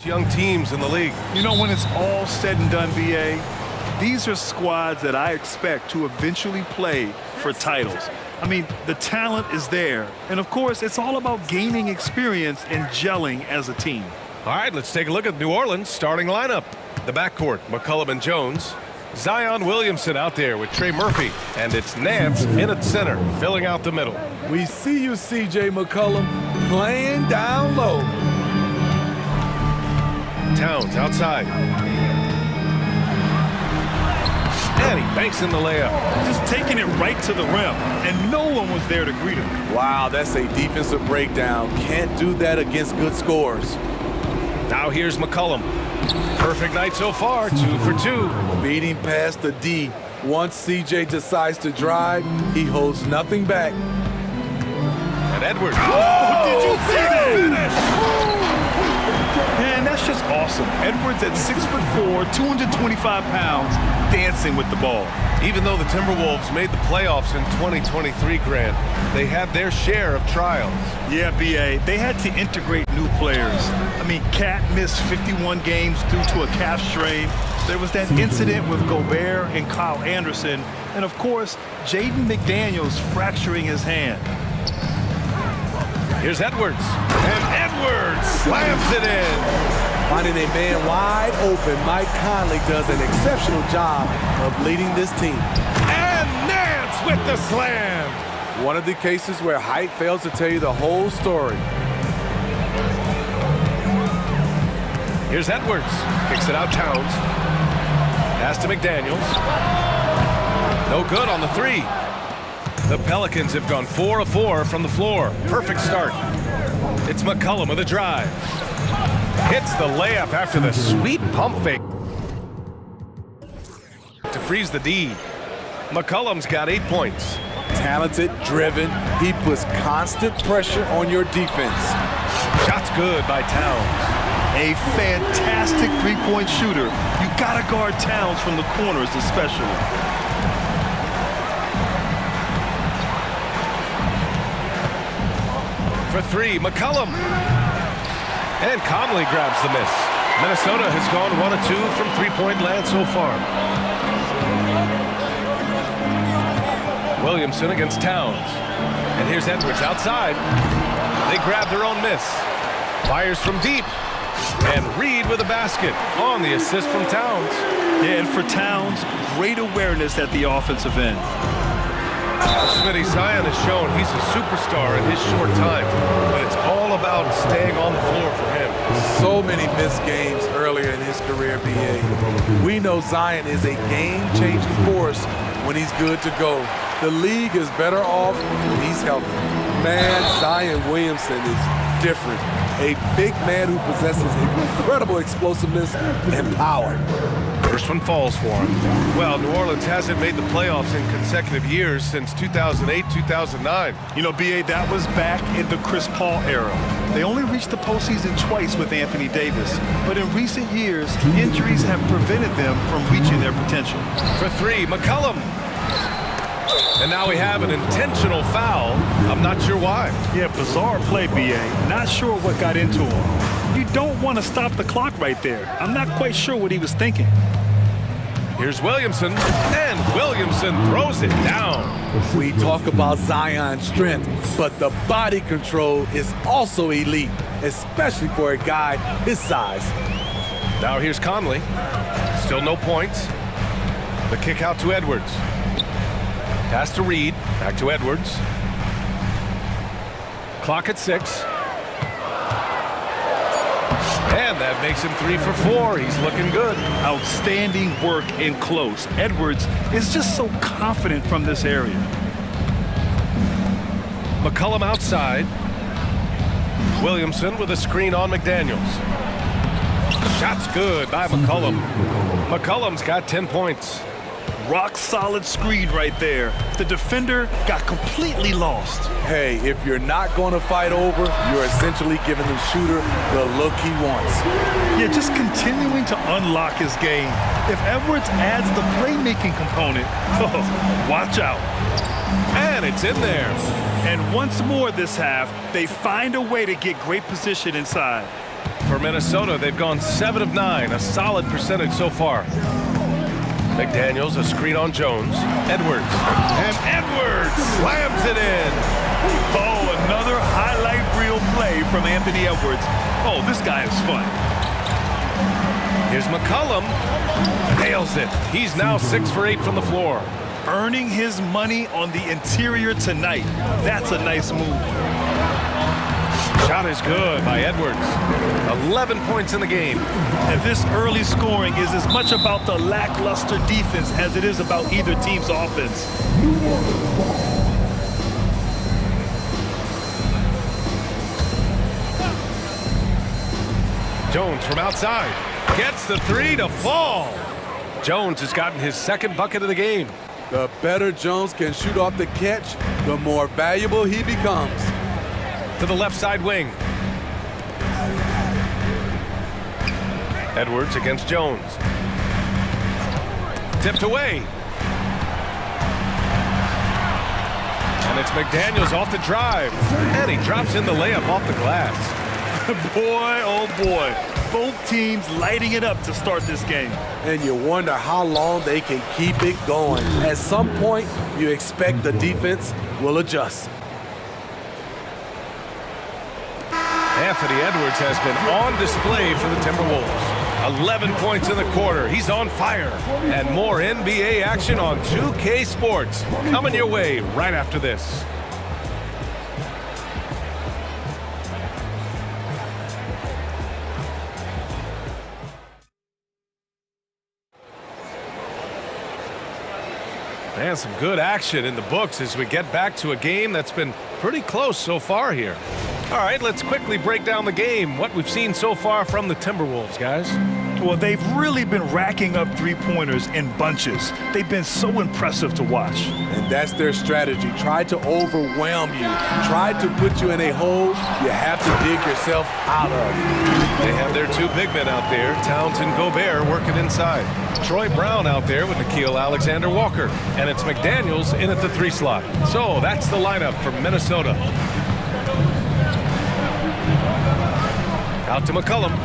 young teams in the league. You know, when it's all said and done, BA, these are squads that I expect to eventually play for titles. I mean, the talent is there. And of course, it's all about gaining experience and gelling as a team. All right, let's take a look at New Orleans' starting lineup. The backcourt, McCollum and Jones. Zion Williamson out there with Trey Murphy. And it's Nance in at center, filling out the middle. We see you, C.J. McCollum, playing down low. Towns outside. And he banks in the layup. Just taking it right to the rim, and no one was there to greet him. Wow, that's a defensive breakdown. Can't do that against good scores. Now here's McCollum. Perfect night so far, 2 for 2. Beating past the D. Once C.J. decides to drive, he holds nothing back. And Edwards. Oh, did you see that? Finish! Man, that's just awesome. Edwards at 6'4", 225 pounds, dancing with the ball. Even though the Timberwolves made the playoffs in 2023, Grant, they had their share of trials. Yeah, B.A., they had to integrate new players. I mean, Cat missed 51 games due to a calf strain. There was that incident with Gobert and Kyle Anderson. And of course, Jaden McDaniels fracturing his hand. Here's Edwards. And Edwards slams it in. Finding a man wide open, Mike Conley does an exceptional job of leading this team. And Nance with the slam. One of the cases where height fails to tell you the whole story. Here's Edwards. Kicks it out Towns. Pass to McDaniels. No good on the three. The Pelicans have gone 4 of 4 from the floor. Perfect start. It's McCollum with a drive. Hits the layup after the sweet pump fake to freeze the D. McCollum's got 8 points. Talented, driven, he puts constant pressure on your defense. Shot's good by Towns. A fantastic three-point shooter. You gotta guard Towns from the corners especially. For 3, McCollum. And Conley grabs the miss. Minnesota has gone 1 of 2 from three-point land so far. Williamson against Towns. And here's Edwards outside. They grab their own miss. Fires from deep. And Reed with a basket on the assist from Towns. Yeah, and for Towns, great awareness at the offensive end. Smitty, Zion has shown he's a superstar in his short time, but it's all about staying on the floor for him. So many missed games earlier in his career, B.A. We know Zion is a game-changing force when he's good to go. The league is better off when he's healthy. Man, Zion Williamson is different. A big man who possesses incredible explosiveness and power. First one falls for him. Well, New Orleans hasn't made the playoffs in consecutive years since 2008, 2009. You know, B.A., that was back in the Chris Paul era. They only reached the postseason twice with Anthony Davis. But in recent years, injuries have prevented them from reaching their potential. For 3, McCollum. And now we have an intentional foul. I'm not sure why. Yeah, bizarre play, B.A. Not sure what got into him. You don't want to stop the clock right there. I'm not quite sure what he was thinking. Here's Williamson, and Williamson throws it down. We talk about Zion's strength, but the body control is also elite, especially for a guy his size. Now here's Conley. Still no points. The kick out to Edwards. Pass to Reed. Back to Edwards. Clock at 6. And that makes him 3 for 4. He's looking good. Outstanding work in close. Edwards is just so confident from this area. McCollum outside. Williamson with a screen on McDaniels. Shot's good by McCollum. McCollum's got 10 points. Rock solid screen right there. The defender got completely lost. Hey, if you're not going to fight over, you're essentially giving the shooter the look he wants. Yeah, just continuing to unlock his game. If Edwards adds the playmaking component, oh, watch out. And it's in there. And once more this half, they find a way to get great position inside. for Minnesota. They've gone 7 of 9, a solid percentage so far. McDaniels, a screen on Jones. Edwards. And Edwards slams it in. Oh, another highlight reel play from Anthony Edwards. Oh, this guy is fun. Here's McCollum. Nails it. He's now 6 for 8 from the floor. Earning his money on the interior tonight. That's a nice move. Shot is good by Edwards. 11 points in the game. And this early scoring is as much about the lackluster defense as it is about either team's offense. Jones from outside. Gets the 3 to fall. Jones has gotten his second bucket of the game. The better Jones can shoot off the catch, the more valuable he becomes. To the left side wing. Edwards against Jones. Tipped away. And it's McDaniels off the drive. And he drops in the layup off the glass. Boy, oh boy. Both teams lighting it up to start this game. And you wonder how long they can keep it going. At some point, you expect the defense will adjust. Anthony Edwards has been on display for the Timberwolves. 11 points in the quarter. He's on fire. And more NBA action on 2K Sports. Coming your way right after this. And some good action in the books as we get back to a game that's been pretty close so far here. All right, let's quickly break down the game, what we've seen so far from the Timberwolves, guys. Well, they've really been racking up three-pointers in bunches. They've been so impressive to watch. And that's their strategy. Try to overwhelm you. Try to put you in a hole you have to dig yourself out of. They have their 2 big men out there, Towns and Gobert, working inside. Troy Brown out there with Nickeil Alexander-Walker. And it's McDaniels in at the 3 slot. So that's the lineup for Minnesota. Out to McCollum.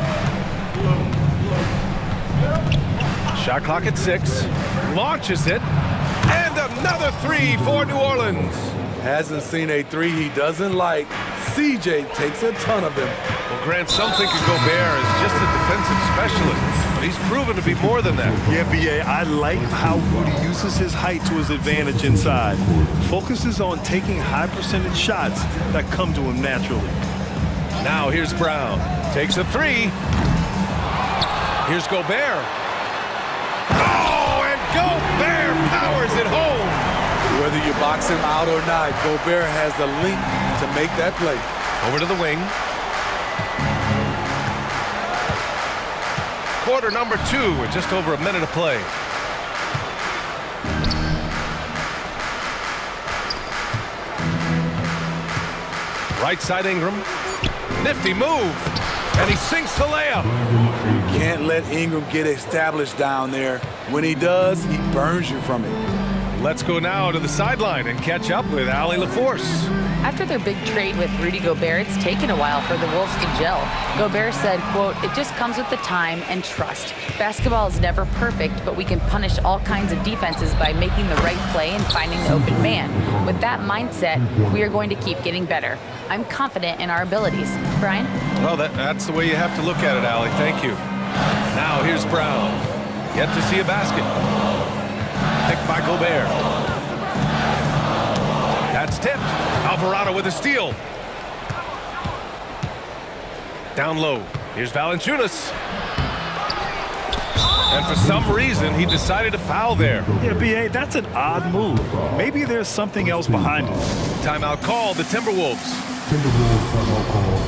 Shot clock at 6. Launches it. And another 3 for New Orleans. Hasn't seen a 3 he doesn't like. CJ takes a ton of them. Well, Grant, some think of Gobert as just a defensive specialist, but he's proven to be more than that. Yeah, B.A., I like how Rudy uses his height to his advantage inside. Focuses on taking high percentage shots that come to him naturally. Now here's Brown. Takes a 3. Here's Gobert. Oh, and Gobert powers it home. Whether you box him out or not, Gobert has the length to make that play. Over to the wing. Quarter number 2 with just over a minute of play. Right side Ingram. Nifty move. And he sinks the layup. You can't let Ingram get established down there. When he does, he burns you from it. Let's go now to the sideline and catch up with Allie LaForce. After their big trade with Rudy Gobert, it's taken a while for the Wolves to gel. Gobert said, quote, "It just comes with the time and trust. Basketball is never perfect, but we can punish all kinds of defenses by making the right play and finding the open man. With that mindset, we are going to keep getting better. I'm confident in our abilities." Brian? Well, that's the way you have to look at it, Allie. Thank you. Now here's Brown. Yet to see a basket. Picked by Gobert. That's tipped. Alvarado with a steal. Down low. Here's Valanciunas. And for some reason, he decided to foul there. Yeah, B.A., that's an odd move. Maybe there's something else behind it. Timeout called, the Timberwolves. Timberwolves timeout call.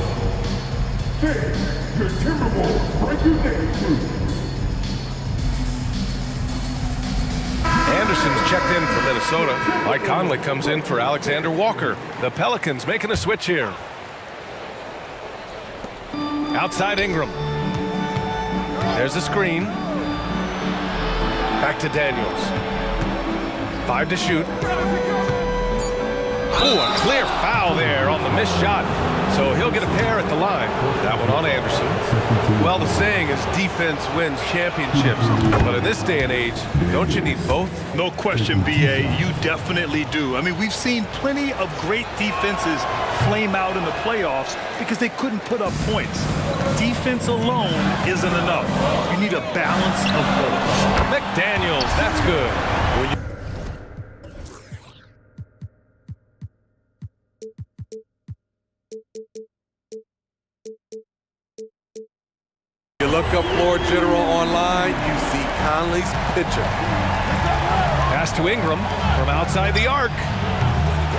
Your Timberwolves break your game through. Anderson's checked in for Minnesota. Mike Conley comes in for Alexander Walker. The Pelicans making a switch here. Outside Ingram. There's a screen. Back to Daniels. 5 to shoot. Ooh, a clear foul there on the missed shot. So he'll get a pair at the line. That one on Anderson. Well, the saying is defense wins championships. But in this day and age, don't you need both? No question, BA. You definitely do. I mean, we've seen plenty of great defenses flame out in the playoffs because they couldn't put up points. Defense alone isn't enough. You need a balance of both. McDaniels, that's good. You look up floor general online, you see Conley's picture. Pass to Ingram from outside the arc.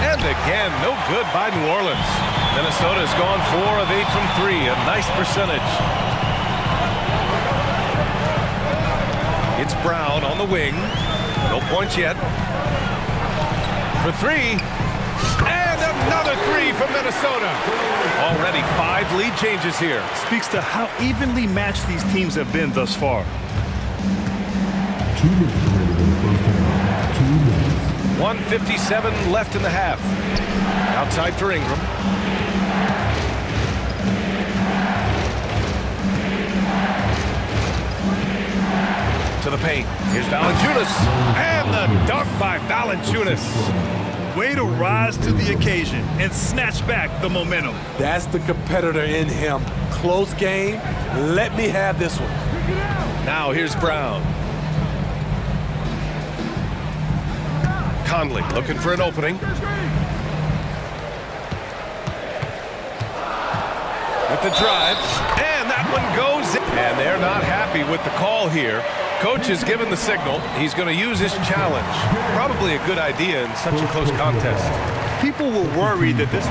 And again, no good by New Orleans. Minnesota's gone 4 of 8 from 3, a nice percentage. It's Brown on the wing. No points yet. For 3. And another 3 from Minnesota. Already 5 lead changes here. Speaks to how evenly matched these teams have been thus far. 2 minutes remaining in the first half. 2 minutes. 1:57 left in the half. Outside for Ingram. To the paint. Here's Valanciunas. And the dunk by Valanciunas. Way to rise to the occasion and snatch back the momentum. That's the competitor in him. Close game. Let me have this one. Now here's Brown. Conley looking for an opening. With the drive. And that one goes in. And they're not happy with the call here. Coach has given the signal. He's going to use his challenge. Probably a good idea in such a close contest. People were worried that this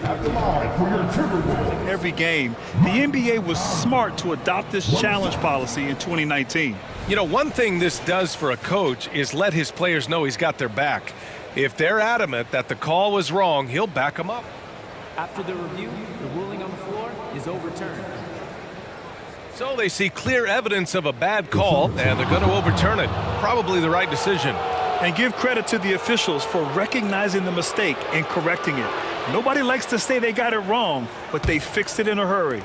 At the line for your Timberwolves. every game. The NBA was smart to adopt this challenge policy in 2019. You know, one thing this does for a coach is let his players know he's got their back. If they're adamant that the call was wrong, he'll back them up. After the review, the ruling on the floor is overturned. So they see clear evidence of a bad call, and they're going to overturn it. Probably the right decision. And give credit to the officials for recognizing the mistake and correcting it. Nobody likes to say they got it wrong, but they fixed it in a hurry.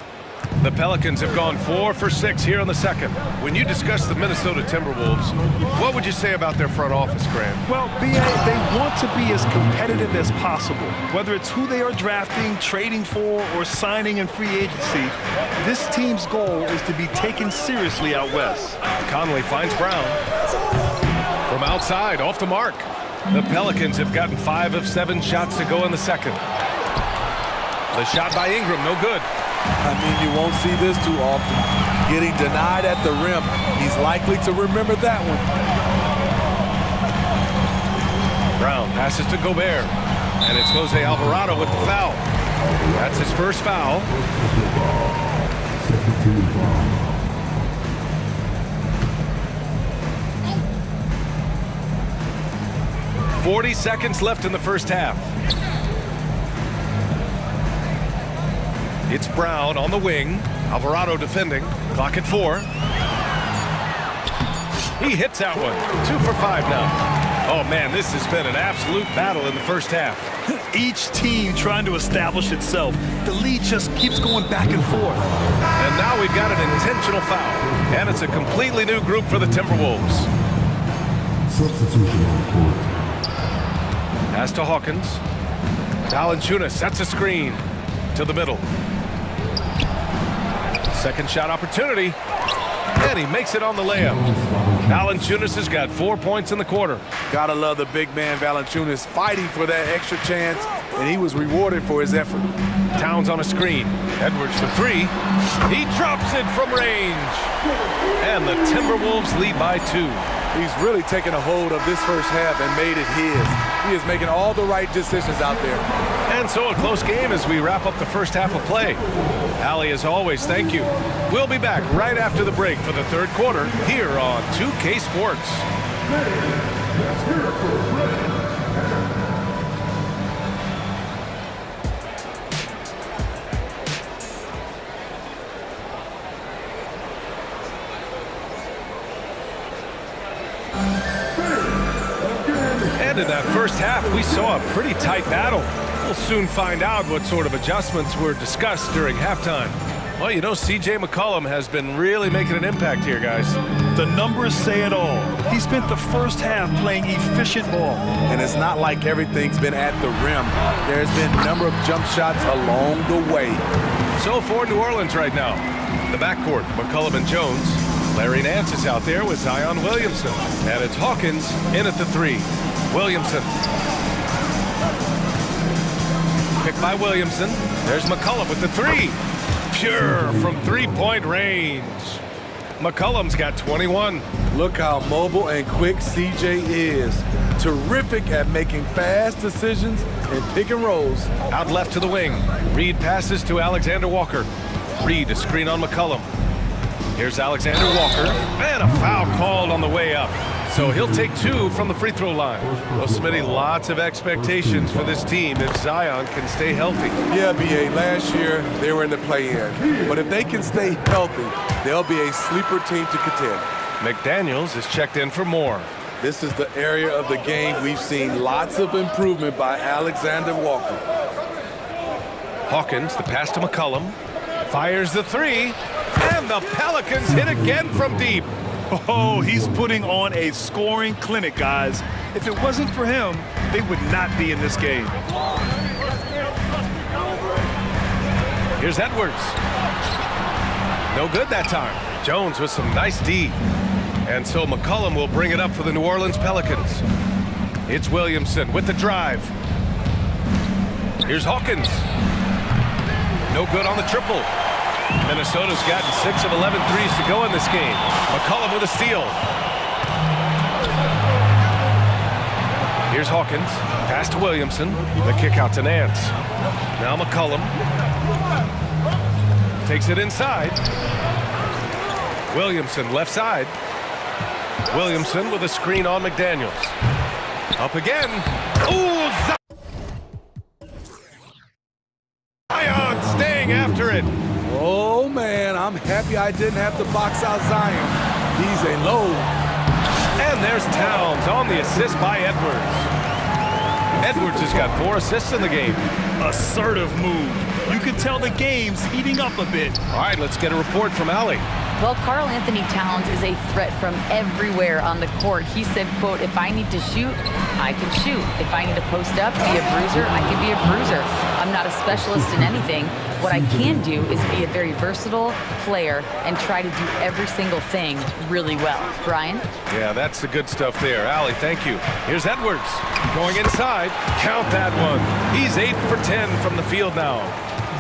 The Pelicans have gone 4 for 6 here in the second. When you discuss the Minnesota Timberwolves, what would you say about their front office, Grant? Well, BA, they want to be as competitive as possible. Whether it's who they are drafting, trading for, or signing in free agency, this team's goal is to be taken seriously out west. Conley finds Brown. From outside, off the mark. The Pelicans have gotten 5 of 7 shots to go in the second. The shot by Ingram, no good. I mean, you won't see this too often. Getting denied at the rim. He's likely to remember that one. Brown passes to Gobert. And it's Jose Alvarado with the foul. That's his first foul. Second team foul. 40 seconds left in the first half. It's Brown on the wing. Alvarado defending. Clock at 4. He hits that one. 2 for 5 now. Oh, man, this has been an absolute battle in the first half. Each team trying to establish itself. The lead just keeps going back and forth. And now we've got an intentional foul. And it's a completely new group for the Timberwolves. Substitution on the court. Pass to Hawkins. Valanciunas sets a screen to the middle. Second shot opportunity. And he makes it on the layup. Valanciunas has got 4 points in the quarter. Gotta love the big man Valanciunas fighting for that extra chance, and he was rewarded for his effort. Towns on a screen. Edwards for 3. He drops it from range. And the Timberwolves lead by 2. He's really taken a hold of this first half and made it his. He is making all the right decisions out there. And so a close game as we wrap up the first half of play. Allie, as always, thank you. We'll be back right after the break for the third quarter here on 2K Sports. Let's hear it for Red. And in that first half, we saw a pretty tight battle. We'll soon find out what sort of adjustments were discussed during halftime. Well, you know, C.J. McCollum has been really making an impact here, guys. The numbers say it all. He spent the first half playing efficient ball. And it's not like everything's been at the rim. There's been a number of jump shots along the way. So for New Orleans right now, the backcourt, McCollum and Jones. Larry Nance is out there with Zion Williamson. And it's Hawkins in at the three. Williamson. Picked by Williamson. There's McCollum with the three. Pure from three-point range. McCollum's got 21. Look how mobile and quick CJ is. Terrific at making fast decisions and pick and rolls. Out left to the wing. Reed passes to Alexander Walker. Reed, a screen on McCollum. Here's Alexander Walker. And a foul called on the way up. So he'll take two from the free throw line. Well, Smitty, lots of expectations for this team if Zion can stay healthy. Yeah, B.A., last year they were in the play-in. But if they can stay healthy, they'll be a sleeper team to contend. McDaniels is checked in for more. This is the area of the game we've seen lots of improvement by Alexander Walker. Hawkins, the pass to McCollum. Fires the three. And the Pelicans hit again from deep. Oh, he's putting on a scoring clinic, guys. If it wasn't for him, they would not be in this game. Here's Edwards. No good that time. Jones with some nice D. And so McCollum will bring it up for the New Orleans Pelicans. It's Williamson with the drive. Here's Hawkins. No good on the triple. Minnesota's gotten 6 of 11 threes to go in this game. McCollum with a steal. Here's Hawkins. Pass to Williamson. The kick out to Nance. Now McCollum. Takes it inside. Williamson left side. Williamson with a screen on McDaniels. Up again. Ooh, Zion staying after it. Oh, man, I'm happy I didn't have to box out Zion. He's a load. And there's Towns on the assist by Edwards. Edwards has got 4 assists in the game. Assertive move. You can tell the game's heating up a bit. All right, let's get a report from Allie. Well, Karl Anthony Towns is a threat from everywhere on the court. He said, quote, if I need to shoot, I can shoot. If I need to post up, be a bruiser, I can be a bruiser. I'm not a specialist in anything. What I can do is be a very versatile player and try to do every single thing really well. Brian? Yeah, that's the good stuff there. Allie, thank you. Here's Edwards going inside. Count that one. He's 8 for 10 from the field now.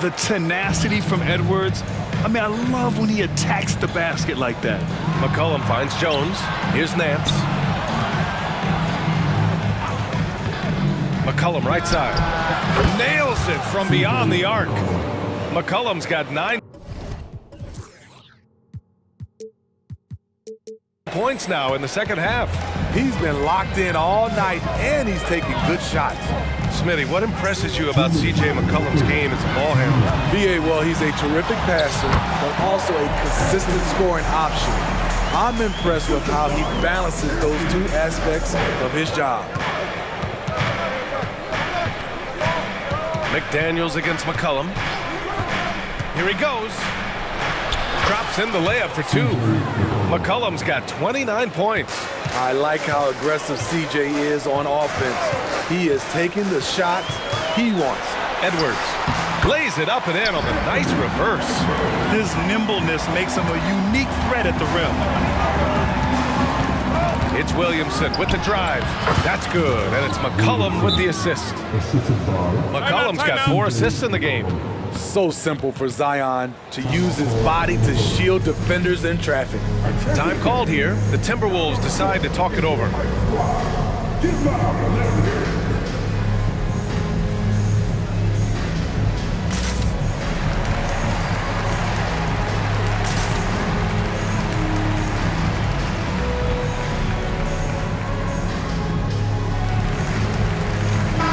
The tenacity from Edwards. I mean, I love when he attacks the basket like that. McCollum finds Jones. Here's Nance. McCollum right side. Nails it from beyond the arc. McCollum's got 9 points now in the second half. He's been locked in all night, and he's taking good shots. Smitty, what impresses you about C.J. McCollum's game as a ball handler? B.A., well, he's a terrific passer, but also a consistent scoring option. I'm impressed with how he balances those two aspects of his job. McDaniels against McCollum. Here he goes. Drops in the layup for 2. McCollum's got 29 points. I like how aggressive CJ is on offense. He is taking the shots he wants. Edwards lays it up and in on the nice reverse. His nimbleness makes him a unique threat at the rim. It's Williamson with the drive. That's good, and it's McCollum with the assist. McCollum's got 4 assists in the game. So simple for Zion to use his body to shield defenders in traffic. Time called here. The Timberwolves decide to talk it over.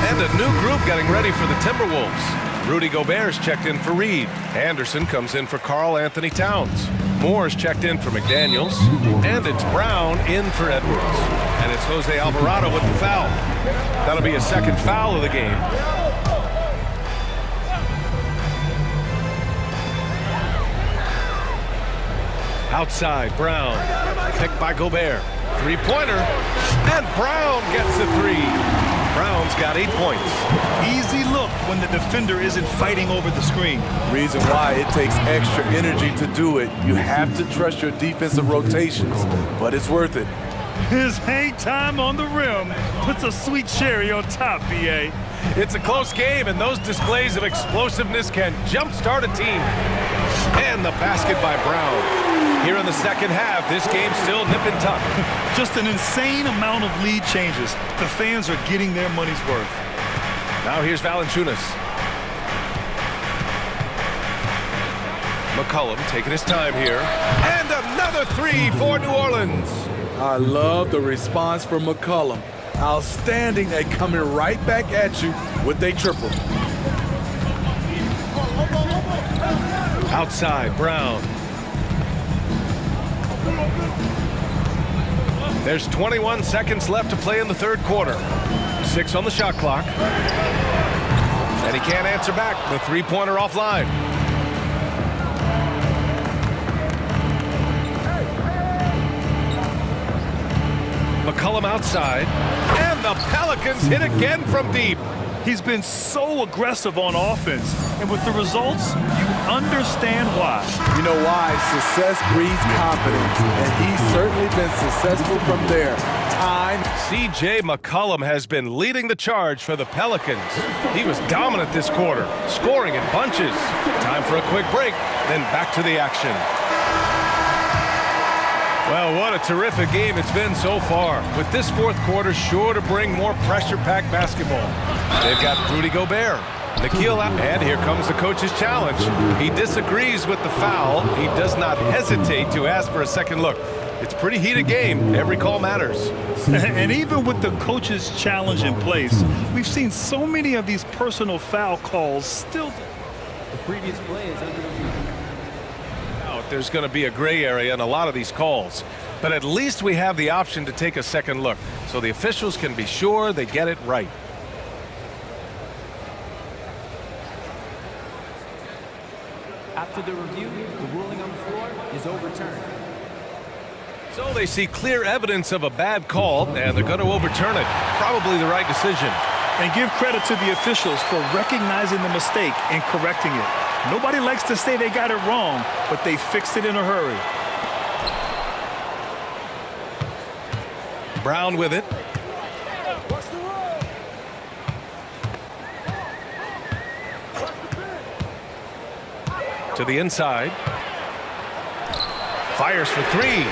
And a new group getting ready for the Timberwolves. Rudy Gobert's checked in for Reed. Anderson comes in for Karl Anthony Towns. Moore's checked in for McDaniels, and it's Brown in for Edwards. And it's Jose Alvarado with the foul. That'll be a second foul of the game. Outside, Brown, picked by Gobert. Three-pointer, and Brown gets the three. Brown's got 8 points. Easy look when the defender isn't fighting over the screen. Reason why it takes extra energy to do it. You have to trust your defensive rotations, but it's worth it. His hang time on the rim puts a sweet cherry on top, B.A. It's a close game, and those displays of explosiveness can jumpstart a team. And the basket by Brown. Here in the second half, this game's still nip and tuck. Just an insane amount of lead changes. The fans are getting their money's worth. Now here's Valanciunas. McCollum taking his time here. And another three for New Orleans. I love the response from McCollum. Outstanding at coming right back at you with a triple. Outside, Brown. There's 21 seconds left to play in the third quarter. 6 on the shot clock. And he can't answer back. The three-pointer offline. McCollum outside. And the Pelicans hit again from deep. He's been so aggressive on offense, and with the results, you understand why. You know why? Success breeds confidence, and he's certainly been successful from there. Time. C.J. McCollum has been leading the charge for the Pelicans. He was dominant this quarter, scoring in bunches. Time for a quick break, then back to the action. Well, what a terrific game it's been so far. With this fourth quarter sure to bring more pressure-packed basketball. They've got Rudy Gobert, Nikhil, and here comes the coach's challenge. He disagrees with the foul. He does not hesitate to ask for a second look. It's a pretty heated game. Every call matters. And even with the coach's challenge in place, we've seen so many of these personal foul calls still. The previous play is under review. There's going to be a gray area in a lot of these calls, but at least we have the option to take a second look so the officials can be sure they get it right. After the review, the ruling on the floor is overturned. So they see clear evidence of a bad call, and they're going to overturn it. Probably the right decision. And give credit to the officials for recognizing the mistake and correcting it. Nobody likes to say they got it wrong, but they fixed it in a hurry. Brown with it. To the inside. Fires for three.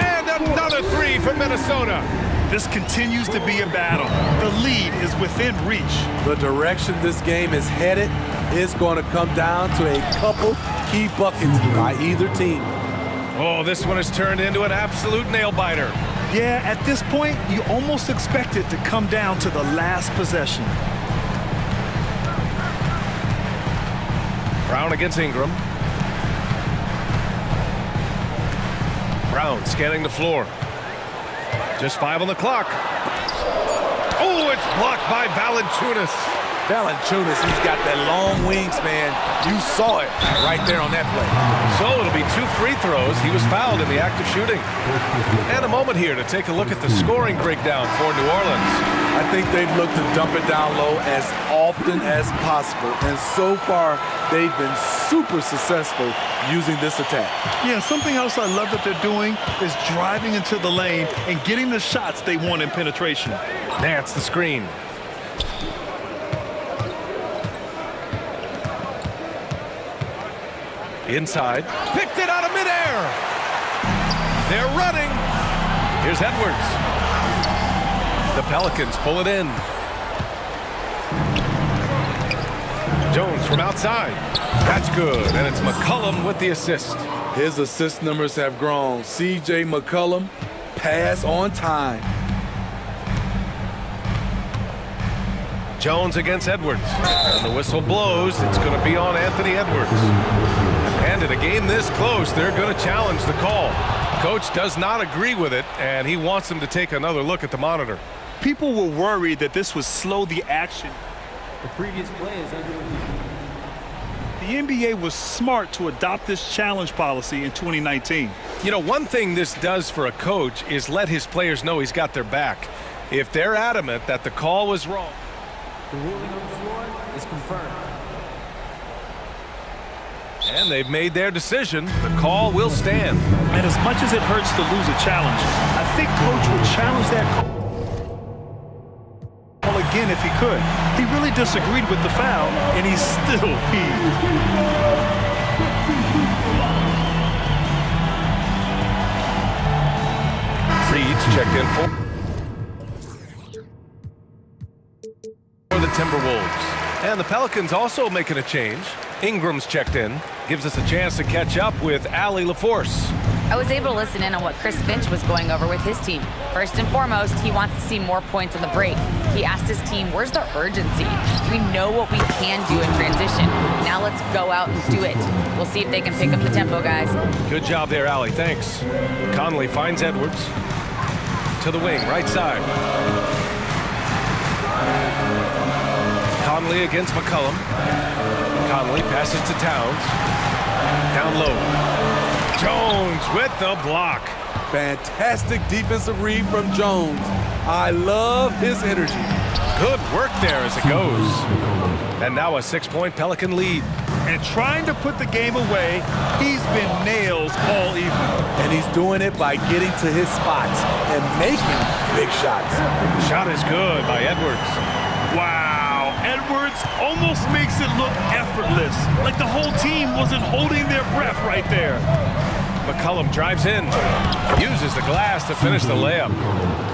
And another three for Minnesota. This continues to be a battle. The lead is within reach. The direction this game is headed is going to come down to a couple key buckets by either team. Oh, this one has turned into an absolute nail-biter. Yeah, at this point, you almost expect it to come down to the last possession. Brown against Ingram. Brown scanning the floor. Just 5 on the clock. Oh, it's blocked by Valanciunas. Valanciunas, he's got that long wingspan. You saw it right there on that play. So it'll be 2 free throws. He was fouled in the act of shooting. And a moment here to take a look at the scoring breakdown for New Orleans. I think they've looked to dump it down low as often as possible. And so far, they've been super successful using this attack. Yeah, something else I love that they're doing is driving into the lane and getting the shots they want in penetration. That's the screen. Inside. Picked it out of midair. They're running. Here's Edwards. The Pelicans pull it in. Jones from outside. That's good. And it's McCollum with the assist. His assist numbers have grown. C.J. McCollum, pass on time. Jones against Edwards. And the whistle blows. It's going to be on Anthony Edwards. And expected. A game this close, they're going to challenge the call. Coach does not agree with it, and he wants them to take another look at the monitor. People were worried that this would slow the action. The previous play is under review. The NBA was smart to adopt this challenge policy in 2019. You know, one thing this does for a coach is let his players know he's got their back. If they're adamant that the call was wrong. The ruling on the floor is confirmed. And they've made their decision. The call will stand. And as much as it hurts to lose a challenge, I think Coach would challenge that call again if he could. He really disagreed with the foul, and he still heaved. Reed's checked in for the Timberwolves. And the Pelicans also making a change. Ingram's checked in. Gives us a chance to catch up with Allie LaForce. I was able to listen in on what Chris Finch was going over with his team. First and foremost, he wants to see more points on the break. He asked his team, where's the urgency? We know what we can do in transition. Now let's go out and do it. We'll see if they can pick up the tempo, guys. Good job there, Allie. Thanks. Conley finds Edwards. To the wing, right side. Conley against McCollum. Conley passes to Towns. Down low. Jones with the block. Fantastic defensive read from Jones. I love his energy. Good work there as it goes. And now a 6-point Pelican lead. And trying to put the game away, he's been nails all evening. And he's doing it by getting to his spots and making big shots. Shot is good by Edwards. Wow, Edwards almost makes it look effortless, like the whole team wasn't holding their breath right there. McCollum drives in, uses the glass to finish the layup.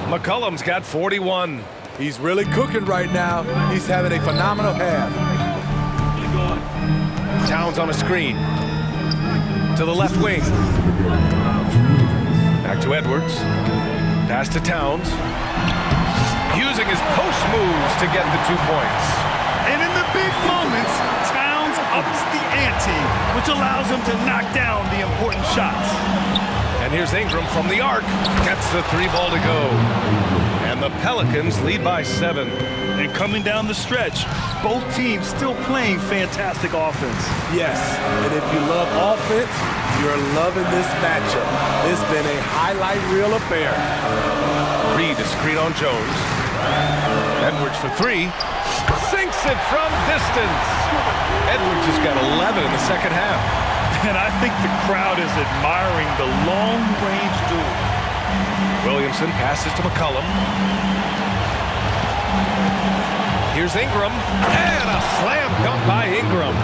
McCollum's got 41. He's really cooking right now. He's having a phenomenal half. Towns on a screen. To the left wing. Back to Edwards. Pass to Towns. Using his post moves to get the 2 points. And in the big moments, Towns ups the ante, which allows him to knock down the important shots. And here's Ingram from the arc. Gets the 3 ball to go. And the Pelicans lead by 7. And coming down the stretch, both teams still playing fantastic offense. Yes, and if you love offense, you're loving this matchup. It's been a highlight reel affair. Reed is screen on Jones. Edwards for 3. Sinks it from distance. Edwards has got 11 in the second half. And I think the crowd is admiring the long-range duel. Williamson passes to McCollum. Here's Ingram. And a slam dunk by Ingram.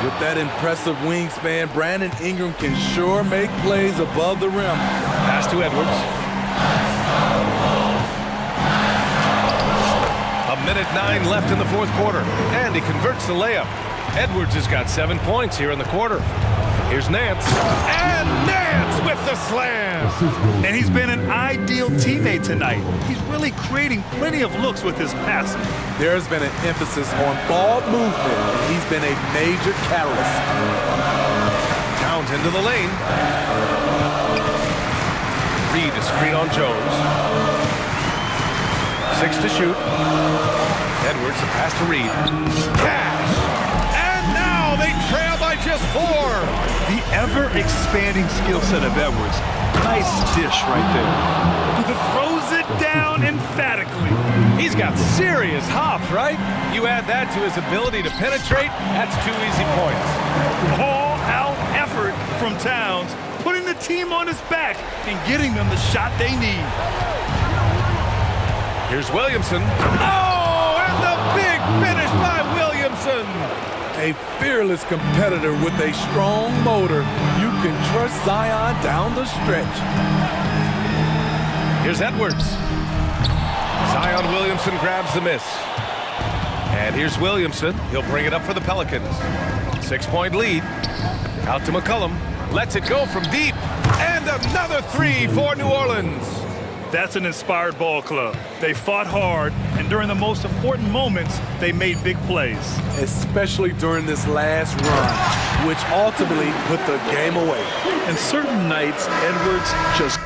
With that impressive wingspan, Brandon Ingram can sure make plays above the rim. Pass to Edwards. 1:09 left in the fourth quarter, and he converts the layup. Edwards has got 7 points here in the quarter. Here's Nance, and Nance with the slam! And he's been an ideal teammate tonight. He's really creating plenty of looks with his passing. There's been an emphasis on ball movement, and he's been a major catalyst. Towns into the lane. Reed is screen on Jones. 6 to shoot. Edwards, a pass to Reed. Cash! And now they trail by just 4. The ever-expanding skill set of Edwards. Nice dish right there. Throws it down emphatically. He's got serious hops, right? You add that to his ability to penetrate, that's 2 easy points. All-out effort from Towns, putting the team on his back and getting them the shot they need. Here's Williamson. Oh, and the big finish by Williamson. A fearless competitor with a strong motor. You can trust Zion down the stretch. Here's Edwards. Zion Williamson grabs the miss. And here's Williamson. He'll bring it up for the Pelicans. 6-point lead. Out to McCollum. Lets it go from deep. And another 3 for New Orleans. That's an inspired ball club. They fought hard, and during the most important moments, they made big plays. Especially during this last run, which ultimately put the game away. And certain nights, Edwards just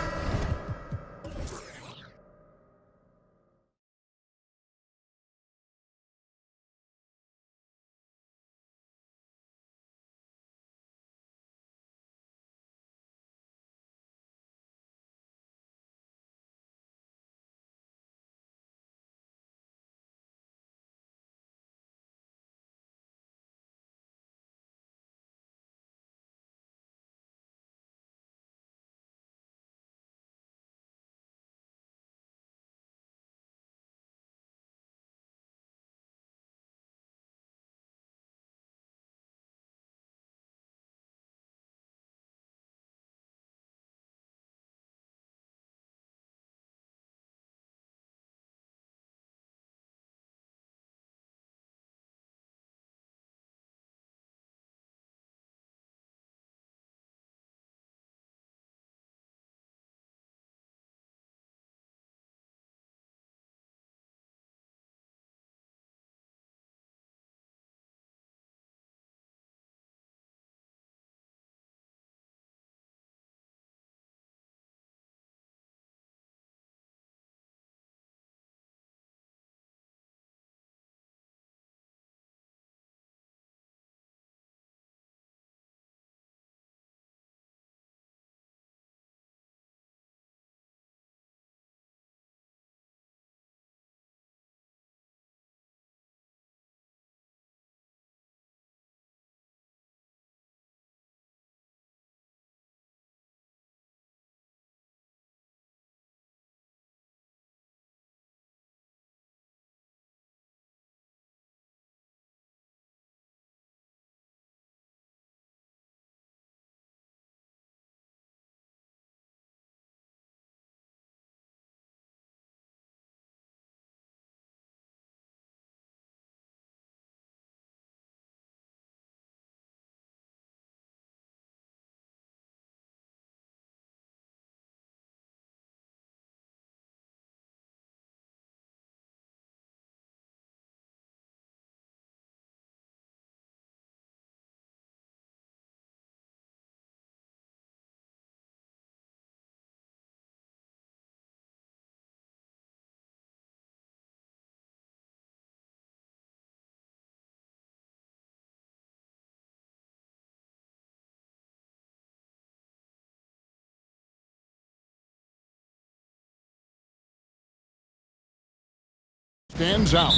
stands out.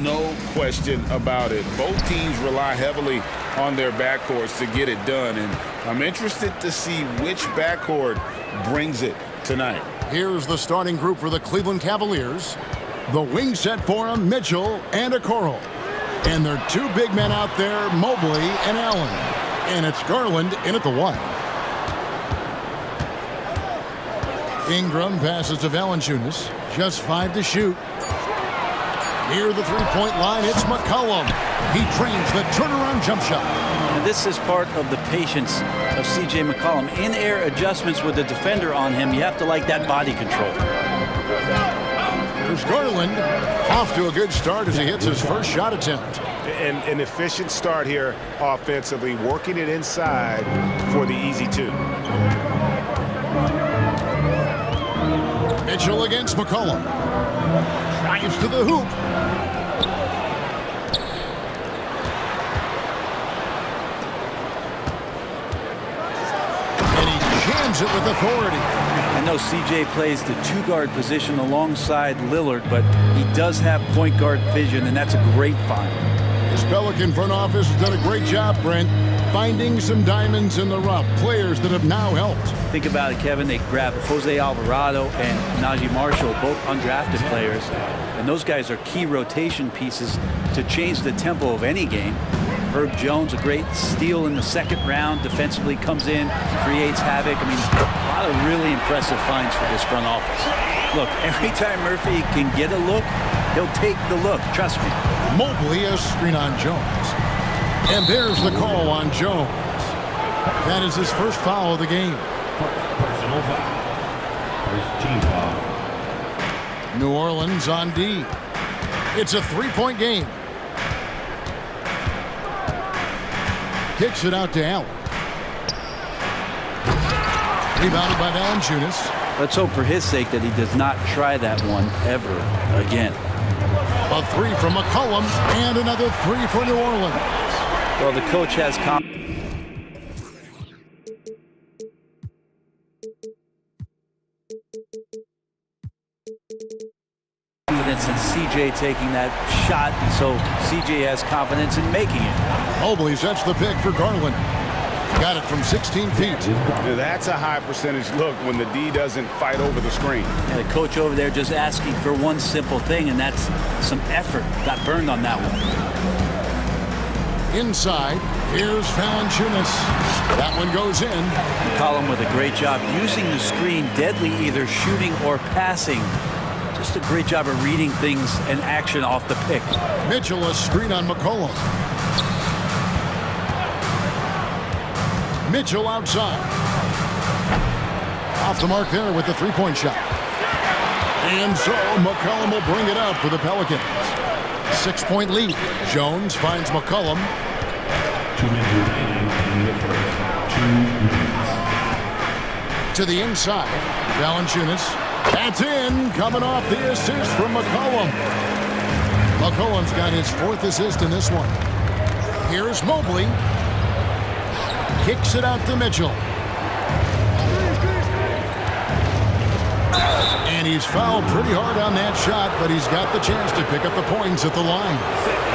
No question about it. Both teams rely heavily on their backcourts to get it done, and I'm interested to see which backcourt brings it tonight. Here's the starting group for the Cleveland Cavaliers. The wing set for them, Mitchell and Okoro. And their two big men out there, Mobley and Allen. And it's Garland in at the one. Ingram passes to Valanciunas. Just 5 to shoot. Near the three-point line, it's McCollum. He trains the turnaround jump shot. And this is part of the patience of C.J. McCollum. In-air adjustments with the defender on him. You have to like that body control. Here's Garland. Off to a good start as he hits his first shot attempt. An efficient start here offensively, working it inside for the easy two. Mitchell against McCollum. Drives to the hoop. And he jams it with authority. I know CJ plays the two-guard position alongside Lillard, but he does have point guard vision, and that's a great find. His Pelican front office has done a great job, Brent, finding some diamonds in the rough, players that have now helped. Think about it, Kevin. They grabbed Jose Alvarado and Najee Marshall, both undrafted players, and those guys are key rotation pieces to change the tempo of any game. Herb Jones, a great steal in the second round, defensively comes in, creates havoc. I mean, a lot of really impressive finds for this front office. Look, every time Murphy can get a look, he'll take the look, trust me. Mobley a screen on Jones. And there's the call on Jones. That is his first foul of the game. Personal foul. First team foul. New Orleans on D. It's a three-point game. Kicks it out to Allen. Rebounded by Valanciunas. Let's hope for his sake that he does not try that one ever again. A three from McCollum and another three for New Orleans. Well, the coach has confidence in CJ taking that shot, and so CJ has confidence in making it. Mobley sets the pick for Garland. Got it from 16 feet. That's a high percentage look when the D doesn't fight over the screen. And the coach over there just asking for one simple thing, and that's some effort. Got burned on that one. Inside, here's Valanciunas. That one goes in. McCollum with a great job using the screen, deadly either shooting or passing. Just a great job of reading things and action off the pick. Mitchell, a screen on McCollum. Mitchell outside. Off the mark there with the three-point shot. And so McCollum will bring it up for the Pelicans. 6-point lead. Jones finds McCollum. 2 minutes remaining in the first. 2 minutes. To the inside. Valanciunas. That's in. Coming off the assist from McCollum. McCollum's got his 4th assist in this one. Here's Mobley. Kicks it out to Mitchell. And he's fouled pretty hard on that shot, but he's got the chance to pick up the points at the line.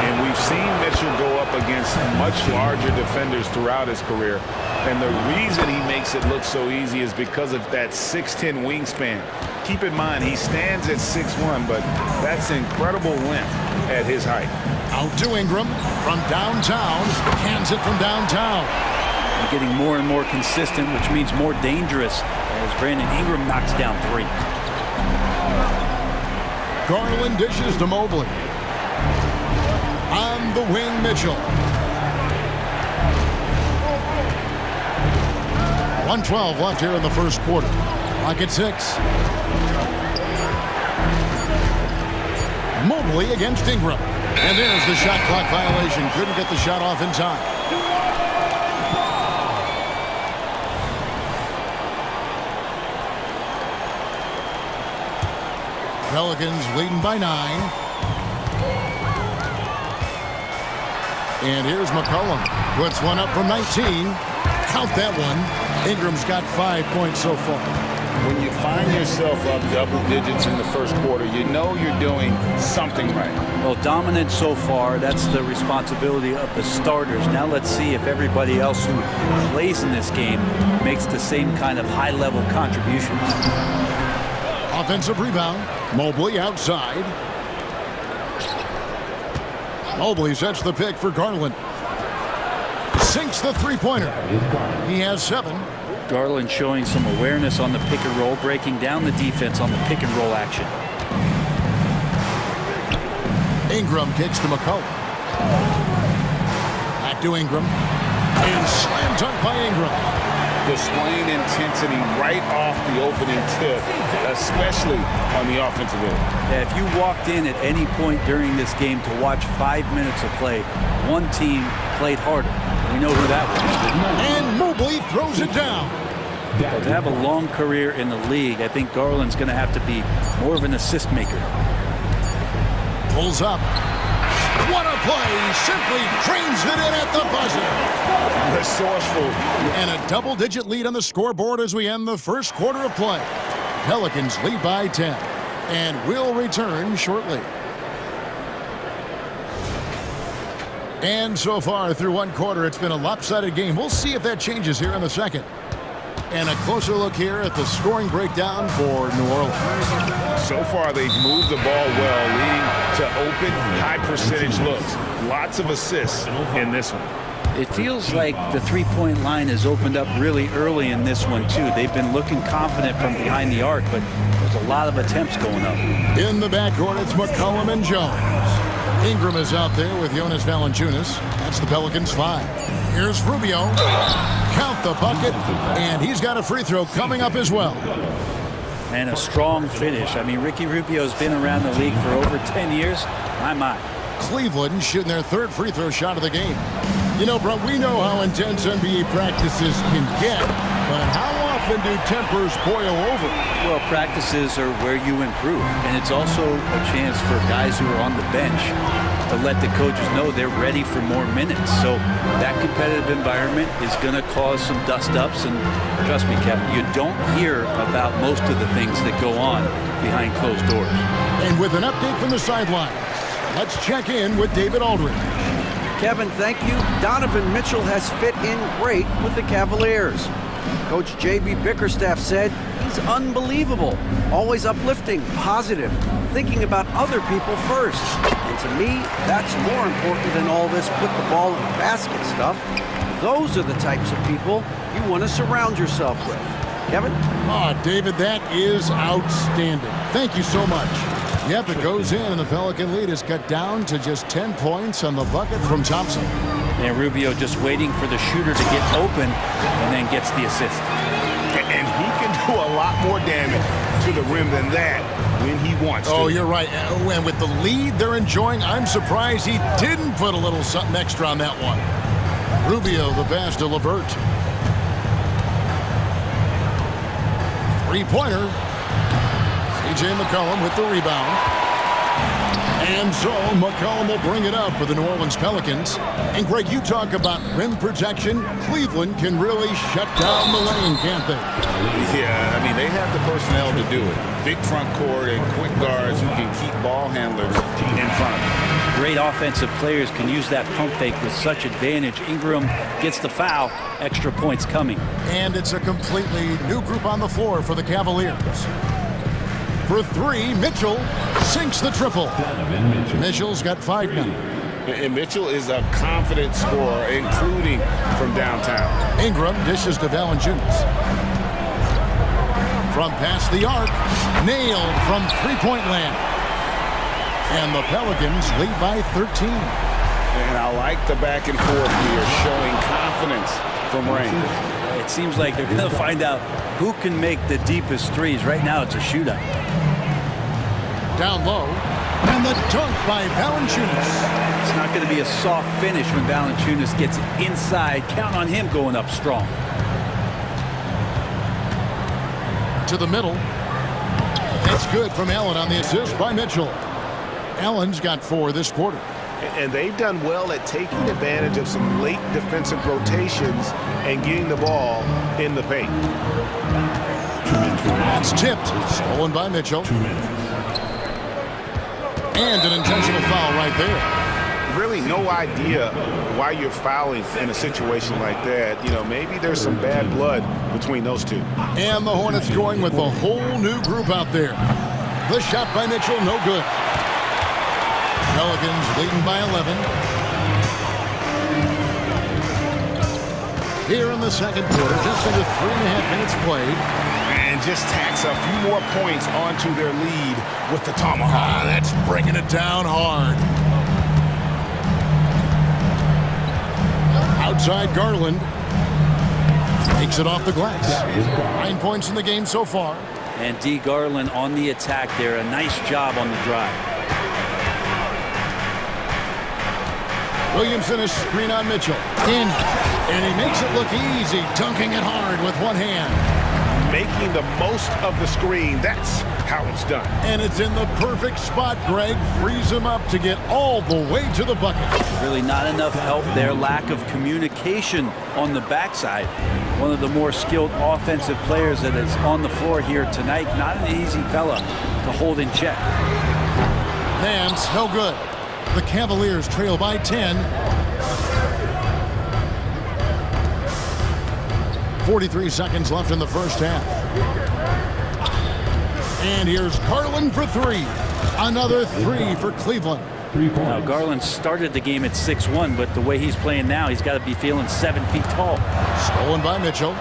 And we've seen Mitchell go up against much larger defenders throughout his career. And the reason he makes it look so easy is because of that 6'10" wingspan. Keep in mind, he stands at 6'1", but that's incredible length at his height. Out to Ingram from downtown. Hands it from downtown. They're getting more and more consistent, which means more dangerous as Brandon Ingram knocks down 3. Garland dishes to Mobley. On the wing, Mitchell. 1:12 left here in the first quarter. Clock at 6. Mobley against Ingram. And there's the shot clock violation. Couldn't get the shot off in time. Pelicans leading by 9. And here's McCollum. Puts one up from 19. Count that one. Ingram's got 5 points so far. When you find yourself up double digits in the first quarter, you know you're doing something right. Well, dominant so far. That's the responsibility of the starters. Now let's see if everybody else who plays in this game makes the same kind of high-level contributions. Offensive rebound. Mobley outside. Mobley sets the pick for Garland. Sinks the three-pointer. He has 7. Garland showing some awareness on the pick and roll, breaking down the defense on the pick and roll action. Ingram kicks to McCollum. Back to Ingram. And slam dunk by Ingram. Displaying intensity right off the opening tip, especially on the offensive end. Yeah, if you walked in at any point during this game to watch 5 minutes of play, one team played harder. We know who that was. And Mobley throws it down. Well, to have a long career in the league, I think Garland's going to have to be more of an assist maker. Pulls up. What a play! Simply trains it in at the buzzer. Resourceful. And a double-digit lead on the scoreboard as we end the first quarter of play. Pelicans lead by 10. And will return shortly. And so far through one quarter, it's been a lopsided game. We'll see if that changes here in the second. And a closer look here at the scoring breakdown for New Orleans. So far, they've moved the ball well, leading to open, high-percentage looks. Lots of assists in this one. It feels like the three-point line has opened up really early in this one, too. They've been looking confident from behind the arc, but there's a lot of attempts going up. In the backcourt, it's McCollum and Jones. Ingram is out there with Jonas Valanciunas. That's the Pelicans' 5. Here's Rubio. Count the bucket, and he's got a free throw coming up as well. And a strong finish. I mean, Ricky Rubio's been around the league for over 10 years. My. Cleveland shooting their third free throw shot of the game. You know, bro, we know how intense NBA practices can get, but how often do tempers boil over? Well, practices are where you improve, and it's also a chance for guys who are on the bench to let the coaches know they're ready for more minutes. So that competitive environment is going to cause some dust-ups, and trust me, Kevin, you don't hear about most of the things that go on behind closed doors. And with an update from the sidelines, let's check in with David Aldridge. Kevin, thank you. Donovan Mitchell has fit in great with the Cavaliers. Coach J.B. Bickerstaff said he's unbelievable, always uplifting, positive, thinking about other people first. And to me, that's more important than all this put the ball in the basket stuff. Those are the types of people you want to surround yourself with. Kevin? David, that is outstanding. Thank you so much. Yep, it goes in, and the Pelican lead is cut down to just 10 points on the bucket from Thompson. And Rubio just waiting for the shooter to get open and then gets the assist. And he can do a lot more damage to the rim than that when he wants to. Oh, you're right. And with the lead they're enjoying, I'm surprised he didn't put a little something extra on that one. Rubio, the pass to LeVert. Three-pointer. C.J. McCollum with the rebound. And so McCollum will bring it up for the New Orleans Pelicans. And Greg, you talk about rim protection. Cleveland can really shut down the lane, can't they? Yeah, I mean, they have the personnel to do it. Big front court and quick guards who can keep ball handlers in front of them. Great offensive players can use that pump fake with such advantage. Ingram gets the foul, extra points coming. And it's a completely new group on the floor for the Cavaliers. For three, Mitchell sinks the triple. Mitchell's got 5 now. And Mitchell is a confident scorer, including from downtown. Ingram dishes to Valanciunas. From past the arc, nailed from three-point land. And the Pelicans lead by 13. And I like the back and forth here, showing confidence from range. It seems like they're going to find out who can make the deepest threes. Right now, it's a shootout. Down low, and the dunk by Valanciunas. It's not going to be a soft finish when Valanciunas gets inside. Count on him going up strong. To the middle. That's good from Allen on the assist by Mitchell. Allen's got 4 this quarter. And they've done well at taking advantage of some late defensive rotations and getting the ball in the paint. That's tipped. Stolen by Mitchell. And an intentional foul right there. Really no idea why you're fouling in a situation like that. You know, maybe there's some bad blood between those two. And the Hornets going with a whole new group out there. The shot by Mitchell, no good. Pelicans leading by 11. Here in the second quarter, just under 3.5 minutes played. And just tacks a few more points onto their lead with the tomahawk. That's bringing it down hard. Outside Garland. Takes it off the glass. 9 points in the game so far. And D. Garland on the attack there. A nice job on the drive. Williamson is screen on Mitchell. In. And he makes it look easy, dunking it hard with one hand. Making the most of the screen. That's how it's done. And it's in the perfect spot, Greg. Frees him up to get all the way to the bucket. Really not enough help there. Lack of communication on the backside. One of the more skilled offensive players that is on the floor here tonight. Not an easy fella to hold in check. Nance, no good. The Cavaliers trail by 10. 43 seconds left in the first half. And here's Garland for 3. Another 3 for Cleveland. Now, Garland started the game at 6'1", but the way he's playing now, he's got to be feeling 7 feet tall. Stolen by Mitchell.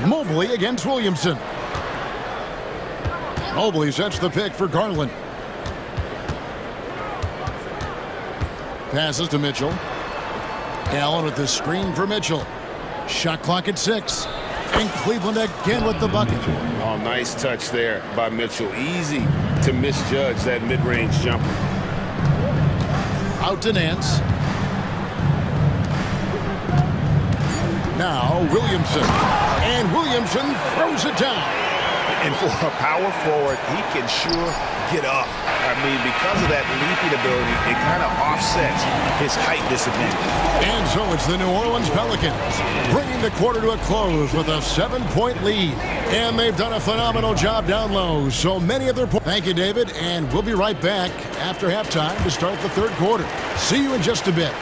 Mobley against Williamson. Mobley sets the pick for Garland. Passes to Mitchell. Allen with the screen for Mitchell. Shot clock at 6. And Cleveland again with the bucket. Oh, nice touch there by Mitchell. Easy to misjudge that mid-range jumper. Out to Nance. Now Williamson. And Williamson throws it down. And for a power forward, he can sure get up. I mean, because of that leaping ability, it kind of offsets his height disadvantage. And so it's the New Orleans Pelicans bringing the quarter to a close with a 7-point lead. And they've done a phenomenal job down low. So many of their points. Thank you, David. And we'll be right back after halftime to start the third quarter. See you in just a bit.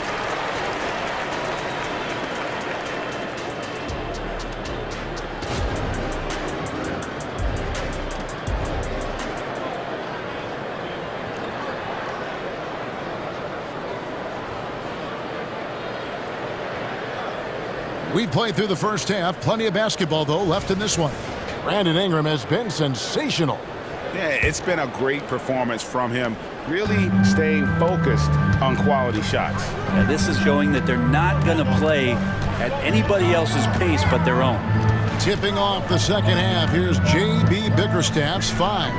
We played through the first half. Plenty of basketball, though, left in this one. Brandon Ingram has been sensational. Yeah, it's been a great performance from him. Really staying focused on quality shots. Yeah, this is showing that they're not going to play at anybody else's pace but their own. Tipping off the second half, here's J.B. Bickerstaff's 5.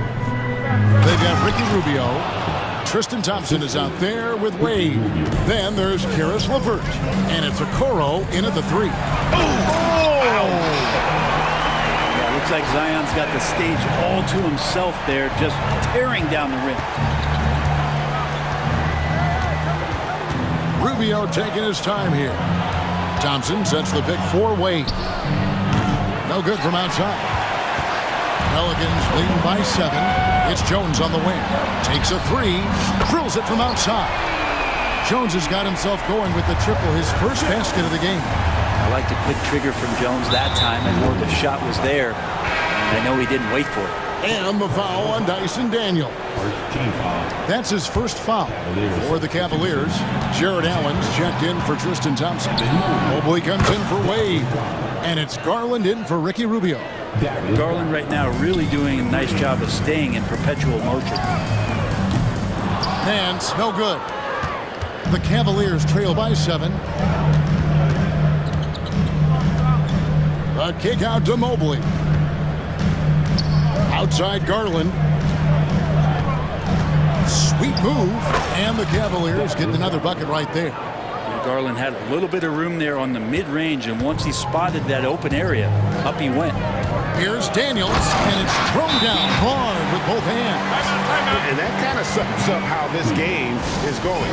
They've got Ricky Rubio. Tristan Thompson is out there with Wade. Then there's Karis LeVert. And it's Okoro in at the 3. Yeah, looks like Zion's got the stage all to himself there, just tearing down the rim. Rubio taking his time here. Thompson sets the pick for Wade. No good from outside. Pelicans leading by 7. It's Jones on the wing. Takes a 3. Drills it from outside. Jones has got himself going with the triple, his first basket of the game. I like the quick trigger from Jones that time. I know the shot was there, and I know he didn't wait for it. And the foul on Dyson Daniel. That's his first foul for the Cavaliers. Jared Allen's checked in for Tristan Thompson. Mobley comes in for Wade. And it's Garland in for Ricky Rubio. Garland right now really doing a nice job of staying in perpetual motion. Nance, no good. The Cavaliers trail by 7. The kick out to Mobley. Outside Garland. Sweet move. And the Cavaliers getting another bucket right there. Garland had a little bit of room there on the mid-range, and once he spotted that open area, up he went. Here's Daniels, and it's thrown down hard with both hands. And that kind of sums up how this game is going.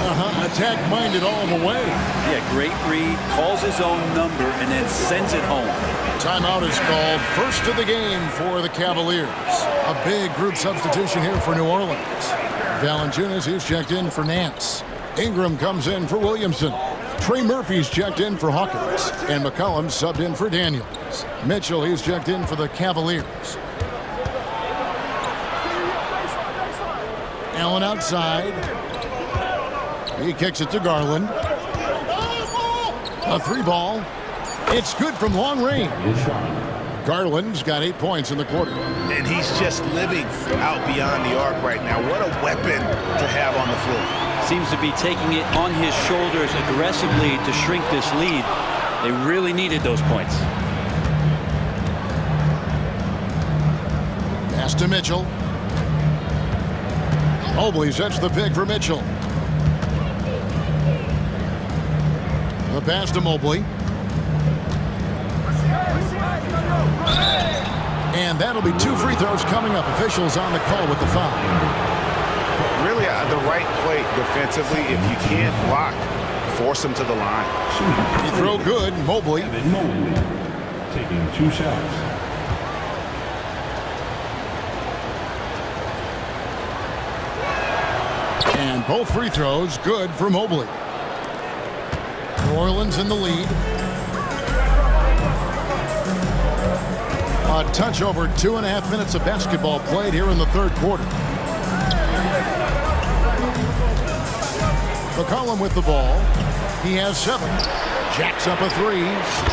Attack-minded all the way. Yeah, great read, calls his own number, and then sends it home. Timeout is called. First of the game for the Cavaliers. A big group substitution here for New Orleans. Valanciunas, he's checked in for Nance. Ingram comes in for Williamson. Trey Murphy's checked in for Hawkins. And McCollum subbed in for Daniels. Mitchell, he's checked in for the Cavaliers. Allen outside. He kicks it to Garland. A 3-ball. It's good from long range. Garland's got 8 points in the quarter. And he's just living out beyond the arc right now. What a weapon to have on the floor. Seems to be taking it on his shoulders aggressively to shrink this lead. They really needed those points. Pass to Mitchell. Mobley sets the pick for Mitchell. The pass to Mobley. And that'll be 2 free throws coming up. Officials on the call with the foul. Really the right play defensively. If you can't block, force him to the line. He throw good. Mobley. Taking 2 shots. And both free throws good for Mobley. New Orleans in the lead. A touch over 2.5 minutes of basketball played here in the third quarter. McCollum with the ball. He has 7. Jacks up a 3.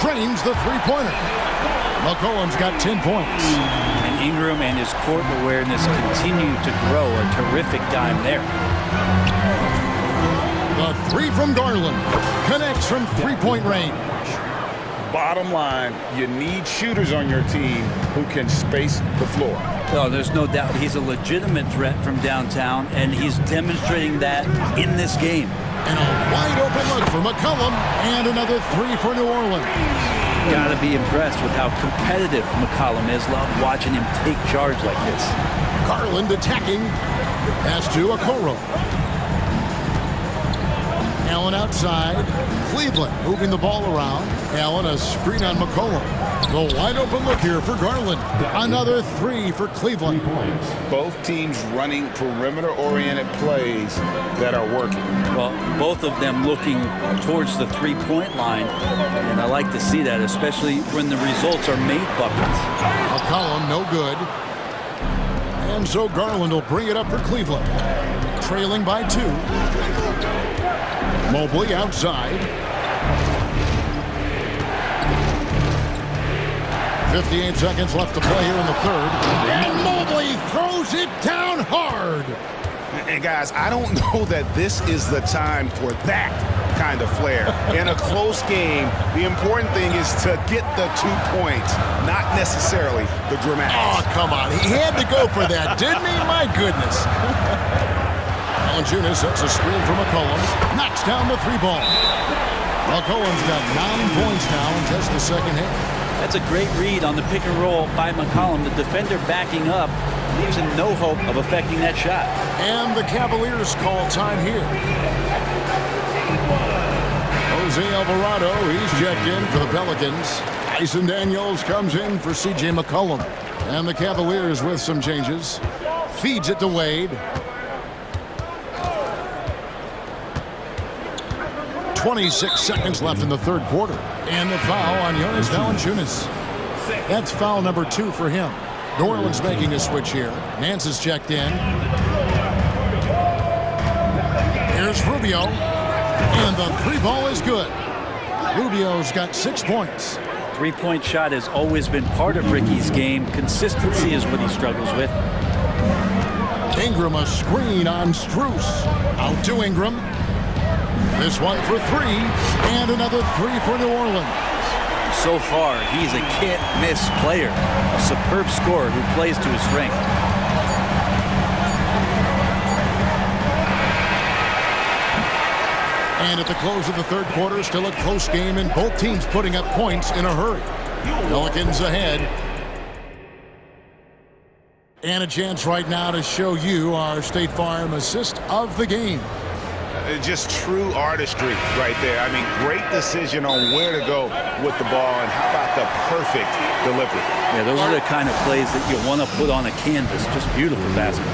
Drains the three-pointer. McCollum's got 10 points. And Ingram and his court awareness continue to grow. A terrific dime there. The 3 from Garland. Connects from 3-point range. bottom line, you need shooters on your team who can space the floor. Well, there's no doubt he's a legitimate threat from downtown, and he's demonstrating that in this game. And a wide open look for McCollum, and another three for New Orleans. Gotta be impressed with how competitive McCollum is. Love watching him take charge like this. Garland attacking. Pass to Okoro. Allen outside. Cleveland moving the ball around. Allen a screen on McCollum. The wide open look here for Garland. Another three for Cleveland. Both teams running perimeter-oriented plays that are working. Well, both of them looking towards the three-point line, and I like to see that, especially when the results are made buckets. McCollum no good. And so Garland will bring it up for Cleveland. Trailing by 2. Mobley outside. 58 seconds left to play here in the third. And Mobley throws it down hard. And guys, I don't know that this is the time for that kind of flair. In a close game, the important thing is to get the 2 points, not necessarily the dramatics. Oh, come on. He had to go for that, didn't he? My goodness. Valanciunas sets a screen for McCollum. Knocks down the 3-ball. McCollum's got 9 points now in just the second half. That's a great read on the pick and roll by McCollum. The defender backing up leaves him no hope of affecting that shot. And the Cavaliers call time here. Jose Alvarado, he's checked in for the Pelicans. Tyson Daniels comes in for C.J. McCollum. And the Cavaliers with some changes. Feeds it to Wade. 26 seconds left in the third quarter. And the foul on Jonas Valanciunas. That's foul number 2 for him. New Orleans making a switch here. Nance is checked in. Here's Rubio. And the 3-ball is good. Rubio's got 6 points. Three-point shot has always been part of Ricky's game. Consistency is what he struggles with. Ingram a screen on Strus. Out to Ingram. This one for 3, and another 3 for New Orleans. So far, he's a can't-miss player. A superb scorer who plays to his strength. And at the close of the third quarter, still a close game, and both teams putting up points in a hurry. Pelicans ahead. And a chance right now to show you our State Farm assist of the game. Just true artistry right there. I mean, great decision on where to go with the ball, and how about the perfect delivery. Yeah, those are the kind of plays that you want to put on a canvas. Just beautiful basketball.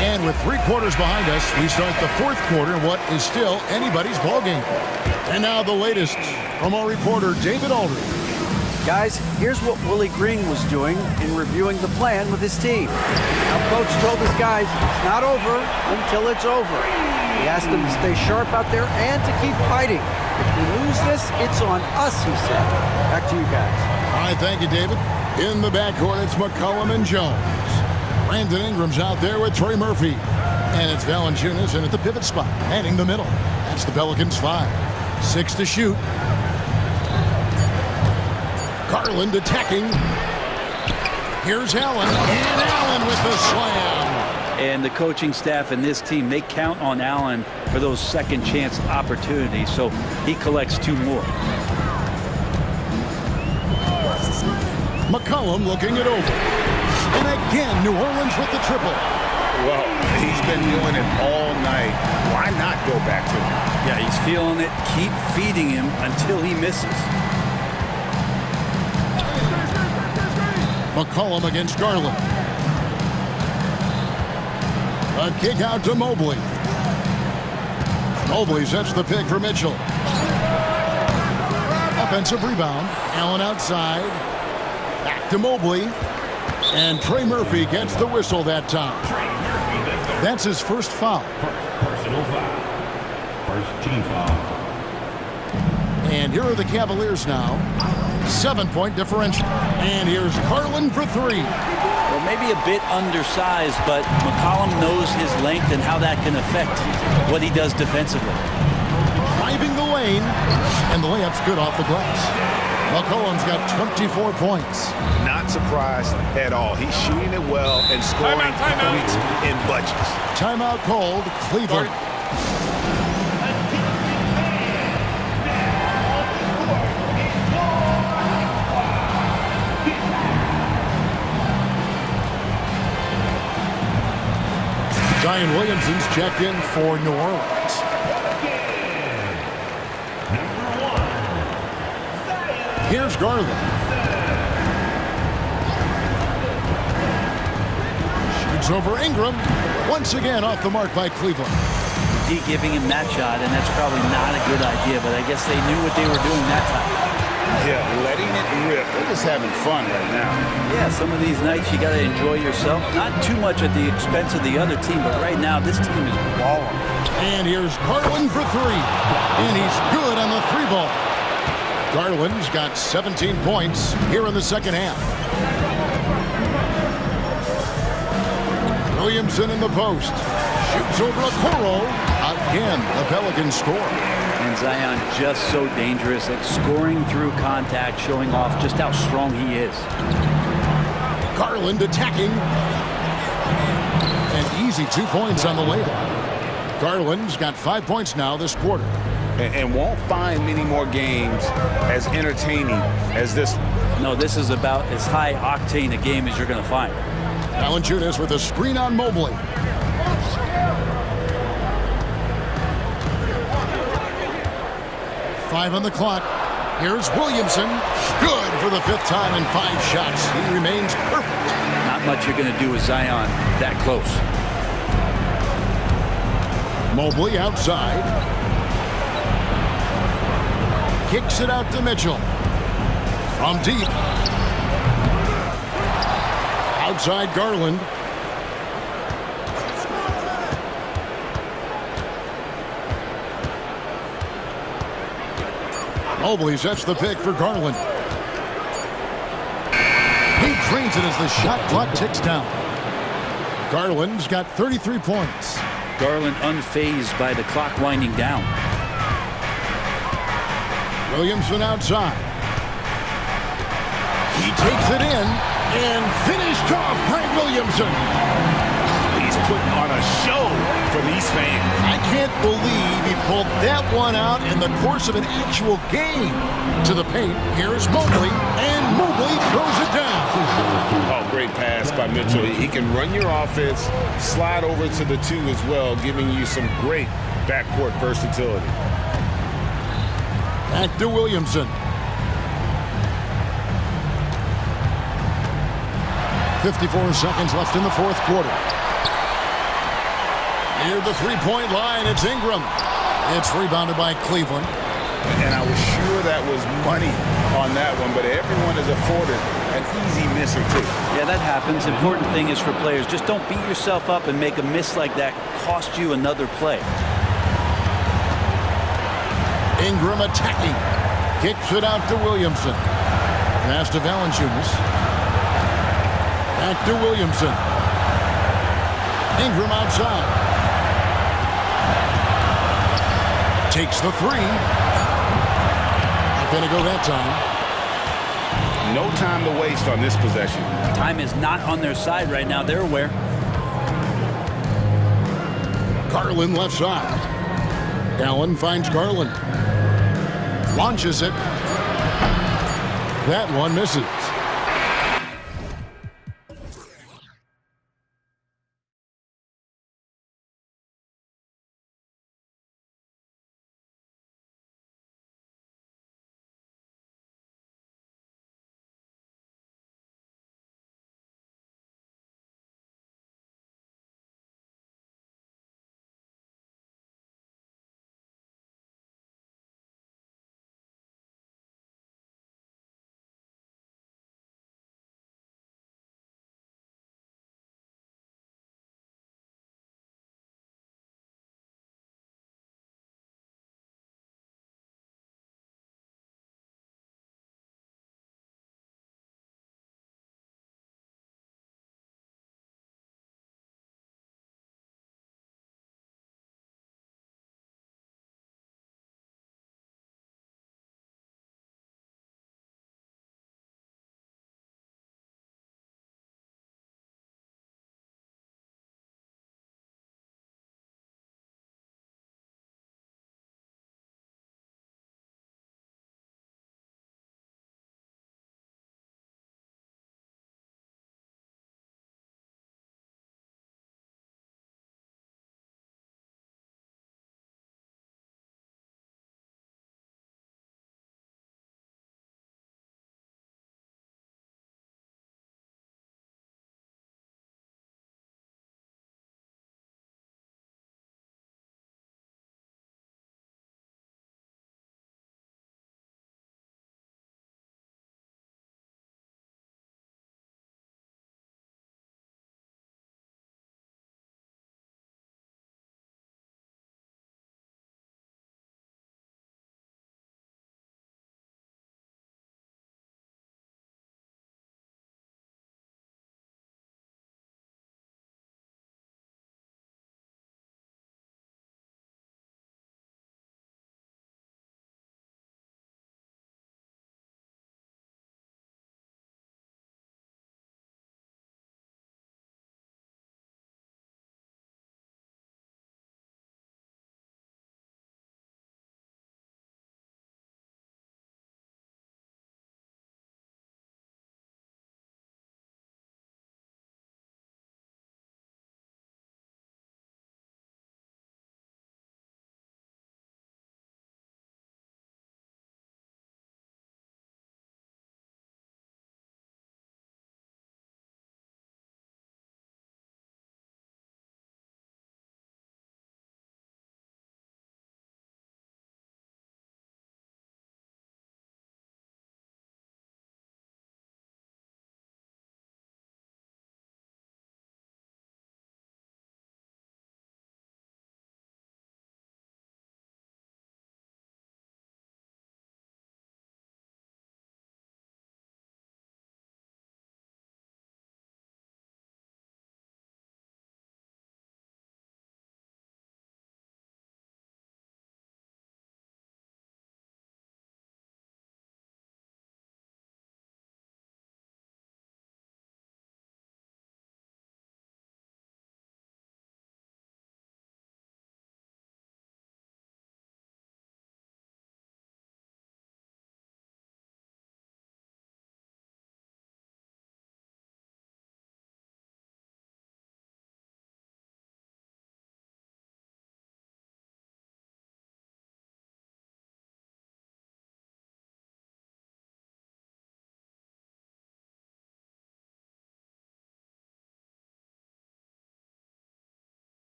And with 3 quarters behind us, we start the fourth quarter in what is still anybody's ball game. And now the latest from our reporter, David Aldridge. Guys, here's what Willie Green was doing in reviewing the plan with his team. Our coach told his guys it's not over until it's over. He asked them to stay sharp out there and to keep fighting. If we lose this, it's on us, he said. Back to you guys. All right, thank you, David. In the backcourt, it's McCollum and Jones. Brandon Ingram's out there with Trey Murphy. And it's Valanciunas in at the pivot spot, heading the middle. That's the Pelicans 5. 6 to shoot. Garland attacking. Here's Allen, and Allen with the slam. And the coaching staff and this team, they count on Allen for those second chance opportunities, so he collects 2 more. McCollum looking it over. And again, New Orleans with the triple. Well, he's been doing it all night. Why not go back to him? Yeah, he's feeling it. Keep feeding him until he misses. McCollum against Garland. A kick out to Mobley. Mobley sets the pick for Mitchell. Offensive rebound. Allen outside. Back to Mobley. And Trey Murphy gets the whistle that time. That's his first foul. Personal foul. First team foul. And here are the Cavaliers now. 7-point differential. And here's Garland for 3. Well, maybe a bit undersized, but McCollum knows his length and how that can affect what he does defensively. Driving the lane. And the layup's good off the glass. McCollum's got 24 points. Not surprised at all. He's shooting it well and scoring points in bunches. Timeout called, Cleveland. Zion Williamson's checked in for New Orleans. Here's Garland. Shoots over Ingram. Once again off the mark by Cleveland. D giving him that shot, and that's probably not a good idea, but I guess they knew what they were doing that time. Yeah, letting it rip. They're just having fun right now. Yeah, some of these nights you got to enjoy yourself. Not too much at the expense of the other team, but right now this team is balling. And here's Garland for three. And he's good on the three ball. Garland's got 17 points here in the second half. Williamson in the post. Shoots over Okoro. Again, the Pelicans score. And Zion just so dangerous at scoring through contact, showing off just how strong he is. Garland attacking. An easy 2 points on the layup. Garland's got 5 points now this quarter. And won't find many more games as entertaining as this. No, this is about as high octane a game as you're going to find. Valanciunas with a screen on Mobley. Five on the clock. Here's Williamson. Good for the fifth time in 5 shots. He remains perfect. Not much you're going to do with Zion that close. Mobley outside. Kicks it out to Mitchell. From deep. Outside Garland. Mobley sets the pick for Garland. He drains it as the shot clock ticks down. Garland's got 33 points. Garland unfazed by the clock winding down. Williamson outside. He takes it in and finished off by Williamson. He's putting on a show for these fans. I can't believe he pulled that one out in the course of an actual game. To the paint, here's Mobley, and Mobley throws it down. Oh, great pass by Mitchell. He can run your offense, slide over to the 2 as well, giving you some great backcourt versatility. Back to Williamson. 54 seconds left in the fourth quarter. Near the three-point line, it's Ingram. It's rebounded by Cleveland. And I was sure that was money on that one, but everyone is afforded an easy miss or 2. Yeah, that happens. Important thing is for players, just don't beat yourself up and make a miss like that cost you another play. Ingram attacking. Kicks it out to Williamson. Pass to Valanciunas. Back to Williamson. Ingram outside. Takes the 3. Not gonna go that time. No time to waste on this possession. Time is not on their side right now. They're aware. Garland left side. Allen finds Garland. Launches it. That one misses.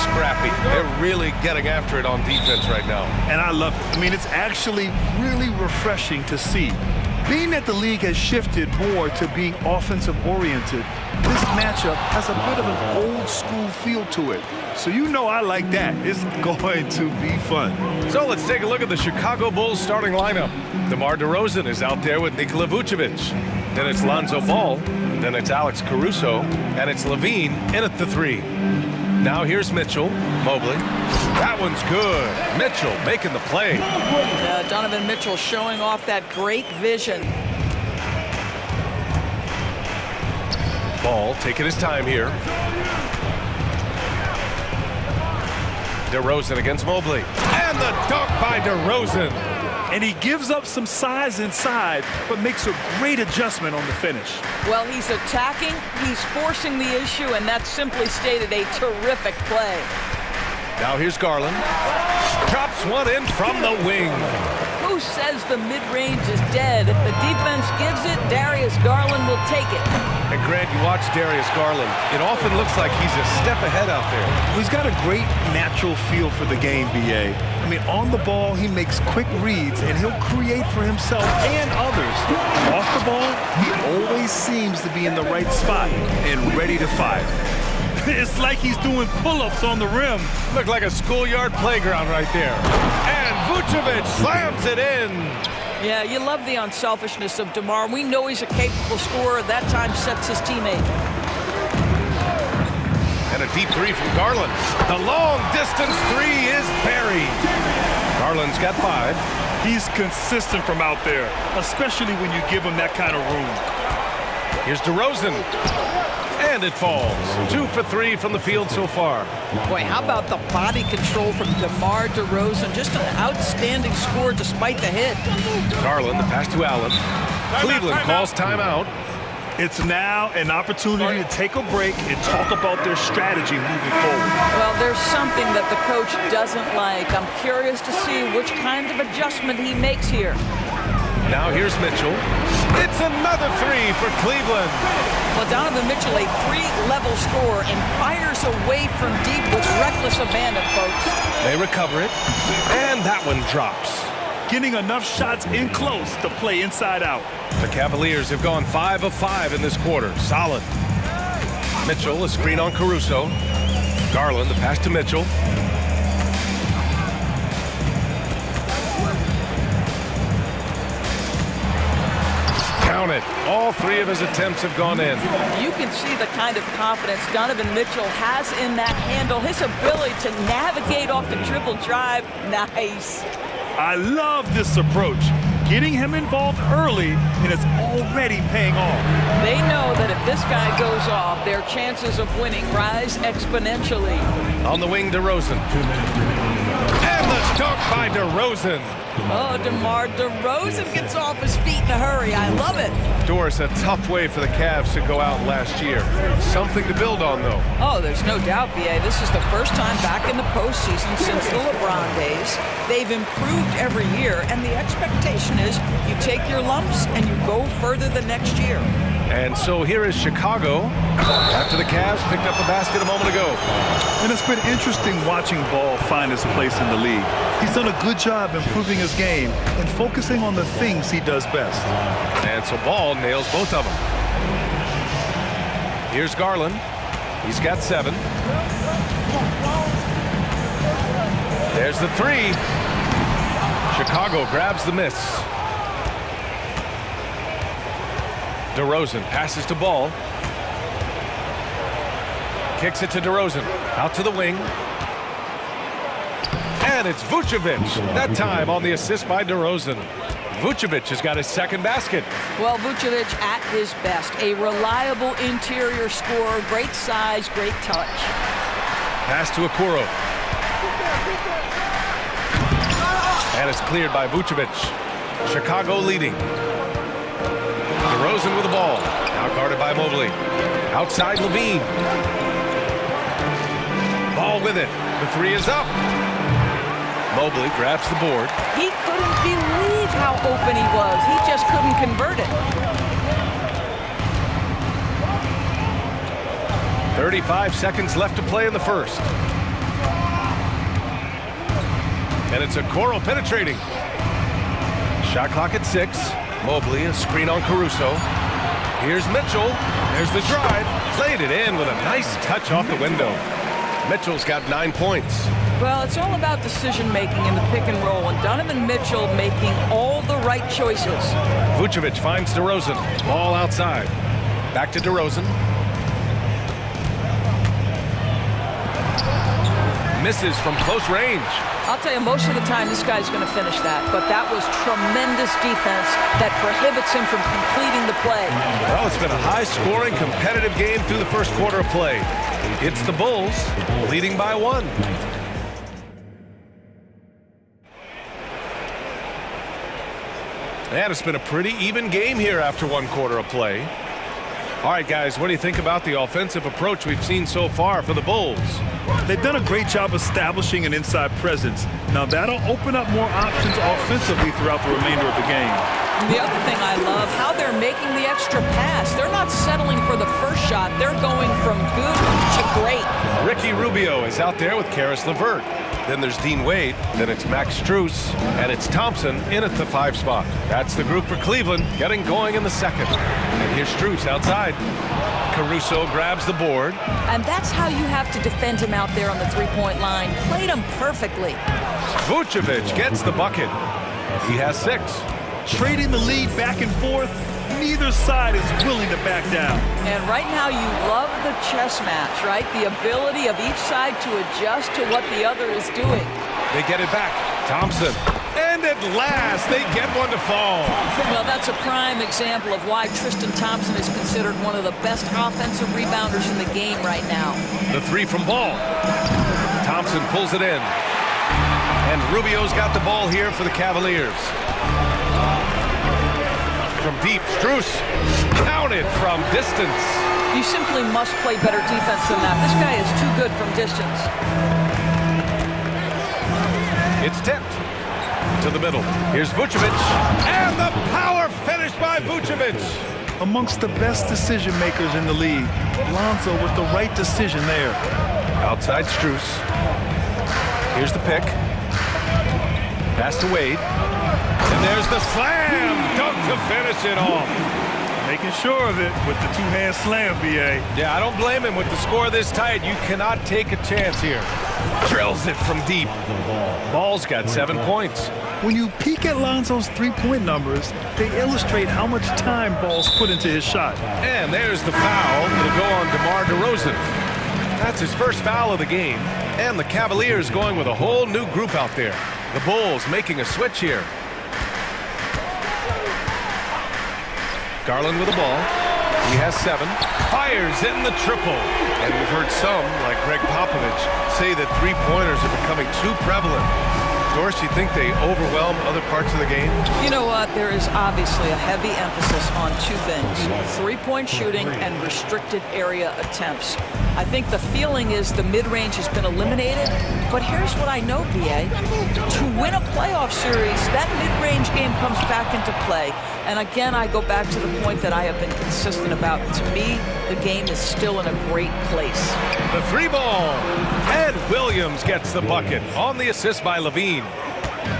scrappy. They're really getting after it on defense right now. And I love it. I mean, it's actually really refreshing to see. Being that the league has shifted more to being offensive-oriented, this matchup has a bit of an old-school feel to it. So you know I like that. It's going to be fun. So let's take a look at the Chicago Bulls starting lineup. DeMar DeRozan is out there with Nikola Vucevic. Then it's Lonzo Ball. Then it's Alex Caruso. And it's Levine in at the 3. Now here's Mitchell. Mobley. That one's good. Mitchell making the play. Donovan Mitchell showing off that great vision. Ball taking his time here. DeRozan against Mobley. And the dunk by DeRozan. And he gives up some size inside, but makes a great adjustment on the finish. Well, he's attacking, he's forcing the issue, and that's simply stated a terrific play. Now here's Garland. Drops one in from the wing. Who says the mid-range is dead? If the defense gives it, Darius Garland will take it. And Grant, you watch Darius Garland. It often looks like he's a step ahead out there. He's got a great natural feel for the game, B.A. I mean, on the ball, he makes quick reads, and he'll create for himself and others. Off the ball, he always seems to be in the right spot and ready to fire. It's like he's doing pull-ups on the rim. Looked like a schoolyard playground right there. And Vucevic slams it in. Yeah, you love the unselfishness of DeMar. We know he's a capable scorer. That time sets his teammate. And a deep 3 from Garland. The long-distance 3 is buried. Garland's got 5. He's consistent from out there, especially when you give him that kind of room. Here's DeRozan. And it falls. 2 for 3 from the field so far. Boy, how about the body control from DeMar DeRozan? Just an outstanding score despite the hit. Garland, the pass to Allen. Cleveland calls timeout. It's now an opportunity to take a break and talk about their strategy moving forward. Well, there's something that the coach doesn't like. I'm curious to see which kind of adjustment he makes here. Now here's Mitchell. It's another 3 for Cleveland. Well, Donovan Mitchell, a 3-level scorer, and fires away from deep with reckless abandon, folks. They recover it, and that one drops. Getting enough shots in close to play inside out. The Cavaliers have gone 5 of 5 in this quarter. Solid. Mitchell, a screen on Caruso. Garland, the pass to Mitchell. Count it. All 3 of his attempts have gone in. You can see the kind of confidence Donovan Mitchell has in that handle. His ability to navigate off the dribble drive. Nice. I love this approach. Getting him involved early, and it's already paying off. They know that if this guy goes off, their chances of winning rise exponentially. On the wing, DeRozan. And the dunk by DeRozan. Oh, DeMar DeRozan gets off his feet in a hurry. I love it. Doris, a tough way for the Cavs to go out last year. Something to build on, though. Oh, there's no doubt, B.A. This is the first time back in the postseason since the LeBron days. They've improved every year, and the expectation is you take your lumps and you go further the next year. And so here is Chicago after the Cavs picked up the basket a moment ago. And it's been interesting watching Ball find his place in the league. He's done a good job improving his game and focusing on the things he does best. And so Ball nails both of them. Here's Garland. He's got 7. There's the 3. Chicago grabs the miss. DeRozan passes to Ball. Kicks it to DeRozan. Out to the wing. And it's Vucevic. That time on the assist by DeRozan. Vucevic has got his 2nd basket. Well, Vucevic at his best. A reliable interior scorer. Great size, great touch. Pass to Okoro. And it's cleared by Vucevic. Chicago leading. DeRozan with the ball. Now guarded by Mobley. Outside Levine. Ball with it. The 3 is up. Mobley grabs the board. He couldn't believe how open he was. He just couldn't convert it. 35 seconds left to play in the first. And it's a Coral penetrating. Shot clock at 6. Mobley, a screen on Caruso. Here's Mitchell. There's the drive. Played it in with a nice touch off the window. Mitchell's got 9 points. Well, it's all about decision-making in the pick and roll, and Donovan Mitchell making all the right choices. Vucevic finds DeRozan. Ball outside. Back to DeRozan. Misses from close range. I'll tell you, most of the time this guy's going to finish that, but that was tremendous defense that prohibits him from completing the play. Well, it's been a high-scoring, competitive game through the first quarter of play. It's the Bulls leading by 1. And it's been a pretty even game here after 1 quarter of play. All right, guys, what do you think about the offensive approach we've seen so far for the Bulls? They've done a great job establishing an inside presence. Now, that'll open up more options offensively throughout the remainder of the game. And the other thing I love, how they're making the extra pass. They're not settling for the first shot. They're going from good to great. Ricky Rubio is out there with Karis LeVert. Then there's Dean Wade, then it's Max Strus, and it's Thompson in at the 5 spot. That's the group for Cleveland, getting going in the second. And here's Strus outside. Caruso grabs the board. And that's how you have to defend him out there on the three-point line. Played him perfectly. Vucevic gets the bucket. He has 6. Trading the lead back and forth, neither side is willing to back down. And right now you love the chess match, right? The ability of each side to adjust to what the other is doing. They get it back. Thompson. And at last, they get one to fall. Well, that's a prime example of why Tristan Thompson is considered one of the best offensive rebounders in the game right now. The 3 from Ball. Thompson pulls it in. And Rubio's got the ball here for the Cavaliers. From deep, Strus counted from distance. You simply must play better defense than that. This guy is too good from distance. It's tipped to the middle. Here's Vucevic, and the power finish by Vucevic. Amongst the best decision makers in the league, Lonzo with the right decision there. Outside Strus. Here's the pick. Pass to Wade. And there's the slam dunk to finish it off. Making sure of it with the 2-hand slam, B.A. Yeah, I don't blame him. With the score this tight, you cannot take a chance here. Drills it from deep. Ball's got 7 points. When you peek at Lonzo's three-point numbers, they illustrate how much time Ball's put into his shot. And there's the foul. It'll go on DeMar DeRozan. That's his first foul of the game. And the Cavaliers going with a whole new group out there. The Bulls making a switch here. Garland with the ball. He has 7. Fires in the triple. And we've heard some, like Greg Popovich, say that 3-pointers are becoming too prevalent. Doris, you think they overwhelm other parts of the game? You know what? There is obviously a heavy emphasis on 2 things. 3-point shooting and restricted area attempts. I think the feeling is the mid-range has been eliminated, but here's what I know, B.A. To win a playoff series, that mid-range game comes back into play. And again, I go back to the point that I have been consistent about. To me, the game is still in a great place. The 3-ball. Ed Williams gets the bucket on the assist by Levine.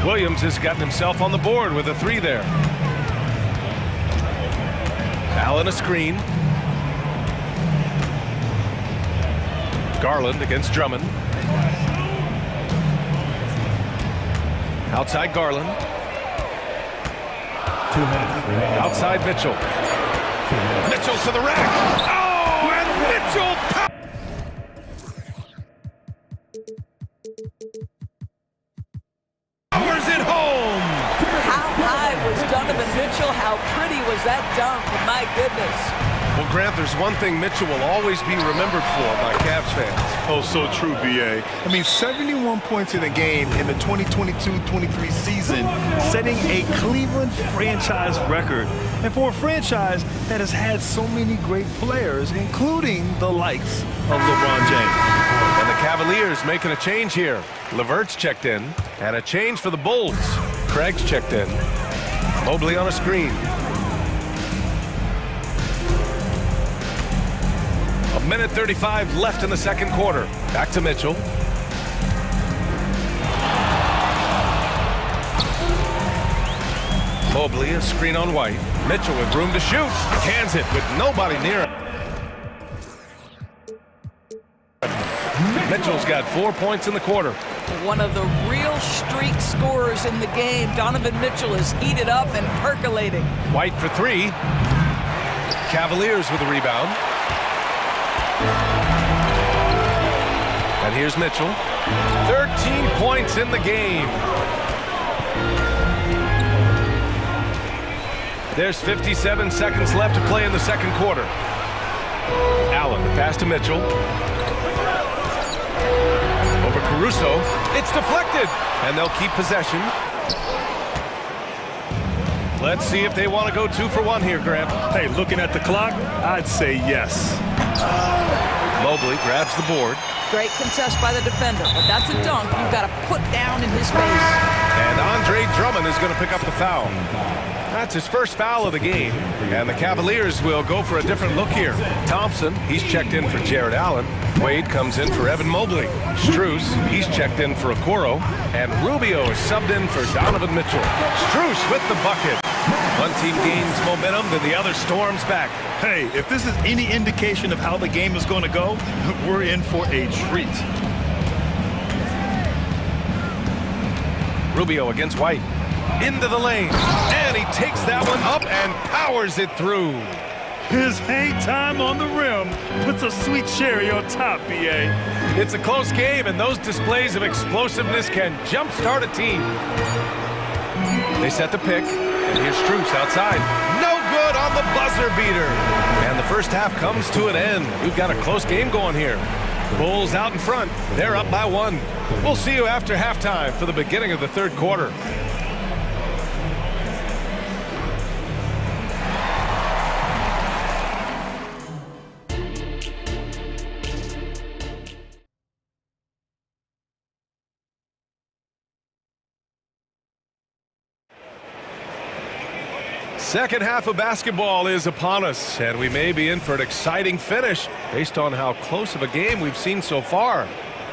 Williams has gotten himself on the board with a 3 there. Allen a screen. Garland against Drummond. Outside Garland. 2 minutes remaining. Outside Mitchell. Mitchell to the rack. Oh, and Mitchell powers it home. How high was Donovan Mitchell? How pretty was that dunk? My goodness. Well, Grant, there's one thing Mitchell will always be remembered for by Cavs fans. Oh, so true, B.A. I mean, 71 points in a game in the 2022-23 season, setting a Cleveland franchise record. And for a franchise that has had so many great players, including the likes of LeBron James. And the Cavaliers making a change here. LeVert's checked in, and a change for the Bulls. Craig's checked in. Mobley on a screen. A minute 35 left in the second quarter. Back to Mitchell. Mobley, a screen on White. Mitchell with room to shoot. Cans it with nobody near him. Mitchell's got 4 points in the quarter. One of the real streak scorers in the game. Donovan Mitchell is heated up and percolating. White for three. Cavaliers with the rebound. And here's Mitchell. 13 points in the game. There's 57 seconds left to play in the second quarter. Allen, the pass to Mitchell. Over Caruso. It's deflected, and they'll keep possession. Let's see if they want to go 2 for 1 here, Grant. Hey, looking at the clock, I'd say yes. Mobley grabs the board. Great contest by the defender, but that's a dunk you've got to put down in his face. And Andre Drummond is going to pick up the foul. That's his first foul of the game. And the Cavaliers will go for a different look here. Thompson, he's checked in for Jared Allen. Wade comes in for Evan Mobley. Strus, he's checked in for Okoro. And Rubio is subbed in for Donovan Mitchell. Strus with the bucket. One team gains momentum, then the other storms back. Hey, if this is any indication of how the game is going to go, we're in for a treat. Rubio against White. Into the lane. And he takes that one up and powers it through. His hang time on the rim puts a sweet cherry on top, BA. It's a close game, and those displays of explosiveness can jumpstart a team. They set the pick, and here's Strus outside. No good on the buzzer beater. And the first half comes to an end. We've got a close game going here. Bulls out in front. They're up by 1. We'll see you after halftime for the beginning of the third quarter. Second half of basketball is upon us, and we may be in for an exciting finish based on how close of a game we've seen so far.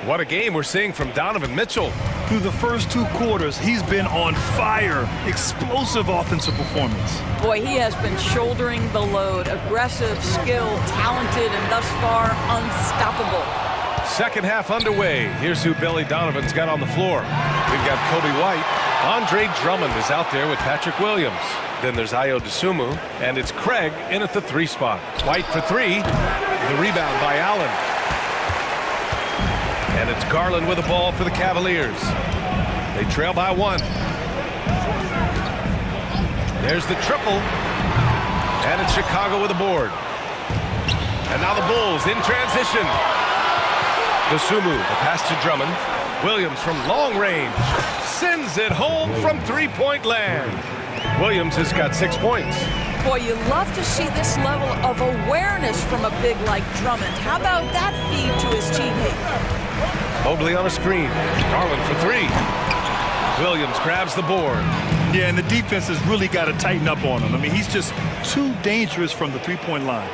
What a game we're seeing from Donovan Mitchell. Through the first 2 quarters, he's been on fire. Explosive offensive performance. Boy, he has been shouldering the load. Aggressive, skilled, talented, and thus far unstoppable. Second half underway. Here's who Billy Donovan's got on the floor. We've got Kobe White. Andre Drummond is out there with Patrick Williams. Then there's Ayo Dosunmu, and it's Craig in at the 3 spot. White for 3. The rebound by Allen. And it's Garland with the ball for the Cavaliers. They trail by 1. There's the triple. And it's Chicago with the board. And now the Bulls in transition. Dosunmu, the pass to Drummond. Williams from long range sends it home from 3-point land. Williams has got 6 points. Boy, you love to see this level of awareness from a big like Drummond. How about that feed to his teammate? Mobley on a screen. Garland for 3. Williams grabs the board. Yeah, and the defense has really got to tighten up on him. I mean, he's just too dangerous from the 3-point line.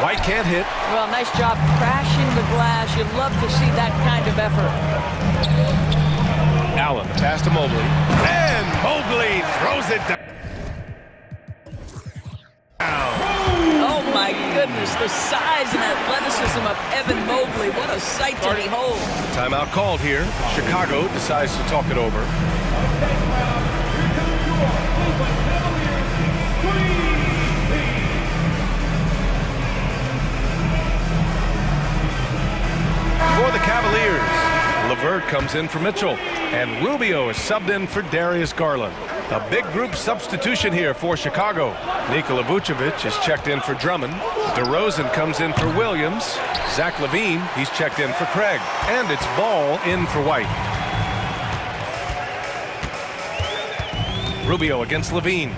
White can't hit. Well, nice job crashing the glass. You love to see that kind of effort. Allen, the pass to Mobley. And Mobley throws it down. Oh, my goodness. The size and athleticism of Evan Mobley. What a sight to behold. Timeout called here. Chicago decides to talk it over. For the Cavaliers, LeVert comes in for Mitchell, and Rubio is subbed in for Darius Garland. A big group substitution here for Chicago. Nikola Vucevic is checked in for Drummond. DeRozan comes in for Williams. Zach LaVine, he's checked in for Craig. And it's Ball in for White. Rubio against LaVine.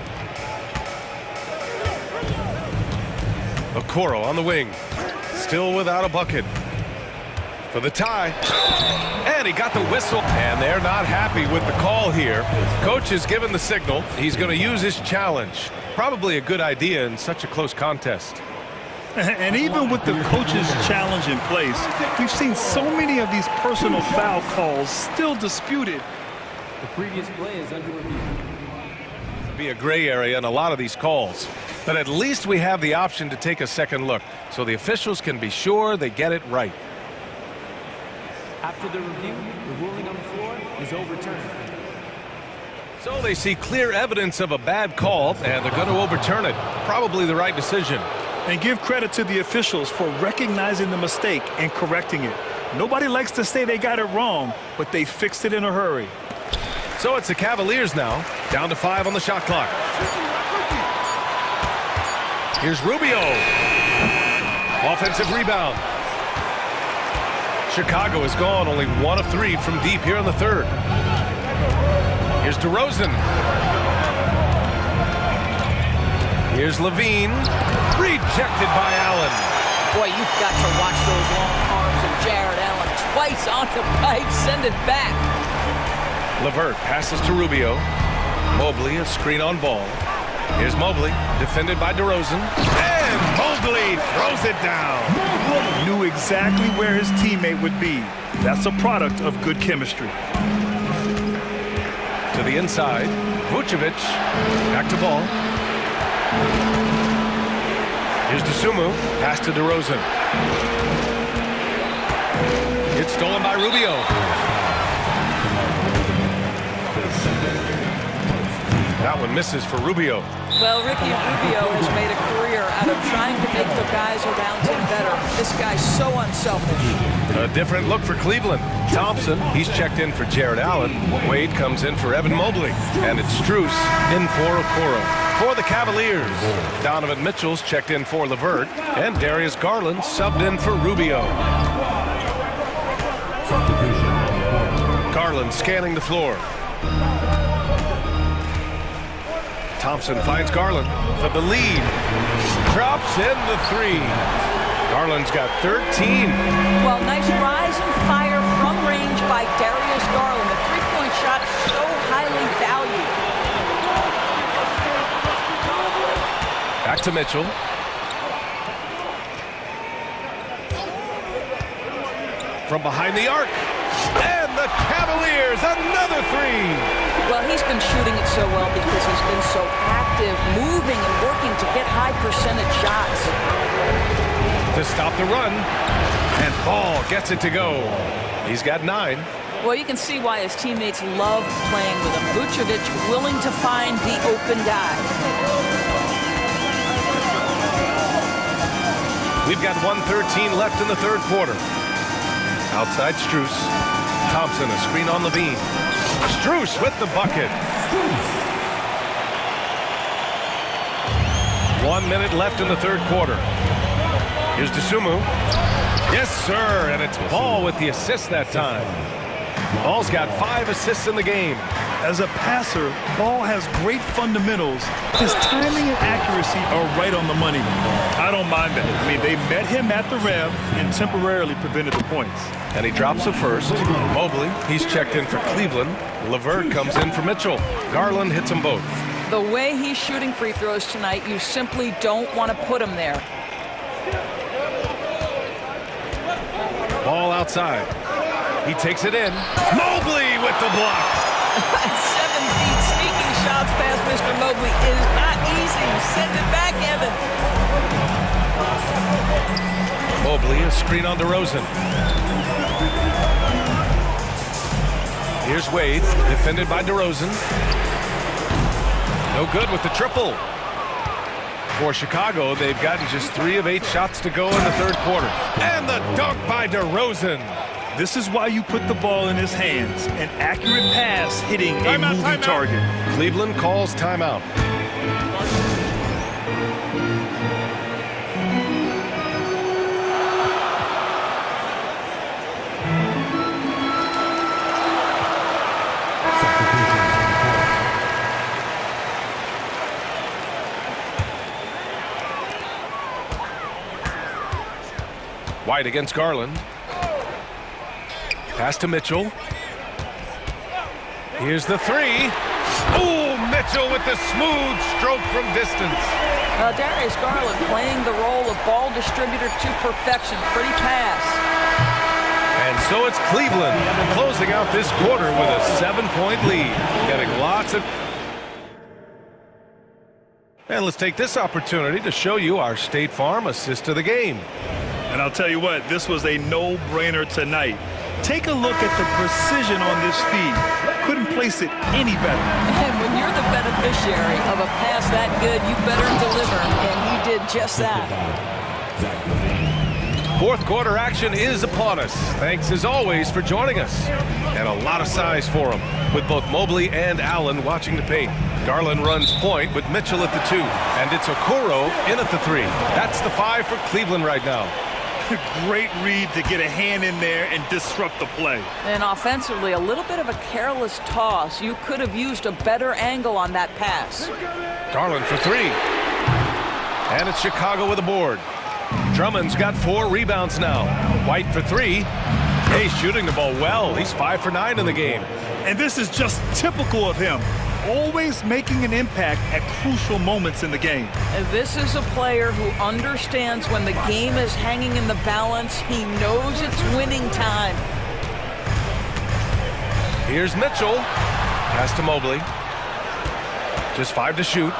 Okoro on the wing. Still without a bucket. For the tie, and he got the whistle, and they're not happy with the call here. Coach has given the signal. He's going to use his challenge. Probably a good idea in such a close contest. And even with the coach's challenge in place, we've seen so many of these personal foul calls still disputed. The previous play is under review. Be a gray area in a lot of these calls, but at least we have the option to take a second look so the officials can be sure they get it right. After the review, the ruling on the floor is overturned. So they see clear evidence of a bad call, and they're going to overturn it. Probably the right decision. And give credit to the officials for recognizing the mistake and correcting it. Nobody likes to say they got it wrong, but they fixed it in a hurry. So it's the Cavaliers now, down to 5 on the shot clock. Here's Rubio. Offensive rebound. Chicago is gone, only 1 of 3 from deep here in the third. Here's DeRozan. Here's Levine. Rejected by Allen. Boy, you've got to watch those long arms of Jared Allen. Twice on the pipe, send it back. LeVert passes to Rubio. Mobley, a screen on ball. Here's Mobley, defended by DeRozan. And Mobley throws it down. Knew exactly where his teammate would be. That's a product of good chemistry. To the inside, Vucevic, back to ball. Here's DeSumo, pass to DeRozan. It's stolen by Rubio. That one misses for Rubio. Well, Ricky Rubio has made a career out of trying to make the guys around him better. This guy's so unselfish. A different look for Cleveland. Thompson, he's checked in for Jared Allen. Wade comes in for Evan Mobley. And it's Strus in for Okoro. For the Cavaliers, Donovan Mitchell's checked in for LeVert. And Darius Garland subbed in for Rubio. Garland scanning the floor. Thompson finds Garland for the lead. Drops in the 3. Garland's got 13. Well, nice rise and fire from range by Darius Garland. The three-point shot is so highly valued. Back to Mitchell. From behind the arc. And the Cavaliers, another 3. Well, he's been shooting it so well because he's been so active, moving and working to get high percentage shots. To stop the run. And Ball gets it to go. He's got 9. Well, you can see why his teammates love playing with him. Vucevic willing to find the open guy. We've got 1:13 left in the third quarter. Outside Strus. Thompson, a screen on Levine. Strus with the bucket. 1 minute left in the third quarter. Here's DeSumo. Yes, sir, and it's Ball with the assist that time. Ball's got 5 assists in the game. As a passer, Ball has great fundamentals. His timing and accuracy are right on the money. I don't mind that. I mean, they met him at the rim and temporarily prevented the points. And he drops the first. Mobley, he's checked in for Cleveland. LeVert comes in for Mitchell. Garland hits them both. The way he's shooting free throws tonight, you simply don't want to put him there. Ball outside. He takes it in. Mobley with the block. 7 feet sneaking shots past Mr. Mobley is not easy. Send it back, Evan. Mobley, a screen on DeRozan. Here's Wade, defended by DeRozan. No good with the triple. For Chicago, they've gotten just 3 of 8 shots to go in the third quarter. And the dunk by DeRozan. This is why you put the ball in his hands. An accurate pass hitting a moving target. Cleveland calls timeout. White against Garland. Pass to Mitchell. Here's the 3. Oh, Mitchell with the smooth stroke from distance. Darius Garland playing the role of ball distributor to perfection. Pretty pass. And so it's Cleveland closing out this quarter with a 7-point lead. Getting lots of... And let's take this opportunity to show you our State Farm assist of the game. And I'll tell you what, this was a no-brainer tonight. Take a look at the precision on this feed. Couldn't place it any better. And when you're the beneficiary of a pass that good, you better deliver, and he did just that. Fourth quarter action is upon us. Thanks as always for joining us. And a lot of size for him, with both Mobley and Allen watching the paint. Garland runs point with Mitchell at the 2, and it's Okoro in at the 3. That's the 5 for Cleveland right now. Great read to get a hand in there and disrupt the play. And offensively, a little bit of a careless toss. You could have used a better angle on that pass. Garland for 3. And it's Chicago with a board. Drummond's got 4 rebounds now. White for 3. Hayes shooting the ball well. He's 5 for 9 in the game. And this is just typical of him. Always making an impact at crucial moments in the game. And this is a player who understands when the game is hanging in the balance. He knows it's winning time. Here's Mitchell. Pass to Mobley. Just 5 to shoot.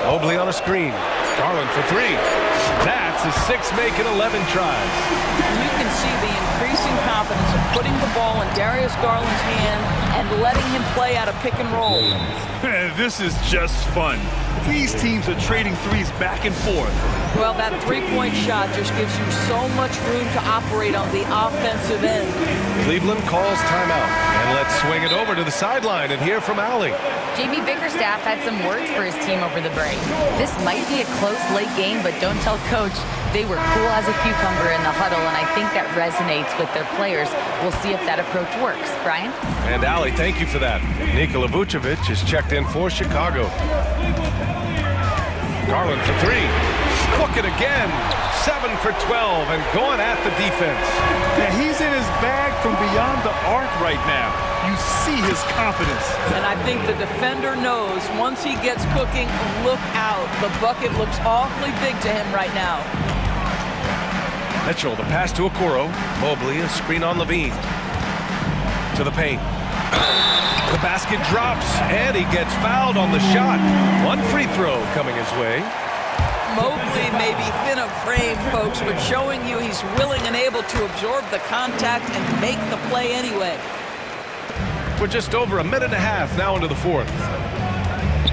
Mobley on a screen. Garland for 3. That's his 6th make in 11 tries. You can see the increasing confidence of putting the ball in Darius Garland's hand and letting him play out of pick and roll. This is just fun. These teams are trading threes back and forth. Well, that three-point shot just gives you so much room to operate on the offensive end. Cleveland calls timeout. And let's swing it over to the sideline and hear from Allie. JB Bickerstaff had some words for his team over the break. This might be a close late game, but don't tell coach. They were cool as a cucumber in the huddle, and I think that resonates with their players. We'll see if that approach works. Brian? And Allie, thank you for that. Nikola Vucevic is checked in for Chicago. Garland for 3. Cook it again. 7 for 12 and going at the defense. Yeah, he's in his bag from beyond the arc right now. You see his confidence. And I think the defender knows once he gets cooking, look out. The bucket looks awfully big to him right now. Mitchell, the pass to Okoro. Mobley, a screen on Levine. To the paint. The basket drops, and he gets fouled on the shot. 1 free throw coming his way. Mobley may be thin of frame, folks, but showing you he's willing and able to absorb the contact and make the play anyway. We're just over a minute and a half now into the 4th.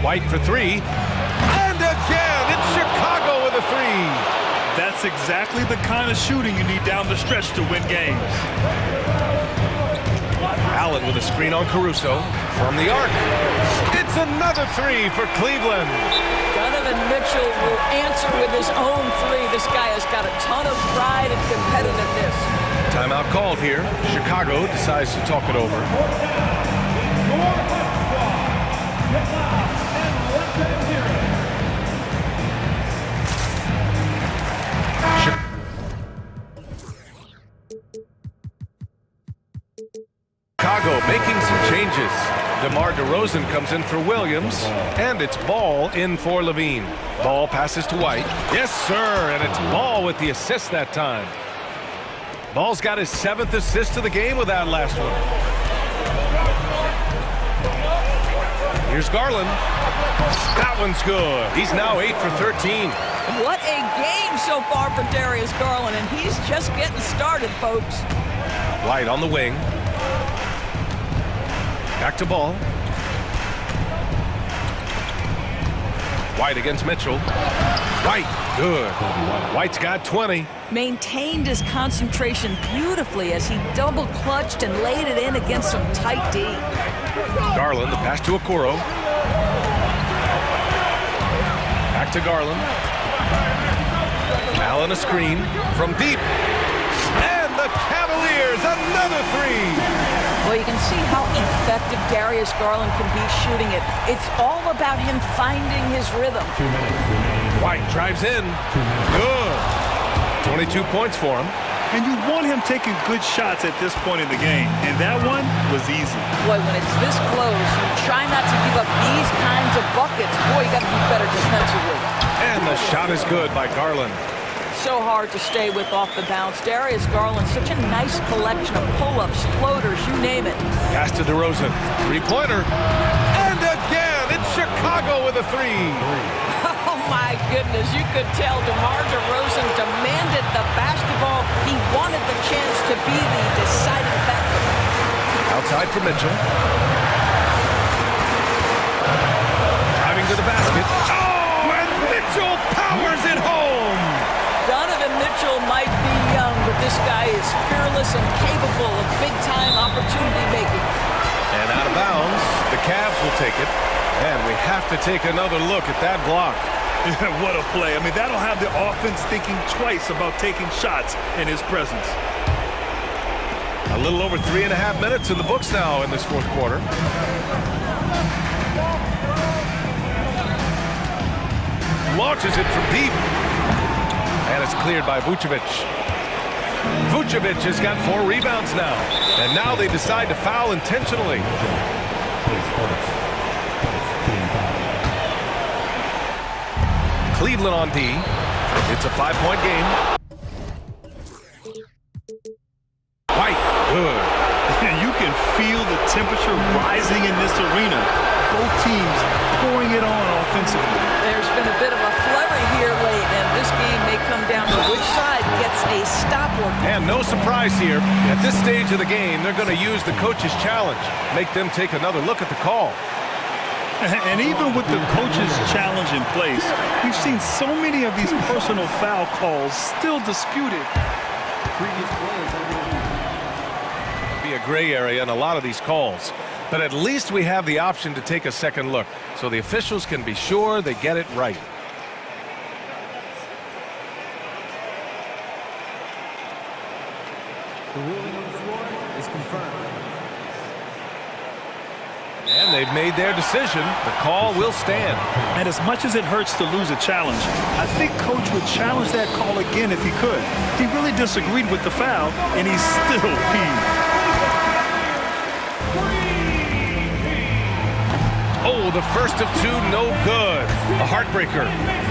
White for 3. And again, it's Chicago with a 3. That's exactly the kind of shooting you need down the stretch to win games. Allen with a screen on Caruso from the arc. It's another 3 for Cleveland. Donovan Mitchell will answer with his own 3. This guy has got a ton of pride and competitiveness. Timeout called here. Chicago decides to talk it over. Chicago making some changes. DeMar DeRozan comes in for Williams, and it's Ball in for Levine. Ball passes to White. Yes, sir, and it's Ball with the assist that time. Ball's got his 7th assist of the game with that last one. Here's Garland. That one's good. He's now 8 for 13. What a game so far for Darius Garland, and he's just getting started, folks. White on the wing. Back to Ball. White against Mitchell. White, good. White's got 20. Maintained his concentration beautifully as he double clutched and laid it in against some tight D. Garland, the pass to Okoro. Back to Garland. Allen a screen from deep. And the Cavaliers, another 3. Well, you can see how effective Darius Garland can be shooting it. It's all about him finding his rhythm. White drives in. Good. 22 points for him. And you want him taking good shots at this point in the game. And that one was easy. Boy, when it's this close, you try not to give up these kinds of buckets. Boy, you got to be better defensively. And the shot is good by Garland. so hard to stay with off the bounce. Darius Garland, such a nice collection of pull-ups, floaters, you name it. Pass to DeRozan. Three-pointer. And again, it's Chicago with a three. Oh, my goodness. You could tell DeMar DeRozan demanded the basketball. He wanted the chance to be the deciding factor. Outside for Mitchell. Driving to the basket. Oh, and Mitchell powers it home. Donovan Mitchell might be young, but this guy is fearless and capable of big-time opportunity making. And out of bounds, the Cavs will take it. And we have to take another look at that block. What a play. I mean, that'll have the offense thinking twice about taking shots in his presence. A little over 3.5 minutes in the books now in this fourth quarter. Launches it from deep. And it's cleared by Vucevic. Vucevic has got 4 rebounds now. And now they decide to foul intentionally. Cleveland on D. It's a 5-point game. White, good. You can feel the temperature rising in this arena. Both teams pouring it on offensively. There's been a bit of a flurry here late, and this game may come down to which side gets a stop or two. And no surprise here. At this stage of the game, they're going to use the coach's challenge. Make them take another look at the call. And even with the coach's challenge in place, we've seen so many of these personal foul calls still disputed. Be a gray area in a lot of these calls. But at least we have the option to take a second look, so the officials can be sure they get it right. The ruling on the floor is confirmed. And they've made their decision. The call will stand. And as much as it hurts to lose a challenge, I think Coach would challenge that call again if he could. He really disagreed with the foul, and he's still peeved. Oh, the first of 2, no good. A heartbreaker.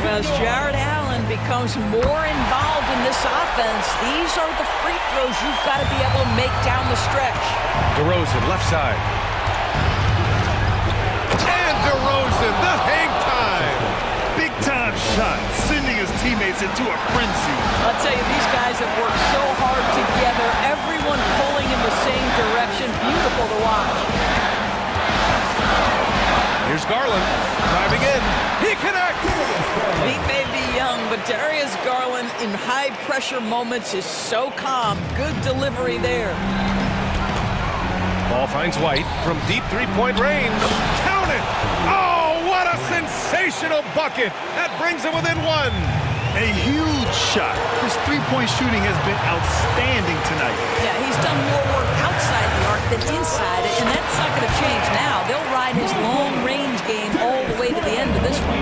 As Jared Allen becomes more involved in this offense, these are the free throws you've got to be able to make down the stretch. DeRozan, left side. And DeRozan, the hang time. Big-time shot, sending his teammates into a frenzy. I'll tell you, these guys have worked so hard together, everyone pulling in the same direction. Beautiful to watch. Here's Garland, driving in. He connects! He may be young, but Darius Garland in high-pressure moments is so calm. Good delivery there. Ball finds White from deep three-point range. Count it! Oh, what a sensational bucket! That brings him within 1. A huge shot. His three-point shooting has been outstanding tonight. Yeah, he's done more work outside the arc than inside it, and that's not going to change now. They'll ride his long-range game all the way to the end of this one.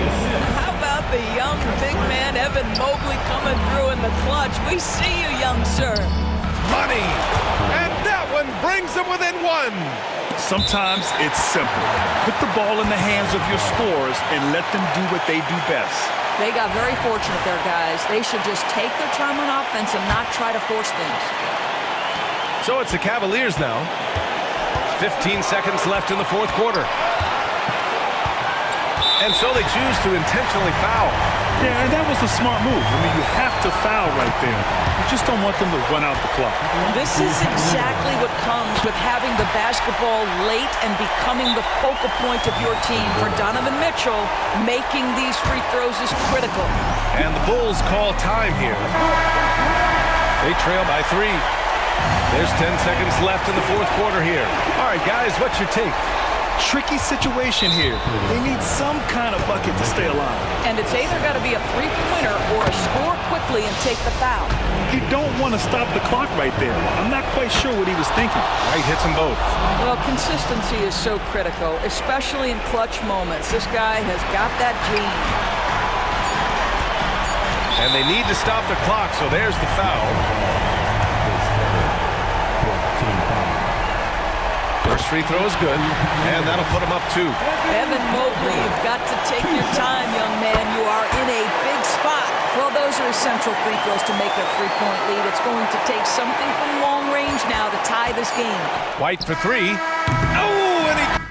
How about the young big man, Evan Mobley, coming through in the clutch? We see you, young sir. Money! And that one brings him within 1. Sometimes it's simple. Put the ball in the hands of your scorers and let them do what they do best. They got very fortunate there, guys. They should just take their time on offense and not try to force things. So it's the Cavaliers now. 15 seconds left in the fourth quarter. And so they choose to intentionally foul. Yeah, and that was a smart move. I mean, you have to foul right there. You just don't want them to run out the clock. This is exactly what comes with having the basketball late and becoming the focal point of your team. For Donovan Mitchell, making these free throws is critical. And the Bulls call time here. They trail by 3. There's 10 seconds left in the fourth quarter here. All right, guys, what's your take? Tricky situation here. They need some kind of bucket to stay alive. And it's either got to be a three-pointer or a score quickly and take the foul. You don't want to stop the clock right there. I'm not quite sure what he was thinking. White hits them both. Well, consistency is so critical, especially in clutch moments. This guy has got that gene. And they need to stop the clock, so there's the foul. First free throw is good, and that'll put him up 2. Evan Mobley, you've got to take your time, young man. You are in a big spot. Well, those are those central free throws to make a three-point lead. It's going to take something from long range now to tie this game. White for three. Oh, and he...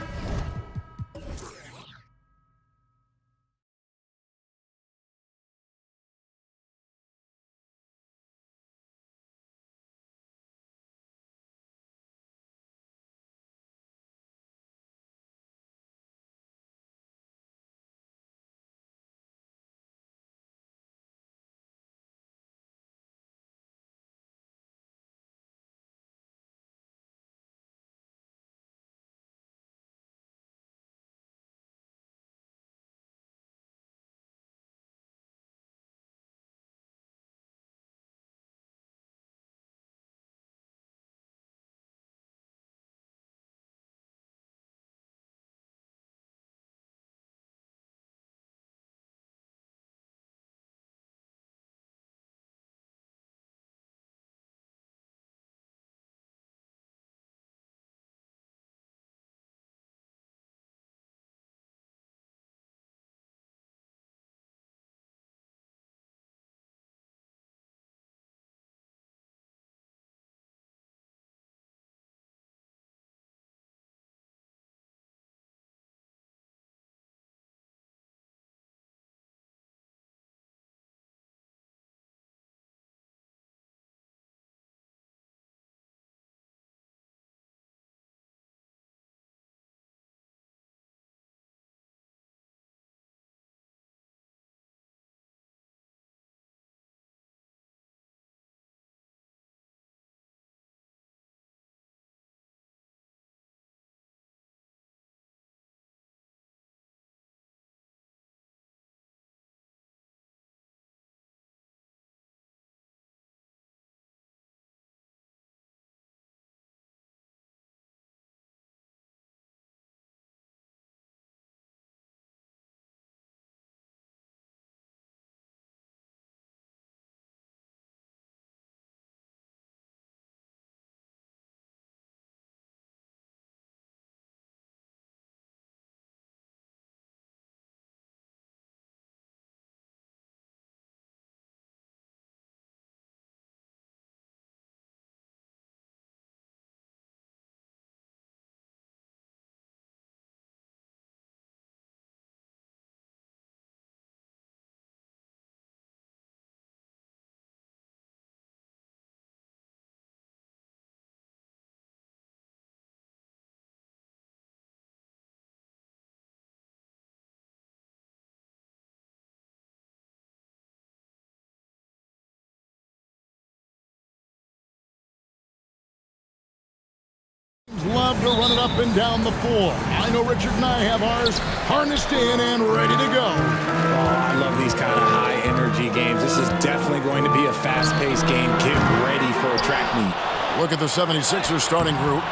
Love to run it up and down the floor. I know Richard and I have ours harnessed in and ready to go. Oh, I love these kind of high-energy games. This is definitely going to be a fast-paced game. Get ready for a track meet. Look at the 76ers starting group.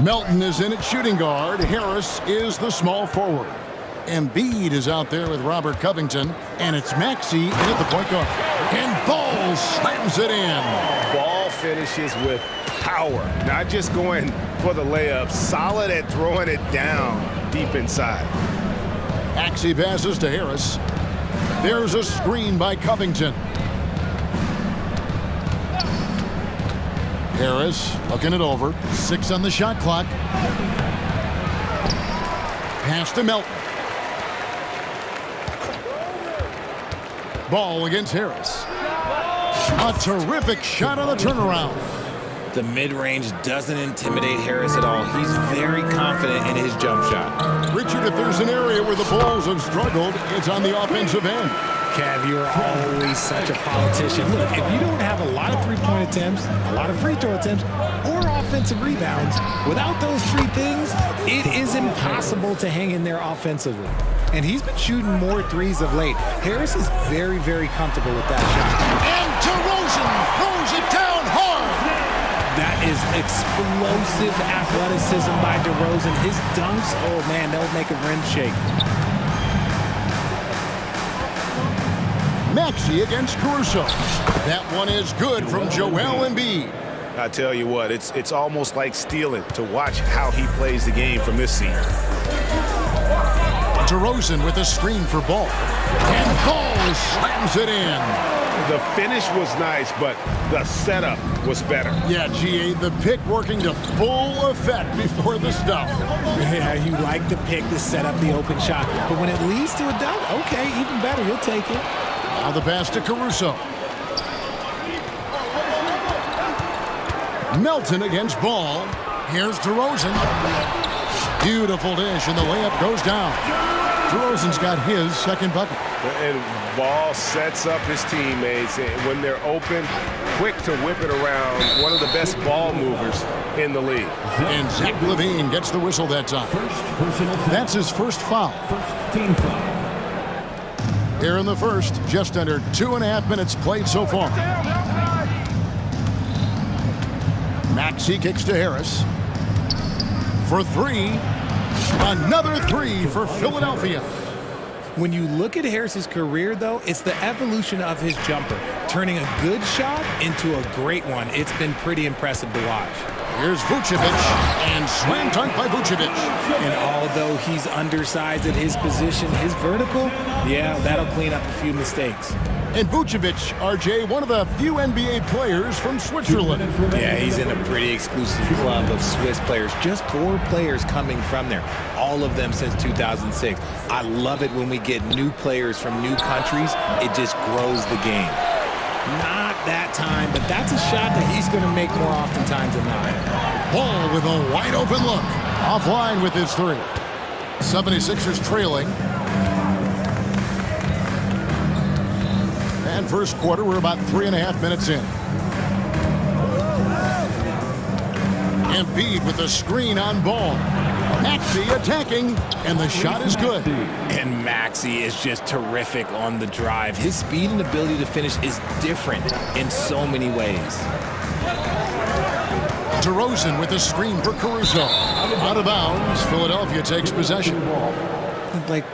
Melton is in at shooting guard. Harris is the small forward. Embiid is out there with Robert Covington. And it's Maxey in at the point guard. And Ball slams it in. Ball finishes with power, not just going for the layup, solid at throwing it down deep inside. Maxey passes to Harris. There's a screen by Covington. Harris looking it over. 6 on the shot clock. Pass to Melton. Ball against Harris. A terrific shot on the turnaround. The mid-range doesn't intimidate Harris at all. He's very confident in his jump shot. Richard, if there's an area where the Bulls have struggled, it's on the offensive end. Cav, you're always such a politician. Look, if you don't have a lot of three-point attempts, a lot of free throw attempts, or offensive rebounds, without those three things, it is impossible to hang in there offensively. And he's been shooting more threes of late. Harris is very, very comfortable with that shot. And DeRozan throws it down hard. That is explosive athleticism by DeRozan. His dunks, oh man, they'll make a rim shake. Maxey against Caruso. That one is good from Joel Embiid. I tell you what, it's almost like stealing to watch how he plays the game from this seat. DeRozan with a screen for Ball. And Ball slams it in. The finish was nice, but the setup was better. Yeah, GA, the pick working to full effect before the stuff. Yeah, you like the pick to set up the open shot. But when it leads to a dunk, okay, even better, you'll take it. Now the pass to Caruso. Melton against Ball. Here's DeRozan. Beautiful dish, and the layup goes down. DeRozan's got his second bucket. And Ball sets up his teammates, and when they're open, quick to whip it around. One of the best ball movers in the league. And Zach LaVine gets the whistle that time. That's his first foul. Team foul. Here in the first, just under 2.5 minutes played so far. Maxey kicks to Harris. For three. Another three for Philadelphia. When you look at Harris's career, though, it's the evolution of his jumper, turning a good shot into a great one. It's been pretty impressive to watch. Here's Vucevic, and slam dunk by Vucevic. And although he's undersized at his position, his vertical, yeah, that'll clean up a few mistakes. And Vucevic, RJ, one of the few NBA players from Switzerland. Yeah, he's in a pretty exclusive club of Swiss players. Just 4 players coming from there, all of them since 2006. I love it when we get new players from new countries. It just grows the game. Not that time, but that's a shot that he's going to make more oftentimes than not. Ball with a wide open look. Offline with his three. 76ers trailing. And first quarter, we're about 3.5 minutes in. Embiid with the screen on Ball. Maxey attacking, and the shot is good. And Maxey is just terrific on the drive. His speed and ability to finish is different in so many ways. DeRozan with the screen for Caruso. Out of bounds, Philadelphia takes possession. Like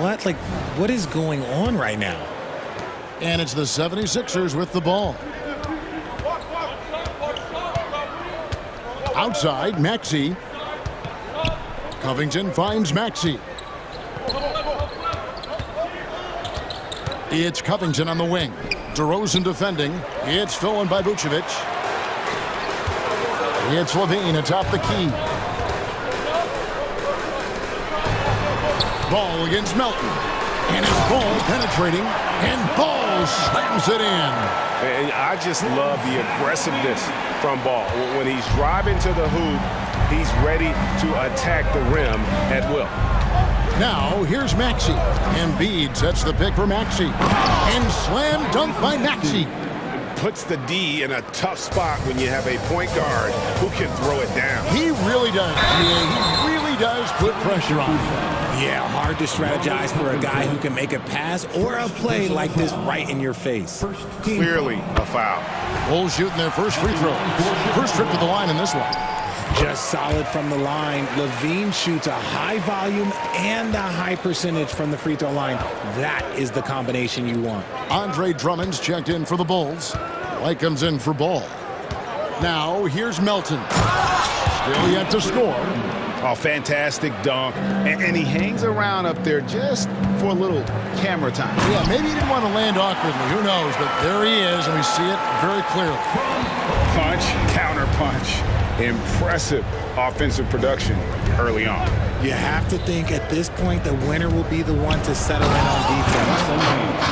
what? Like, what is going on right now? And it's the 76ers with the ball. Outside, Maxey. Covington finds Maxey. It's Covington on the wing. DeRozan defending. It's stolen by Vucevic. It's LaVine atop the key. Ball against Melton. And his ball penetrating. And Ball slams it in. And I just love the aggressiveness from Ball. When he's driving to the hoop, he's ready to attack the rim at will. Now, here's Maxey. Embiid sets the pick for Maxey. And slam dunk by Maxey. Puts the D in a tough spot when you have a point guard who can throw it down. He really does. He really does put pressure on him. Yeah, hard to strategize for a guy who can make a pass or a play like this right in your face. Clearly a foul. Bulls shooting their first free throw. First trip to the line in this one. Just solid from the line. LaVine shoots a high volume and a high percentage from the free throw line. That is the combination you want. Andre Drummond's checked in for the Bulls. White comes in for Ball. Now, here's Melton. Still yet to score. A fantastic dunk. And he hangs around up there just for a little camera time. Yeah, maybe he didn't want to land awkwardly. Who knows? But there he is, and we see it very clearly. Punch, counter punch. Impressive offensive production early on. You have to think at this point the winner will be the one to settle in on defense.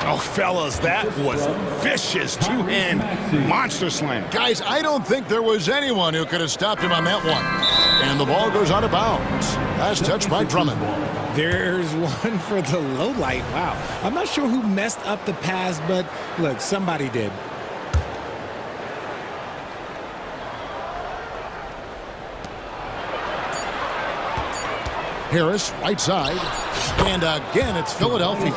Oh, fellas, that was vicious two-hand monster slam. Guys, I don't think there was anyone who could have stopped him on that one. And the ball goes out of bounds. Last touch by Drummond. There's one for the low light. Wow. I'm not sure who messed up the pass, but look, somebody did. Harris, right side. And again, it's Philadelphia.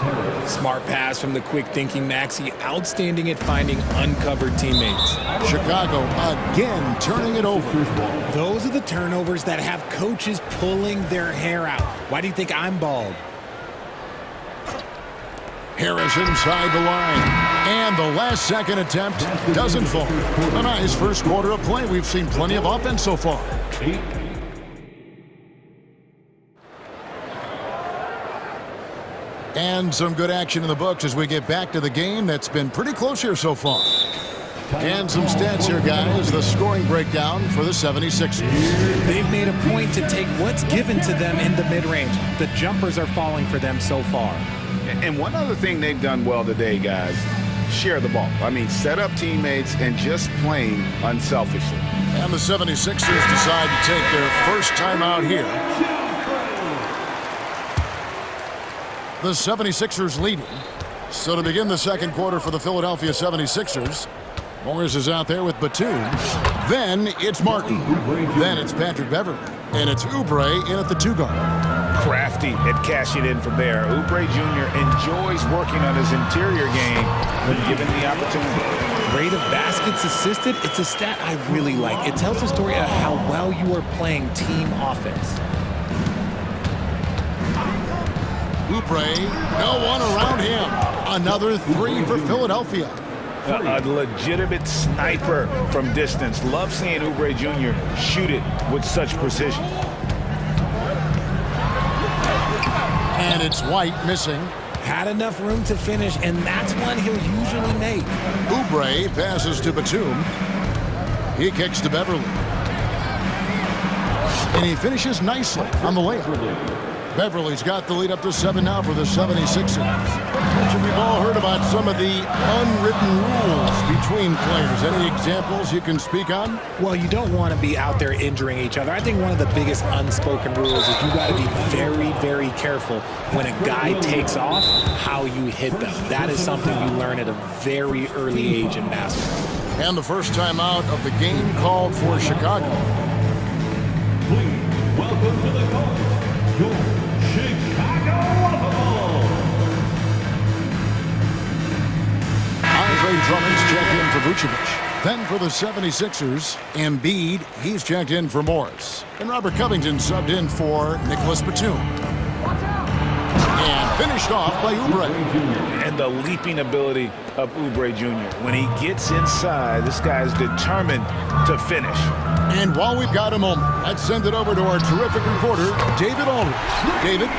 Smart pass from the quick-thinking Maxey. Outstanding at finding uncovered teammates. Chicago again turning it over. Those are the turnovers that have coaches pulling their hair out. Why do you think I'm bald? Harris inside the line. And the last second attempt doesn't fall. A nice first quarter of play. We've seen plenty of offense so far. And some good action in the books as we get back to the game that's been pretty close here so far. And some stats here, guys. The scoring breakdown for the 76ers. They've made a point to take what's given to them in the mid-range. The jumpers are falling for them so far. And one other thing they've done well today, guys, share the ball. I mean, set up teammates and just playing unselfishly. And the 76ers decide to take their first timeout here. The 76ers leading. So to begin the second quarter for the Philadelphia 76ers, Morris is out there with Batum. Then it's Martin. Then it's Patrick Beverley. And it's Oubre in at the 2 guard. Crafty at cashing in from there. Oubre Jr. enjoys working on his interior game when given the opportunity. Rate of baskets assisted, it's a stat I really like. It tells the story of how well you are playing team offense. Oubre, no one around him. Another 3 for Philadelphia. A legitimate sniper from distance. Love seeing Oubre Jr. shoot it with such precision. And it's White missing. Had enough room to finish, and that's one he'll usually make. Oubre passes to Batum. He kicks to Beverley. And he finishes nicely on the layup. Beverly's got the lead up to 7 now for the 76ers. We've all heard about some of the unwritten rules between players. Any examples you can speak on? Well, you don't want to be out there injuring each other. I think one of the biggest unspoken rules is you got to be very, very careful when a guy takes off, how you hit them. That is something you learn at a very early age in basketball. And the first time out of the game called for Chicago. Please welcome to the court, your Chicago Bulls. Andre Drummond's checked in for Vucevic. Then for the 76ers, Embiid, he's checked in for Morris. And Robert Covington subbed in for Nicholas Batum. And finished off by Oubre. And the leaping ability of Oubre Jr. When he gets inside, this guy's determined to finish. And while we've got a moment, let's send it over to our terrific reporter, David Aldridge. David?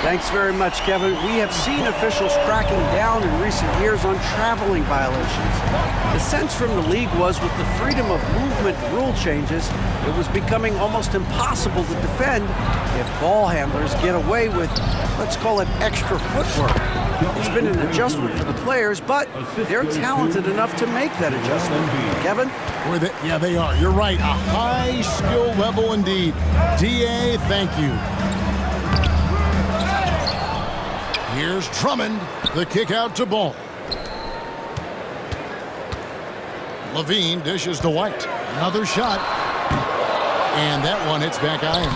Thanks very much, Kevin. We have seen officials cracking down in recent years on traveling violations. The sense from the league was with the freedom of movement rule changes, it was becoming almost impossible to defend if ball handlers get away with, let's call it, extra footwork. It's been an adjustment for the players, but they're talented enough to make that adjustment. Kevin? Yeah, they are. You're right. A high skill level indeed. DA, thank you. Here's Drummond. The kick out to Ball. Levine dishes to White. Another shot. And that one hits back iron.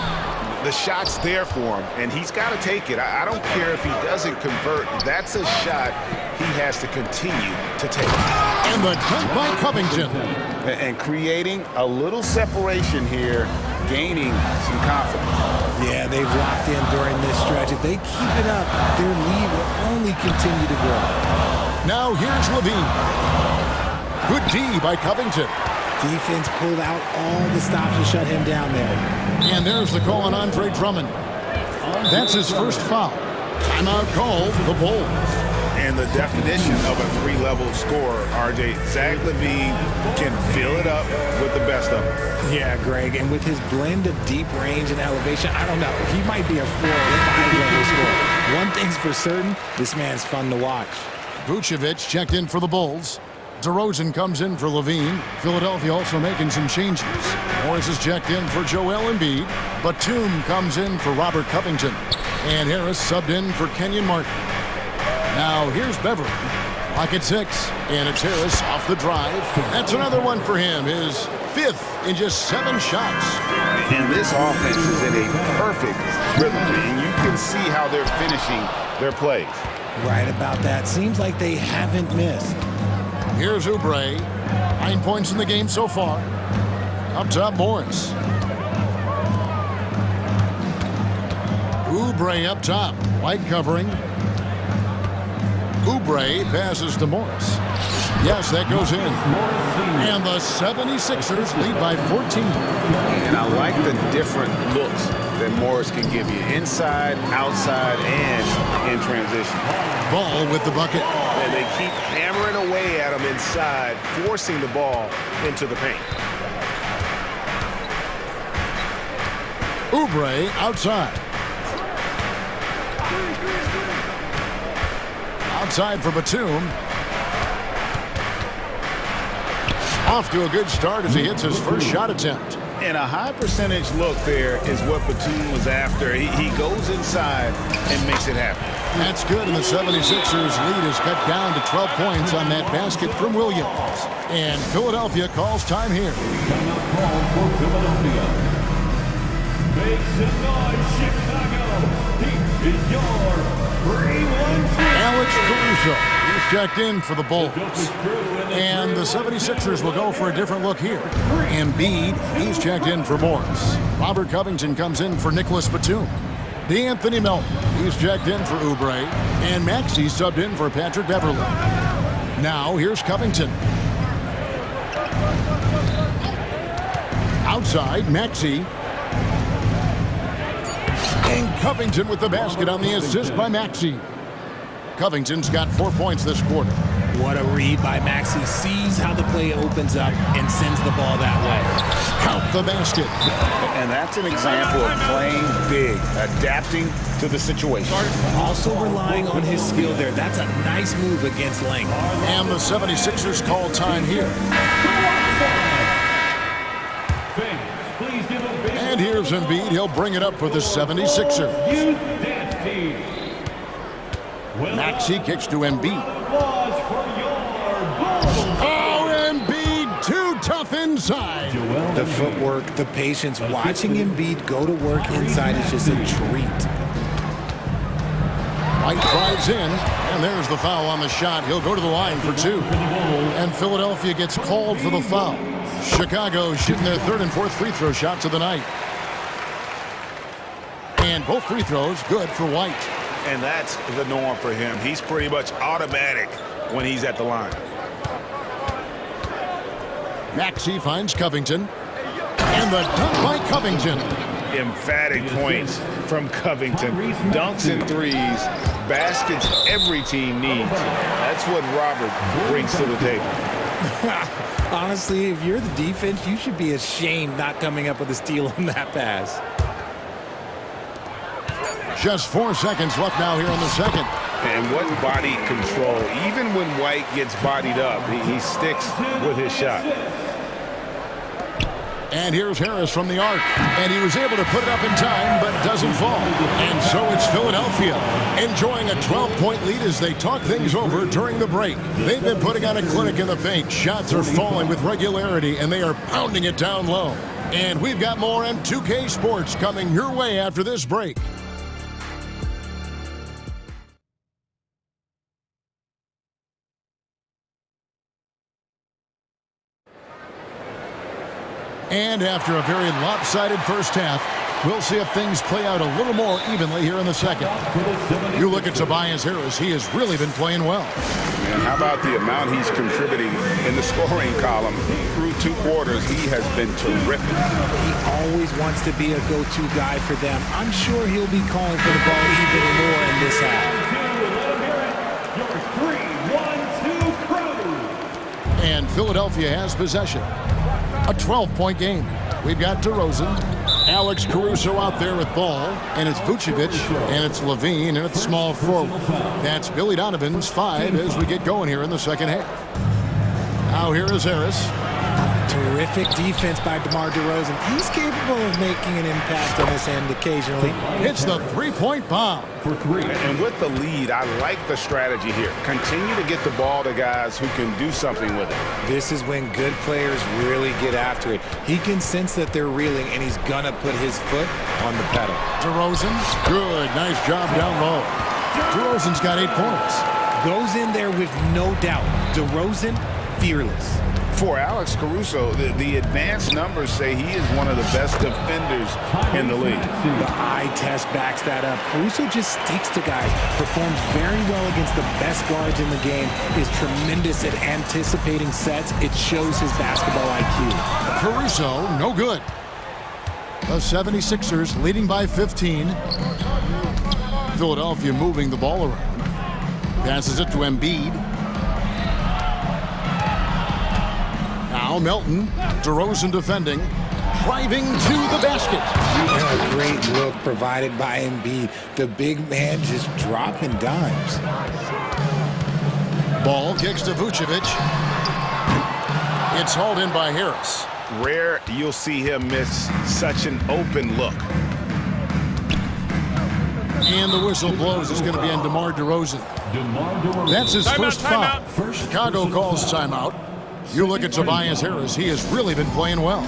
The shot's there for him, and he's got to take it. I don't care if he doesn't convert. That's a shot he has to continue to take. And the dunk by Covington. And creating a little separation here, gaining some confidence. Yeah, they've locked in during this stretch. If they keep it up, their lead will only continue to grow. Now here's Levine. Good D by Covington. Defense pulled out all the stops to shut him down there. And there's the call on Andre Drummond. That's his first foul. Timeout call for the Bulls. And the definition of a three-level scorer, RJ, Zach LaVine can fill it up with the best of them. Yeah, Greg, and with his blend of deep range and elevation, I don't know. He might be a 4 or 5-level scorer. One thing's for certain, this man's fun to watch. Vucevic checked in for the Bulls. DeRozan comes in for Levine. Philadelphia also making some changes. Morris is checked in for Joel Embiid. Batum comes in for Robert Covington. And Harris subbed in for Kenyon Martin. Now here's Beverly. Lock at 6. And it's Harris off the drive. That's another one for him. His 5th in just 7 shots. And this offense is in a perfect rhythm. And you can see how they're finishing their plays. Right about that. Seems like they haven't missed. Here's Oubre. 9 points in the game so far. Up top, Morris. Oubre up top. White covering. Oubre passes to Morris. Yes, that goes in. And the 76ers lead by 14. And I like the different looks that Morris can give you. Inside, outside, and in transition. Ball with the bucket. And they keep hammering away at him inside, forcing the ball into the paint. Oubre outside. Outside for Batum. Off to a good start as he hits his first shot attempt. And a high percentage look there is what Batum was after. He goes inside and makes it happen. That's good, and the 76ers lead is cut down to 12 points on that basket from Williams. And Philadelphia calls time here. Call for Philadelphia. Make some noise, Chicago. He is your 3-1-2. Alex Caruso. He's checked in for the Bulls. And the 76ers will go for a different look here. Embiid, he's checked in for Morris. Robert Covington comes in for Nicholas Batum. D'Anthony Melton, he's checked in for Oubre. And Maxey subbed in for Patrick Beverley. Now, here's Covington. Outside, Maxey. And Covington with the basket on the assist by Maxey. Covington's got 4 points this quarter. What a read by Maxey. Sees how the play opens up and sends the ball that way. Count the basket. And that's an example of playing big, adapting to the situation. Also relying on his skill there. That's a nice move against length. And the 76ers call time here. And here's Embiid. He'll bring it up for the 76ers. Maxey kicks to Embiid. Oh, Embiid, too tough inside. The footwork, the patience, watching Embiid go to work inside is just a treat. White drives in, and there's the foul on the shot. He'll go to the line for two. And Philadelphia gets called for the foul. Chicago shooting their third and fourth free throw shots of the night. And both free throws good for White. And that's the norm for him. He's pretty much automatic when he's at the line. Maxey finds Covington. And the dunk by Covington. Emphatic points from Covington. Dunks and threes. Baskets every team needs. That's what Robert brings to the table. Honestly, if you're the defense, you should be ashamed not coming up with a steal on that pass. Just 4 seconds left now here in the second. And what body control. Even when White gets bodied up, he sticks with his shot. And here's Harris from the arc. And he was able to put it up in time, but doesn't fall. And so it's Philadelphia enjoying a 12-point lead as they talk things over during the break. They've been putting on a clinic in the paint. Shots are falling with regularity, and they are pounding it down low. And we've got more M2K Sports coming your way after this break. And after a very lopsided first half, we'll see if things play out a little more evenly here in the second. You look at Tobias Harris, he has really been playing well. And how about the amount he's contributing in the scoring column? Through 2 quarters, he has been terrific. He always wants to be a go-to guy for them. I'm sure he'll be calling for the ball even more in this half. And Philadelphia has possession. A 12-point game. We've got DeRozan, Alex Caruso out there with ball, and it's Vucevic, and it's Levine, and it's small forward. That's Billy Donovan's 5 as we get going here in the second half. Now here is Harris. Terrific defense by DeMar DeRozan. He's capable of making an impact on this end occasionally. It's the three-point bomb. For 3. And with the lead, I like the strategy here. Continue to get the ball to guys who can do something with it. This is when good players really get after it. He can sense that they're reeling, and he's going to put his foot on the pedal. DeRozan, good. Nice job down low. DeRozan's got 8 points. Goes in there with no doubt. DeRozan, fearless. For Alex Caruso, the advanced numbers say he is one of the best defenders in the league. The eye test backs that up. Caruso just sticks to guys, performs very well against the best guards in the game, is tremendous at anticipating sets. It shows his basketball IQ. Caruso, no good. The 76ers leading by 15. Philadelphia moving the ball around. Passes it to Embiid. Now Melton, DeRozan defending, driving to the basket. A great look provided by Embiid. The big man just dropping dimes. Ball kicks to Vucevic. It's hauled in by Harris. Rare you'll see him miss such an open look. And the whistle blows. It's going to be on DeMar DeRozan. That's his first foul. Chicago calls timeout. You look at Tobias Harris. He has really been playing well.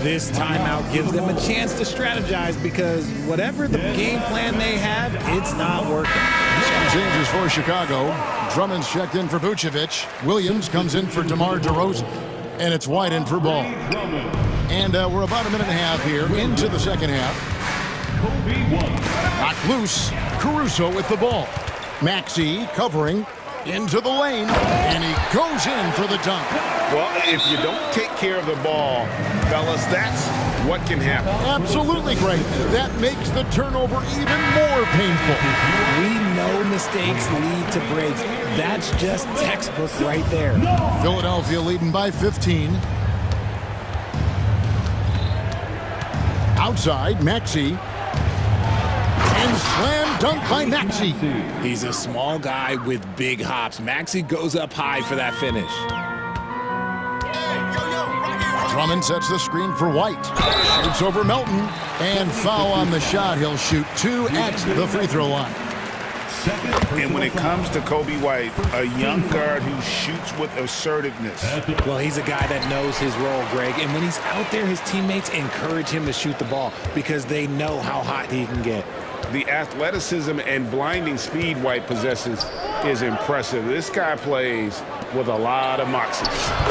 This timeout gives them a chance to strategize because whatever the game plan they have, it's not working. Some changes for Chicago. Drummond's checked in for Vucevic. Williams comes in for DeMar DeRozan. And it's wide in for Ball. And we're about a minute and a half here into the second half. Knocked loose. Caruso with the ball. Maxey covering into the lane. And he goes in for the dunk. Well, if you don't take care of the ball, fellas, that's what can happen. Absolutely great. That makes the turnover even more painful. We know mistakes lead to breaks. That's just textbook right there. Philadelphia leading by 15. Outside, Maxey. And slam dunk by Maxey. He's a small guy with big hops. Maxey goes up high for that finish. Drummond sets the screen for White. Shoots over Melton. And foul on the shot. He'll shoot 2 at the free throw line. And when it comes to Kobe White, a young guard who shoots with assertiveness. Well, he's a guy that knows his role, Greg. And when he's out there, his teammates encourage him to shoot the ball because they know how hot he can get. The athleticism and blinding speed White possesses is impressive. This guy plays with a lot of moxie.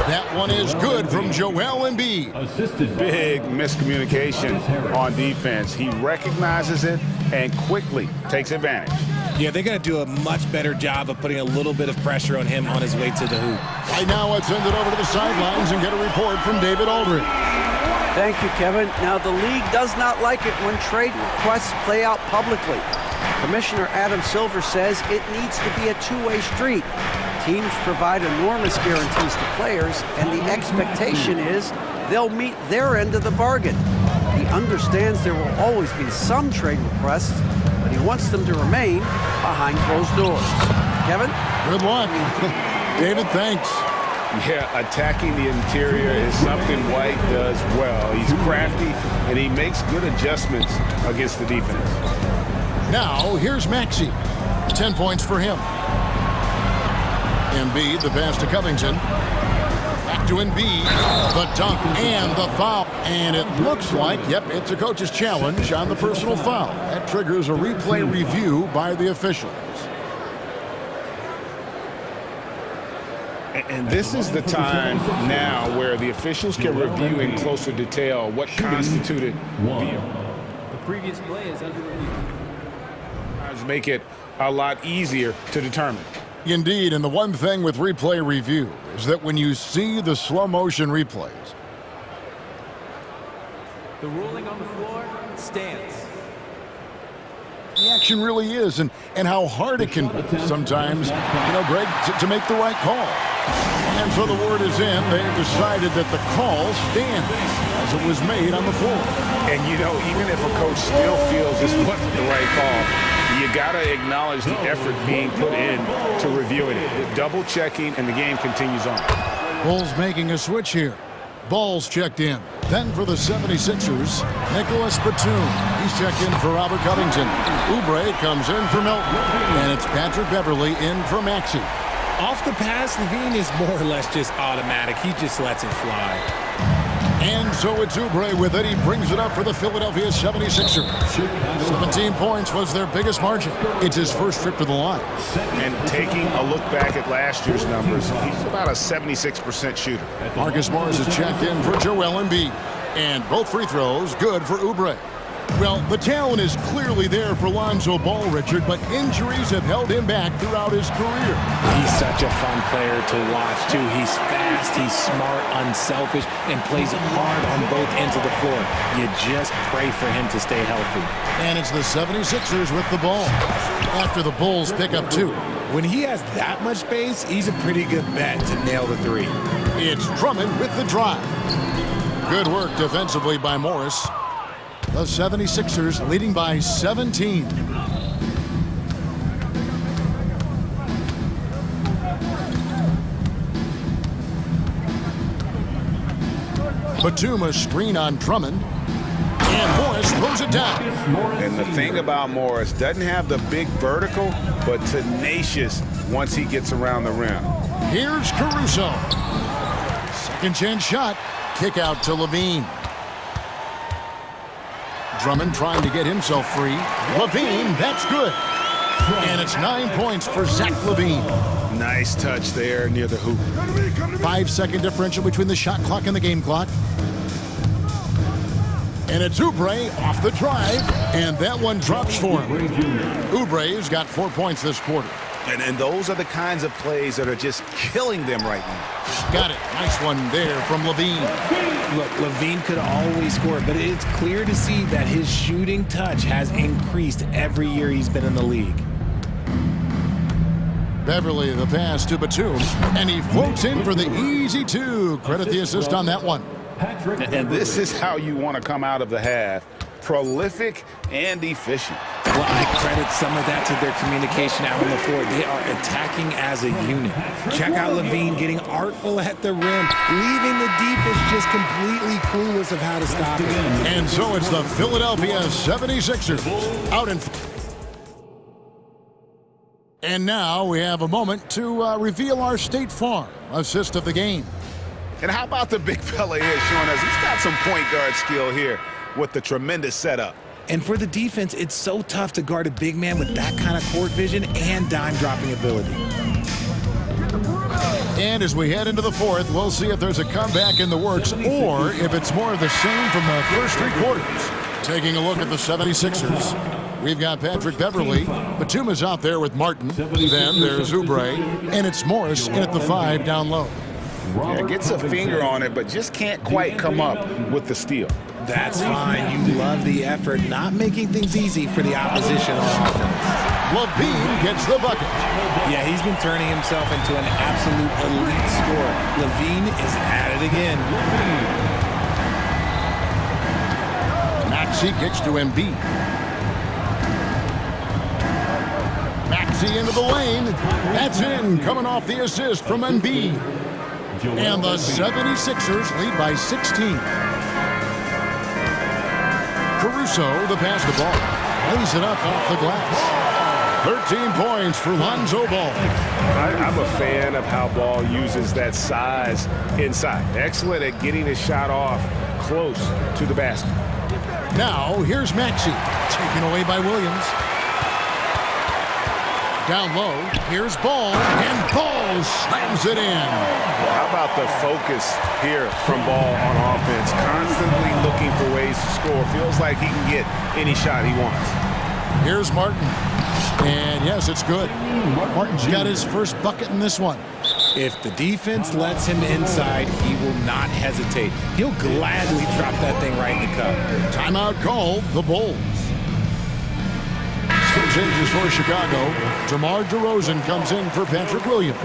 That one is good from Joel Embiid. Big miscommunication on defense. He recognizes it and quickly takes advantage. Yeah, they're going to do a much better job of putting a little bit of pressure on him on his way to the hoop. Right now, let's send it over to the sidelines and get a report from David Aldridge. Thank you, Kevin. Now, the league does not like it when trade requests play out publicly. Commissioner Adam Silver says it needs to be a two-way street. Teams provide enormous guarantees to players, and the expectation is they'll meet their end of the bargain. He understands there will always be some trade requests, but he wants them to remain behind closed doors. Kevin? Good luck. David, thanks. Yeah, attacking the interior is something White does well. He's crafty, and he makes good adjustments against the defense. Now, here's Maxey. 10 points for him. Embiid, the pass to Covington. Back to Embiid. The dunk and the foul. And it looks like, yep, it's a coach's challenge on the personal foul. That triggers a replay review by the officials. And this is the time now where the officials can review in closer detail what constituted the previous play is under review. Make it a lot easier to determine. Indeed, and the one thing with replay review is that when you see the slow motion replays, the ruling on the floor stands. The action really is, and how hard it can be sometimes, Greg, to make the right call. And so the word is in. They've decided that the call stands as it was made on the floor. And, even if a coach still feels this wasn't the right call, you got to acknowledge the effort being put in to reviewing it. Double-checking, and the game continues on. Bulls making a switch here. Ball's checked in. Then for the 76ers, Nicholas Batum. He's checked in for Robert Covington. Oubre comes in for Melton. And it's Patrick Beverly in for Maxey. Off the pass, Levine is more or less just automatic. He just lets it fly. And so it's Oubre with it. He brings it up for the Philadelphia 76ers. 17 points was their biggest margin. It's his first trip to the line. And taking a look back at last year's numbers, he's about a 76% shooter. Marcus Morris is checked in for Joel Embiid. And both free throws good for Oubre. Well, the talent is clearly there for Lonzo Ball, Richard, but injuries have held him back throughout his career. He's such a fun player to watch, too. He's fast, he's smart, unselfish, and plays hard on both ends of the floor. You just pray for him to stay healthy. And it's the 76ers with the ball after the Bulls pick up 2. When he has that much space, he's a pretty good bet to nail the 3. It's Drummond with the drive. Good work defensively by Morris. The 76ers leading by 17. Batum a screen on Drummond. And Morris throws it down. And the thing about Morris, doesn't have the big vertical, but tenacious once he gets around the rim. Here's Caruso. Second chance shot. Kick out to Levine. Drummond trying to get himself free. Levine, that's good. And it's 9 points for Zach Levine. Nice touch there near the hoop. 5-second differential between the shot clock and the game clock. And it's Oubre off the drive, and that one drops for him. Oubre's got 4 points this quarter. And those are the kinds of plays that are just killing them right now. Got it. Nice one there from Levine. Look, Levine could always score, but it's clear to see that his shooting touch has increased every year he's been in the league. Beverly the pass to Batum, and he floats in for the easy 2. Credit the assist on that one. And this is how you want to come out of the half. Prolific and efficient. Well, I credit some of that to their communication out on the floor. They are attacking as a unit. Check out Levine getting artful at the rim, leaving the defense just completely clueless of how to stop it. And so it's the Philadelphia 76ers out in. And now we have a moment to reveal our State Farm assist of the game. And how about the big fella here showing us he's got some point guard skill here with the tremendous setup. And for the defense, it's so tough to guard a big man with that kind of court vision and dime-dropping ability. And as we head into the fourth, we'll see if there's a comeback in the works or if it's more of the same from the first 3 quarters. Taking a look at the 76ers, we've got Patrick Beverly. Batum is out there with Martin. Then there's Oubre. And it's Morris in at the 5 down low. Yeah, gets a finger on it, but just can't quite come up with the steal. That's fine. You love the effort, not making things easy for the opposition on offense. Levine gets the bucket. Yeah, he's been turning himself into an absolute elite scorer. Levine is at it again. Maxey kicks to Embiid. Maxey into the lane. That's in, coming off the assist from Embiid. And the 76ers lead by 16. Caruso, the pass to Ball. Lays it up off the glass. 13 points for Lonzo Ball. I'm a fan of how Ball uses that size inside. Excellent at getting his shot off close to the basket. Now, here's Maxey. Taken away by Williams. Down low, here's Ball, and Ball slams it in. Well, how about the focus here from Ball on offense? Constantly looking for ways to score. Feels like he can get any shot he wants. Here's Martin. And yes, it's good. Martin's got his first bucket in this one. If the defense lets him inside, he will not hesitate. He'll gladly drop that thing right in the cup. Timeout called, the Bulls. Changes for Chicago. DeMar DeRozan comes in for Patrick Williams.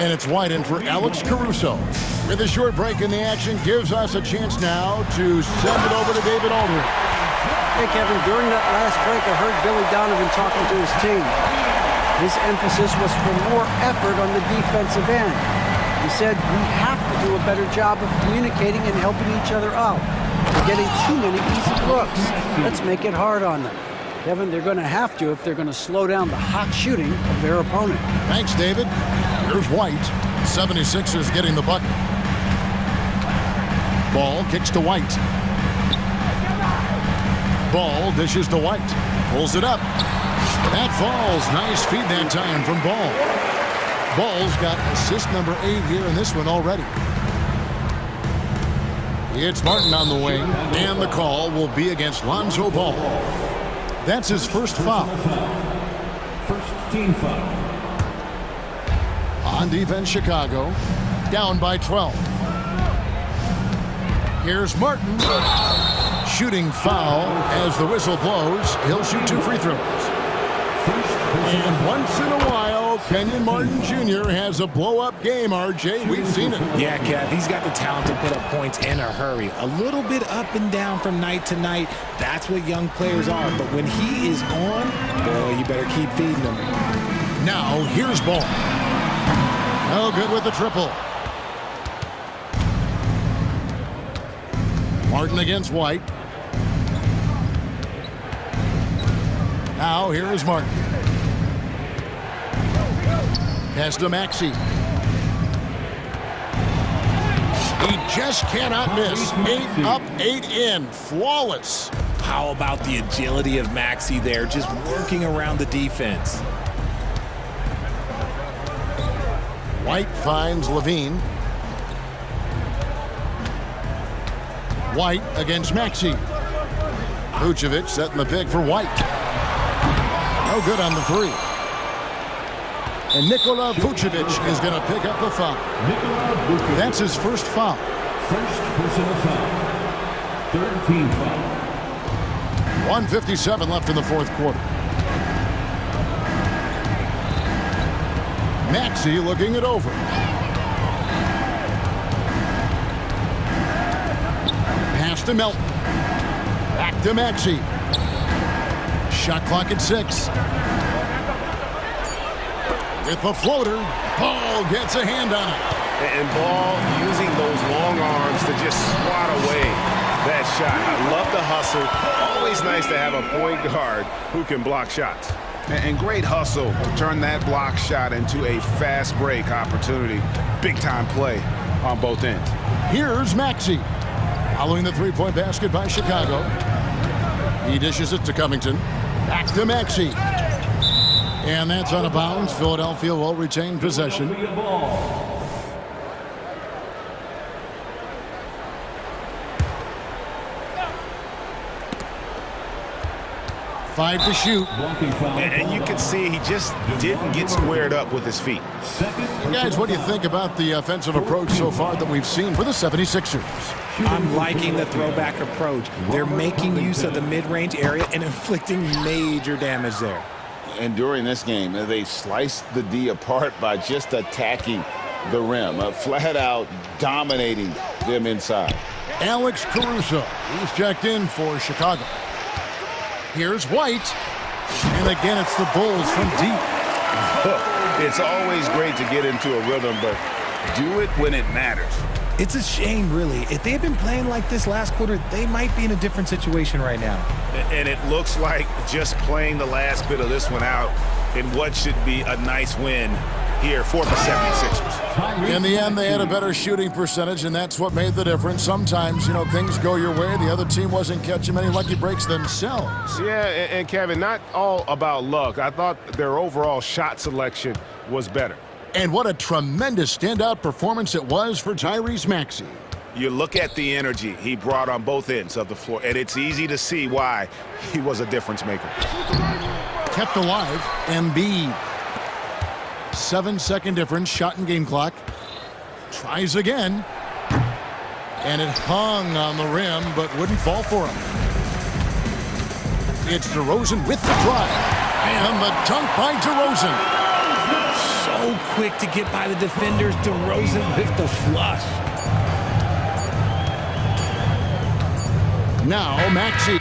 And it's White in for Alex Caruso. With a short break in the action, gives us a chance now to send it over to David Aldridge. Hey, Kevin, during that last break, I heard Billy Donovan talking to his team. His emphasis was for more effort on the defensive end. He said, we have to do a better job of communicating and helping each other out. We're getting too many easy looks. Let's make it hard on them. Kevin, they're going to have to if they're going to slow down the hot shooting of their opponent. Thanks, David. Here's White. 76ers getting the bucket. Ball kicks to White. Ball dishes to White. Pulls it up. That falls. Nice feed that time from Ball. Ball's got assist number 8 here in this one already. It's Martin on the wing, and the call will be against Lonzo Ball. That's his first foul. First team foul. On defense, Chicago, down by 12. Here's Martin. Shooting foul as the whistle blows. He'll shoot 2 free throws. And once in a while, Kenyon Martin Jr. has a blow-up game, RJ. We've seen it. Yeah, Kev, he's got the talent to put up points in a hurry. A little bit up and down from night to night. That's what young players are. But when he is on, boy, you better keep feeding him. Now, here's Ball. No good with the triple. Martin against White. Now, here is Martin. Pass to Maxey. He just cannot miss. 8 up, 8 in. Flawless. How about the agility of Maxey there, just working around the defense? White finds Levine. White against Maxey. Vucevic setting the pick for White. No good on the 3. And Nikola Vucevic is going to pick up the foul. That's his first foul. First personal foul. Third team foul. 1:57 left in the fourth quarter. Maxey looking it over. Pass to Melton. Back to Maxey. Shot clock at 6. With the floater, Ball gets a hand on it. And Ball using those long arms to just swat away that shot. I love the hustle. Always nice to have a point guard who can block shots. And great hustle to turn that block shot into a fast break opportunity. Big time play on both ends. Here's Maxey. Following the three-point basket by Chicago. He dishes it to Covington. Back to Maxey. And that's out of bounds. Philadelphia will retain possession. 5 to shoot. And you can see he just didn't get squared up with his feet. And guys, what do you think about the offensive approach so far that we've seen for the 76ers? I'm liking the throwback approach. They're making use of the mid-range area and inflicting major damage there. And during this game, they sliced the D apart by just attacking the rim, flat out dominating them inside. Alex Caruso, he's checked in for Chicago. Here's White, and again it's the Bulls from deep. It's always great to get into a rhythm, but do it when it matters. It's a shame, really. If they had been playing like this last quarter, they might be in a different situation right now. And it looks like just playing the last bit of this one out in what should be a nice win here for the 76ers. In the end, they had a better shooting percentage, and that's what made the difference. Sometimes, you know, things go your way. The other team wasn't catching many lucky breaks themselves. Yeah, and Kevin, not all about luck. I thought their overall shot selection was better. And what a tremendous standout performance it was for Tyrese Maxey. You look at the energy he brought on both ends of the floor, and it's easy to see why he was a difference maker. Kept alive, Embiid. 7-second difference, shot and game clock. Tries again. And it hung on the rim, but wouldn't fall for him. It's DeRozan with the drive. And the dunk by DeRozan. So quick to get by the defenders. DeRozan with the flush. Now Maxey.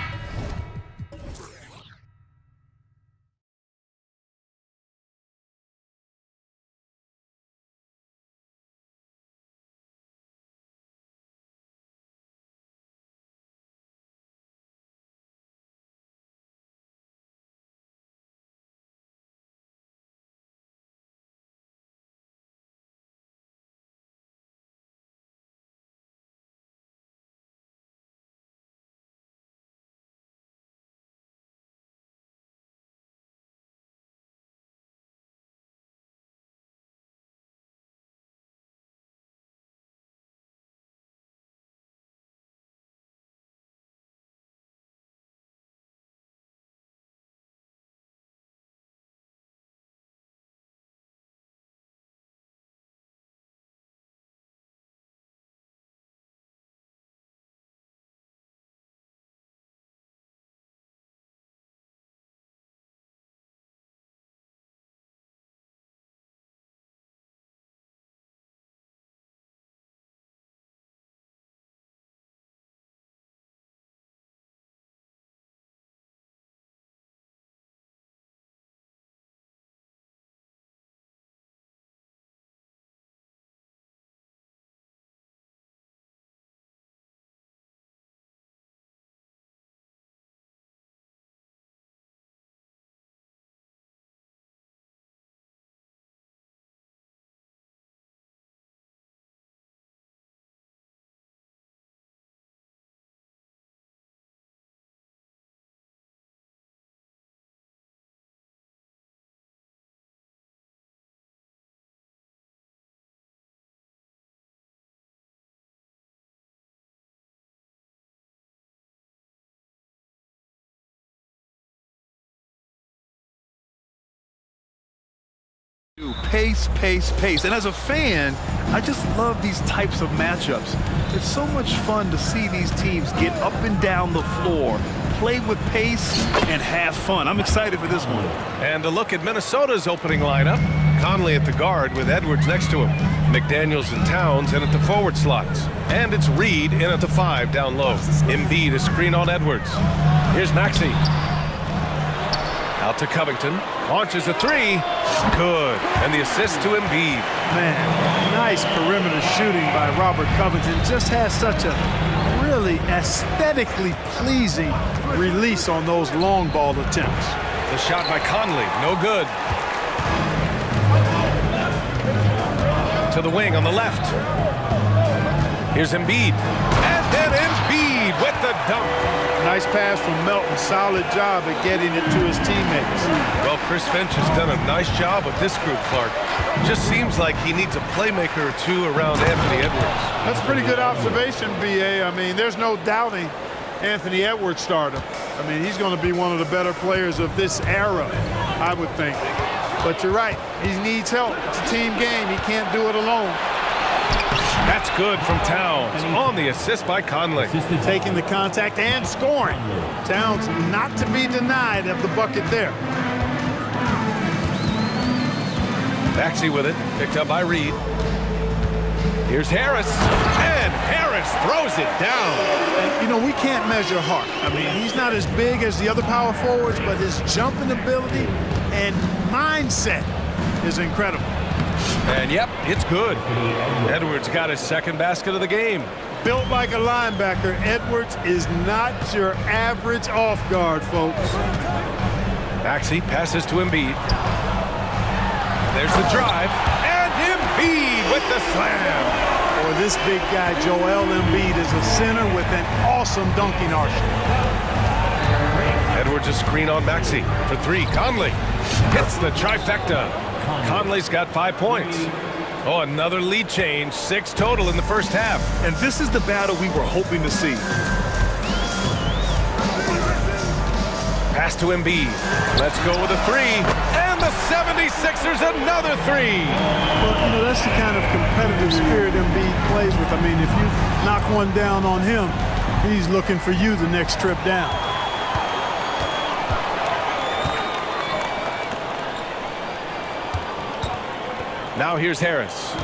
Pace, pace, pace. And as a fan, I just love these types of matchups. It's so much fun to see these teams get up and down the floor, play with pace, and have fun. I'm excited for this one. And a look at Minnesota's opening lineup. Conley at the guard with Edwards next to him. McDaniels and Towns in at the forward slots. And it's Reed in at the 5 down low. Embiid a screen on Edwards. Here's Maxey. Out to Covington. Launches a 3. Good. And the assist to Embiid. Man, nice perimeter shooting by Robert Covington. Just has such a really aesthetically pleasing release on those long ball attempts. The shot by Conley. No good. To the wing on the left. Here's Embiid. And then Embiid with the dunk. Nice pass from Melton. Solid job at getting it to his teammates. Well, Chris Finch has done a nice job with this group, Clark. Just seems like he needs a playmaker or two around Anthony Edwards. That's a pretty good observation, B.A. I mean, there's no doubting Anthony Edwards stardom. I mean, he's going to be one of the better players of this era, I would think. But you're right. He needs help. It's a team game. He can't do it alone. That's good from Towns on the assist by Conley. Taking the contact and scoring. Towns not to be denied of the bucket there. Maxey with it, picked up by Reed. Here's Harris, and Harris throws it down. And, you know, we can't measure Hart. I mean, he's not as big as the other power forwards, but his jumping ability and mindset is incredible. And yep, it's good. Edwards got his second basket of the game. Built like a linebacker, Edwards is not your average off guard, folks. Maxey passes to Embiid. There's the drive, and Embiid with the slam. Boy, this big guy, Joel Embiid, is a center with an awesome dunking arsenal. Edwards a screen on Maxey for 3. Conley hits the trifecta. Conley's got 5 points. Oh, another lead change. 6 total in the first half. And this is the battle we were hoping to see. Pass to Embiid. Let's go with a 3. And the 76ers another 3. Well, you know, that's the kind of competitive spirit Embiid plays with. I mean, if you knock one down on him, he's looking for you the next trip down. Now here's Harris.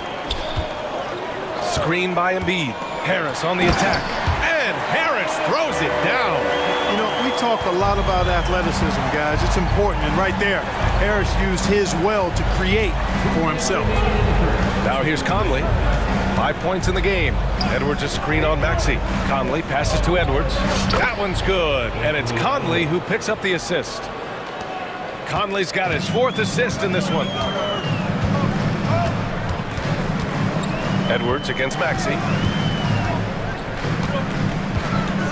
Screen by Embiid. Harris on the attack. And Harris throws it down. You know, we talk a lot about athleticism, guys. It's important. And right there, Harris used his well to create for himself. Now here's Conley. 5 points in the game. Edwards a screen on Maxey. Conley passes to Edwards. That one's good. And it's Conley who picks up the assist. Conley's got his 4th assist in this one. Edwards against Maxey.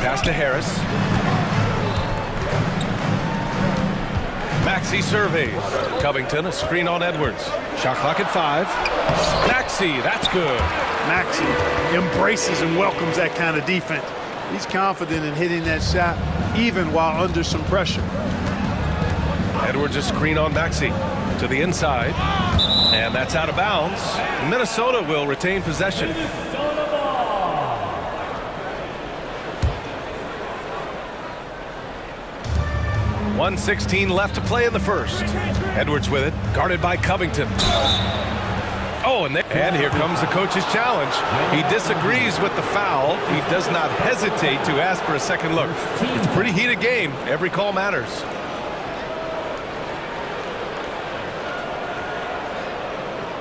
Pass to Harris. Maxey surveys. Covington, a screen on Edwards. Shot clock at 5. Maxey, that's good. Maxey embraces and welcomes that kind of defense. He's confident in hitting that shot, even while under some pressure. Edwards a screen on Maxey to the inside. And that's out of bounds. Minnesota will retain possession. .116 left to play in the first. Edwards with it, guarded by Covington. Oh, and here comes the coach's challenge. He disagrees with the foul. He does not hesitate to ask for a second look. It's a pretty heated game. Every call matters.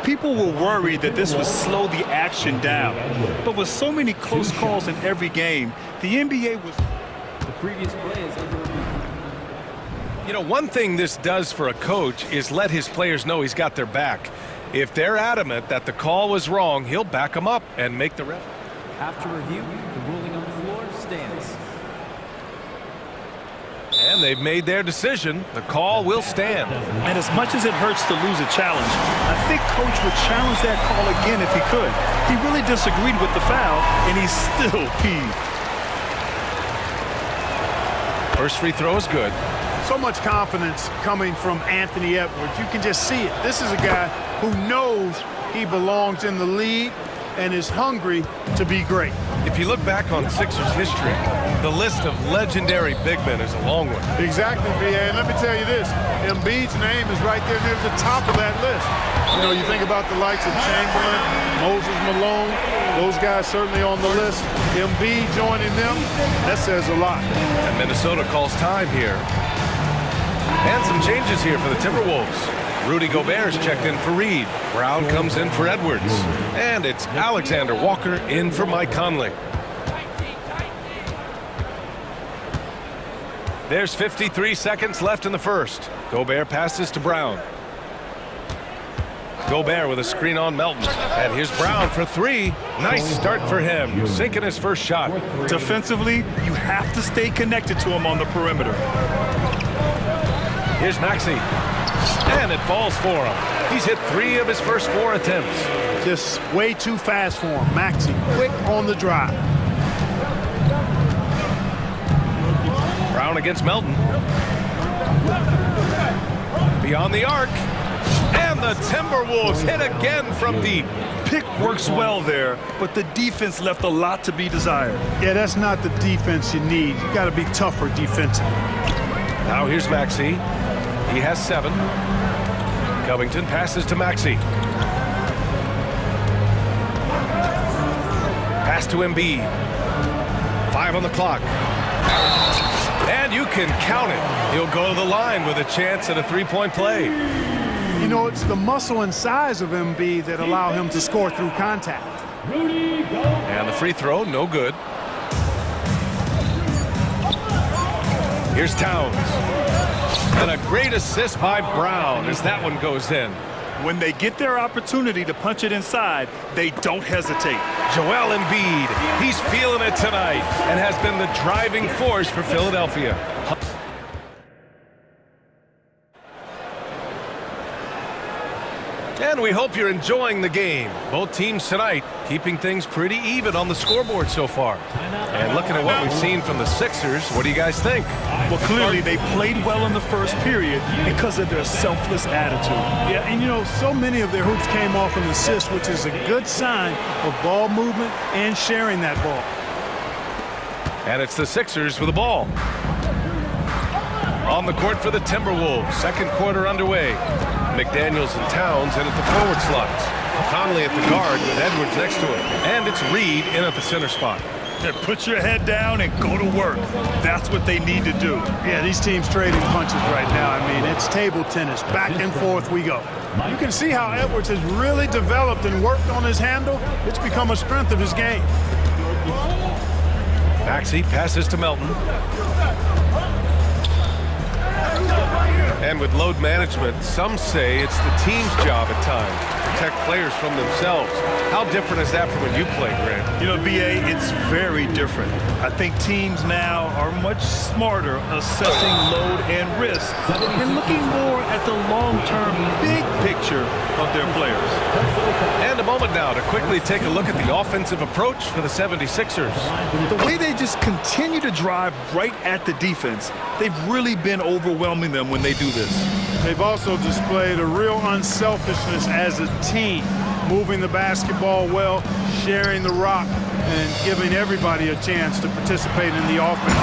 People were worried that this would slow the action down. But with so many close calls in every game, the NBA was... The previous play is under review. You know, one thing this does for a coach is let his players know he's got their back. If they're adamant that the call was wrong, he'll back them up and make the ref. After review, the ruling on the floor stands. And they've made their decision. The call will stand. And as much as it hurts to lose a challenge, I think Coach would challenge that call again if he could. He really disagreed with the foul, and he's still peeved. First free throw is good. So so much confidence coming from Anthony Edwards. You can just see it. This is a guy who knows he belongs in the league and is hungry to be great. If you look back on Sixers history, the list of legendary big men is a long one. Exactly, B.A. And let me tell you this, Embiid's name is right there near the top of that list. You know, you think about the likes of Chamberlain, Moses Malone, those guys certainly on the list. Embiid joining them, that says a lot. And Minnesota calls time here. And some changes here for the Timberwolves. Rudy Gobert's checked in for Reed. Brown comes in for Edwards. And it's Alexander Walker in for Mike Conley. There's 53 seconds left in the first. Gobert passes to Brown. Gobert with a screen on Melton. And here's Brown for three. Nice start for him, sinking his first shot. Defensively, you have to stay connected to him on the perimeter. Here's Maxey. And it falls for him. He's hit 3 of his first 4 attempts. Just way too fast for him. Maxey, quick on the drive. Brown against Melton. Beyond the arc. And the Timberwolves hit again from deep. Pick works well there, but the defense left a lot to be desired. Yeah, that's not the defense you need. You got to be tougher defensively. Now here's Maxey. He has 7. Covington passes to Maxey. Pass to Embiid. 5 on the clock. And you can count it. He'll go to the line with a chance at a 3-point play. You know, it's the muscle and size of Embiid that allow him to score through contact. And the free throw, no good. Here's Towns. And a great assist by Brown as that one goes in. When they get their opportunity to punch it inside, they don't hesitate. Joel Embiid, he's feeling it tonight and has been the driving force for Philadelphia. And we hope you're enjoying the game. Both teams tonight keeping things pretty even on the scoreboard so far. And looking at what we've seen from the Sixers, what do you guys think? Well, clearly they played well in the first period because of their selfless attitude. Yeah, and you know, so many of their hoops came off an assist, which is a good sign of ball movement and sharing that ball. And it's the Sixers with the ball. On the court for the Timberwolves, second quarter underway. McDaniels and Towns in at the forward slots. Conley at the guard with Edwards next to him. And it's Reed in at the center spot. Yeah, put your head down and go to work. That's what they need to do. Yeah, these teams trading punches right now. I mean, it's table tennis. Back and forth we go. You can see how Edwards has really developed and worked on his handle. It's become a strength of his game. Maxey passes to Melton. And with load management, some say it's the team's job at times to protect players from themselves. How different is that from when you played, Grant? You know, B.A., it's very different. I think teams now are much smarter assessing load and risk and looking more at the long-term big picture of their players. And a moment now to quickly take a look at the offensive approach for the 76ers. The way they just continue to drive right at the defense, they've really been overwhelming them when they do this. They've also displayed a real unselfishness as a team, moving the basketball well, sharing the rock, and giving everybody a chance to participate in the offense.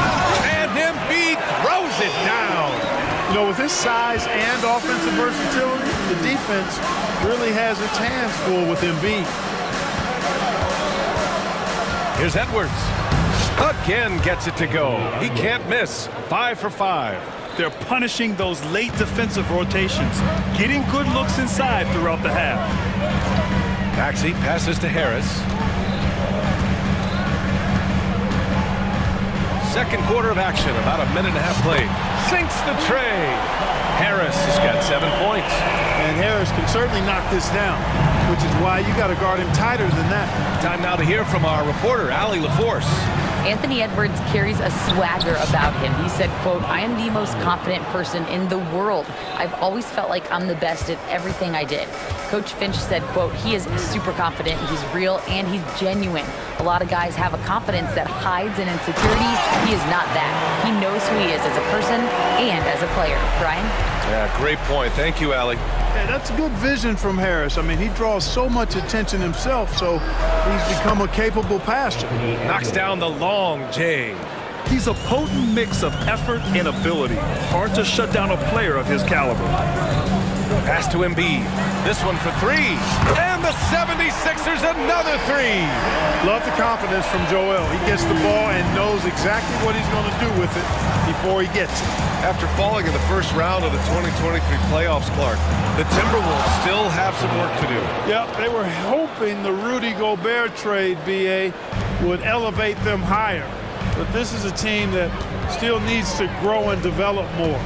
And Embiid throws it down. You know, with his size and offensive versatility, the defense really has its hands full with Embiid. Here's Edwards. Again gets it to go. He can't miss. 5 for 5. They're punishing those late defensive rotations, getting good looks inside throughout the half. Maxey passes to Harris. Second quarter of action, about a minute and a half played. Sinks the tray. Harris has got 7 points. And Harris can certainly knock this down, which is why you got to guard him tighter than that. Time now to hear from our reporter, Allie LaForce. Anthony Edwards carries a swagger about him. He said, quote, "I am the most confident person in the world. I've always felt like I'm the best at everything I did." Coach Finch said, quote, "He is super confident, he's real, and he's genuine. A lot of guys have a confidence that hides in insecurity. He is not that. He knows who he is as a person and as a player." Brian? Yeah, great point. Thank you, Allie. Yeah, that's good vision from Harris. I mean, he draws so much attention himself, so he's become a capable passer. Knocks down the long J. He's a potent mix of effort and ability. Hard to shut down a player of his caliber. Pass to Embiid. This one for three. And the 76ers another three. Love the confidence from Joel. He gets the ball and knows exactly what he's going to do with it before he gets it. After falling in the first round of the 2023 playoffs, Clark, the Timberwolves still have some work to do. Yep, they were hoping the Rudy Gobert trade, BA, would elevate them higher. But this is a team that still needs to grow and develop more.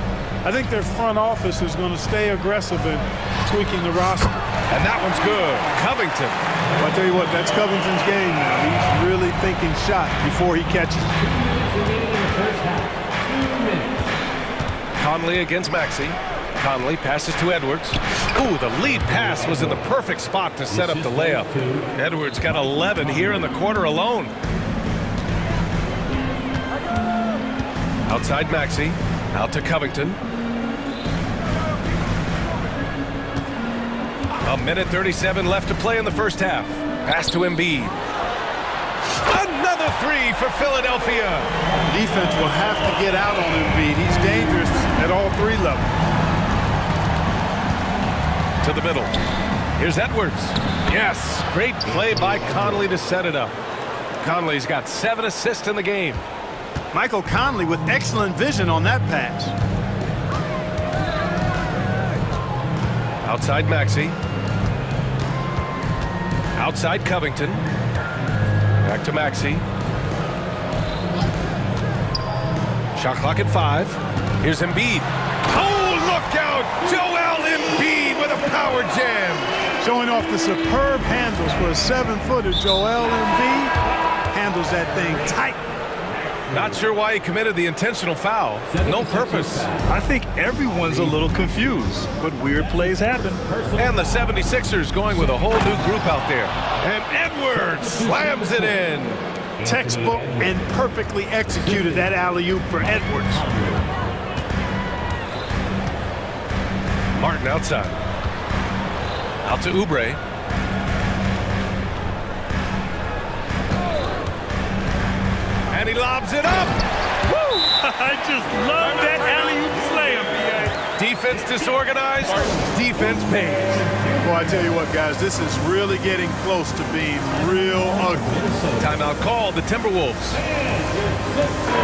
I think their front office is going to stay aggressive in tweaking the roster. And that one's good. Covington. Well, I tell you what, that's Covington's game now. He's really thinking shot before he catches it. Conley against Maxey. Conley passes to Edwards. Ooh, the lead pass was in the perfect spot to set up the layup. Edwards got 11 here in the quarter alone. Outside Maxey. Out to Covington. A minute 37 left to play in the first half. Pass to Embiid. Another three for Philadelphia. Defense will have to get out on Embiid. He's dangerous at all three levels. To the middle. Here's Edwards. Yes, great play by Conley to set it up. Conley's got 7 assists in the game. Michael Conley with excellent vision on that pass. Outside Maxey. Outside Covington. Back to Maxey. Shot clock at 5. Here's Embiid. Oh, look out! Joel Embiid with a power jam. Showing off the superb handles for a 7-footer. Joel Embiid handles that thing tight. Not sure why he committed the intentional foul. No purpose. I think everyone's a little confused, but weird plays happen. And the 76ers going with a whole new group out there. And Edwards slams it in. Textbook and perfectly executed that alley-oop for Edwards. Martin outside. Out to Oubre. And he lobs it up. Woo! I just love that alley-oop slam, BA. Defense disorganized, defense pays. Boy, I tell you what, guys, this is really getting close to being real ugly. Timeout called, the Timberwolves.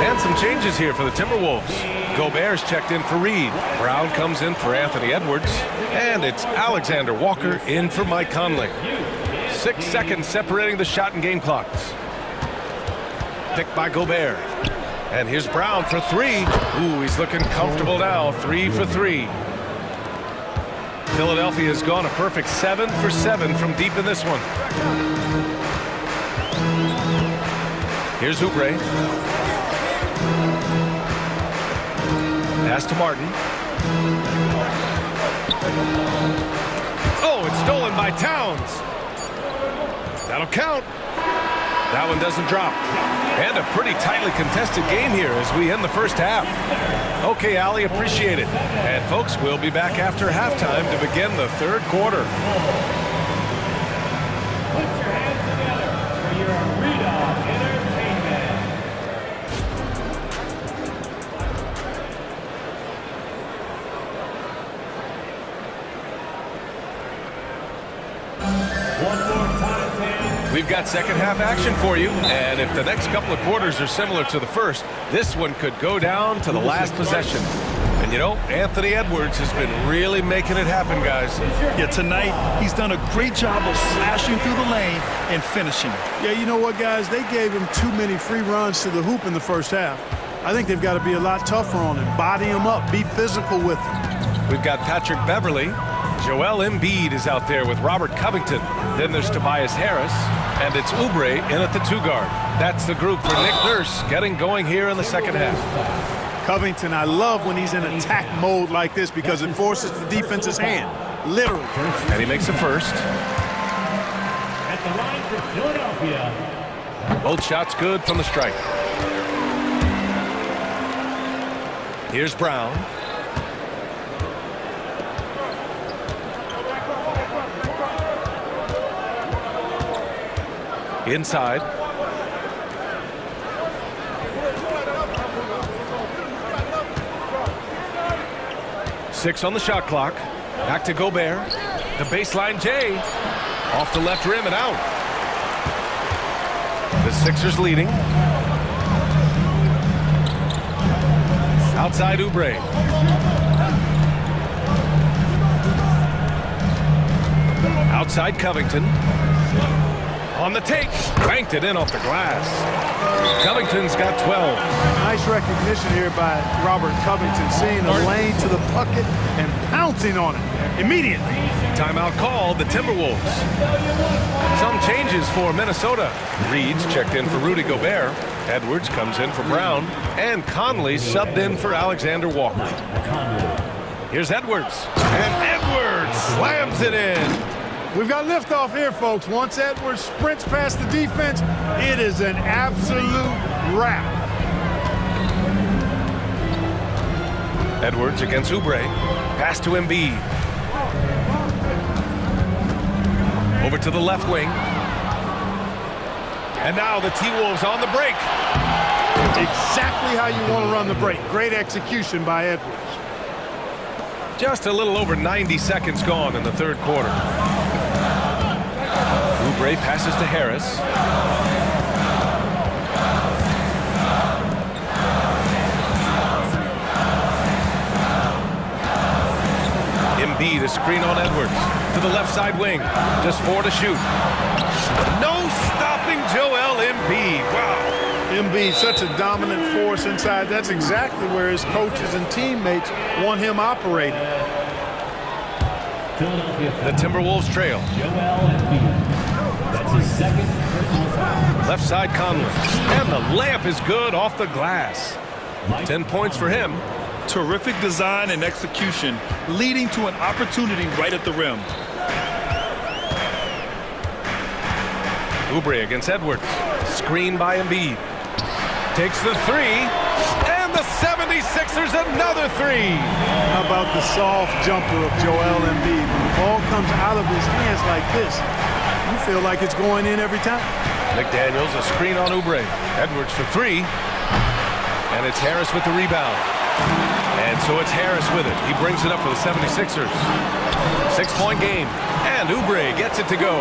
And some changes here for the Timberwolves. Gobert's checked in for Reed. Brown comes in for Anthony Edwards. And it's Alexander Walker in for Mike Conley. 6 seconds separating the shot and game clocks. Picked by Gobert. And here's Brown for 3. Ooh, he's looking comfortable now. 3 for 3. Philadelphia has gone a perfect 7 for 7 from deep in this one. Here's Oubre. Pass to Martin. Oh, it's stolen by Towns. That'll count. That one doesn't drop. And a pretty tightly contested game here as we end the first half. Okay, Allie, appreciate it. And folks, we'll be back after halftime to begin the third quarter. Put your hands together for your Arena Entertainment. One more time, fans. We've got second half action for you, and if the next couple of quarters are similar to the first, this one could go down to the last possession. And you know, Anthony Edwards has been really making it happen, guys. Yeah, tonight he's done a great job of slashing through the lane and finishing. Yeah, you know what, guys? They gave him too many free runs to the hoop in the first half. I think they've got to be a lot tougher on him. Body him up. Be physical with him. We've got Patrick Beverly Joel Embiid is out there with Robert Covington. Then there's Tobias Harris, and it's Oubre in at the 2 guard. That's the group for Nick Nurse getting going here in the second half. Covington, I love when he's in attack mode like this because it forces the defense's hand, literally. And he makes a first. At the line for Philadelphia. Both shots good from the stripe. Here's Brown. Inside. Six on the shot clock. Back to Gobert. The baseline J. Off the left rim and out. The Sixers leading. Outside Oubre. Outside Covington. On the take. Banked it in off the glass. Covington's got 12. Nice recognition here by Robert Covington, seeing a lane to the bucket and pouncing on it immediately. Timeout called, the Timberwolves. Some changes for Minnesota. Reed's checked in for Rudy Gobert. Edwards comes in for Brown. And Conley subbed in for Alexander Walker. Here's Edwards. And Edwards slams it in. We've got liftoff here, folks. Once Edwards sprints past the defense, it is an absolute wrap. Edwards against Oubre. Pass to Embiid. Over to the left wing. And now the T-Wolves on the break. Exactly how you want to run the break. Great execution by Edwards. Just a little over 90 seconds gone in the third quarter. Oubre passes to Harris. Embiid, a screen on Edwards. To the left side wing. Just 4 to shoot. No stopping Joel Embiid. Wow. Embiid, such a dominant force inside. That's exactly where his coaches and teammates want him operating. The Timberwolves trail. That's his second personal foul. Left side Conley. And the layup is good off the glass. 10 points for him. Terrific design and execution, leading to an opportunity right at the rim. Oubre against Edwards. Screen by Embiid. Takes the 3. And the 76ers another 3. How about the soft jumper of Joel Embiid? When the ball comes out of his hands like this, you feel like it's going in every time. McDaniels, a screen on Oubre. Edwards for 3. And it's Harris with the rebound. And so it's Harris with it. He brings it up for the 76ers. 6-point game. And Oubre gets it to go.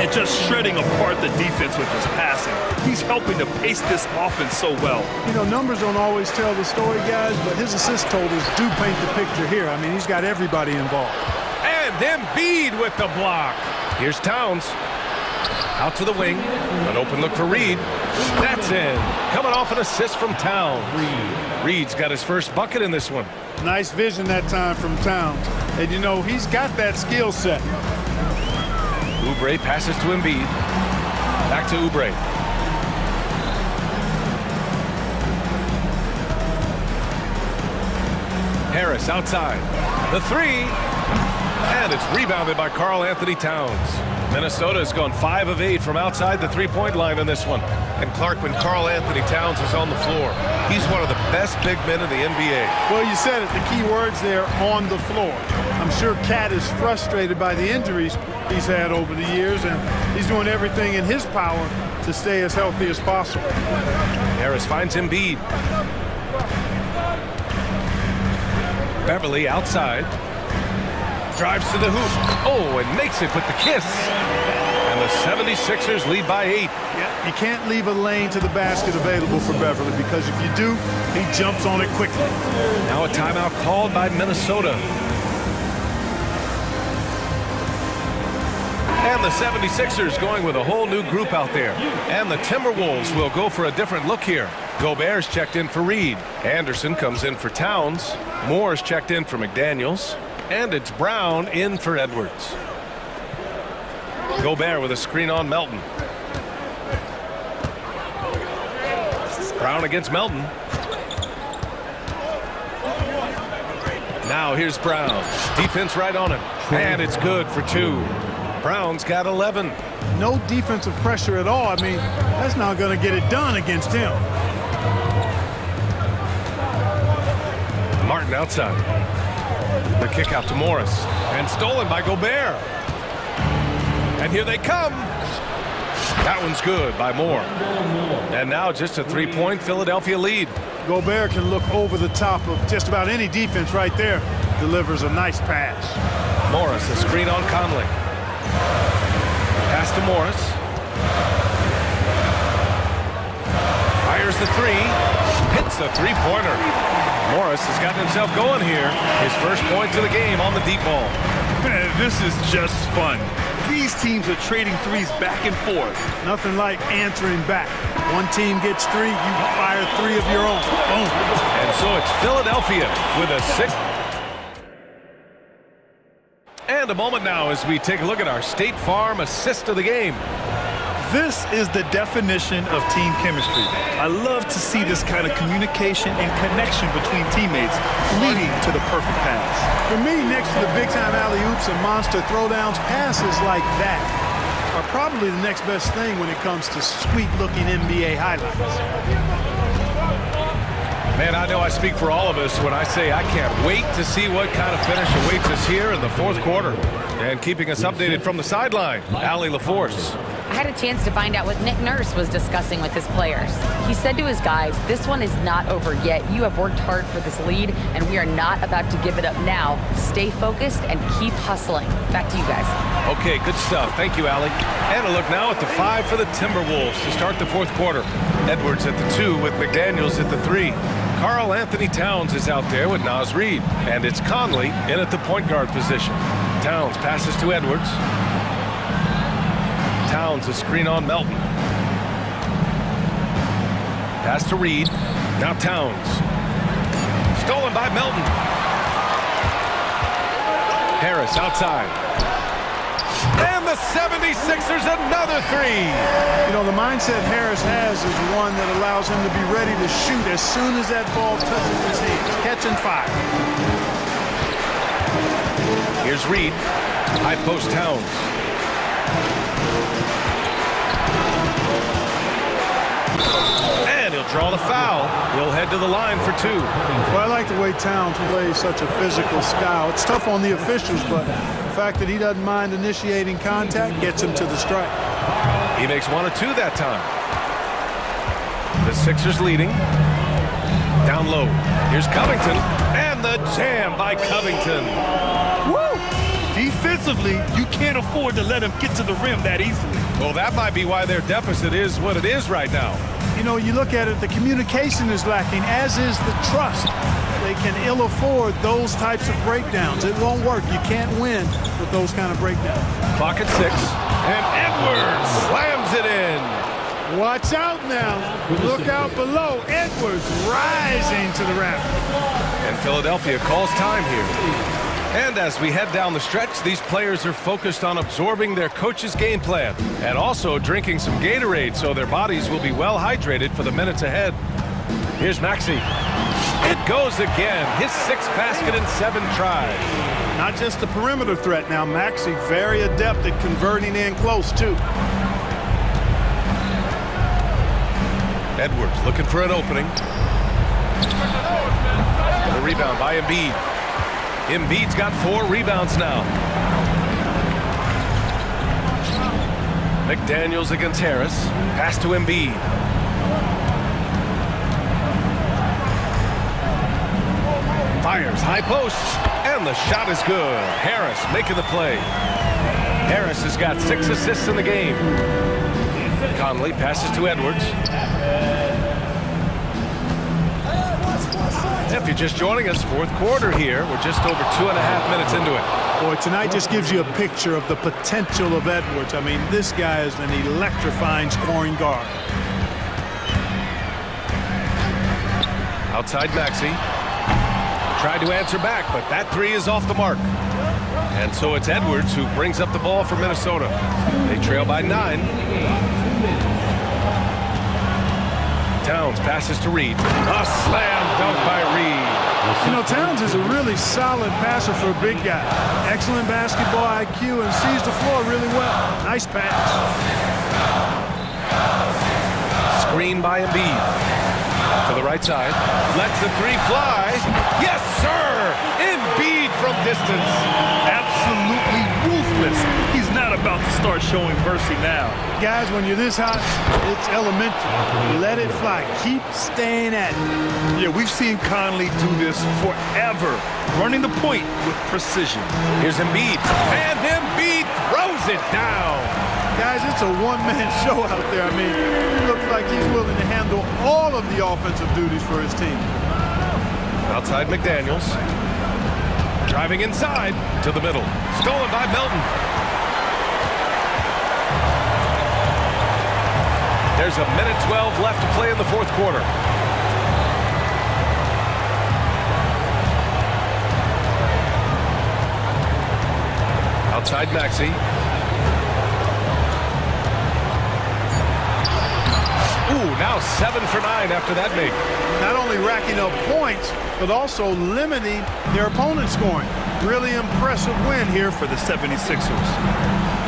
And just shredding apart the defense with his passing. He's helping to pace this offense so well. You know, numbers don't always tell the story, guys, but his assist totals do paint the picture here. I mean, he's got everybody involved. And Embiid with the block. Here's Towns. Out to the wing. An open look for Reed. That's in. Coming off an assist from Towns. Reed's got his first bucket in this one. Nice vision that time from Towns. And, you know, he's got that skill set. Oubre passes to Embiid. Back to Oubre. Harris outside. The 3. And it's rebounded by Karl Anthony Towns. Minnesota has gone 5 of 8 from outside the three-point line in this one. And Clark, when Karl Anthony Towns is on the floor, he's one of the best big men in the NBA. Well, you said it, the key words there, on the floor. I'm sure Cat is frustrated by the injuries he's had over the years, and he's doing everything in his power to stay as healthy as possible. Harris finds Embiid. Beverly outside. Drives to the hoop. Oh, and makes it with the kiss. And the 76ers lead by 8. Yeah, you can't leave a lane to the basket available for Beverly, because if you do, he jumps on it quickly. Now a timeout called by Minnesota. And the 76ers going with a whole new group out there. And the Timberwolves will go for a different look here. Gobert's checked in for Reed. Anderson comes in for Towns. Moore's checked in for McDaniels. And it's Brown in for Edwards. Gobert with a screen on Melton. Brown against Melton. Now here's Brown. Defense right on him. And it's good for 2. Brown's got 11. No defensive pressure at all. I mean, that's not going to get it done against him. Martin outside. The kick out to Morris. And stolen by Gobert. And here they come. That one's good by Moore. And now just a 3-point Philadelphia lead. Gobert can look over the top of just about any defense right there. Delivers a nice pass. Morris, a screen on Conley. Pass to Morris. Fires the 3. Hits the 3-pointer. Morris has gotten himself going here. His first points of the game on the deep ball. Man, this is just fun. These teams are trading threes back and forth. Nothing like answering back. One team gets 3, you fire 3 of your own. Boom. And so it's Philadelphia with a 6. And a moment now as we take a look at our State Farm assist of the game. This is the definition of team chemistry. I love to see this kind of communication and connection between teammates leading to the perfect pass. For me, next to the big-time alley-oops and monster throwdowns, passes like that are probably the next best thing when it comes to sweet-looking NBA highlights. Man, I know I speak for all of us when I say I can't wait to see what kind of finish awaits us here in the 4th quarter. And keeping us updated from the sideline, Allie LaForce. I had a chance to find out what Nick Nurse was discussing with his players. He said to his guys, this one is not over yet. You have worked hard for this lead, and we are not about to give it up now. Stay focused and keep hustling. Back to you guys. Okay, good stuff. Thank you, Allie. And a look now at the 5 for the Timberwolves to start the 4th quarter. Edwards at the 2 with McDaniels at the 3. Karl Anthony Towns is out there with Naz Reid. And it's Conley in at the point guard position. Towns passes to Edwards. Towns a screen on Melton. Pass to Reid. Now Towns. Stolen by Melton. Harris outside. And the 76ers another 3. You know, the mindset Harris has is one that allows him to be ready to shoot as soon as that ball touches his hands. Catch and fire. Here's Reid. High post Towns. And he'll draw the foul. He'll head to the line for 2. Well, I like the way Towns plays such a physical style. It's tough on the officials, but the fact that he doesn't mind initiating contact gets him to the strike. He makes 1 or 2 that time. The Sixers leading. Down low. Here's Covington. And the jam by Covington. Woo! Defensively, you can't afford to let him get to the rim that easily. Well, that might be why their deficit is what it is right now. You know, you look at it, the communication is lacking, as is the trust. They can ill afford those types of breakdowns. It won't work. You can't win with those kind of breakdowns. Clock at 6. And Edwards slams it in. Watch out now. Look out below. Edwards rising to the rack. And Philadelphia calls time here. And as we head down the stretch, these players are focused on absorbing their coach's game plan and also drinking some Gatorade so their bodies will be well hydrated for the minutes ahead. Here's Maxey. It goes again. His 6th basket in 7 tries. Not just the perimeter threat now. Maxey very adept at converting in close, too. Edwards looking for an opening. The rebound by Embiid. Embiid's got 4 rebounds now. McDaniels against Harris. Pass to Embiid. Fires high post. And the shot is good. Harris making the play. Harris has got 6 assists in the game. Conley passes to Edwards. If you're just joining us, 4th quarter here. We're just over 2.5 minutes into it. Boy, tonight just gives you a picture of the potential of Edwards. I mean, this guy is an electrifying scoring guard. Outside Maxey. Tried to answer back, but that three is off the mark. And so it's Edwards who brings up the ball for Minnesota. They trail by 9. Towns passes to Reed. A slam dunk by Reed. You know, Towns is a really solid passer for a big guy. Excellent basketball IQ and sees the floor really well. Nice pass. Screen by Embiid. To the right side. Lets the three fly. Yes, sir! Embiid from distance. Absolutely ruthless. He's not about to start showing mercy now. Guys, when you're this hot, it's elementary. Let it fly. Keep staying at it. Yeah, we've seen Conley do this forever, running the point with precision. Here's Embiid, and Embiid throws it down. Guys, it's a one-man show out there. I mean, he looks like he's willing to handle all of the offensive duties for his team. Outside McDaniels. Driving inside to the middle. Stolen by Melton. There's a minute 12 left to play in the fourth quarter. Outside Maxey. Ooh, now 7 for 9 after that make. Not only racking up points, but also limiting their opponent's scoring. Really impressive win here for the 76ers.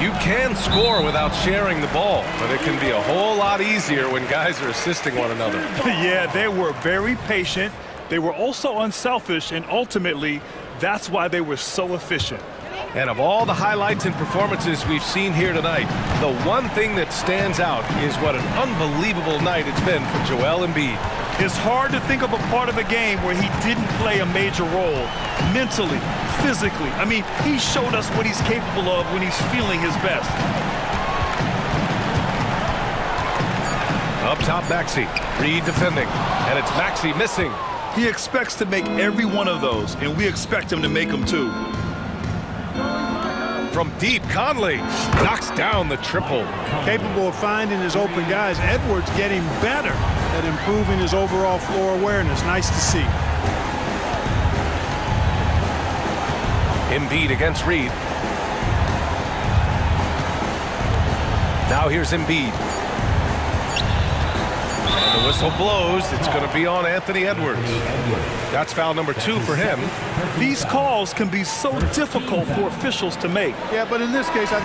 You can score without sharing the ball, but it can be a whole lot easier when guys are assisting one another. Yeah, they were very patient. They were also unselfish, and ultimately, that's why they were so efficient. And of all the highlights and performances we've seen here tonight, the one thing that stands out is what an unbelievable night it's been for Joel Embiid. It's hard to think of a part of a game where he didn't play a major role, mentally, physically. I mean, he showed us what he's capable of when he's feeling his best. Up top, Maxey. Reed defending, and it's Maxey missing. He expects to make every one of those, and we expect him to make them too. From deep, Conley knocks down the triple. Capable of finding his open guys. Edwards getting better at improving his overall floor awareness. Nice to see. Embiid against Reed. Now here's Embiid. And the whistle blows. It's going to be on Anthony Edwards. That's foul number 2 for him. These calls can be so difficult for officials to make. Yeah, but in this case, I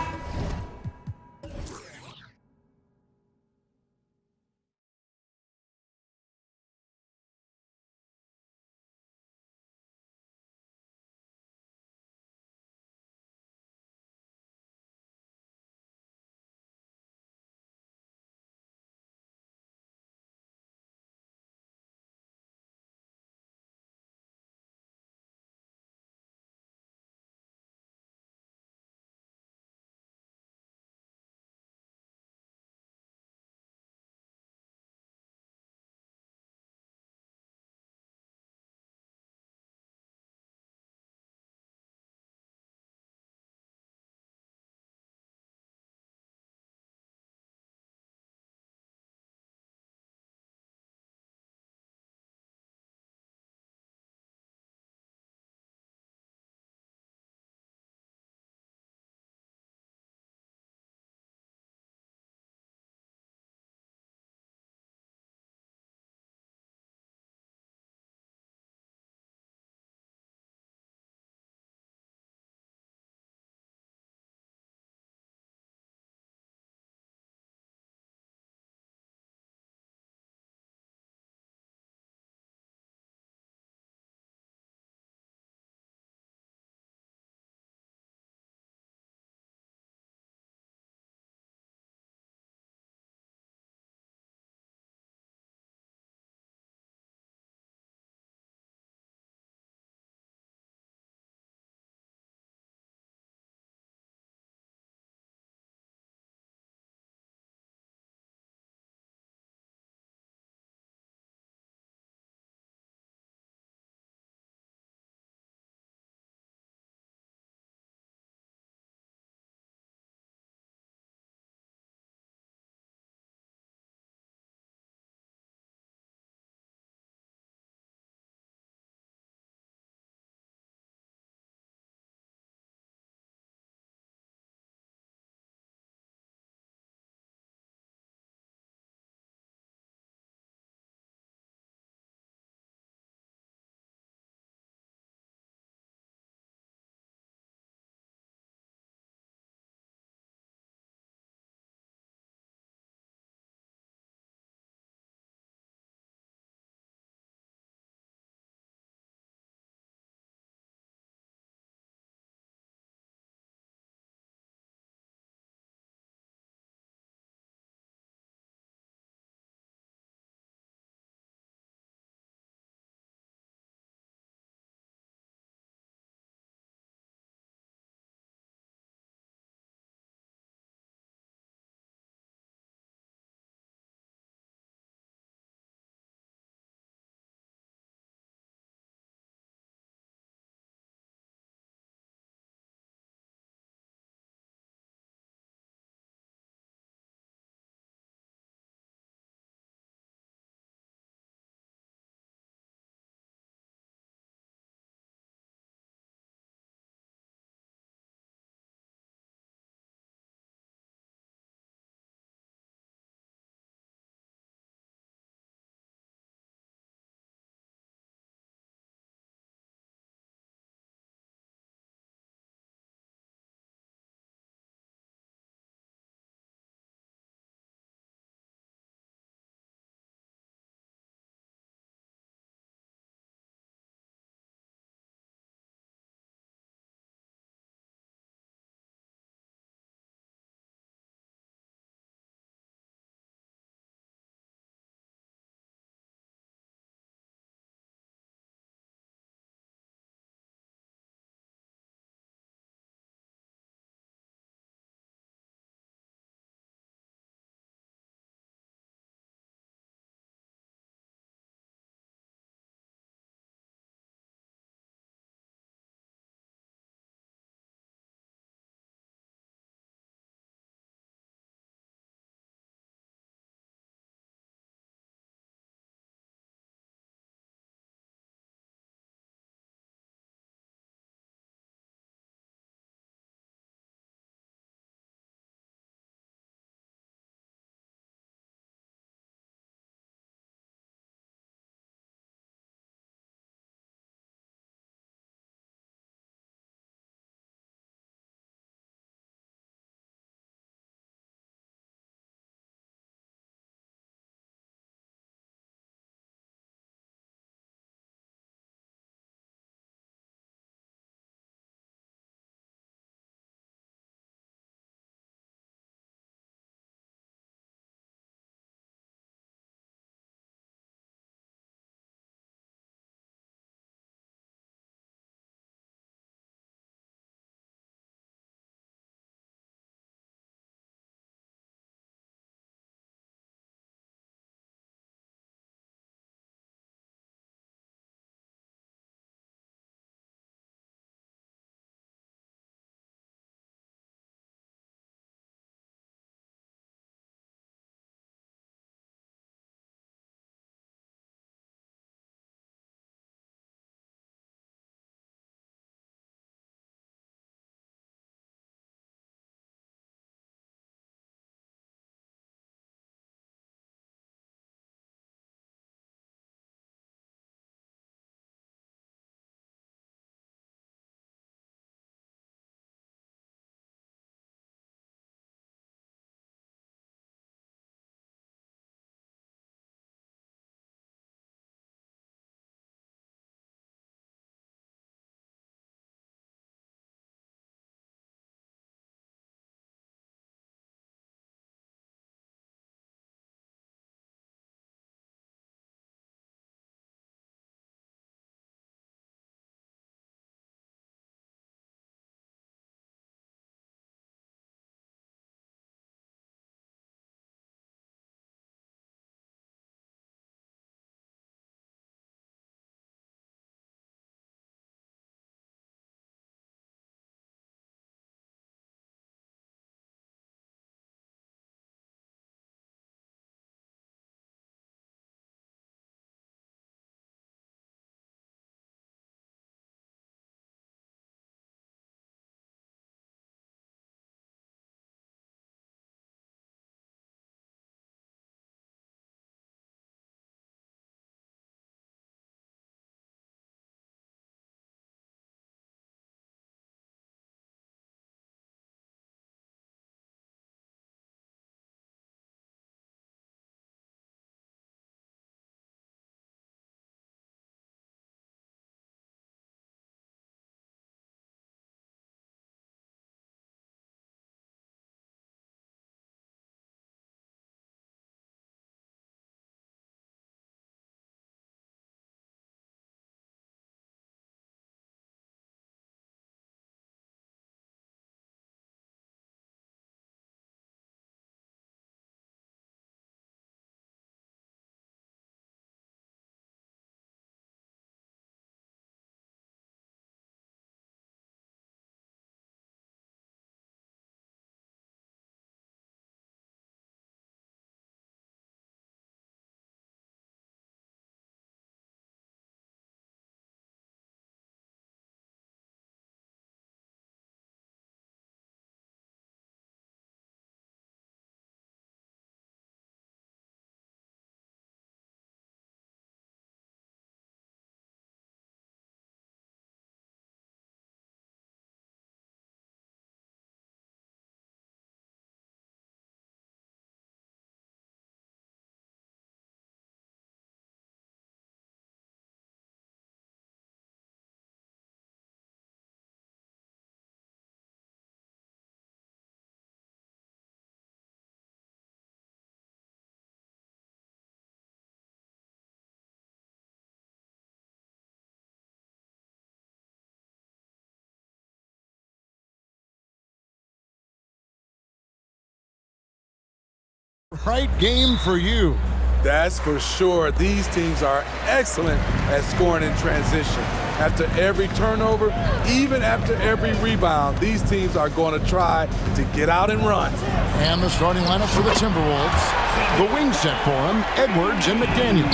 Right game for you. That's for sure. These teams are excellent at scoring in transition. After every turnover, even after every rebound, these teams are going to try to get out and run. And the starting lineup for the Timberwolves. The wing set for them, Edwards and McDaniels.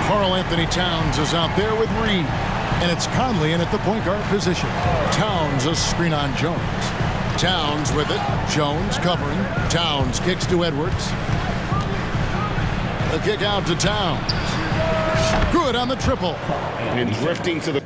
Karl Anthony Towns is out there with Reed. And it's Conley in at the point guard position. Towns a screen on Jones. Towns with it. Jones covering. Towns kicks to Edwards. The kick out to Towns. Good on the triple. And drifting to the...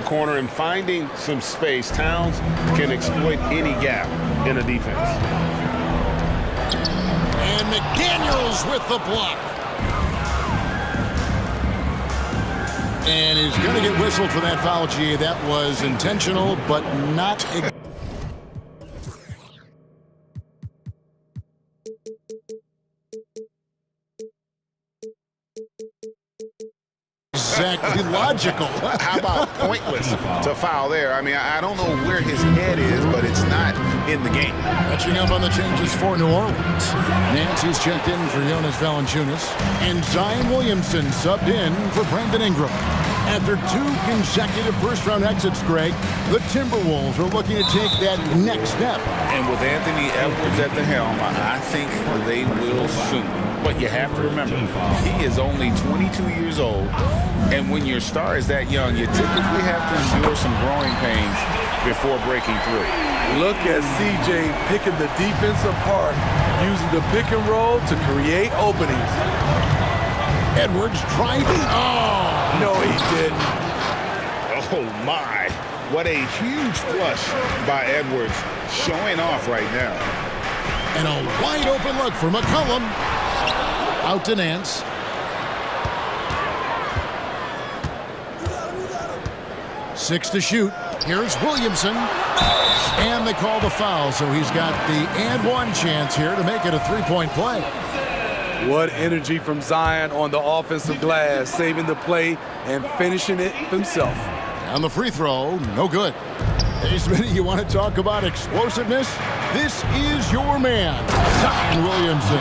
corner and finding some space. Towns can exploit any gap in a defense. And McDaniels with the block. And he's going to get whistled for that foul, G. That was intentional, but not... exactly logical. How about pointless to foul there? I mean, I don't know where his head is, but it's not in the game. Catching up on the changes for New Orleans. Nancy's checked in for Jonas Valanciunas. And Zion Williamson subbed in for Brandon Ingram. After 2 consecutive first-round exits, Greg, the Timberwolves are looking to take that next step. And with Anthony Edwards at the helm, I think they will soon. But you have to remember, he is only 22 years old, and when your star is that young, you typically have to endure some growing pains before breaking through. Look at CJ picking the defense apart, using the pick and roll to create openings. Edwards driving. Oh! No, he didn't. Oh, my. What a huge flush by Edwards, showing off right now. And a wide open look for McCollum. Out to Nance. Six to shoot. Here's Williamson. And they call the foul, so he's got the and one chance here to make it a three-point play. What energy from Zion on the offensive glass, saving the play and finishing it himself. On the free throw, no good. Hey, Smitty, you want to talk about explosiveness? This is your man, Zion Williamson.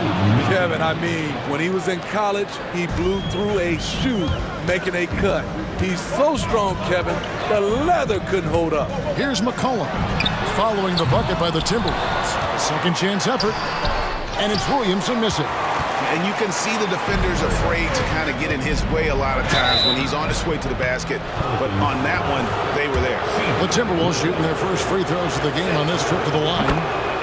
Kevin, I mean, when he was in college, he blew through a shoe making a cut. He's so strong, Kevin, the leather couldn't hold up. Here's McCollum following the bucket by the Timberwolves. A second chance effort, and it's Williamson missing. And you can see the defenders afraid to kind of get in his way a lot of times when he's on his way to the basket. But on that one, they were there. The Timberwolves shooting their first free throws of the game on this trip to the line.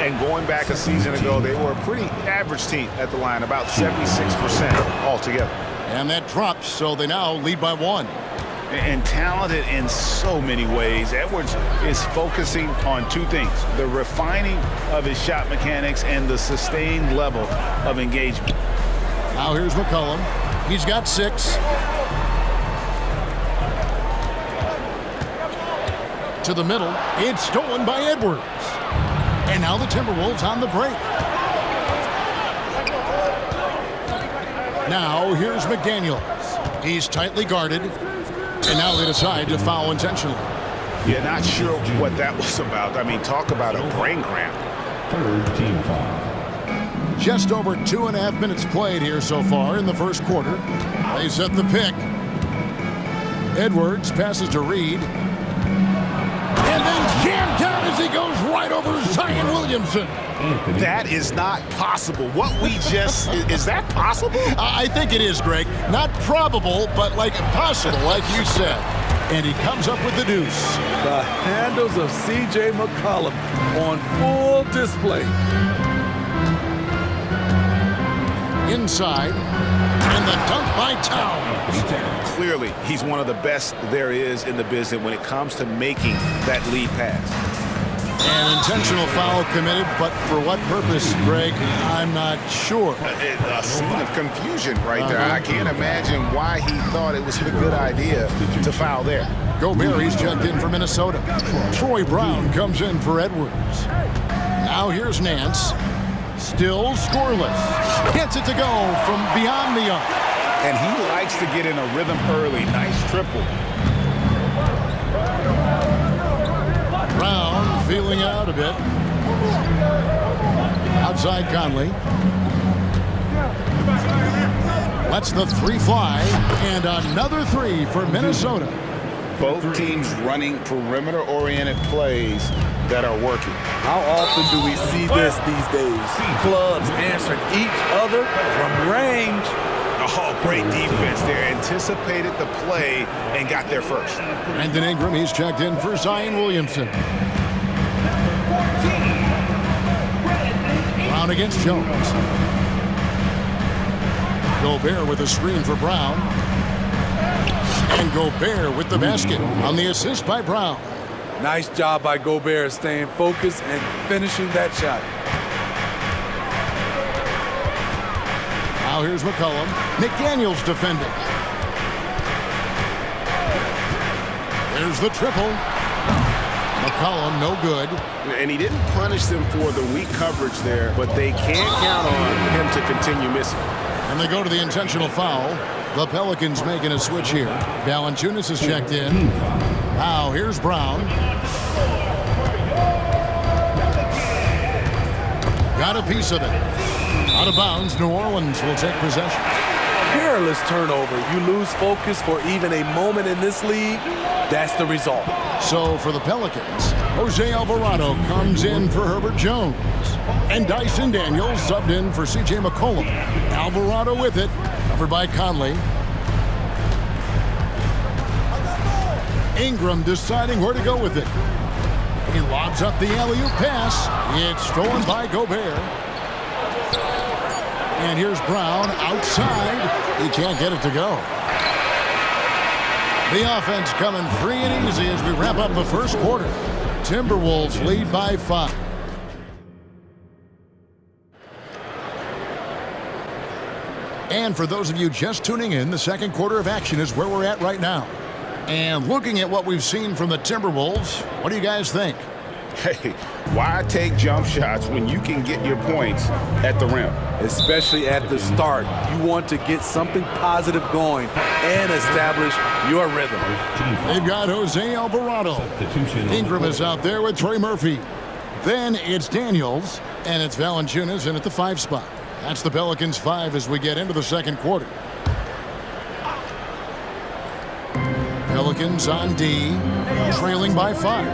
And going back a season ago, they were a pretty average team at the line, about 76% altogether. And that drops, so they now lead by 1. And talented in so many ways. Edwards is focusing on 2 things: the refining of his shot mechanics and the sustained level of engagement. Now here's McCollum. He's got 6. To the middle. It's stolen by Edwards. And now the Timberwolves on the break. Now here's McDaniels. He's tightly guarded. And now they decide to foul intentionally. Yeah, not sure what that was about. I mean, talk about a brain cramp. Third team foul. Just over 2.5 minutes played here so far in the first quarter. They set the pick. Edwards passes to Reed. And then jammed down as he goes right over Zion Williamson. That is not possible. What we just... is that possible? I think it is, Greg. Not probable, but like possible, like you said. And he comes up with the deuce. The handles of C.J. McCollum on full display. Inside. And the dunk by Towns. Clearly, he's one of the best there is in the business when it comes to making that lead pass. An intentional foul committed, but for what purpose, Greg, I'm not sure. A scene of confusion right there. I can't imagine why he thought it was a good idea to foul there. Gobert's checked in for Minnesota. Troy Brown comes in for Edwards. Now here's Nance. Still scoreless. Gets it to go from beyond the arc. And he likes to get in a rhythm early. Nice triple. Brown feeling out a bit. Outside Conley. Lets the three fly. And another three for Minnesota. Both teams running perimeter-oriented plays that are working. How often do we see this these days? Clubs answering each other from range. Oh, great defense there. Anticipated the play and got there first. Brandon Ingram, he's checked in for Zion Williamson. Brown against Jones. Gobert with a screen for Brown. And Gobert with the basket on the assist by Brown. Nice job by Gobert staying focused and finishing that shot. Now here's McCollum. McDaniels defending. There's the triple. McCollum no good. And he didn't punish them for the weak coverage there, but they can't count on him to continue missing. And they go to the intentional foul. The Pelicans making a switch here. Valanciunas is checked in. Now here's Brown. Got a piece of it. Out of bounds, New Orleans will take possession. Careless turnover. You lose focus for even a moment in this league. That's the result. So for the Pelicans, Jose Alvarado comes in for Herbert Jones. And Dyson Daniels subbed in for C.J. McCollum. Alvarado with it, covered by Conley. Ingram deciding where to go with it. He lobs up the alley-oop pass. It's stolen by Gobert. And here's Brown outside. He can't get it to go. The offense coming free and easy as we wrap up the first quarter. Timberwolves lead by 5. And for those of you just tuning in, the second quarter of action is where we're at right now. And looking at what we've seen from the Timberwolves, what do you guys think? Hey, why take jump shots when you can get your points at the rim? Especially at the start. You want to get something positive going and establish your rhythm. They've got Jose Alvarado. Ingram is out there with Trey Murphy. Then it's Daniels, and it's Valanciunas in at the 5 spot. That's the Pelicans 5 as we get into the second quarter. Pelicans on D, trailing by 5.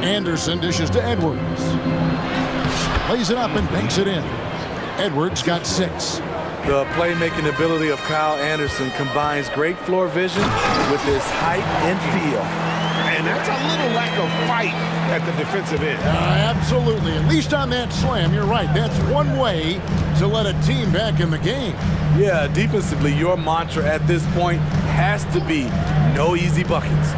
Anderson dishes to Edwards. Lays it up and banks it in. Edwards got 6. The playmaking ability of Kyle Anderson combines great floor vision with his height and feel. And that's a little lack of fight at the defensive end. Absolutely. At least on that slam, you're right. That's one way to let a team back in the game. Yeah, defensively, your mantra at this point has to be no easy buckets.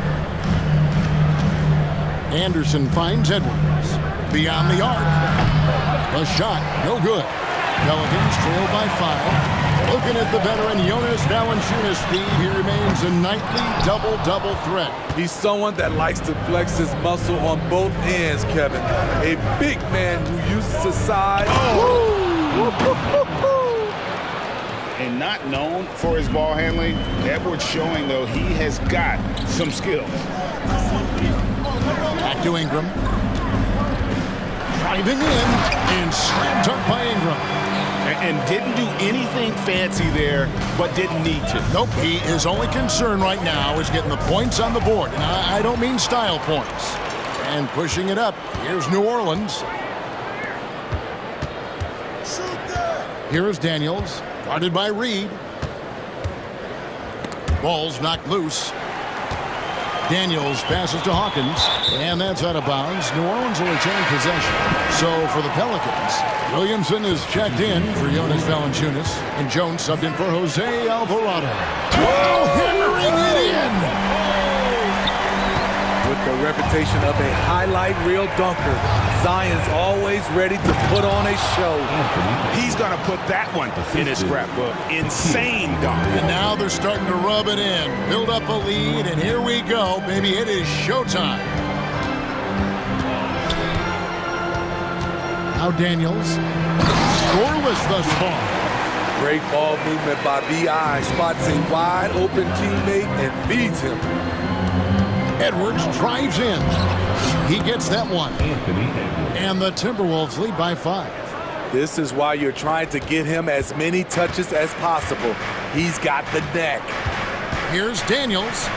Anderson finds Edwards. Beyond the arc. A shot, no good. Pelicans trail by 5. Looking at the veteran Jonas Valanciunas' speed, he remains a nightly double-double threat. He's someone that likes to flex his muscle on both ends, Kevin. A big man who uses his size. And not known for his ball handling, Edwards showing, though, he has got some skills. Back to Ingram. Driving in and slam dunk by Ingram. And didn't do anything fancy there, but didn't need to. Nope, his only concern right now is getting the points on the board. And I don't mean style points. And pushing it up, here's New Orleans. Here is Daniels, guarded by Reed. Ball's knocked loose. Daniels passes to Hawkins, and that's out of bounds. New Orleans will retain possession. So for the Pelicans, Williamson is checked in for Jonas Valanciunas, and Jones subbed in for Jose Alvarado. Whoa, hammering it in! With the reputation of a highlight reel dunker, Zion's always ready to put on a show. He's going to put that one in his scrapbook. Insane dunk. And now they're starting to rub it in. Build up a lead, and here we go, baby. It is showtime. Now Daniels. Scoreless thus far. Great ball movement by B.I. Spots a wide open teammate and feeds him. Edwards drives in. He gets that one. And the Timberwolves lead by 5. This is why you're trying to get him as many touches as possible. He's got the neck. Here's Daniels.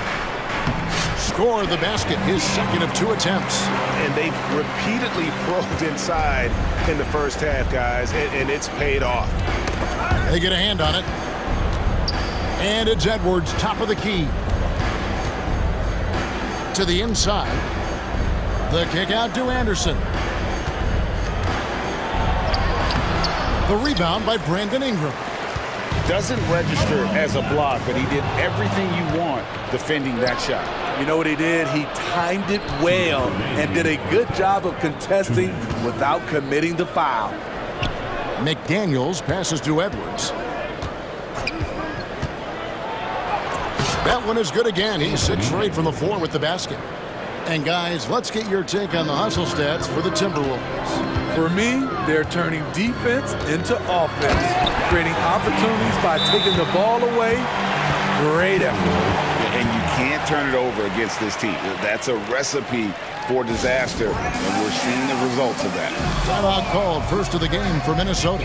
Score the basket, his second of 2 attempts. And they've repeatedly probed inside in the first half, guys, and it's paid off. They get a hand on it. And it's Edwards, top of the key. To the inside. The kick out to Anderson. The rebound by Brandon Ingram. Doesn't register as a block, but he did everything you want defending that shot. You know what he did? He timed it well and did a good job of contesting without committing the foul. McDaniels passes to Edwards. That one is good again. He's 6 for 8 from the floor with the basket. And guys, let's get your take on the hustle stats for the Timberwolves. For me, they're turning defense into offense, creating opportunities by taking the ball away. Great effort. And you can't turn it over against this team. That's a recipe for disaster, and we're seeing the results of that. Timeout called, first of the game for Minnesota.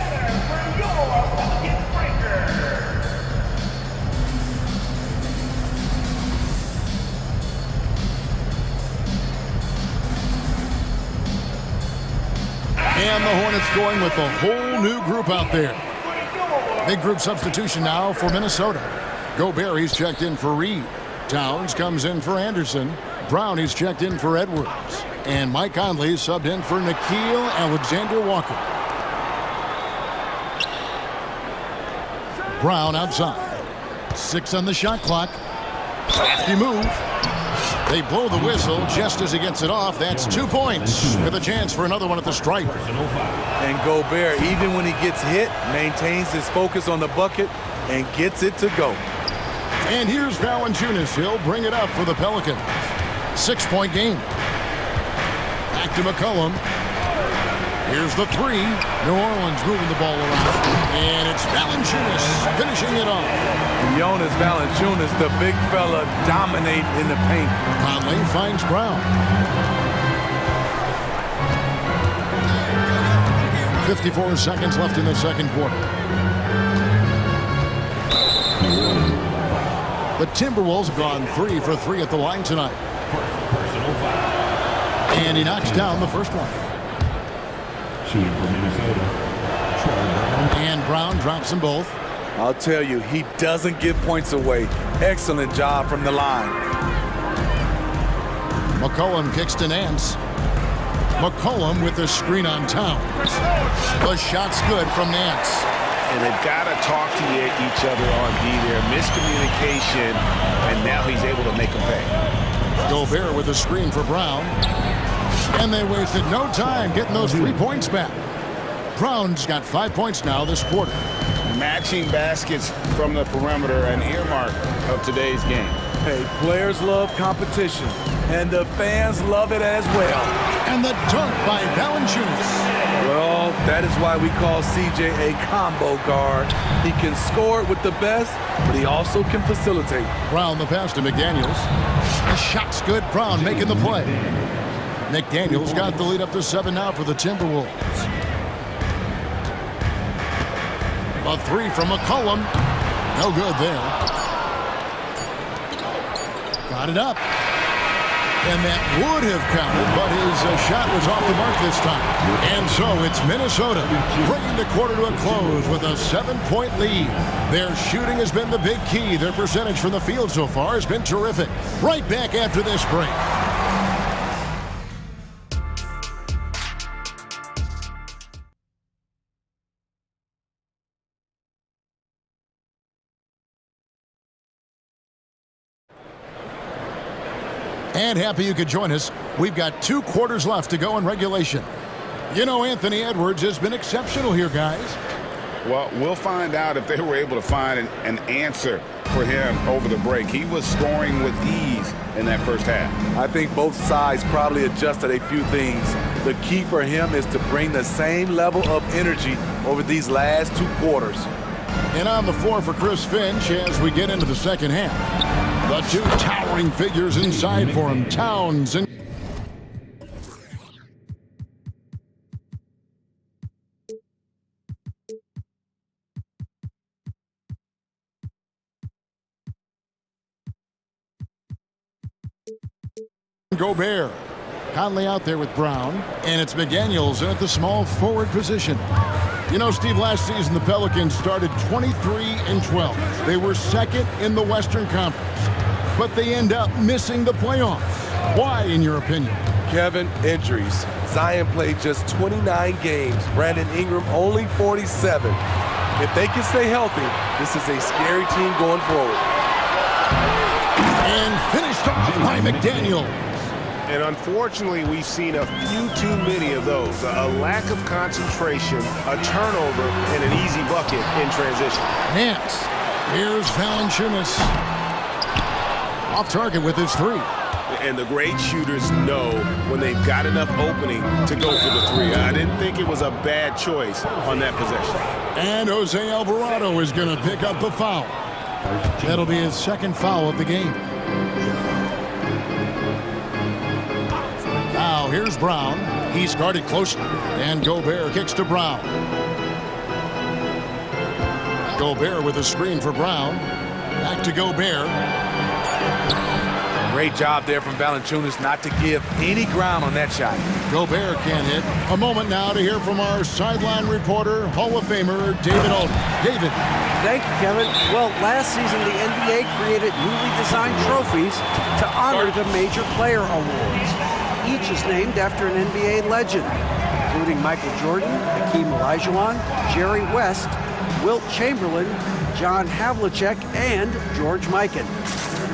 And the Hornets going with a whole new group out there. Big group substitution now for Minnesota. Gobert, he's checked in for Reed. Towns comes in for Anderson. Brown, he's checked in for Edwards. And Mike Conley subbed in for Nickeil Alexander-Walker. Brown outside. 6 on the shot clock. Crafty move. They blow the whistle just as he gets it off. That's 2 points with a chance for another one at the stripe. And Gobert, even when he gets hit, maintains his focus on the bucket and gets it to go. And here's Valanciunas. He'll bring it up for the Pelicans. 6-point game. Back to McCollum. Here's the 3. New Orleans moving the ball around. And it's Valanciunas finishing it off. Jonas Valanciunas, the big fella, dominate in the paint. Conley finds Brown. 54 seconds left in the second quarter. The Timberwolves have gone 3 for 3 at the line tonight. And he knocks down the first one. Shooting for Minnesota. And Brown drops them both. I'll tell you, he doesn't give points away. Excellent job from the line. McCollum kicks to Nance. McCollum with the screen on Towns. The shot's good from Nance. And they've got to talk to each other on D there. Miscommunication, and now he's able to make them pay. Gobert with a screen for Brown. And they wasted no time getting those 3 points back. Brown's got 5 points now this quarter. Matching baskets from the perimeter, an earmark of today's game. Hey, players love competition, and the fans love it as well. And the dunk by Valanciunas. Well, that is why we call CJ a combo guard. He can score with the best, but he also can facilitate. Brown the pass to McDaniels. The shot's good. Brown making the play. McDaniels got the lead up to 7 now for the Timberwolves. A 3 from McCollum. No good there. Got it up. And that would have counted, but his shot was off the mark this time. And so it's Minnesota bringing the quarter to a close with a 7-point lead. Their shooting has been the big key. Their percentage from the field so far has been terrific. Right back after this break. And happy you could join us. We've got 2 quarters left to go in regulation. You know, Anthony Edwards has been exceptional here, guys. Well, we'll find out if they were able to find an answer for him over the break. He was scoring with ease in that first half. I think both sides probably adjusted a few things. The key for him is to bring the same level of energy over these last 2 quarters. And on the floor for Chris Finch as we get into the second half. The two towering figures inside for him, Towns and Gobert. Conley out there with Brown, and it's McDaniels at the small forward position. You know, Steve, last season the Pelicans started 23-12. They were second in the Western Conference, but they end up missing the playoffs. Why, in your opinion? Kevin, injuries. Zion played just 29 games. Brandon Ingram only 47. If they can stay healthy, this is a scary team going forward. And finished off by McDaniels. And unfortunately, we've seen a few too many of those. A lack of concentration, a turnover, and an easy bucket in transition. Nance. Here's Valanciunas. Off target with his three. And the great shooters know when they've got enough opening to go for the three. I didn't think it was a bad choice on that possession. And Jose Alvarado is going to pick up the foul. That'll be his second foul of the game. Now here's Brown. He's guarded closely. And Gobert kicks to Brown. Gobert with a screen for Brown. Back to Gobert. Great job there from Valanciunas not to give any ground on that shot. Gobert can't hit. A moment now to hear from our sideline reporter, Hall of Famer David Alden. David. Thank you, Kevin. Well, last season the NBA created newly designed trophies to honor the major player awards. Each is named after an NBA legend, including Michael Jordan, Hakeem Olajuwon, Jerry West, Wilt Chamberlain, John Havlicek, and George Mikan.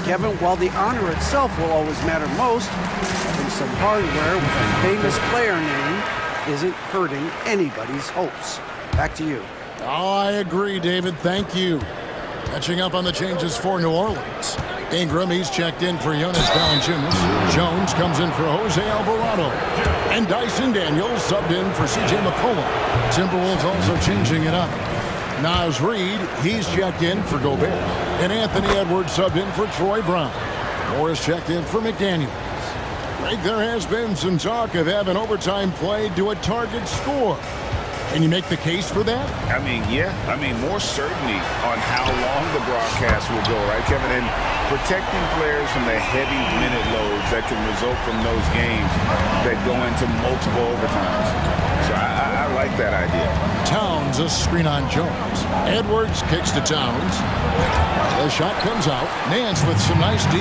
Kevin, while the honor itself will always matter most, having some hardware with a famous player name isn't hurting anybody's hopes. Back to you. Oh, I agree, David. Thank you. Catching up on the changes for New Orleans. Ingram, he's checked in for Jonas Valanciunas. Jones comes in for Jose Alvarado. And Dyson Daniels subbed in for C.J. McCollum. Timberwolves also changing it up. Naz Reid, he's checked in for Gobert. And Anthony Edwards subbed in for Troy Brown. Morris checked in for McDaniels. Greg, there has been some talk of having overtime played to a target score. Can you make the case for that? I mean, yeah. I mean, more certainty on how long the broadcast will go, right, Kevin? And protecting players from the heavy minute loads that can result from those games that go into multiple overtimes. So I like that idea. Towns, a screen on Jones. Edwards kicks to Towns. The shot comes out. Nance with some nice D.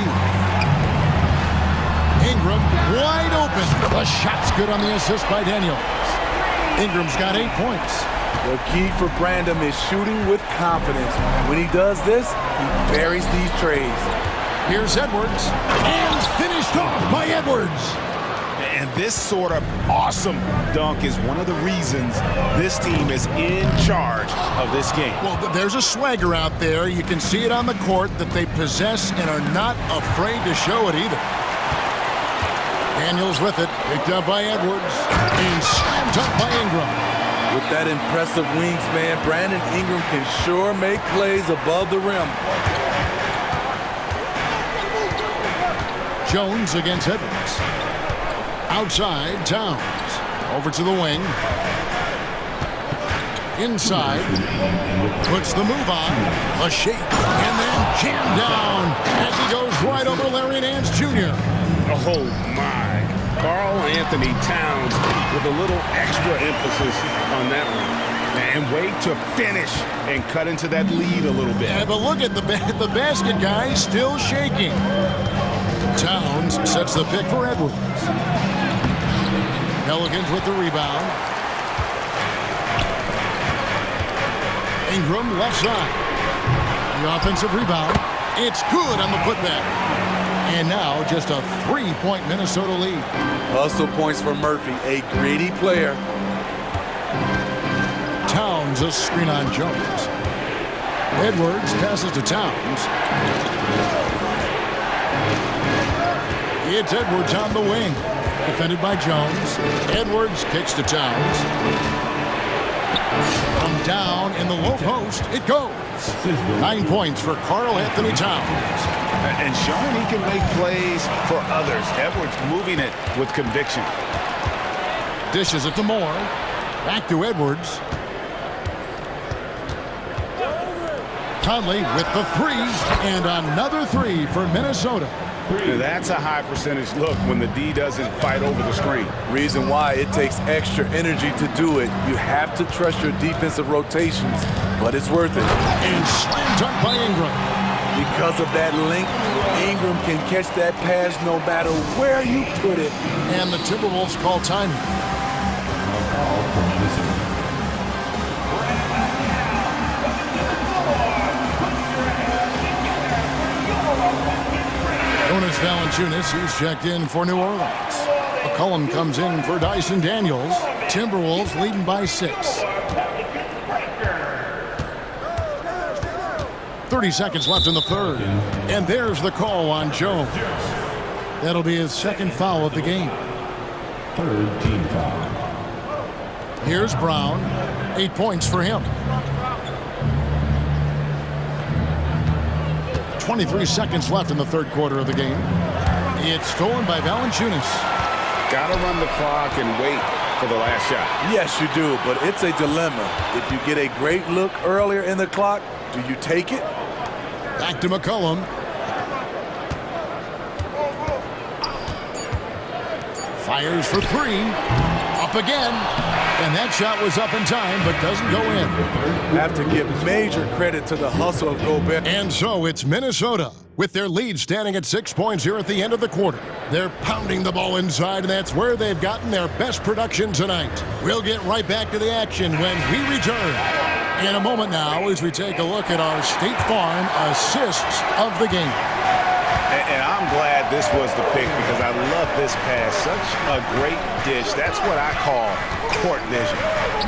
Ingram wide open. The shot's good on the assist by Daniels. Ingram's got 8 points. The key for Brandon is shooting with confidence. When he does this, he buries these trays. Here's Edwards. And finished off by Edwards. And this sort of awesome dunk is one of the reasons this team is in charge of this game. Well, there's a swagger out there. You can see it on the court that they possess and are not afraid to show it either. Daniels with it, picked up by Edwards, and slammed up by Ingram. With that impressive wingspan, Brandon Ingram can sure make plays above the rim. Jones against Edwards. Outside, Towns. Over to the wing. Inside. Puts the move on. A shake. And then jammed down as he goes right over Larry Nance Jr. Oh, my. Karl Anthony Towns with a little extra emphasis on that one. And wait to finish and cut into that lead a little bit. Yeah, but look at the basket guy still shaking. Towns sets the pick for Edwards. Pelicans with the rebound. Ingram left side. The offensive rebound. It's good on the putback. And now just a 3-point Minnesota lead. Hustle points for Murphy, a gritty player. Towns a screen on Jones. Edwards passes to Towns. It's Edwards on the wing. Defended by Jones. Edwards kicks to Towns. From down in the low post, it goes. 9 points for Karl Anthony Towns. And showing he can make plays for others. Edwards moving it with conviction. Dishes it to Moore. Back to Edwards. Conley with the three, and another three for Minnesota. That's a high percentage look when the D doesn't fight over the screen. Reason why it takes extra energy to do it. You have to trust your defensive rotations, but it's worth it. And slam dunk by Ingram. Because of that length, Ingram can catch that pass no matter where you put it. And the Timberwolves call time. Jonas Valanciunas, he's checked in for New Orleans. McCollum comes in for Dyson Daniels. Timberwolves leading by 6. 30 seconds left in the third. And there's the call on Jones. That'll be his second foul of the game. Third team foul. Here's Brown. 8 points for him. 23 seconds left in the third quarter of the game. It's stolen by Valanciunas. Got to run the clock and wait for the last shot. Yes, you do, but it's a dilemma. If you get a great look earlier in the clock, do you take it? Back to McCollum. Fires for three. Up again. And that shot was up in time, but doesn't go in. Have to give major credit to the hustle of Gobert. And so it's Minnesota with their lead standing at 6 points here at the end of the quarter. They're pounding the ball inside, and that's where they've gotten their best production tonight. We'll get right back to the action when we return. In a moment now, as we take a look at our State Farm assists of the game. And I'm glad this was the pick because I love this pass. Such a great dish. That's what I call court vision.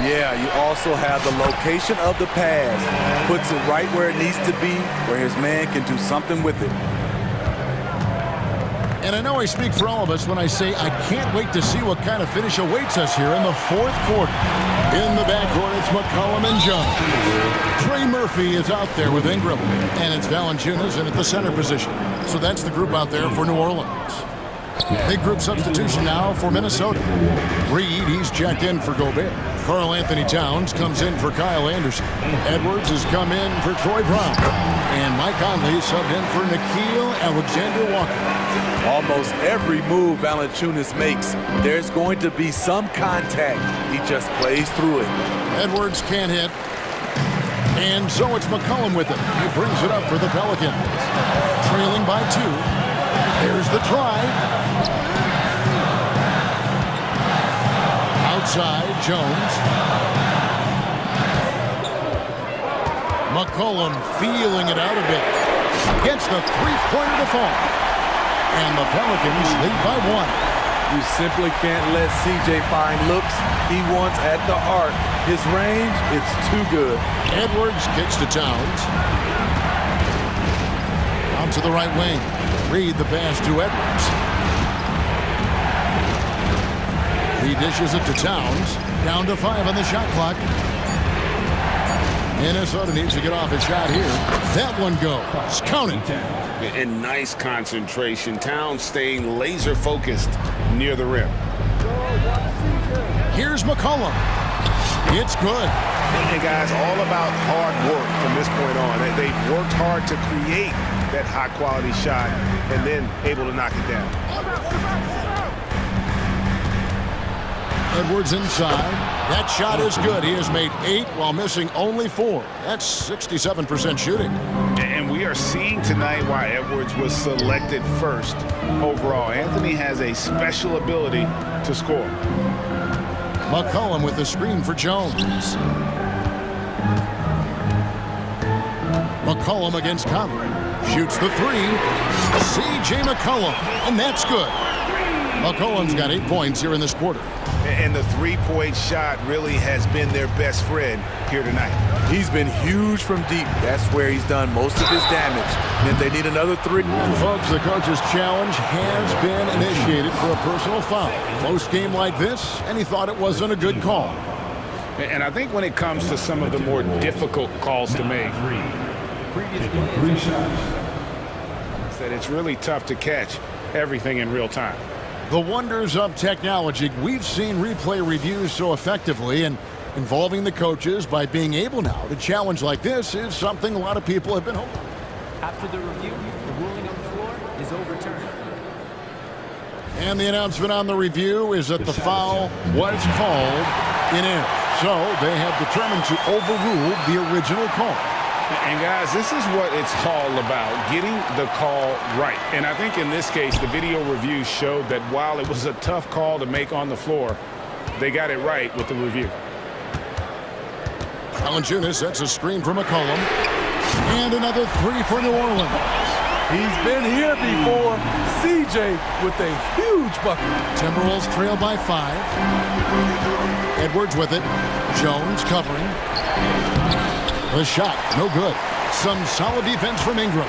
Yeah, you also have the location of the pass. Puts it right where it needs to be, where his man can do something with it. And I know I speak for all of us when I say I can't wait to see what kind of finish awaits us here in the fourth quarter. In the backcourt, it's McCollum and Jones. Trey Murphy is out there with Ingram. And it's Valanciunas in at the center position. So that's the group out there for New Orleans. Big group substitution now for Minnesota. Reed, he's checked in for Gobert. Karl Anthony Towns comes in for Kyle Anderson. Edwards has come in for Troy Brown. And Mike Conley subbed in for Nickeil Alexander-Walker. Almost every move Valanciunas makes, there's going to be some contact. He just plays through it. Edwards can't hit. And so it's McCollum with it. He brings it up for the Pelicans. Trailing by 2. There's the drive. Outside, Jones. McCollum feeling it out a bit. Gets the three-pointer to fall. And the Pelicans lead by 1. You simply can't let CJ find looks he wants at the arc. His range, it's too good. Edwards kicks to Towns. Out to the right wing. Reed the pass to Edwards. He dishes it to Towns. Down to 5 on the shot clock. Minnesota needs to get off a shot here. That one goes. Count it. And nice concentration. Towns staying laser focused near the rim. Here's McCollum. It's good. And guys, all about hard work from this point on. They've worked hard to create that high quality shot and then able to knock it down. Edwards inside. That shot is good. He has made 8 while missing only 4. That's 67% shooting. And we are seeing tonight why Edwards was selected first overall. Anthony has a special ability to score. McCollum with the screen for Jones. McCollum against Conley. Shoots the 3. C.J. McCollum. And that's good. McCollum's got 8 points here in this quarter. And the three-point shot really has been their best friend here tonight. He's been huge from deep. That's where he's done most of his damage. And if they need another three. And folks, the coach's challenge has been initiated for a personal foul. Close game like this, and he thought it wasn't a good call. And I think when it comes to some of the more difficult calls to make, that it's really tough to catch everything in real time. The wonders of technology. We've seen replay reviews so effectively, and involving the coaches by being able now to challenge like this is something a lot of people have been hoping. After the review, the ruling on the floor is overturned. And the announcement on the review is that the foul was called in error. So they have determined to overrule the original call. And guys, this is what it's all about, getting the call right. And I think in this case, the video review showed that while it was a tough call to make on the floor, they got it right with the review. Valanciunas sets a screen for McCollum. And another three for New Orleans. He's been here before. CJ with a huge bucket. Timberwolves trail by 5. Edwards with it. Jones covering. The shot, no good. Some solid defense from Ingram.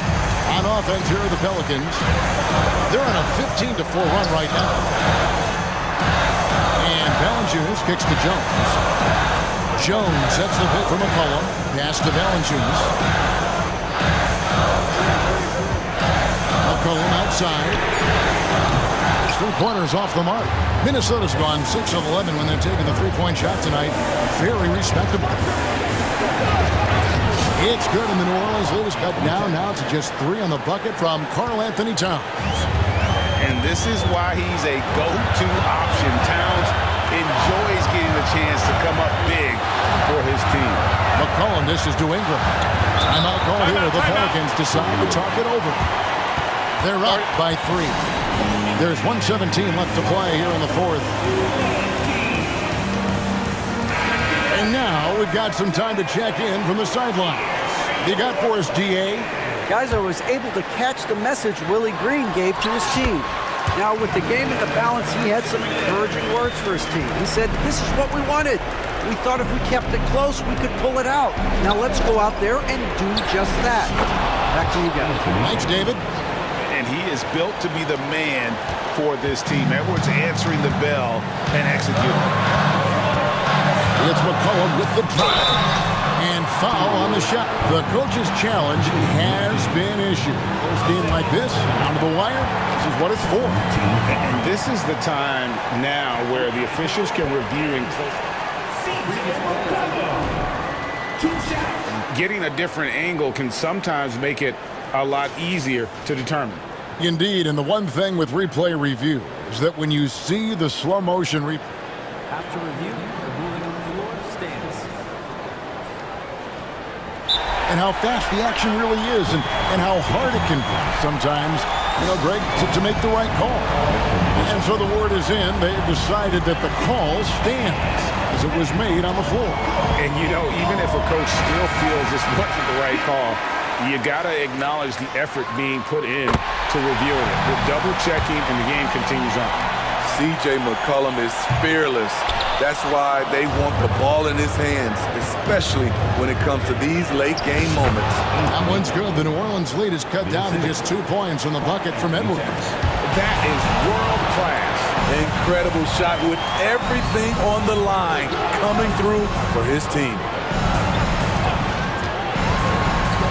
On offense, here are the Pelicans. They're on a 15-4 run right now. And Valanciunas kicks to Jones. Jones sets the pick for McCollum. Pass to Valanciunas. McCollum outside. 3-pointers off the mark. Minnesota's gone 6 of 11 when they've taken the 3-point shot tonight. Very respectable. It's good, and the New Orleans lead is cut down now to just 3 on the bucket from Karl-Anthony Towns. And this is why he's a go-to option. Towns enjoys getting the chance to come up big for his team. McCollum dishes to Ingram. Timeout call here. The Pelicans decide to talk it over. They're up by 3. There's 1:17 left to play here in the fourth. And now we've got some time to check in from the sidelines. You got for us, DA? Guys, I was able to catch the message Willie Green gave to his team. Now, with the game in the balance, he had some encouraging words for his team. He said, this is what we wanted. We thought if we kept it close, we could pull it out. Now let's go out there and do just that. Back to you guys. Thanks, David. And he is built to be the man for this team. Edwards answering the bell and executing. It's McCollum with the drop. And foul on the shot. The coach's challenge has been issued. Close game like this, down to the wire, this is what it's for. And this is the time now where the officials can review and getting a different angle can sometimes make it a lot easier to determine. Indeed, and the one thing with replay review is that when you see the slow motion replay. After review, the ruling on the floor stands. And how fast the action really is, and how hard it can be sometimes, Greg, to make the right call. And so the word is in. They've decided that the call stands as it was made on the floor. And, even if a coach still feels this wasn't the right call, you got to acknowledge the effort being put in to reviewing it. With double-checking, and the game continues on. C.J. McCollum is fearless. That's why they want the ball in his hands, especially when it comes to these late-game moments. That one's good. The New Orleans lead is cut down to just 2 points from the bucket from Edwards. That is world-class. Incredible shot with everything on the line coming through for his team.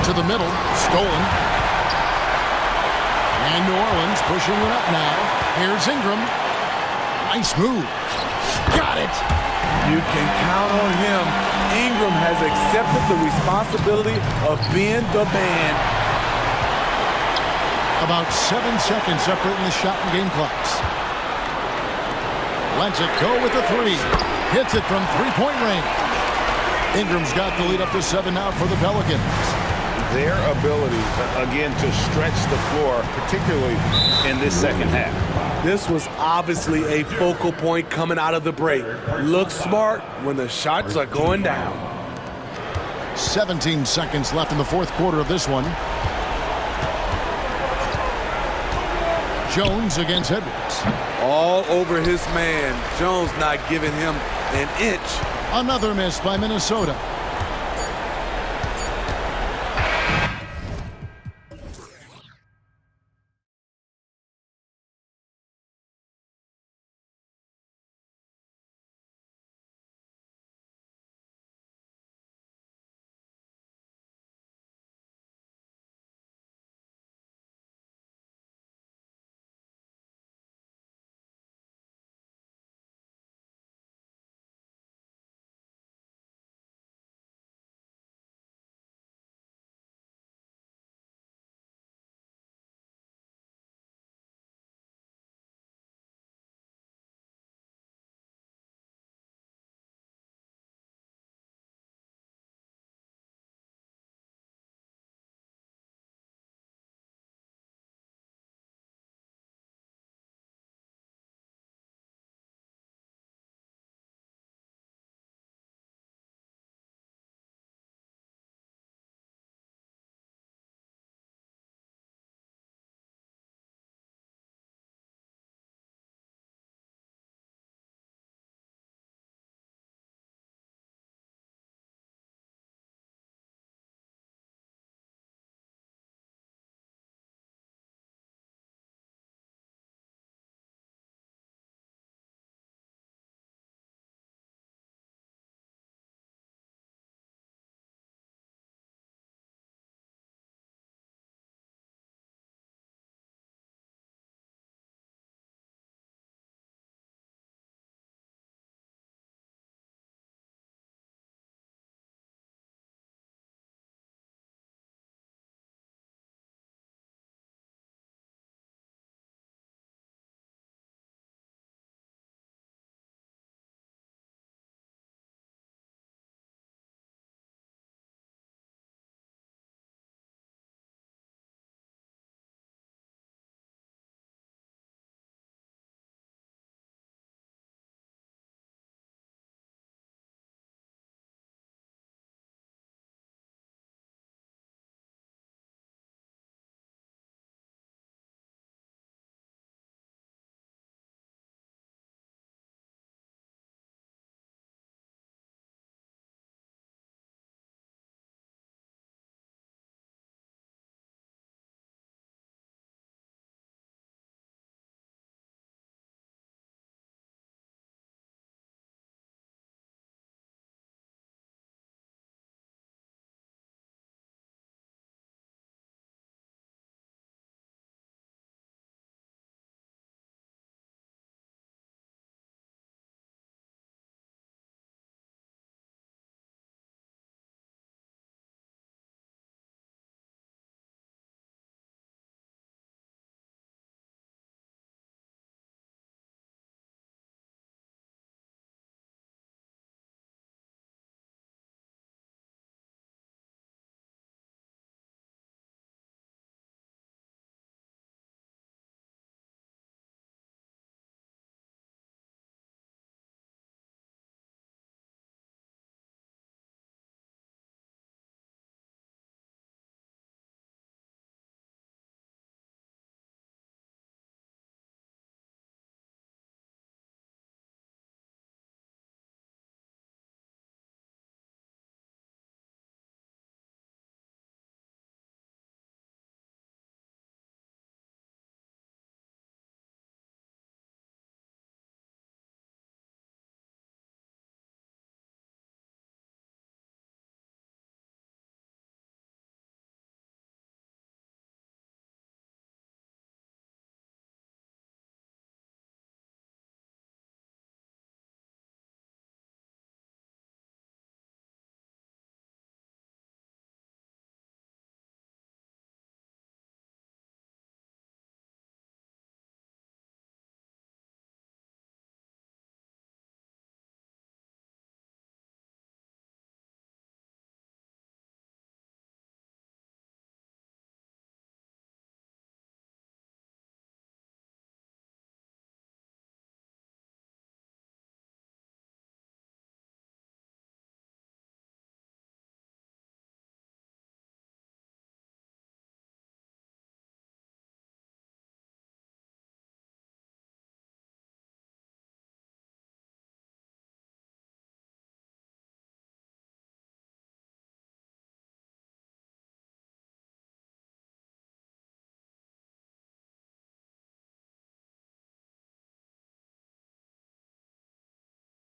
To the middle, stolen. And New Orleans pushing it up now. Here's Ingram. Nice move. Got it. You can count on him. Ingram has accepted the responsibility of being the man. About 7 seconds separating the shot and game clocks. Lets it go with the 3. Hits it from 3-point range. Ingram's got the lead up to 7 now for the Pelicans. Their ability, again, to stretch the floor, particularly in this second half. This was obviously a focal point coming out of the break. Look smart when the shots are going down. 17 seconds left in the fourth quarter of this one. Jones against Edwards. All over his man. Jones not giving him an inch. Another miss by Minnesota.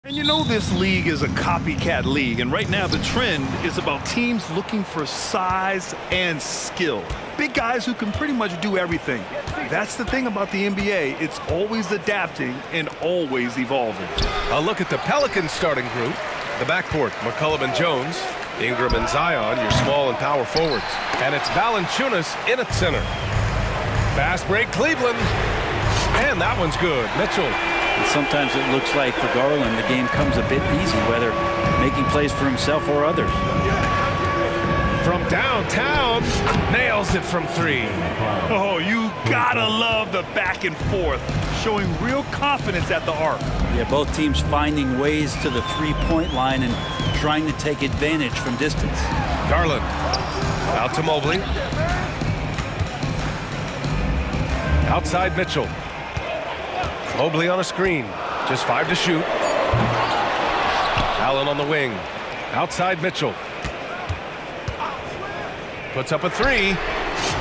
And you know this league is a copycat league, and right now the trend is about teams looking for size and skill. Big guys who can pretty much do everything. That's the thing about the NBA. It's always adapting and always evolving. A look at the Pelicans starting group. The backcourt, McCollum and Jones. Ingram and Zion, your small and power forwards. And it's Valanciunas in at center. Fast break, Cleveland. And that one's good. Mitchell. And sometimes it looks like for Garland, the game comes a bit easy, whether making plays for himself or others. From downtown, nails it from three. Oh, you gotta love the back and forth, showing real confidence at the arc. Yeah, both teams finding ways to the three-point line and trying to take advantage from distance. Garland out to Mobley. Outside Mitchell. Mobley on a screen. Just 5 to shoot. Allen on the wing. Outside Mitchell. Puts up a three.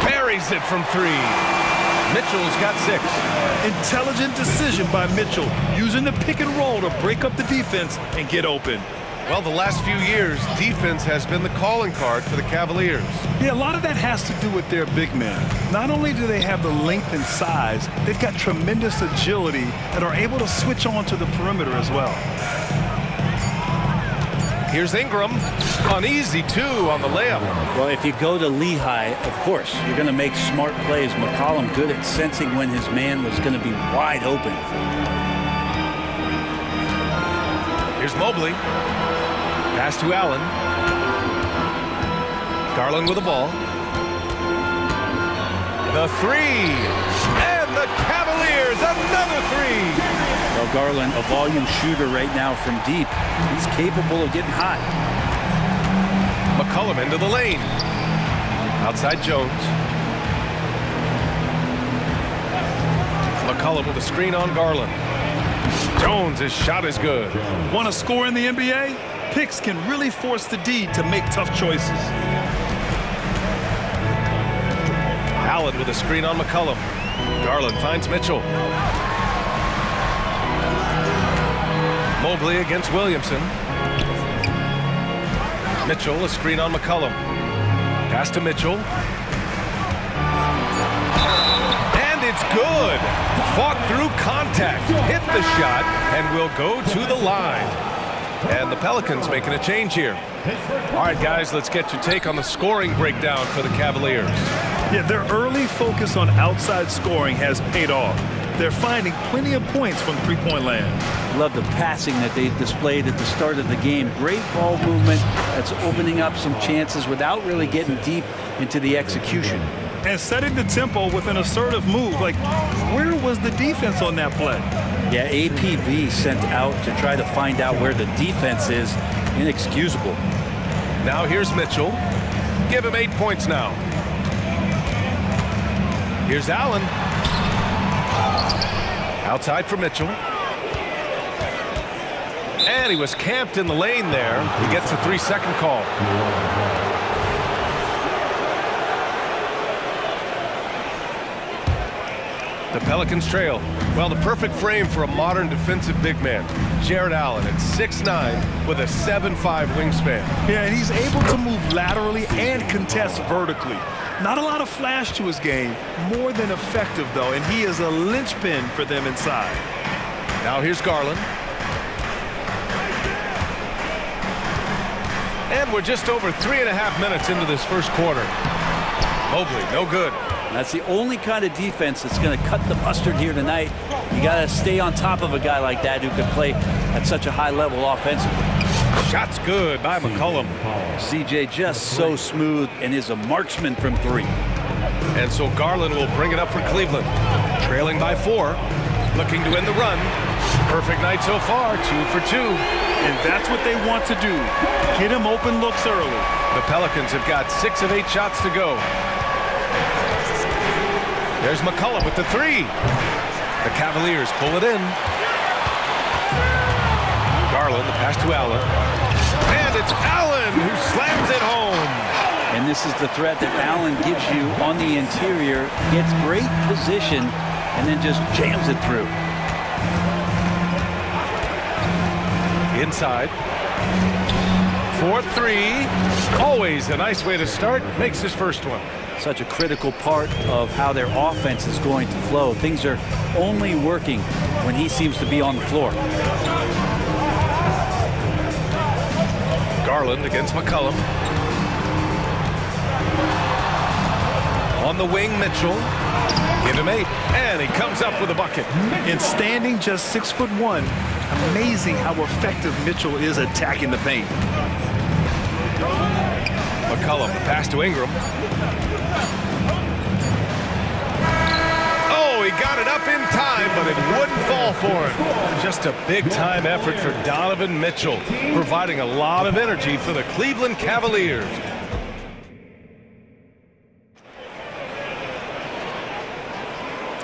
Buries it from three. Mitchell's got 6. Intelligent decision by Mitchell, using the pick and roll to break up the defense and get open. Well, the last few years, defense has been the calling card for the Cavaliers. Yeah, a lot of that has to do with their big men. Not only do they have the length and size, they've got tremendous agility and are able to switch on to the perimeter as well. Here's Ingram. Uneasy, too, on the layup. Well, if you go to Lehigh, of course, you're going to make smart plays. McCollum good at sensing when his man was going to be wide open. Here's Mobley. Pass to Allen. Garland with the ball. The three. And the Cavaliers, another three. Well, Garland, a volume shooter right now from deep. He's capable of getting hot. McCollum into the lane. Outside Jones. McCollum with a screen on Garland. Jones, his shot is good. Want to score in the NBA? Picks can really force the D to make tough choices. Allen with a screen on McCollum. Garland finds Mitchell. Mobley against Williamson. Mitchell, a screen on McCollum. Pass to Mitchell. And it's good. Fought through contact, hit the shot, and will go to the line. And the Pelicans making a change here. All right, guys, let's get your take on the scoring breakdown for the Cavaliers. Yeah, their early focus on outside scoring has paid off. They're finding plenty of points from three-point land. Love the passing that they displayed at the start of the game. Great ball movement that's opening up some chances without really getting deep into the execution. And setting the tempo with an assertive move. Like, where was the defense on that play? Yeah, APB sent out to try to find out where the defense is. Inexcusable. Now here's Mitchell. Give him 8 points now. Here's Allen. Outside for Mitchell. And he was camped in the lane there. He gets a 3-second call. The Pelicans trail. Well, the perfect frame for a modern defensive big man. Jared Allen at 6'9" with a 7'5" wingspan. Yeah, and he's able to move laterally and contest vertically. Not a lot of flash to his game, more than effective, though, and he is a linchpin for them inside. Now here's Garland. And we're just over 3.5 minutes into this first quarter. Mobley, no good. That's the only kind of defense that's going to cut the mustard here tonight. You got to stay on top of a guy like that who can play at such a high level offensively. Shot's good by McCollum. CJ just so smooth and is a marksman from 3. And so Garland will bring it up for Cleveland. Trailing by 4. Looking to end the run. Perfect night so far, 2 for 2. And that's what they want to do. Get him open looks early. The Pelicans have got 6 of 8 shots to go. There's McCollum with the 3. The Cavaliers pull it in. Garland, the pass to Allen. And it's Allen who slams it home. And this is the threat that Allen gives you on the interior. Gets great position and then just jams it through. Inside. 4-3. Always a nice way to start. Makes his first one. Such a critical part of how their offense is going to flow. Things are only working when he seems to be on the floor. Garland against McCollum. On the wing, Mitchell. Give him 8, and he comes up with a bucket. And standing just 6'1", amazing how effective Mitchell is attacking the paint. McCollum, the pass to Ingram. Oh, he got it up in time, but it wouldn't fall for him. Just a big-time effort for Donovan Mitchell, providing a lot of energy for the Cleveland Cavaliers.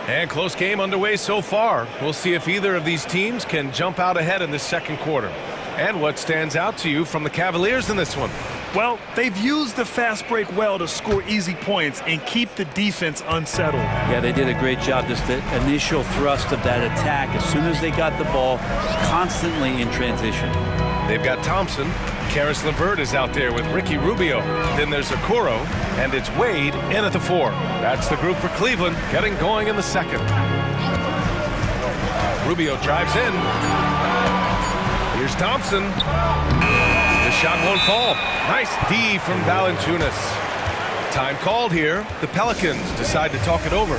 And close game underway so far. We'll see if either of these teams can jump out ahead in the second quarter. And what stands out to you from the Cavaliers in this one? Well, they've used the fast break well to score easy points and keep the defense unsettled. Yeah, they did a great job. Just the initial thrust of that attack, as soon as they got the ball, constantly in transition. They've got Thompson. Karis LeVert is out there with Ricky Rubio. Then there's Okoro, and it's Wade in at the 4. That's the group for Cleveland, getting going in the second. Rubio drives in. Here's Thompson. The shot won't fall. Nice D from Valanciunas. Time called here. The Pelicans decide to talk it over.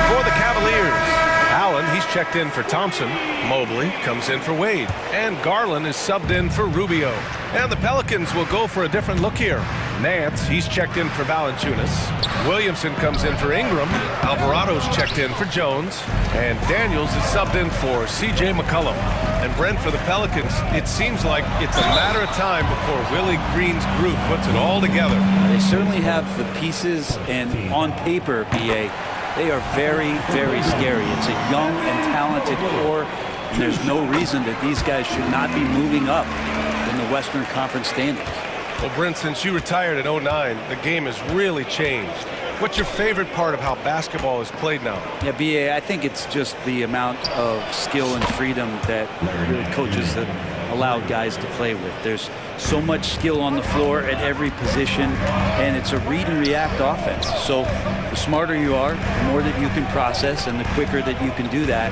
For the Cavaliers, Allen, he's checked in for Thompson. Mobley comes in for Wade. And Garland is subbed in for Rubio. And the Pelicans will go for a different look here. Nance, he's checked in for Valanciunas. Williamson comes in for Ingram. Alvarado's checked in for Jones. And Daniels is subbed in for C.J. McCollum. And Brent, for the Pelicans, it seems like it's a matter of time before Willie Green's group puts it all together. They certainly have the pieces, and on paper, BA, they are very, very scary. It's a young and talented core, and there's no reason that these guys should not be moving up in the Western Conference standings. Well, Brent, since you retired in 09, the game has really changed. What's your favorite part of how basketball is played now? Yeah, BA, I think it's just the amount of skill and freedom that really coaches have allowed guys to play with. There's so much skill on the floor at every position, and it's a read and react offense. So the smarter you are, the more that you can process, and the quicker that you can do that,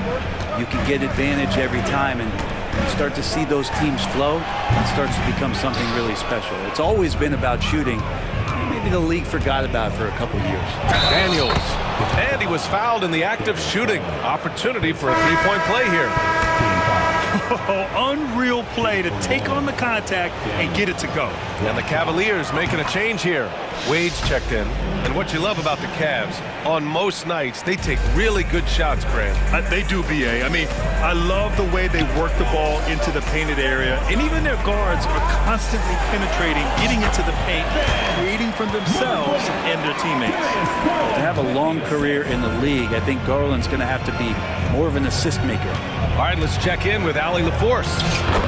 you can get advantage every time, and you start to see those teams flow. It starts to become something really special. It's always been about shooting. Maybe the league forgot about it for a couple years. Daniels, and he was fouled in the act of shooting. Opportunity for a three-point play here. Unreal play to take on the contact and get it to go. And the Cavaliers making a change here. Wade's checked in. And what you love about the Cavs, on most nights, they take really good shots, Grant. They do, BA. I mean, I love the way they work the ball into the painted area. And even their guards are constantly penetrating, getting into the paint, creating for themselves and their teammates. To have a long career in the league, I think Garland's going to have to be more of an assist maker. All right, let's check in with Allie LaForce.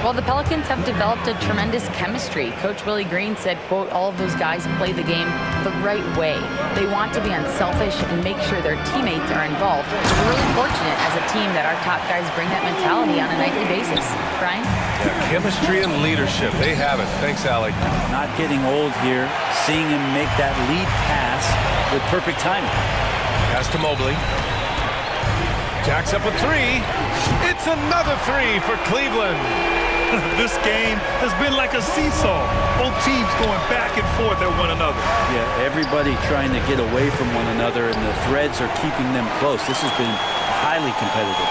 Well, the Pelicans have developed a tremendous chemistry. Coach Willie Green said, quote, all of those guys play the game the right way. They want to be unselfish and make sure their teammates are involved. We're really fortunate as a team that our top guys bring that mentality on a nightly basis. Brian? Yeah, chemistry and leadership, they have it. Thanks, Allie. Not getting old here, seeing him make that lead pass with perfect timing. Pass to Mobley. Jacks up a 3. It's another 3 for Cleveland. This game has been like a seesaw. Both teams going back and forth at one another. Yeah, everybody trying to get away from one another, and the threads are keeping them close. This has been highly competitive.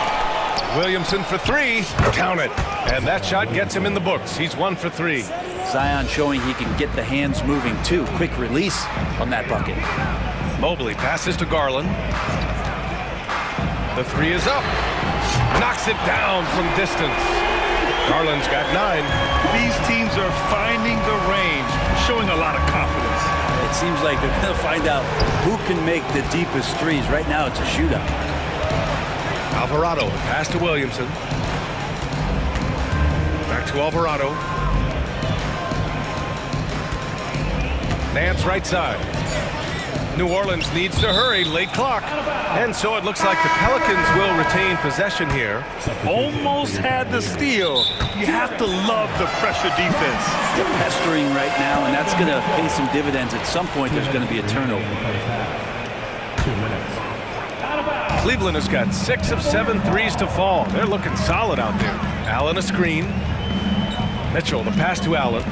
Williamson for 3. Count it. And that shot gets him in the books. He's 1 for 3. Zion showing he can get the hands moving, too. Quick release on that bucket. Mobley passes to Garland. The 3 is up. Knocks it down from distance. Garland's got 9. These teams are finding the range, showing a lot of confidence. It seems like they're going to find out who can make the deepest threes. Right now, it's a shootout. Alvarado, pass to Williamson. Back to Alvarado. Nance right side. New Orleans needs to hurry, late clock. And so it looks like the Pelicans will retain possession here. Almost had the steal. You have to love the pressure defense. They're pestering right now, and that's going to pay some dividends. At some point, there's going to be a turnover. 2 minutes. Cleveland has got 6 of 7 threes to fall. They're looking solid out there. Allen a screen. Mitchell, the pass to Allen.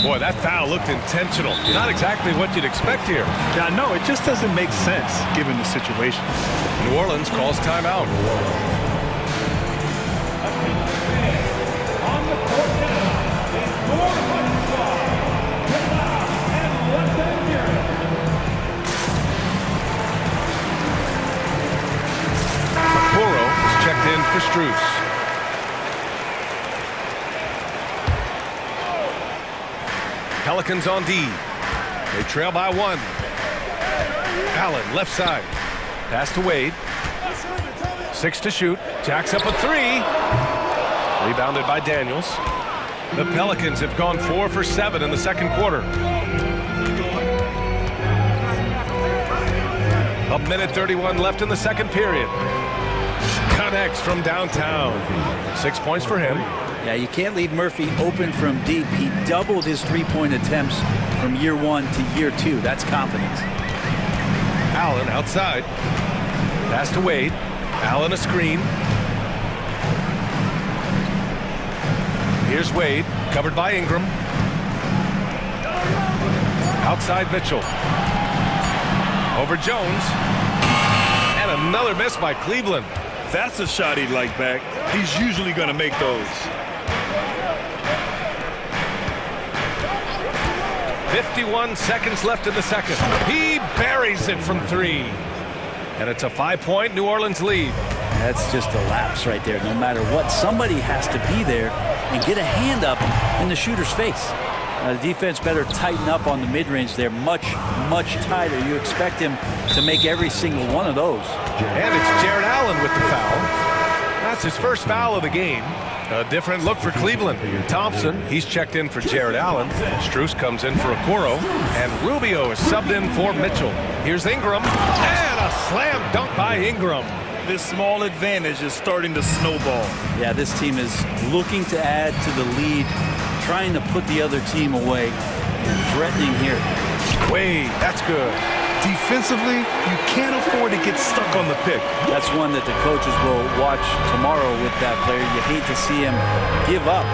Boy, that foul looked intentional. Not exactly what you'd expect here. Yeah, no, it just doesn't make sense given the situation. New Orleans calls timeout. Okoro is checked in for Strus. Pelicans on D. They trail by 1. Allen left side. Pass to Wade. 6 to shoot. Jacks up a 3. Rebounded by Daniels. The Pelicans have gone 4 for 7 in the second quarter. A minute 31 left in the second period. Connects from downtown. 6 points for him. Yeah, you can't leave Murphy open from deep. He doubled his three-point attempts from year 1 to year 2. That's confidence. Allen outside. Pass to Wade. Allen a screen. Here's Wade, covered by Ingram. Outside Mitchell. Over Jones. And another miss by Cleveland. That's a shot he'd like back. He's usually going to make those. 51 seconds left in the second. He buries it from 3. And it's a 5-point New Orleans lead. That's just a lapse right there. No matter what, somebody has to be there and get a hand up in the shooter's face. The defense better tighten up on the mid-range. They're much tighter. You expect him to make every single one of those. And it's Jared Allen with the foul. That's his first foul of the game. A different look for Cleveland. Thompson, he's checked in for Jared Allen. Strus comes in for Okoro. And Rubio is subbed in for Mitchell. Here's Ingram. And a slam dunk by Ingram. This small advantage is starting to snowball. Yeah, this team is looking to add to the lead, trying to put the other team away, and threatening here. Wade, that's good. Defensively, you can't afford to get stuck on the pick. That's one that the coaches will watch tomorrow with that player. You hate to see him give up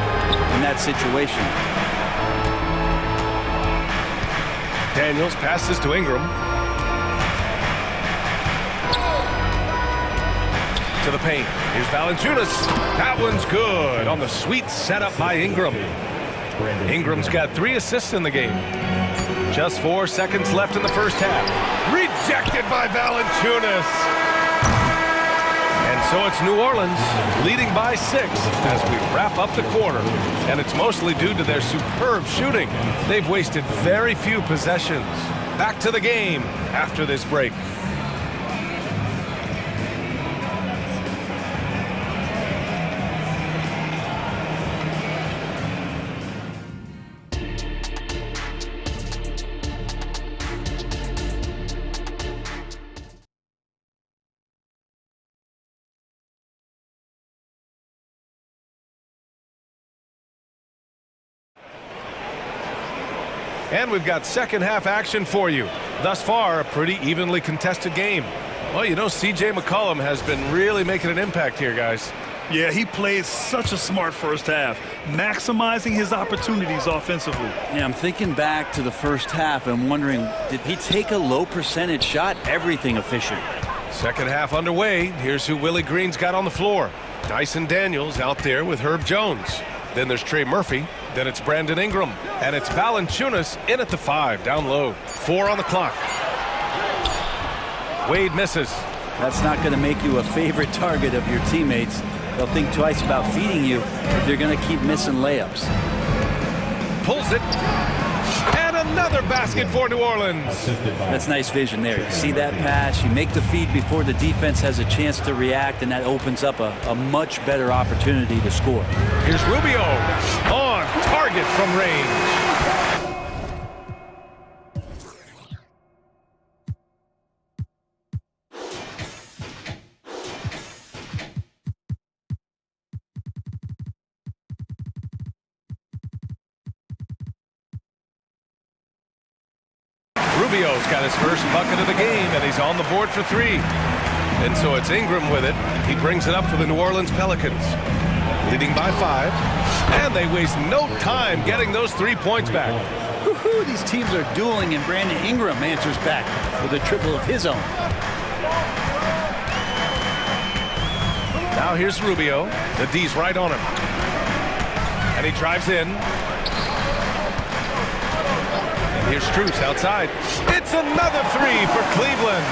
in that situation. Daniels passes to Ingram. To the paint. Here's Valanciunas. That one's good on the sweet setup by Ingram. Ingram's got 3 assists in the game. Just 4 seconds left in the first half. Rejected by Valanciunas. And so it's New Orleans leading by 6 as we wrap up the quarter. And it's mostly due to their superb shooting. They've wasted very few possessions. Back to the game after this break. And we've got second half action for you. Thus far, a pretty evenly contested game. Well, you know, C.J. McCollum has been really making an impact here, guys. Yeah, he played such a smart first half, maximizing his opportunities offensively. Yeah, I'm thinking back to the first half and wondering, did he take a low percentage shot? Everything efficient. Second half underway. Here's who Willie Green's got on the floor. Dyson Daniels out there with Herb Jones. Then there's Trey Murphy. Then it's Brandon Ingram. And it's Valanciunas in at the 5, down low. 4 on the clock. Wade misses. That's not going to make you a favorite target of your teammates. They'll think twice about feeding you if you're going to keep missing layups. Pulls it. And another basket for New Orleans. That's nice vision there. You see that pass, you make the feed before the defense has a chance to react, and that opens up a much better opportunity to score. Here's Rubio on target from range. Rubio's got his first bucket of the game, and he's on the board for 3. And so it's Ingram with it. He brings it up for the New Orleans Pelicans, leading by 5. And they waste no time getting those 3 points back. Woohoo, these teams are dueling, and Brandon Ingram answers back with a triple of his own. Now here's Rubio. The D's right on him. And he drives in. Here's Strus outside. It's another 3 for Cleveland.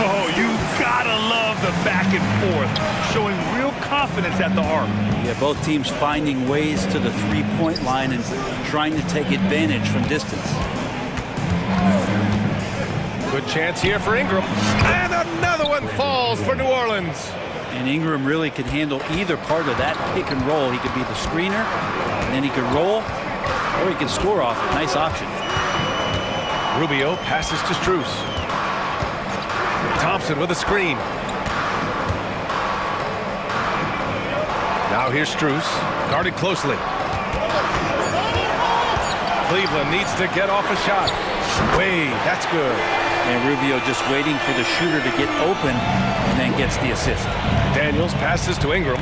Oh, you gotta love the back and forth, showing real confidence at the arc. Yeah, both teams finding ways to the three-point line and trying to take advantage from distance. Good chance here for Ingram. And another one falls for New Orleans. And Ingram really could handle either part of that pick and roll. He could be the screener, and then he could roll, or he could score off it. Nice option. Rubio passes to Strus. Thompson with a screen. Now here's Strus, guarded closely. Cleveland needs to get off a shot. Wade, that's good. And Rubio just waiting for the shooter to get open and then gets the assist. Daniels passes to Ingram.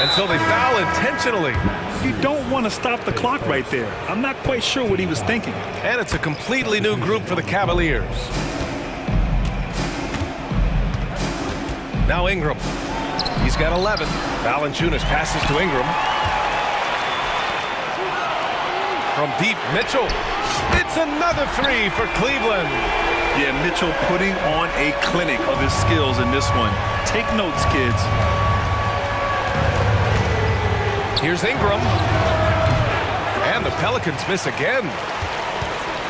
And so they foul intentionally. You don't want to stop the clock right there. I'm not quite sure what he was thinking. And it's a completely new group for the Cavaliers. Now Ingram. He's got 11. Valanciunas passes to Ingram. From deep, Mitchell. It's another 3 for Cleveland. Yeah, Mitchell putting on a clinic of his skills in this one. Take notes, kids. Here's Ingram. And the Pelicans miss again.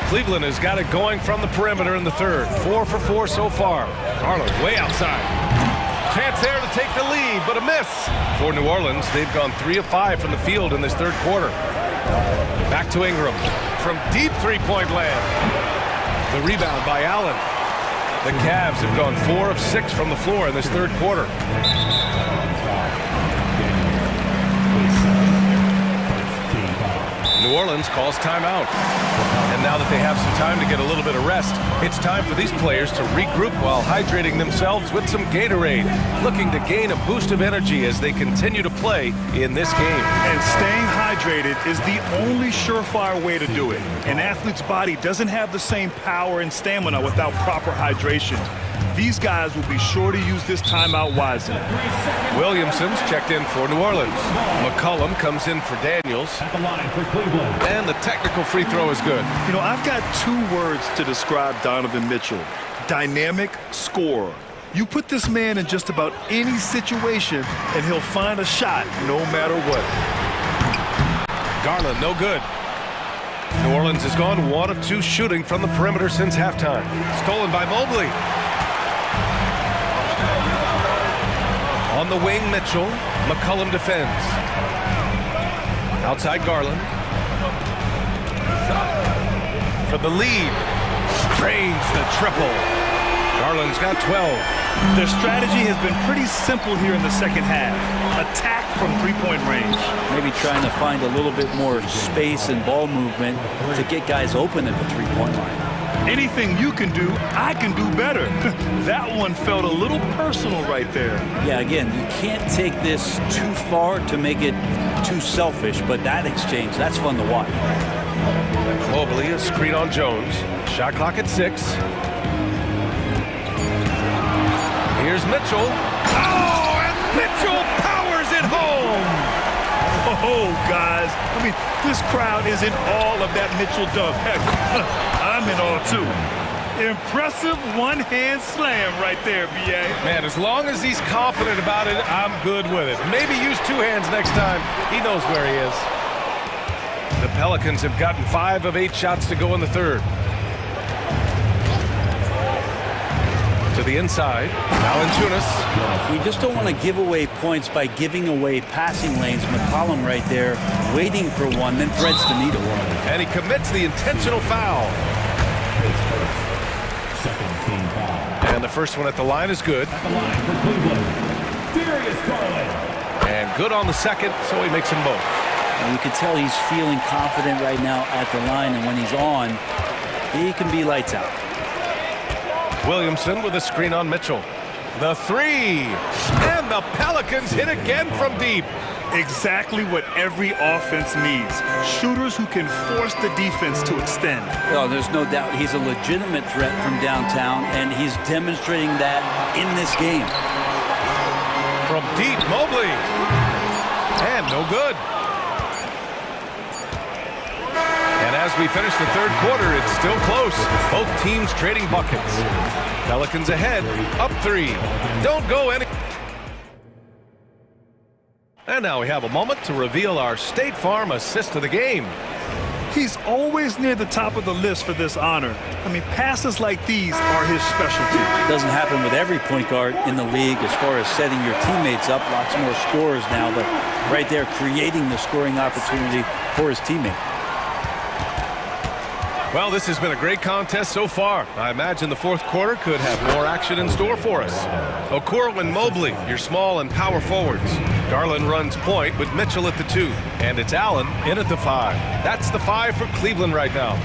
Cleveland has got it going from the perimeter in the third. 4 for 4 so far. Garland way outside. Chance there to take the lead, but a miss. For New Orleans, they've gone 3 of 5 from the field in this third quarter. Back to Ingram. From deep three-point land. The rebound by Allen. The Cavs have gone 4 of 6 from the floor in this third quarter. New Orleans calls timeout. And now that they have some time to get a little bit of rest, it's time for these players to regroup while hydrating themselves with some Gatorade, looking to gain a boost of energy as they continue to play in this game. And staying hydrated is the only surefire way to do it. An athlete's body doesn't have the same power and stamina without proper hydration. These guys will be sure to use this timeout wisely. Williamson's checked in for New Orleans. McCollum comes in for Daniels. And the technical free throw is good. You know, I've got 2 words to describe Donovan Mitchell. Dynamic scorer. You put this man in just about any situation, and he'll find a shot no matter what. Garland, no good. New Orleans has gone 1 of 2 shooting from the perimeter since halftime. Stolen by Mobley. On the wing, Mitchell. McCollum defends. Outside Garland. For the lead. Drains the triple. Garland's got 12. Their strategy has been pretty simple here in the second half. Attack from three-point range. Maybe trying to find a little bit more space and ball movement to get guys open at the three-point line. Anything you can do, I can do better. That one felt a little personal right there. Yeah, again, you can't take this too far to make it too selfish, but that exchange, that's fun to watch. Mobley, a screen on Jones. Shot clock at 6. Here's Mitchell. Oh, and Mitchell powers it home. Oh, guys. I mean, this crowd is in all of that Mitchell dunk. Heck, I'm in all too. Impressive one-hand slam right there, B.A. Man, as long as he's confident about it, I'm good with it. Maybe use 2 hands next time. He knows where he is. The Pelicans have gotten 5 of 8 shots to go in the third. To the inside, Valanciunas. You just don't want to give away points by giving away passing lanes. McCollum right there, waiting for one, then threads the needle. And he commits the intentional foul. Second team foul. And the first one at the line is good. At the line for Cleveland, Darius Garland. And good on the second, so he makes them both. And you can tell he's feeling confident right now at the line, and when he's on, he can be lights out. Williamson with a screen on Mitchell. The three. And the Pelicans hit again from deep. Exactly what every offense needs. Shooters who can force the defense to extend. Well, there's no doubt he's a legitimate threat from downtown, and he's demonstrating that in this game. From deep, Mobley. And no good. And as we finish the third quarter, it's still close. Both teams trading buckets. Pelicans ahead, up 3. Don't go any. And now we have a moment to reveal our State Farm assist of the game. He's always near the top of the list for this honor. I mean, passes like these are his specialty. It doesn't happen with every point guard in the league as far as setting your teammates up. Lots more scorers now, but right there creating the scoring opportunity for his teammate. Well, this has been a great contest so far. I imagine the fourth quarter could have more action in store for us. Okoro and Mobley, your small and power forwards. Garland runs point with Mitchell at the 2. And it's Allen in at the 5. That's the 5 for Cleveland right now.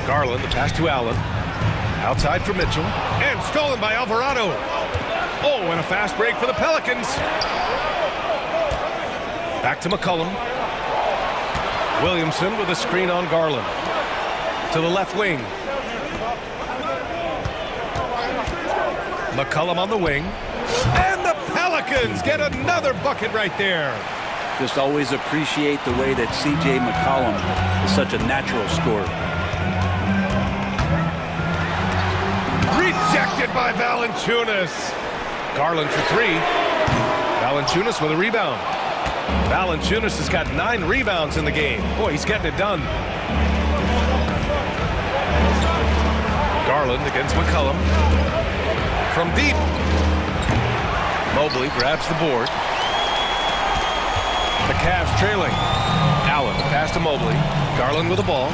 Garland, the pass to Allen. Outside for Mitchell. And stolen by Alvarado. Oh, and a fast break for the Pelicans. Back to McCollum. Williamson with a screen on Garland. To the left wing. McCollum on the wing. And the Pelicans get another bucket right there. Just always appreciate the way that C.J. McCollum is such a natural scorer. Rejected by Valanciunas. Garland for 3. Valanciunas with a rebound. Valanciunas has got 9 rebounds in the game. Boy, he's getting it done. Garland against McCollum. From deep. Mobley grabs the board. The Cavs trailing. Allen, pass to Mobley. Garland with the ball.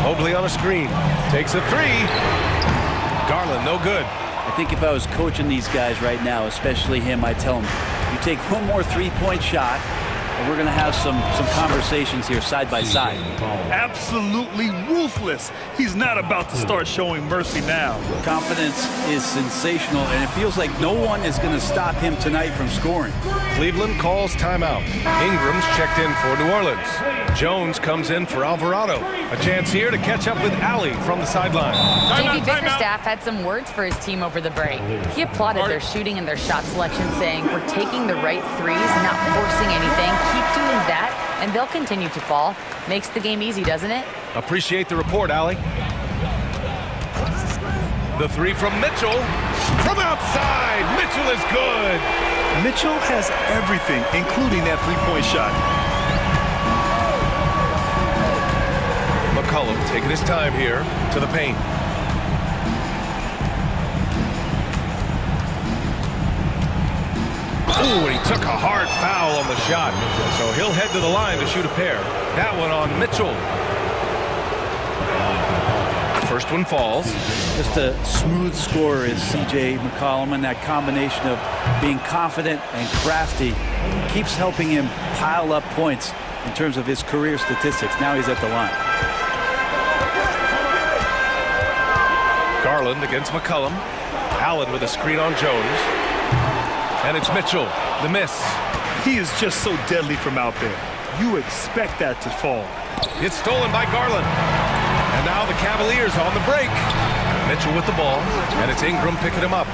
Mobley on a screen. Takes a 3. Garland, no good. I think if I was coaching these guys right now, especially him, I'd tell him, you take one more three-point shot, and we're going to have some conversations here side by side. Absolutely ruthless. He's not about to start showing mercy now. Confidence is sensational, and it feels like no one is going to stop him tonight from scoring. Cleveland calls timeout. Ingram's checked in for New Orleans. Jones comes in for Alvarado. A chance here to catch up with Alley from the sideline. JB Bickerstaff had some words for his team over the break. He applauded their shooting and their shot selection, saying, "We're taking the right threes, not forcing anything. Keep doing that, and they'll continue to fall." Makes the game easy, doesn't it? Appreciate the report, Alley. The 3 from Mitchell. From outside, Mitchell is good. Mitchell has everything, including that three-point shot. McCollum taking his time here to the paint. Ooh, and he took a hard foul on the shot. So he'll head to the line to shoot a pair. That one on Mitchell. First one falls. Just a smooth scorer is C.J. McCollum, and that combination of being confident and crafty keeps helping him pile up points in terms of his career statistics. Now he's at the line. Garland against McCollum. Allen with a screen on Jones. And it's Mitchell, the miss. He is just so deadly from out there. You expect that to fall. It's stolen by Garland. And now the Cavaliers on the break. Mitchell with the ball, and it's Ingram picking him up.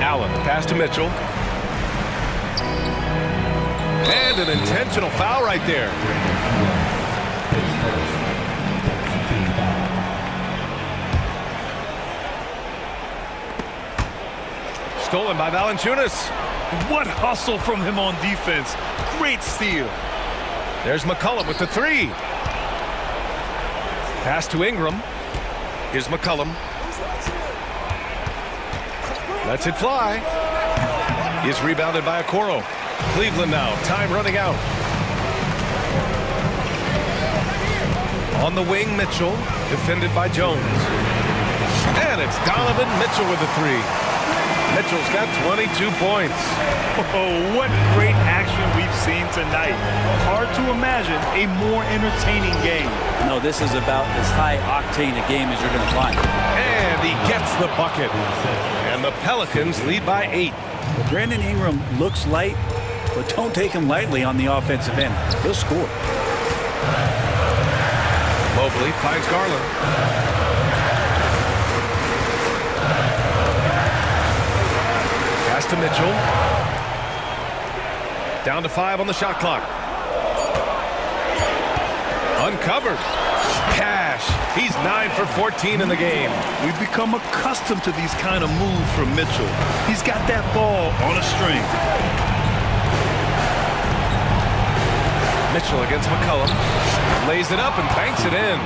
Allen, pass to Mitchell. And an intentional foul right there. Stolen by Valanciunas. What hustle from him on defense. Great steal. There's McCollum with the three. Pass to Ingram. Here's McCollum. Lets it fly. Is rebounded by Okoro. Cleveland now. Time running out. On the wing, Mitchell. Defended by Jones. And it's Donovan Mitchell with the three. Mitchell's got 22 points. Oh, what great action we've seen tonight. Hard to imagine a more entertaining game. No, this is about as high-octane a game as you're going to find. And he gets the bucket. And the Pelicans lead by 8. Well, Brandon Ingram looks light, but don't take him lightly on the offensive end. He'll score. Mobley finds Garland. Pass to Mitchell. Down to 5 on the shot clock. Uncovered. Cash. He's 9 for 14 in the game. We've become accustomed to these kind of moves from Mitchell. He's got that ball on a string. Mitchell against McCollum. Lays it up and banks it in.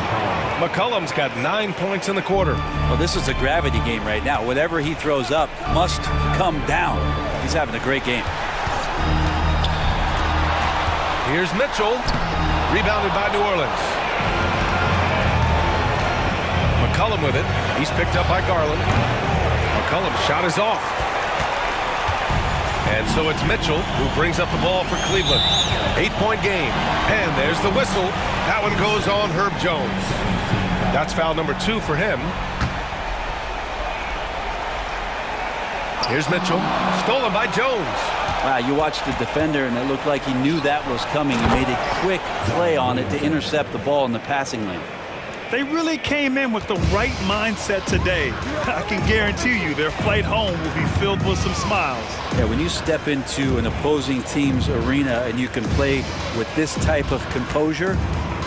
McCollum's got 9 points in the quarter. Well, this is a gravity game right now. Whatever he throws up must come down. He's having a great game. Here's Mitchell. Rebounded by New Orleans. McCollum with it. He's picked up by Garland. McCollum's shot is off. And so it's Mitchell who brings up the ball for Cleveland. 8-point game. And there's the whistle. That one goes on Herb Jones. That's foul number 2 for him. Here's Mitchell. Stolen by Jones. Wow, you watched the defender, and it looked like he knew that was coming. He made a quick play on it to intercept the ball in the passing lane. They really came in with the right mindset today. I can guarantee you their flight home will be filled with some smiles. Yeah, when you step into an opposing team's arena and you can play with this type of composure,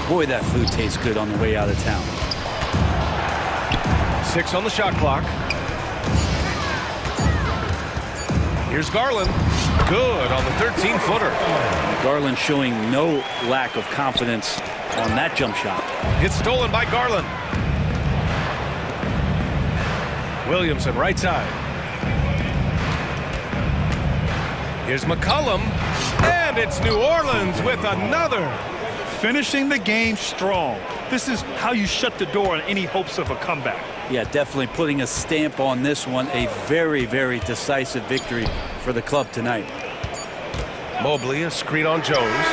boy, that food tastes good on the way out of town. 6 on the shot clock. Here's Garland. Good on the 13-footer. Garland showing no lack of confidence on that jump shot. It's stolen by Garland. Williamson, right side. Here's McCollum. And it's New Orleans with another. Finishing the game strong. This is how you shut the door on any hopes of a comeback. Yeah, definitely putting a stamp on this one. A very, very decisive victory for the club tonight. Mobley, a screen on Jones.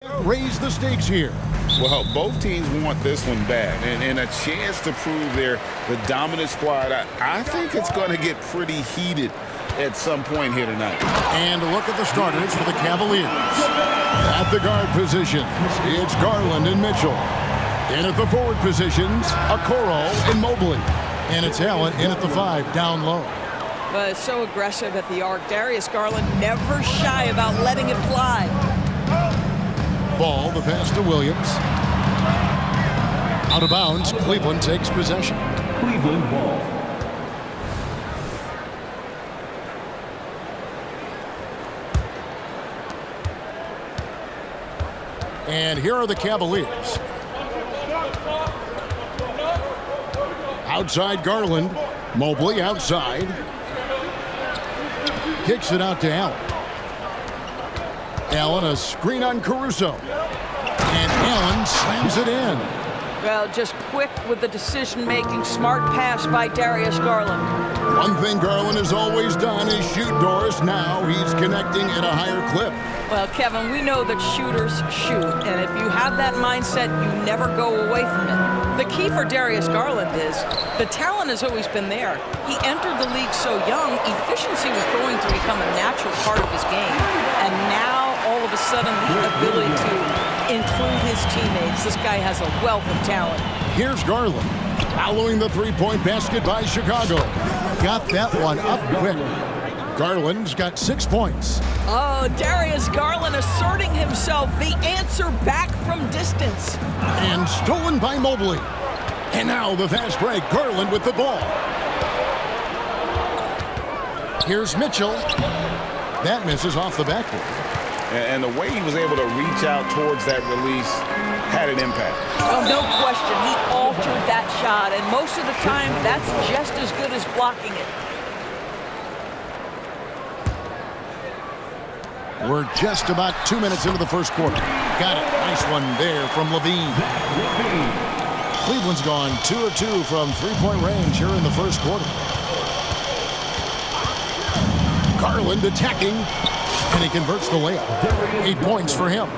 Raise the stakes here. Well, both teams want this one bad, and a chance to prove they're the dominant squad. I think it's going to get pretty heated at some point here tonight. And look at the starters for the Cavaliers. At the guard positions, it's Garland and Mitchell. And at the forward positions, Okoro and Mobley. And it's Allen in at the 5, down low. But it's so aggressive at the arc. Darius Garland never shy about letting it fly. Ball, the pass to Williams. Out of bounds, Cleveland takes possession. Cleveland ball. And here are the Cavaliers. Outside Garland. Mobley outside. Kicks it out to Allen. Allen, a screen on Caruso. And Allen slams it in. Well, just quick with the decision-making. Smart pass by Darius Garland. One thing Garland has always done is shoot doors. Now he's connecting at a higher clip. Well, Kevin, we know that shooters shoot, and if you have that mindset, you never go away from it. The key for Darius Garland is the talent has always been there. He entered the league so young, efficiency was going to become a natural part of his game. And now, all of a sudden, the ability to include his teammates. This guy has a wealth of talent. Here's Garland, following the three-point basket by Chicago. Got that one up quick. Garland's got 6 points. Oh, Darius Garland asserting himself, the answer back from distance. And stolen by Mobley. And now the fast break, Garland with the ball. Here's Mitchell. That misses off the backboard. And the way he was able to reach out towards that release had an impact. Oh, no question. He altered that shot, and most of the time, that's just as good as blocking it. We're just about 2 minutes into the first quarter. Got it. Nice one there from Levine. Cleveland's gone 2 of 2 from three-point range here in the first quarter. Garland attacking, and he converts the layup. 8 points for him.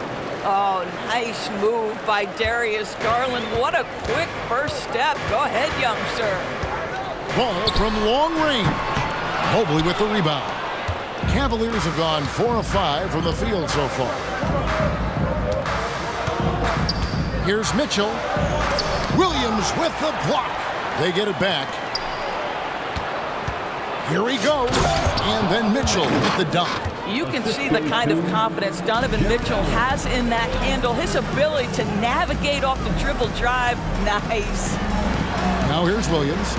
Oh, nice move by Darius Garland. What a quick first step. Go ahead, youngster. Ball from long range. Mobley with the rebound. Cavaliers have gone 4 of 5 from the field so far. Here's Mitchell. Williams with the block. They get it back. Here he goes. And then Mitchell with the dunk. You can see the kind of confidence Donovan Mitchell has in that handle. His ability to navigate off the dribble drive. Nice. Now here's Williams.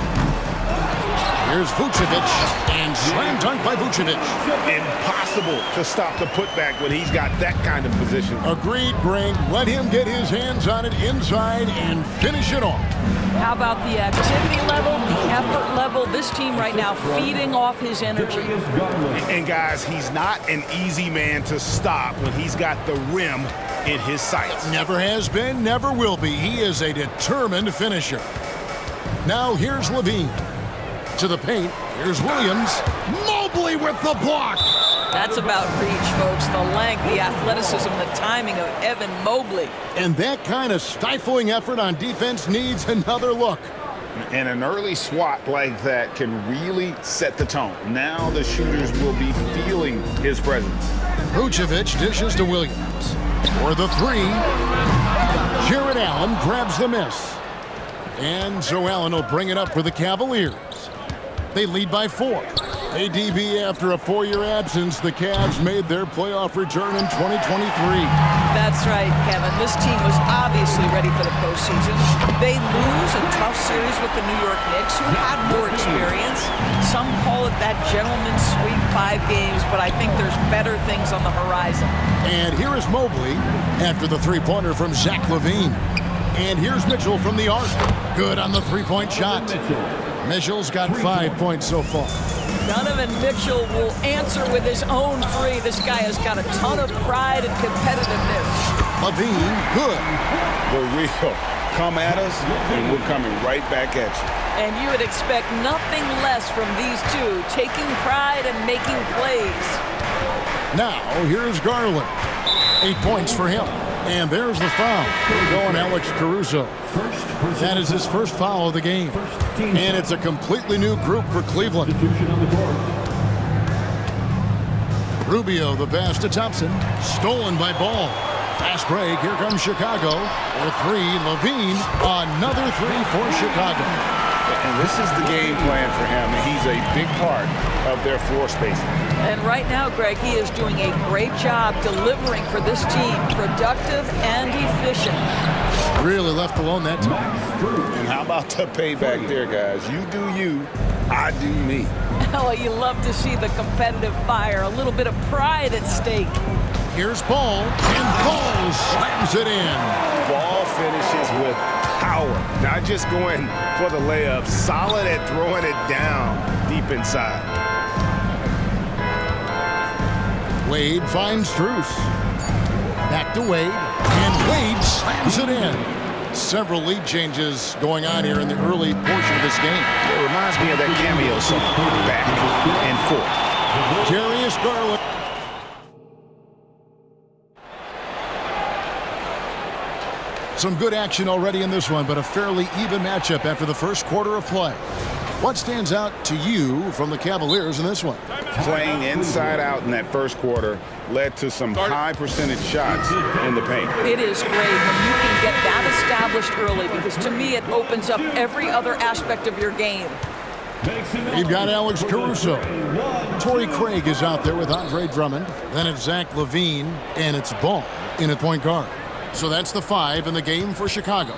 Here's Vucevic, and slam dunk by Vucevic. Impossible to stop the putback when he's got that kind of position. Agreed, Greg. Let him get his hands on it inside and finish it off. How about the activity level, the effort level? This team right now feeding off his energy. And guys, he's not an easy man to stop when he's got the rim in his sights. Never has been, never will be. He is a determined finisher. Now here's Levine. To the paint, here's Williams. Mobley with the block. That's about reach, folks. The length, the athleticism, the timing of Evan Mobley. And that kind of stifling effort on defense needs another look. And an early swat like that can really set the tone. Now the shooters will be feeling his presence. Vucevic dishes to Williams. For the three, Jared Allen grabs the miss. And so Allen will bring it up for the Cavaliers. They lead by 4. ADB, after a 4-year absence, the Cavs made their playoff return in 2023. That's right, Kevin. This team was obviously ready for the postseason. They lose a tough series with the New York Knicks, who had more experience. Some call it that gentleman's sweep, 5 games, but I think there's better things on the horizon. And here is Mobley after the three-pointer from Zach LaVine. And here's Mitchell from the arc. Good on the three-point shot. Mitchell's got 5 points so far. Donovan Mitchell will answer with his own three. This guy has got a ton of pride and competitiveness. LaVine, good. The real. Come at us, and we're coming right back at you. And you would expect nothing less from these two, taking pride and making plays. Now, here's Garland. 8 points for him. And there's the foul. Going Alex Caruso. That is his first foul of the game. And it's a completely new group for Cleveland. Rubio, the pass to Thompson. Stolen by Ball. Fast break. Here comes Chicago. For three, Levine. Another three for Chicago. And this is the game plan for him, and he's a big part of their floor spacing. And right now, Greg, he is doing a great job delivering for this team, productive and efficient. Really left alone that time. And how about the payback there, guys? You do you, I do me. Oh, you love to see the competitive fire, a little bit of pride at stake. Here's Ball, and Ball slams it in. Ball finishes with power, not just going for the layup, solid at throwing it down deep inside. Wade finds Strus. Back to Wade, and Wade slams it in. Several lead changes going on here in the early portion of this game. It reminds me of that cameo song, back and forth. Darius Garland. Some good action already in this one, but a fairly even matchup after the first quarter of play. What stands out to you from the Cavaliers in this one? Playing inside out in that first quarter led to some high percentage shots in the paint. It is great when you can get that established early, because to me it opens up every other aspect of your game. You've got Alex Caruso. Torrey Craig is out there with Andre Drummond. Then it's Zach LaVine, and it's Ball in at point guard. So that's the 5 in the game for Chicago.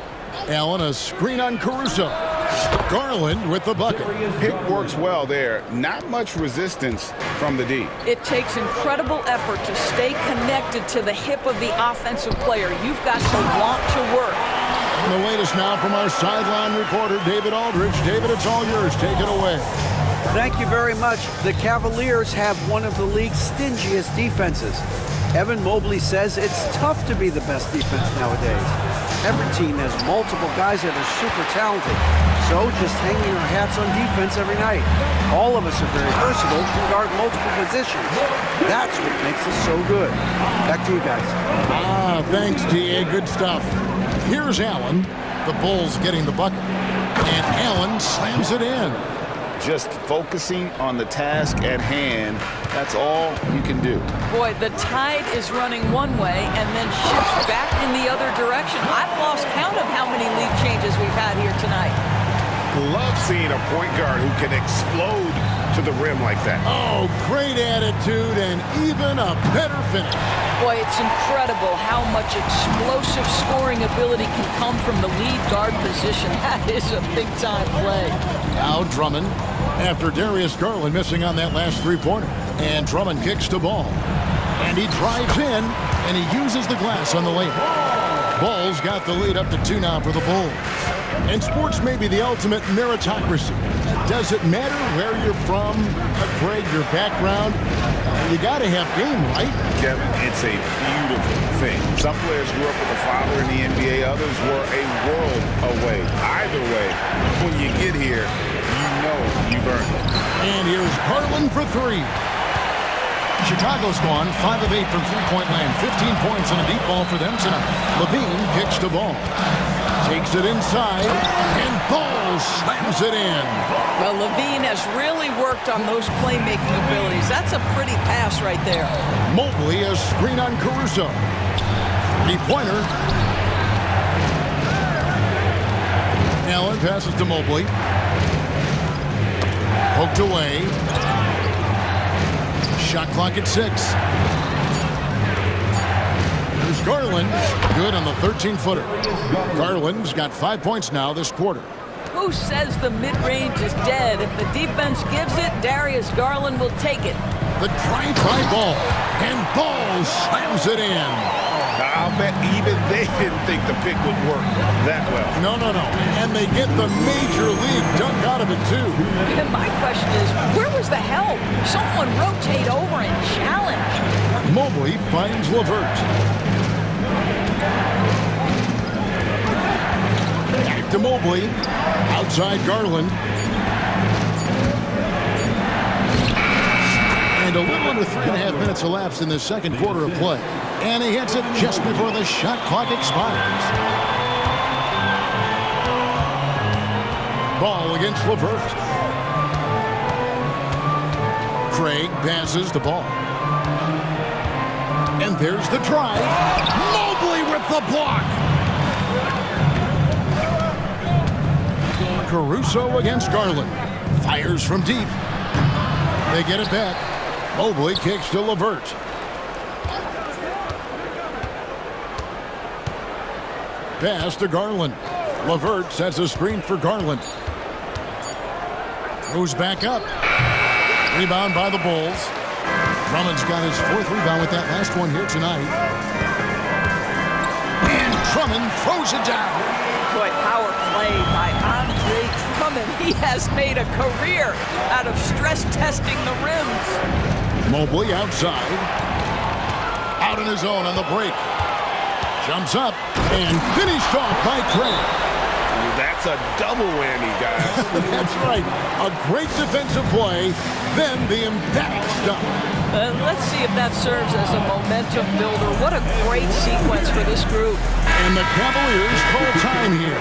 Allen, a screen on Caruso. Garland with the bucket. Pick works well there. Not much resistance from the D. It takes incredible effort to stay connected to the hip of the offensive player. You've got to want to work. And the latest now from our sideline reporter, David Aldridge. David, it's all yours. Take it away. Thank you very much. The Cavaliers have one of the league's stingiest defenses. Evan Mobley says it's tough to be the best defense nowadays. Every team has multiple guys that are super talented. So just hanging our hats on defense every night. All of us are very versatile, can guard multiple positions. That's what makes us so good. Back to you guys. Thanks, D.A. Good stuff. Here's Allen. The Bulls getting the bucket. And Allen slams it in. Just focusing on the task at hand, that's all you can do. Boy, the tide is running one way and then shifts back in the other direction. I've lost count of how many lead changes we've had here tonight. Love seeing a point guard who can explode to the rim like that. Oh, great attitude and even a better finish. Boy, it's incredible how much explosive scoring ability can come from the lead guard position. That is a big-time play. Now Drummond, after Darius Garland missing on that last three-pointer. And Drummond kicks to Ball. And he drives in, and he uses the glass on the lane. Ball's got the lead up to 2 now for the Bulls. And sports may be the ultimate meritocracy. Does it matter where you're from, Greg, your background? You got to have game, right? Kevin, it's a beautiful thing. Some players grew up with a father in the NBA. Others were a world away. Either way, when you get here, you know you've earned it. And here's Garland for 3. Chicago's gone 5 of 8 from three-point land. 15 points and a deep ball for them tonight. LaVine kicks the ball. Takes it inside, and Ball slams it in. Well, LaVine has really worked on those playmaking abilities. That's a pretty pass right there. Mobley, a screen on Caruso. Three-pointer. Allen passes to Mobley. Poked away. Shot clock at 6. There's Garland. Good on the 13-footer. Garland's got 5 points now this quarter. Who says the mid-range is dead? If the defense gives it, Darius Garland will take it. The drive-by Ball. And Ball slams it in. I'll bet even they didn't think the pick would work that well. No. And they get the major league dunk out of it, too. And my question is, where was the help? Someone rotate over and challenge. Mobley finds LeVert. Back to Mobley. Outside Garland. And a little under 3.5 minutes elapsed in the second quarter of play. And he hits it just before the shot clock expires. Ball against LeVert. Craig passes the ball. And there's the drive. Mobley with the block. Caruso against Garland. Fires from deep. They get it back. Mobley kicks to LeVert. Pass to Garland. LeVert sets a screen for Garland. Moves back up. Rebound by the Bulls. Drummond's got his 4th rebound with that last one here tonight. And Drummond throws it down. Boy, power play by Andre Drummond. He has made a career out of stress testing the rims. Mobley outside. Out on his own on the break. Jumps up and finished off by Craig. That's a double whammy, guys. That's right. A great defensive play, then the emphatic stop. Let's see if that serves as a momentum builder. What a great sequence for this group. And the Cavaliers call time here.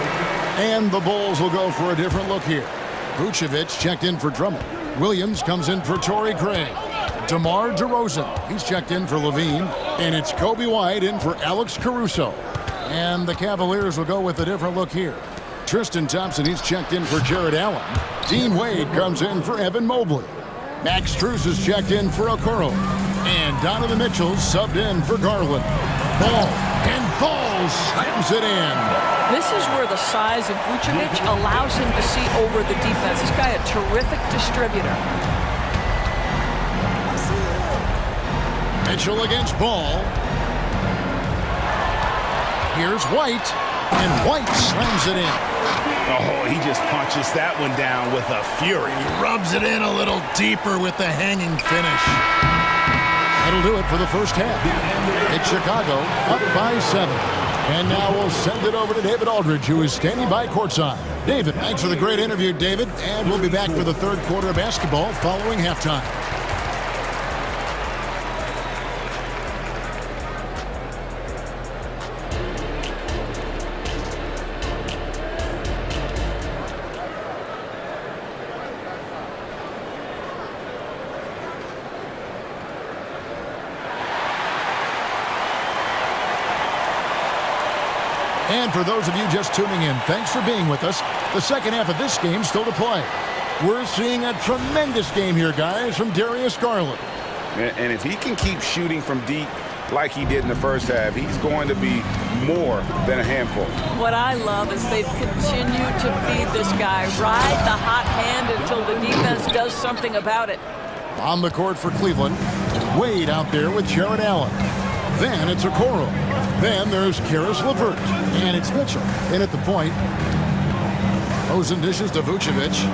And the Bulls will go for a different look here. Vucevic checked in for Drummond. Williams comes in for Torrey Craig. DeMar DeRozan, he's checked in for Levine. And it's Kobe White in for Alex Caruso. And the Cavaliers will go with a different look here. Tristan Thompson, he's checked in for Jared Allen. Dean Wade comes in for Evan Mobley. Max Strus is checked in for Okoro. And Donovan Mitchell subbed in for Garland. Ball, and Ball slams it in. This is where the size of Vucevic allows him to see over the defense. This guy a terrific distributor. Mitchell against Ball. Here's White, and White slams it in. Oh, he just punches that one down with a fury. He rubs it in a little deeper with the hanging finish. That'll do it for the first half. It's Chicago up by 7. And now we'll send it over to David Aldridge, who is standing by courtside. David, thanks for the great interview, David. And we'll be back for the third quarter of basketball following halftime. And for those of you just tuning in, thanks for being with us. The second half of this game still to play. We're seeing a tremendous game here, guys, from Darius Garland. And if he can keep shooting from deep like he did in the first half, he's going to be more than a handful. What I love is they've continued to feed this guy. Ride the hot hand until the defense does something about it. On the court for Cleveland, Wade out there with Jared Allen. Then it's Okoro. Then there's Karis LeVert. And it's Mitchell in at the point. Rosen dishes to Vucevic.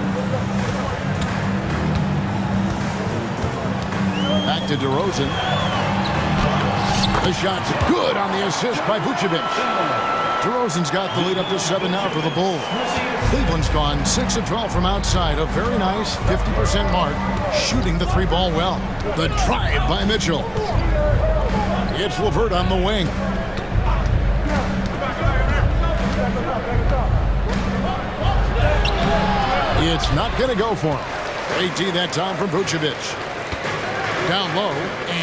Back to DeRozan. The shot's good on the assist by Vucevic. DeRozan's got the lead up to 7 now for the Bulls. Cleveland's gone 6 of 12 from outside. A very nice 50% mark. Shooting the 3-ball well. The drive by Mitchell. It's LeVert on the wing. It's not going to go for him. Great D that time from Vucevic. Down low,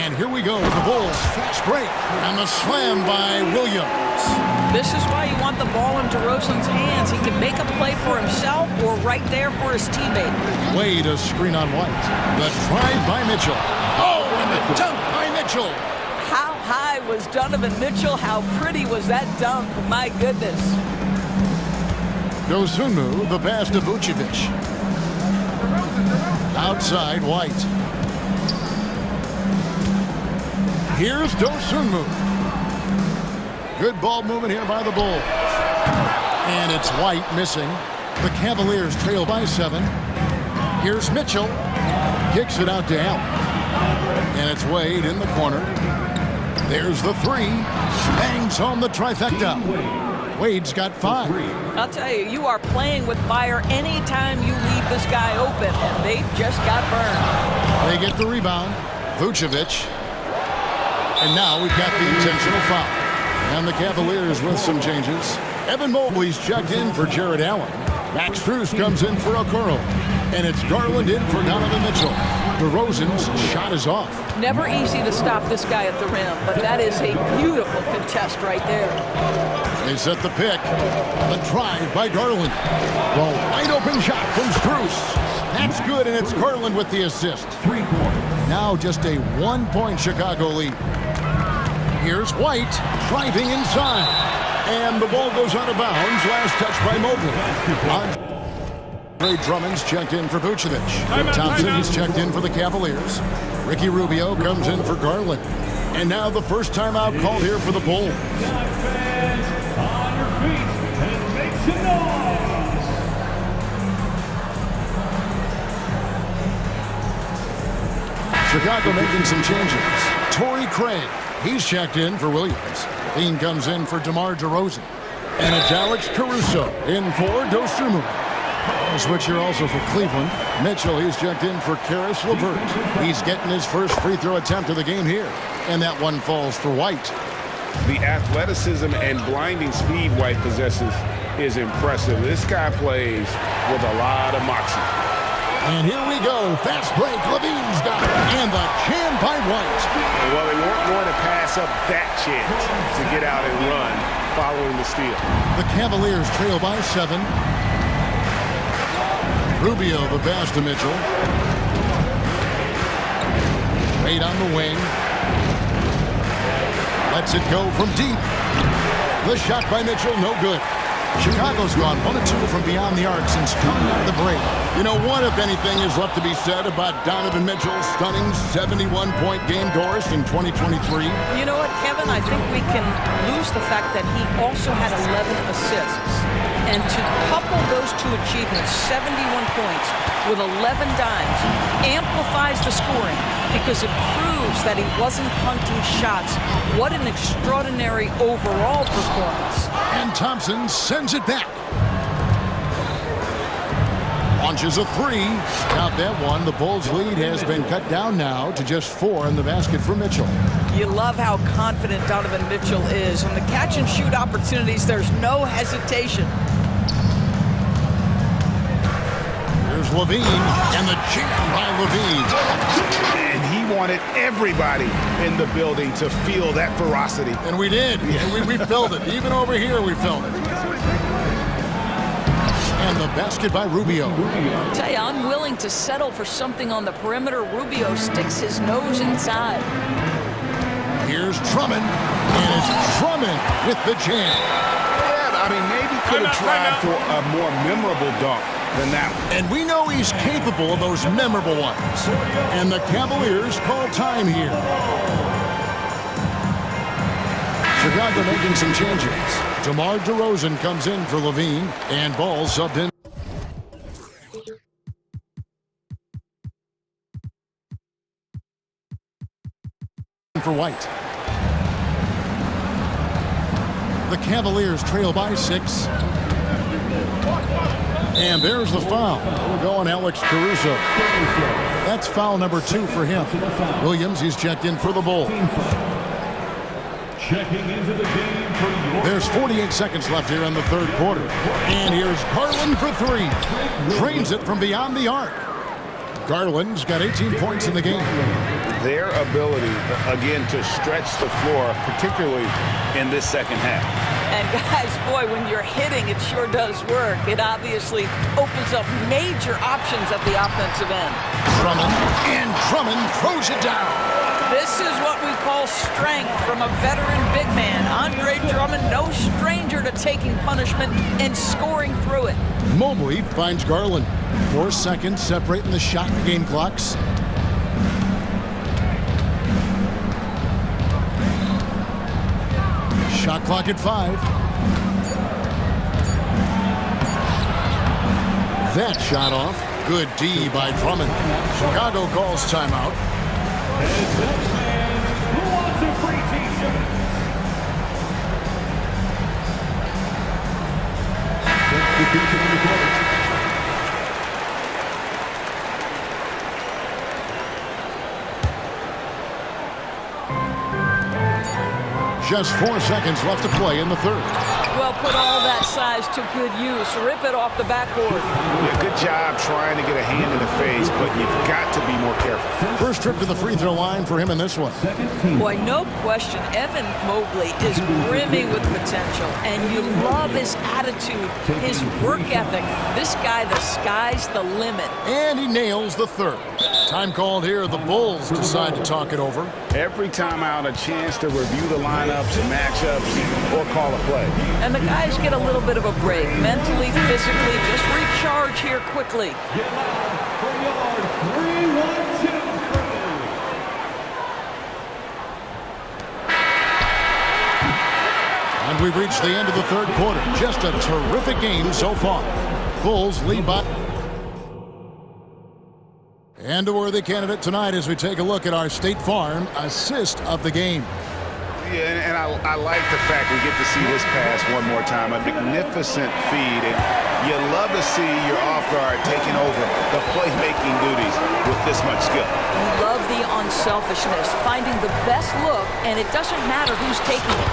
and here we go with the Bulls. Fast break, and the slam by Williams. This is why you want the ball in DeRozan's hands. He can make a play for himself or right there for his teammate. Wade a screen on White. The drive by Mitchell. Oh, and the dunk by Mitchell. How high was Donovan Mitchell? How pretty was that dunk? My goodness. Dosunmu, the pass to Vucevic. Outside, White. Here's Dosunmu. Good ball movement here by the Bulls. And it's White missing. The Cavaliers trail by 7. Here's Mitchell. Kicks it out to Allen. And it's Wade in the corner. There's the 3. Bangs home the trifecta. Wade's got 5. I'll tell you, you are playing with fire anytime you leave this guy open, and they just got burned. They get the rebound. Vucevic. And now we've got the intentional foul. And the Cavaliers with some changes. Evan Mobley's checked in for Jared Allen. Max Strus comes in for Okoro. And it's Garland in for Donovan Mitchell. DeRozan's shot is off. Never easy to stop this guy at the rim, but that is a beautiful contest right there. They set the pick. The drive by Garland. The wide open shot from Strus. That's good, and it's Garland with the assist. Now just a 1-point Chicago lead. Here's White driving inside. And the ball goes out of bounds. Last touch by Mobley. Ray Drummond's checked in for Vucevic. Thompson's checked in for the Cavaliers. Ricky Rubio comes in for Garland. And now the first timeout called here for the Bulls. Chicago making some changes. Torrey Craig, he's checked in for Williams. Dean comes in for DeMar DeRozan. And it's Alex Caruso in for Dosunmu. Switch here also for Cleveland. Mitchell, he's checked in for Karis LeVert. He's getting his first free throw attempt of the game here. And that one falls for White. The athleticism and blinding speed White possesses is impressive. This guy plays with a lot of moxie. And here we go. Fast break. Levine's got it. And the jam by White. Well, they weren't going to pass up that chance to get out and run following the steal. The Cavaliers trail by 7. Rubio the pass to Mitchell. Wade on the wing. Lets it go from deep. The shot by Mitchell, no good. Chicago's gone 1 of 2 from beyond the arc since coming out of the break. You know, what, if anything, is left to be said about Donovan Mitchell's stunning 71-point game, Doris, in 2023? You know what, Kevin? I think we can lose the fact that he also had 11 assists. And to couple those two achievements, 71 points with 11 dimes, amplifies the scoring because it proves that he wasn't hunting shots. What an extraordinary overall performance. And Thompson sends it back. Launches a 3. Got that one. The Bulls' lead has been cut down now to just 4 in the basket for Mitchell. You love how confident Donovan Mitchell is. On the catch-and-shoot opportunities, there's no hesitation. Here's Levine, and the jam by Levine. And he wanted everybody in the building to feel that ferocity. And we did. Yeah. We felt it. Even over here, we felt it. And the basket by Rubio. I tell you, I'm willing to settle for something on the perimeter. Rubio sticks his nose inside. Here's Drummond, and it's Drummond with the jam. Yeah, I mean, maybe could have tried for a more memorable dunk than that one. And we know he's capable of those memorable ones. And the Cavaliers call time here. Chicago making some changes. DeMar DeRozan comes in for Levine, and Ball subbed in for White. The Cavaliers trail by 6. And there's the foul. We're going Alex Caruso. That's foul number 2 for him. Williams, he's checked in for the Bulls. Checking into the game for your... There's 48 seconds left here in the third quarter. And here's Garland for 3. Drains it from beyond the arc. Garland's got 18 points in the game. Their ability, again, to stretch the floor, particularly in this second half. And guys, boy, when you're hitting, it sure does work. It obviously opens up major options at the offensive end. Drummond, and Drummond throws it down. This is what we call strength from a veteran big man. Andre Drummond, no stranger to taking punishment and scoring through it. Mobley finds Garland. 4 seconds separating the shot and game clocks. Shot clock at 5. That shot off. Good D by Drummond. Chicago calls timeout. Who wants a free t-shirt? Just 4 seconds left to play in the third. Well, put all that size to good use. Rip it off the backboard. Yeah, good job trying to get a hand in the face, but you've got to be more careful. First trip to the free throw line for him in this one. Boy, no question, Evan Mobley is brimming with potential, and you love his attitude, his work ethic. This guy, the sky's the limit. And he nails the third. Time called here. The Bulls decide to talk it over. Every time out, a chance to review the lineups and matchups or call a play. And the guys get a little bit of a break, mentally, physically, just recharge here quickly. And we've reached the end of the third quarter. Just a terrific game so far. Bulls lead by... And a worthy candidate tonight as we take a look at our State Farm assist of the game. Yeah, and I like the fact we get to see this pass one more time. A magnificent feed, and you love to see your off guard taking over the playmaking duties with this much skill. You love the unselfishness, finding the best look, and it doesn't matter who's taking it.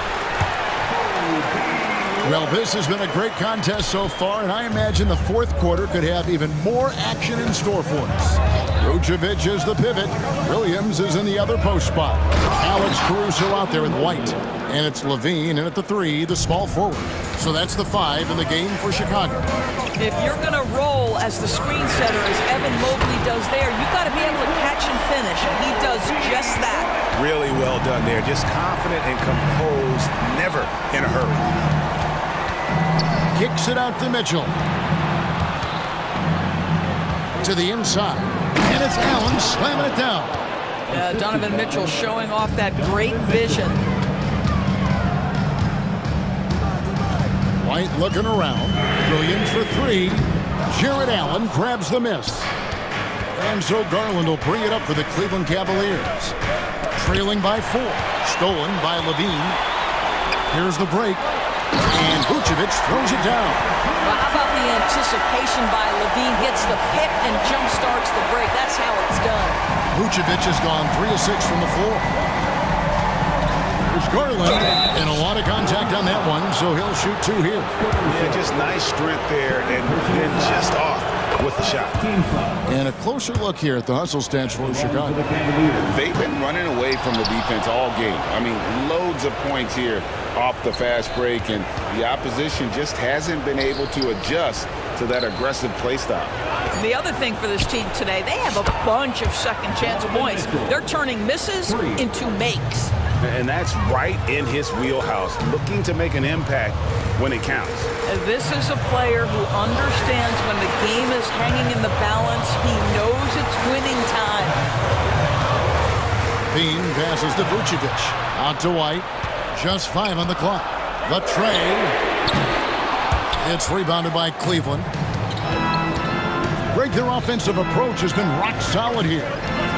Well, this has been a great contest so far, and I imagine the fourth quarter could have even more action in store for us. Vucevic is the pivot. Williams is in the other post spot. Alex Caruso out there with White. And it's Levine, and at the 3, the small forward. So that's the 5 in the game for Chicago. If you're going to roll as the screen setter, as Evan Mobley does there, you've got to be able to catch and finish, and he does just that. Really well done there. Just confident and composed, never in a hurry. Kicks it out to Mitchell. To the inside. And it's Allen slamming it down. Donovan Mitchell showing off that great vision. White looking around. Williams for 3. Jared Allen grabs the miss. And so Garland will bring it up for the Cleveland Cavaliers. Trailing by 4. Stolen by Levine. Here's the break. And Vucevic throws it down. Well, how about the anticipation by Levine? Gets the pick and jump starts the break. That's how it's done. Vucevic has gone 3 of 6 from the floor. There's Garland, and a lot of contact on that one, so he'll shoot 2 here. Yeah, just nice strength there, and then just off with the shot. And a closer look here at the hustle stats for Chicago. They've been running away from the defense all game. I mean, loads of points here off the fast break, and the opposition just hasn't been able to adjust to that aggressive play style. The other thing for this team today, they have a bunch of second chance points. They're turning misses into makes. And that's right in his wheelhouse, looking to make an impact when it counts. This is a player who understands when the game is hanging in the balance. He knows it's winning time. Bean passes to Vucevic. Out to White. Just 5 on the clock. The tray. It's rebounded by Cleveland. Greg, their offensive approach has been rock solid here.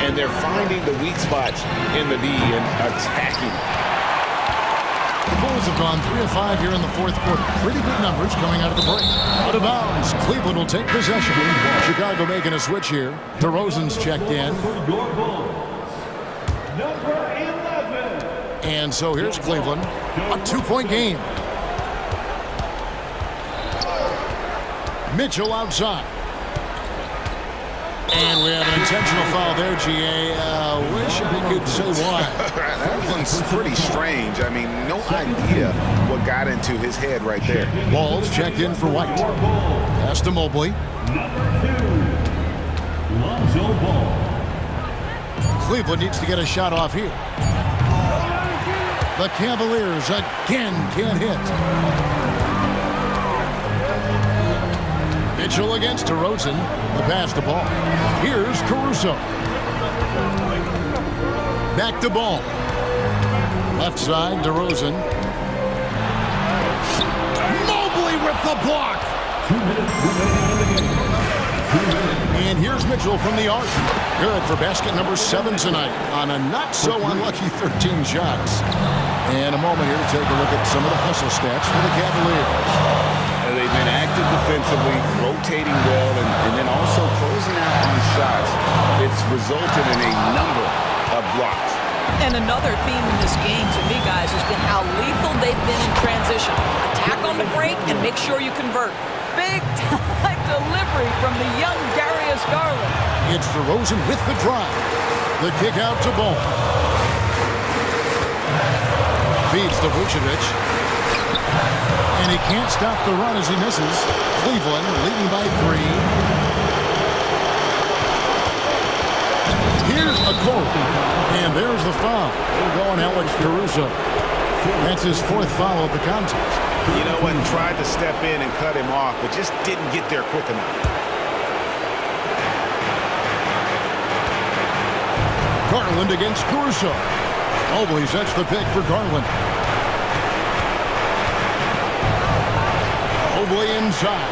And they're finding the weak spots in the D and attacking. The Bulls have gone 3 of 5 here in the fourth quarter. Pretty good numbers coming out of the break. Out of bounds. Cleveland will take possession. Chicago making a switch here. DeRozan's checked in. And so here's Cleveland. A 2-point game. Mitchell outside. And we have an intentional foul there, G.A. Wish I could say why. That one's pretty strange. I mean, no idea what got into his head right there. Ball's checked in for White. Pass to Mobley. Cleveland needs to get a shot off here. The Cavaliers again can't hit. Mitchell against DeRozan. The pass to Ball. Here's Caruso. Back to Ball. Left side, DeRozan. Mobley with the block. And here's Mitchell from the arc. Good for basket number 7 tonight on a not-so-unlucky 13 shots. And a moment here to take a look at some of the hustle stats for the Cavaliers. They've been active defensively, rotating well, and then also closing out on shots. It's resulted in a number of blocks. And another theme in this game, to me, guys, has been how in transition. Attack on the break and make sure you convert. Big time delivery from the young Darius Garland. It's DeRozan with the drive. The kick out to Ball. Feeds to Vucevic. And he can't stop the run as he misses. Cleveland leading by 3. Here's a goal. And there's the foul. We're going Alex Caruso. That's his 4th foul of the contest. You know what? Tried to step in and cut him off, but just didn't get there quick enough. Garland against Caruso. Mobley sets the pick for Garland. Mobley inside.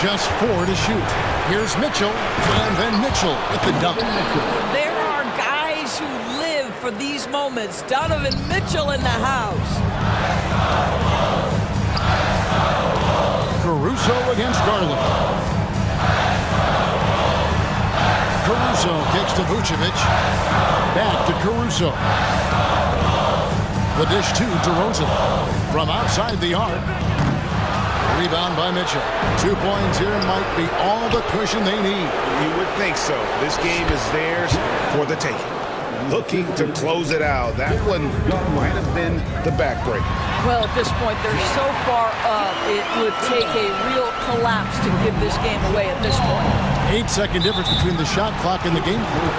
Just 4 to shoot. Here's Mitchell, and then Mitchell with the dunk. There are guys who live for these moments. Donovan Mitchell in the house. Caruso against Garland. Caruso kicks to Vucevic. Back to Caruso. The dish to DeRozan. From outside the arc. Rebound by Mitchell. 2 points here might be all the cushion they need. You would think so. This game is theirs for the taking. Looking to close it out. That one might have been the backbreaker. Well, at this point, they're so far up, it would take a real collapse to give this game away at this point. 8-second difference between the shot clock and the game clock.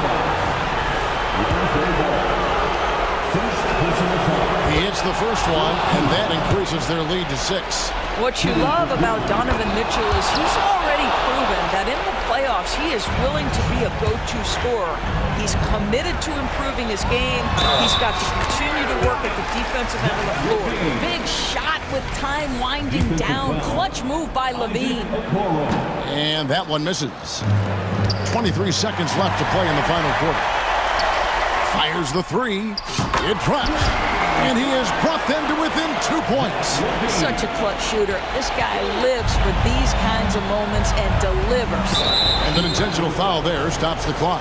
He hits the first one, and that increases their lead to 6. What you love about Donovan Mitchell is he's already proven that in the playoffs he is willing to be a go-to scorer. He's committed to improving his game. He's got to continue to work at the defensive end of the floor. Big shot with time winding down. Clutch move by Levine. And that one misses. 23 seconds left to play in the final quarter. Fires the 3. It drops. And he has brought them to within 2 points. Such a clutch shooter. This guy lives for these kinds of moments and delivers. And an intentional foul there stops the clock.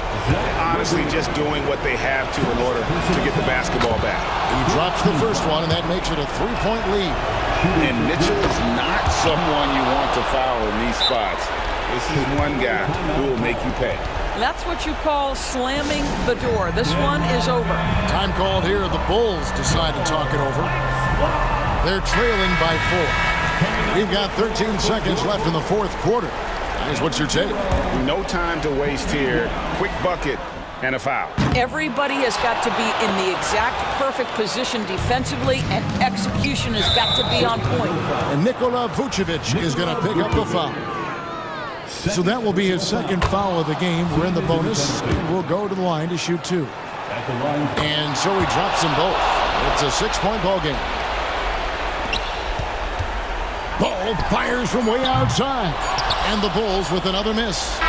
Honestly, just doing what they have to in order to get the basketball back. He drops the first one, and that makes it a 3-point lead. And Mitchell is not someone you want to foul in these spots. This is one guy who will make you pay. That's what you call slamming the door. This one is over. Time called here. The Bulls decide to talk it over. They're trailing by 4. We've got 13 seconds left in the 4th quarter. Here's what's your take? No time to waste here. Quick bucket and a foul. Everybody has got to be in the exact perfect position defensively, and execution has got to be on point. And Nikola Vucevic is going to pick up the foul. So that will be his 2nd foul of the game. We're in the bonus. We'll go to the line to shoot 2. And so he drops them both. It's a 6-point ball game. Ball fires from way outside. And the Bulls with another miss.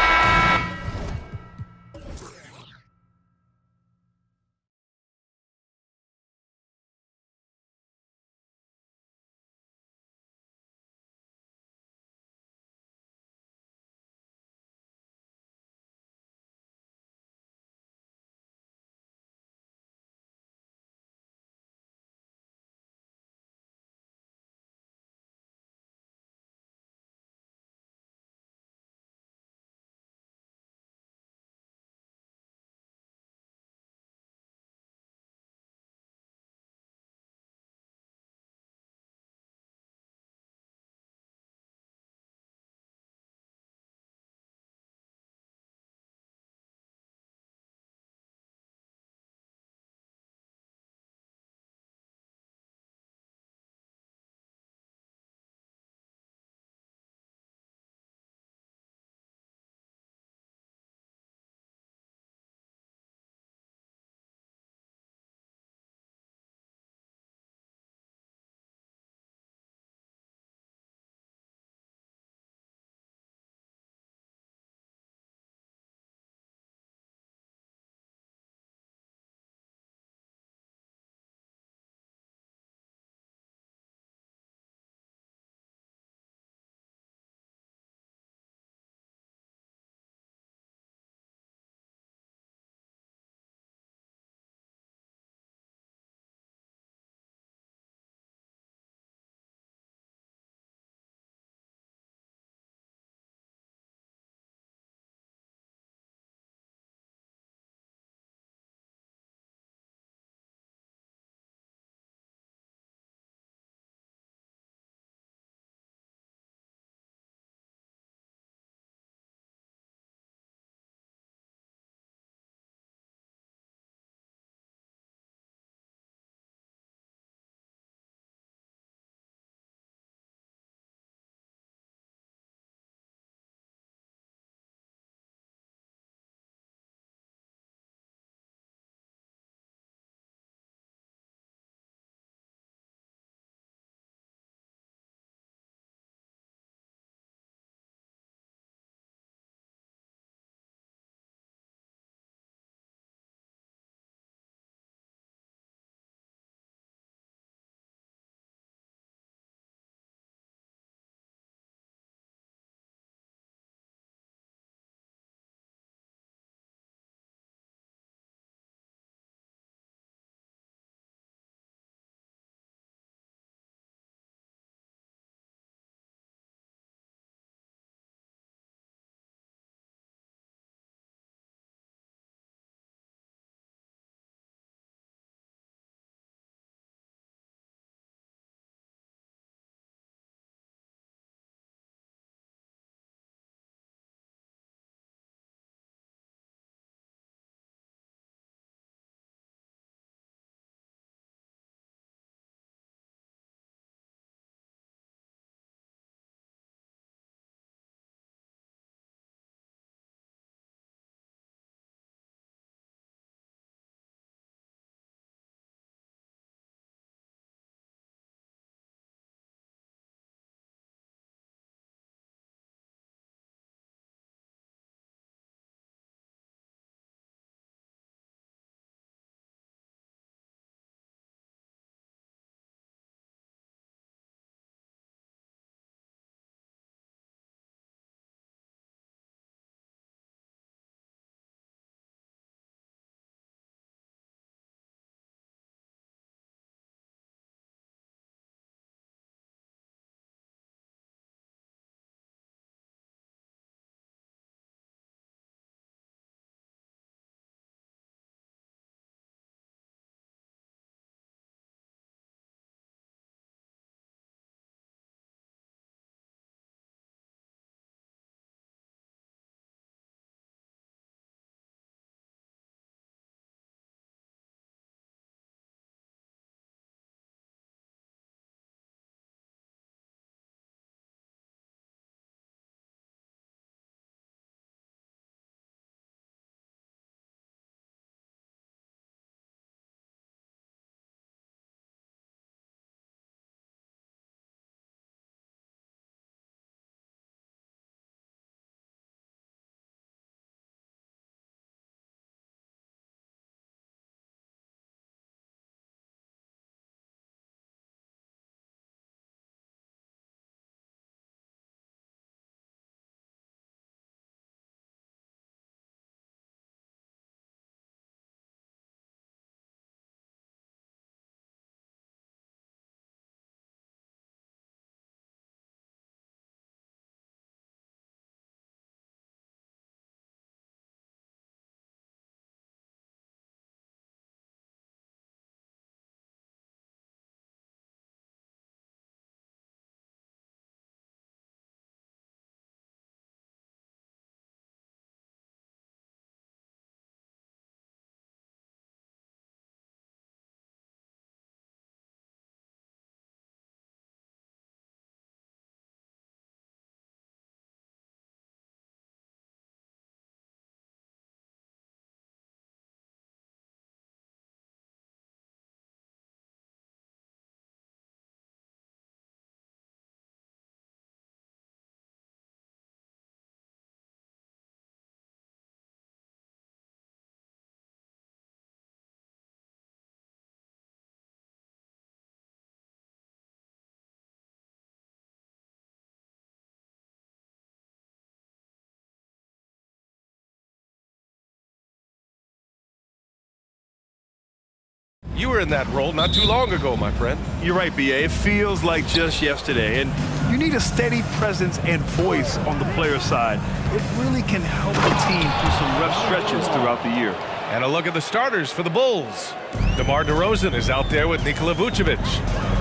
You were in that role not too long ago, my friend. You're right, BA. It feels like just yesterday. And you need a steady presence and voice on the player side. It really can help the team through some rough stretches throughout the year. And a look at the starters for the Bulls. DeMar DeRozan is out there with Nikola Vucevic.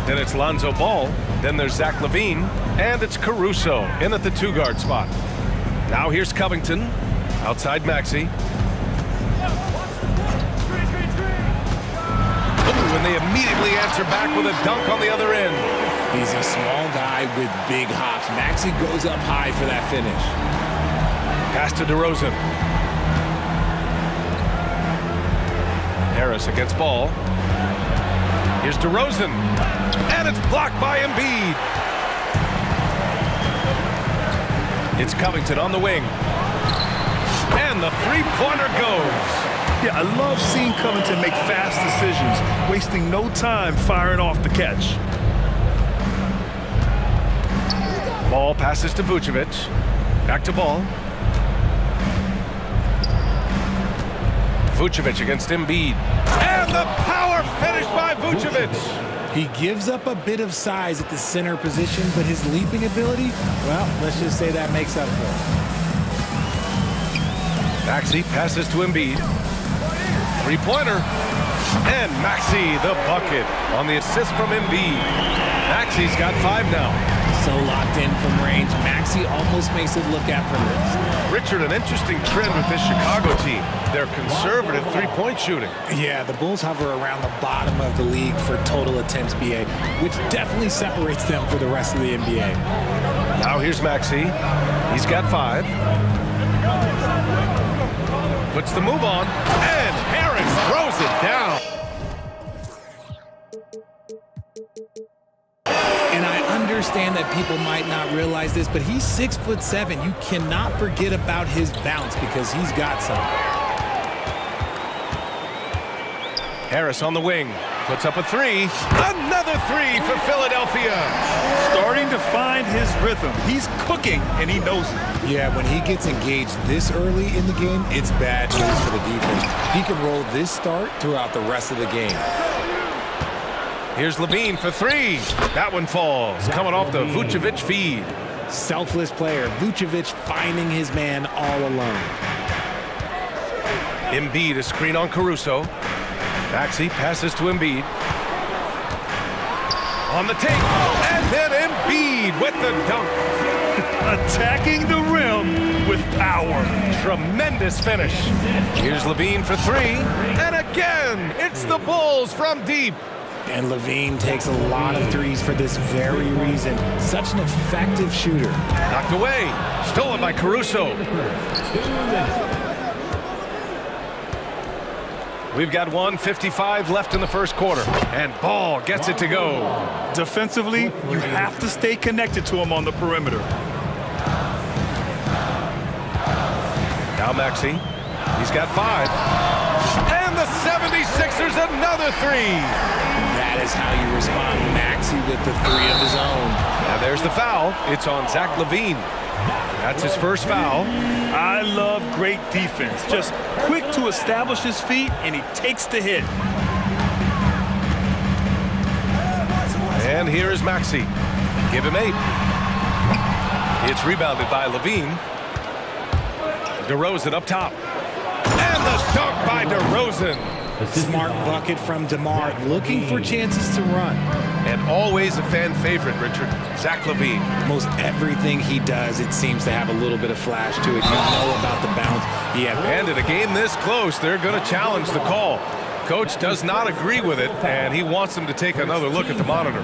Then it's Lonzo Ball. Then there's Zach LaVine. And it's Caruso in at the 2-guard spot. Now here's Covington. Outside Maxey. Ooh, and they immediately answer back with a dunk on the other end. He's a small guy with big hops. Maxey goes up high for that finish. Pass to DeRozan. Harris against Ball. Here's DeRozan. And it's blocked by Embiid. It's Covington on the wing. And the three-pointer goes. Yeah, I love seeing Covington make fast decisions, wasting no time firing off the catch. Ball passes to Vucevic. Back to Ball. Vucevic against Embiid. And the power finish by Vucevic. He gives up a bit of size at the center position, but his leaping ability, well, let's just say that makes up for it. Maxey passes to Embiid. Three-pointer. And Maxey the bucket on the assist from Embiid. Maxey's got 5 now. So locked in from range. Maxey almost makes it look effortless. Richard, an interesting trend with this Chicago team. They're conservative three-point shooting. Yeah, the Bulls hover around the bottom of the league for total attempts, BA, which definitely separates them for the rest of the NBA. Now here's Maxey. He's got 5. Puts the move on. And Harris throws it down. And I understand that people might not realize this, but he's 6'7". You cannot forget about his bounce because he's got some. Harris on the wing. Puts up a 3. Another 3 for Philadelphia. Starting to find his rhythm. He's cooking, and he knows it. Yeah, when he gets engaged this early in the game, it's bad news for the defense. He can roll this start throughout the rest of the game. Here's LaVine for 3. That one falls. Coming off the Vucevic feed. Selfless player. Vucevic finding his man all alone. Embiid a screen on Caruso. Maxey passes to Embiid. On the take. And then Embiid with the dunk. Attacking the rim with power. Tremendous finish. Here's LaVine for 3. And again, it's the Bulls from deep. And LaVine takes a lot of threes for this very reason. Such an effective shooter. Knocked away. Stolen by Caruso. We've got 1:55 left in the first quarter. And Ball gets it to go. Defensively, you have to stay connected to him on the perimeter. Now Maxey. He's got 5. And the 76ers another 3. That is how you respond. Maxey with the 3 of his own. Now there's the foul. It's on Zach LaVine. That's his first foul. I love great defense. Just quick to establish his feet, and he takes the hit. And here is Maxey. Give him 8. It's rebounded by LaVine. DeRozan up top. And the dunk by DeRozan. Smart bucket from DeMar, looking for chances to run. And always a fan favorite, Richard, Zach LaVine. Most everything he does, it seems to have a little bit of flash to it. You know about the bounce. And in a game this close, they're going to challenge the call. Coach does not agree with it, and he wants them to take another look at the monitor.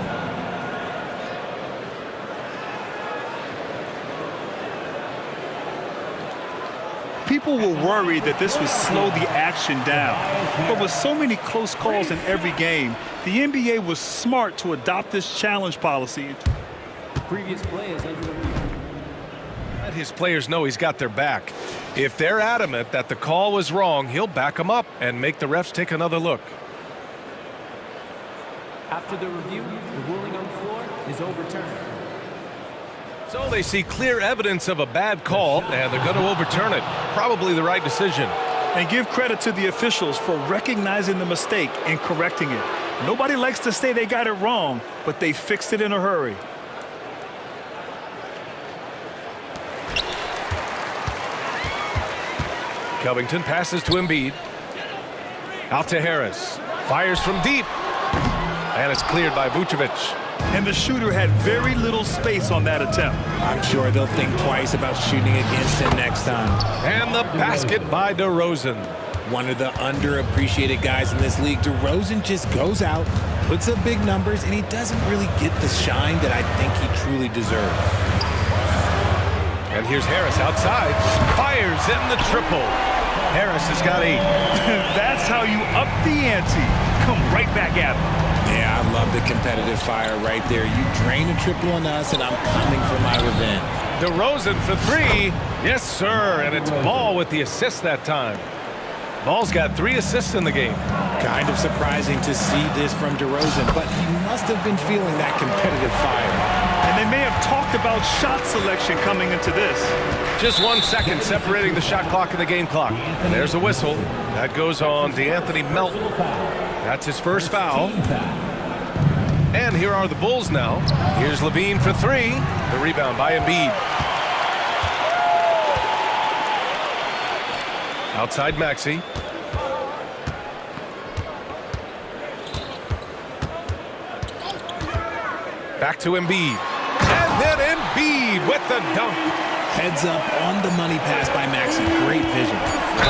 People were worried that this would slow the action down. But with so mmany close calls in every game, the NBA was smart to adopt this challenge policy. The previous play is under review. Let his players know he's got their back. If they're adamant that the call was wrong, he'll back them up and make the refs take another look. After the review, the ruling on the floor is overturned. So they see clear evidence of a bad call, and they're going to overturn it. Probably the right decision. And give credit to the officials for recognizing the mistake and correcting it. Nobody likes to say they got it wrong, but they fixed it in a hurry. Covington passes to Embiid. Out to Harris. Fires from deep. And it's cleared by Vucevic. And the shooter had very little space on that attempt. I'm sure they'll think twice about shooting against him next time. And the basket by DeRozan. One of the underappreciated guys in this league. DeRozan just goes out, puts up big numbers, and he doesn't really get the shine that I think he truly deserves. And here's Harris outside. Fires in the triple. Harris has got 8. That's how you up the ante. Come right back at him. Yeah, I love the competitive fire right there. You drain a triple on us, and I'm coming for my revenge. DeRozan for 3. Yes, sir. And it's Ball with the assist that time. Ball's got 3 assists in the game. Kind of surprising to see this from DeRozan, but he must have been feeling that competitive fire. And they may have talked about shot selection coming into this. Just 1 second separating the shot clock and the game clock. And there's a whistle. That goes on DeAnthony Melton. That's his first foul. And here are the Bulls now. Here's Levine for 3. The rebound by Embiid. Outside Maxey. Back to Embiid. And then Embiid with the dunk. Heads up on the money pass by Maxey. Great vision.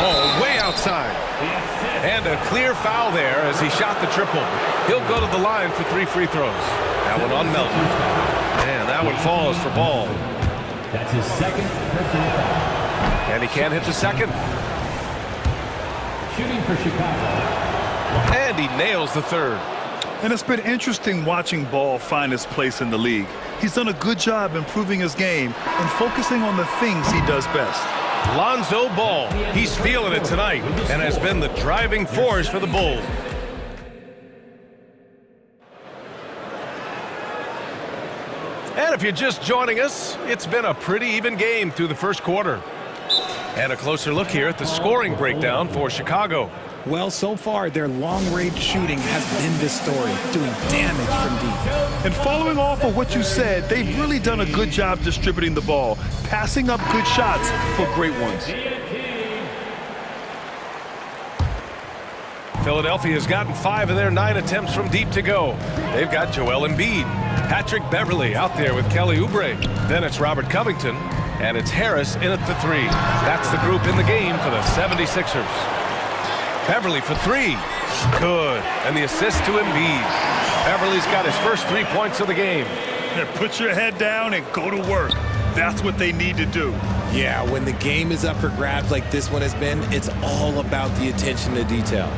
Oh, way outside. And a clear foul there as he shot the triple. He'll go to the line for 3 free throws. That one on Melton. And that one falls for Ball. That's his second personal foul. And he can't hit the second. Shooting for Chicago. And he nails the third. And it's been interesting watching Ball find his place in the league. He's done a good job improving his game and focusing on the things he does best. Lonzo Ball, he's feeling it tonight and has been the driving force for the Bulls. And if you're just joining us, it's been a pretty even game through the first quarter. And a closer look here at the scoring breakdown for Chicago. Well, so far, their long-range shooting has been the story, doing damage from deep. And following off of what you said, they've really done a good job distributing the ball, passing up good shots for great ones. Philadelphia has gotten 5 of their 9 attempts from deep to go. They've got Joel Embiid, Patrick Beverley out there with Kelly Oubre. Then it's Robert Covington, and it's Harris in at the 3. That's the group in the game for the 76ers. Beverley for 3. Good. And the assist to Embiid. Beverley's got his first 3 points of the game. Put your head down and go to work. That's what they need to do. Yeah, when the game is up for grabs like this one has been, it's all about the attention to detail.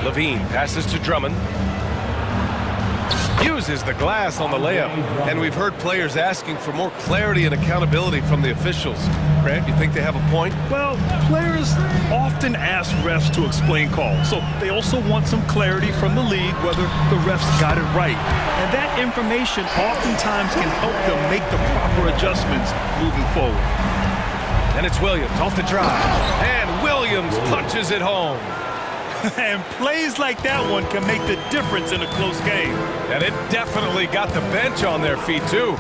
Levine passes to Drummond. Uses the glass on the layup. And we've heard players asking for more clarity and accountability from the officials. Grant, you think they have a point? Well, players often ask refs to explain calls. So they also want some clarity from the league whether the refs got it right. And that information oftentimes can help them make the proper adjustments moving forward. And it's Williams off the drive. And Williams punches it home. And plays like that one can make the difference in a close game. And it definitely got the bench on their feet, too.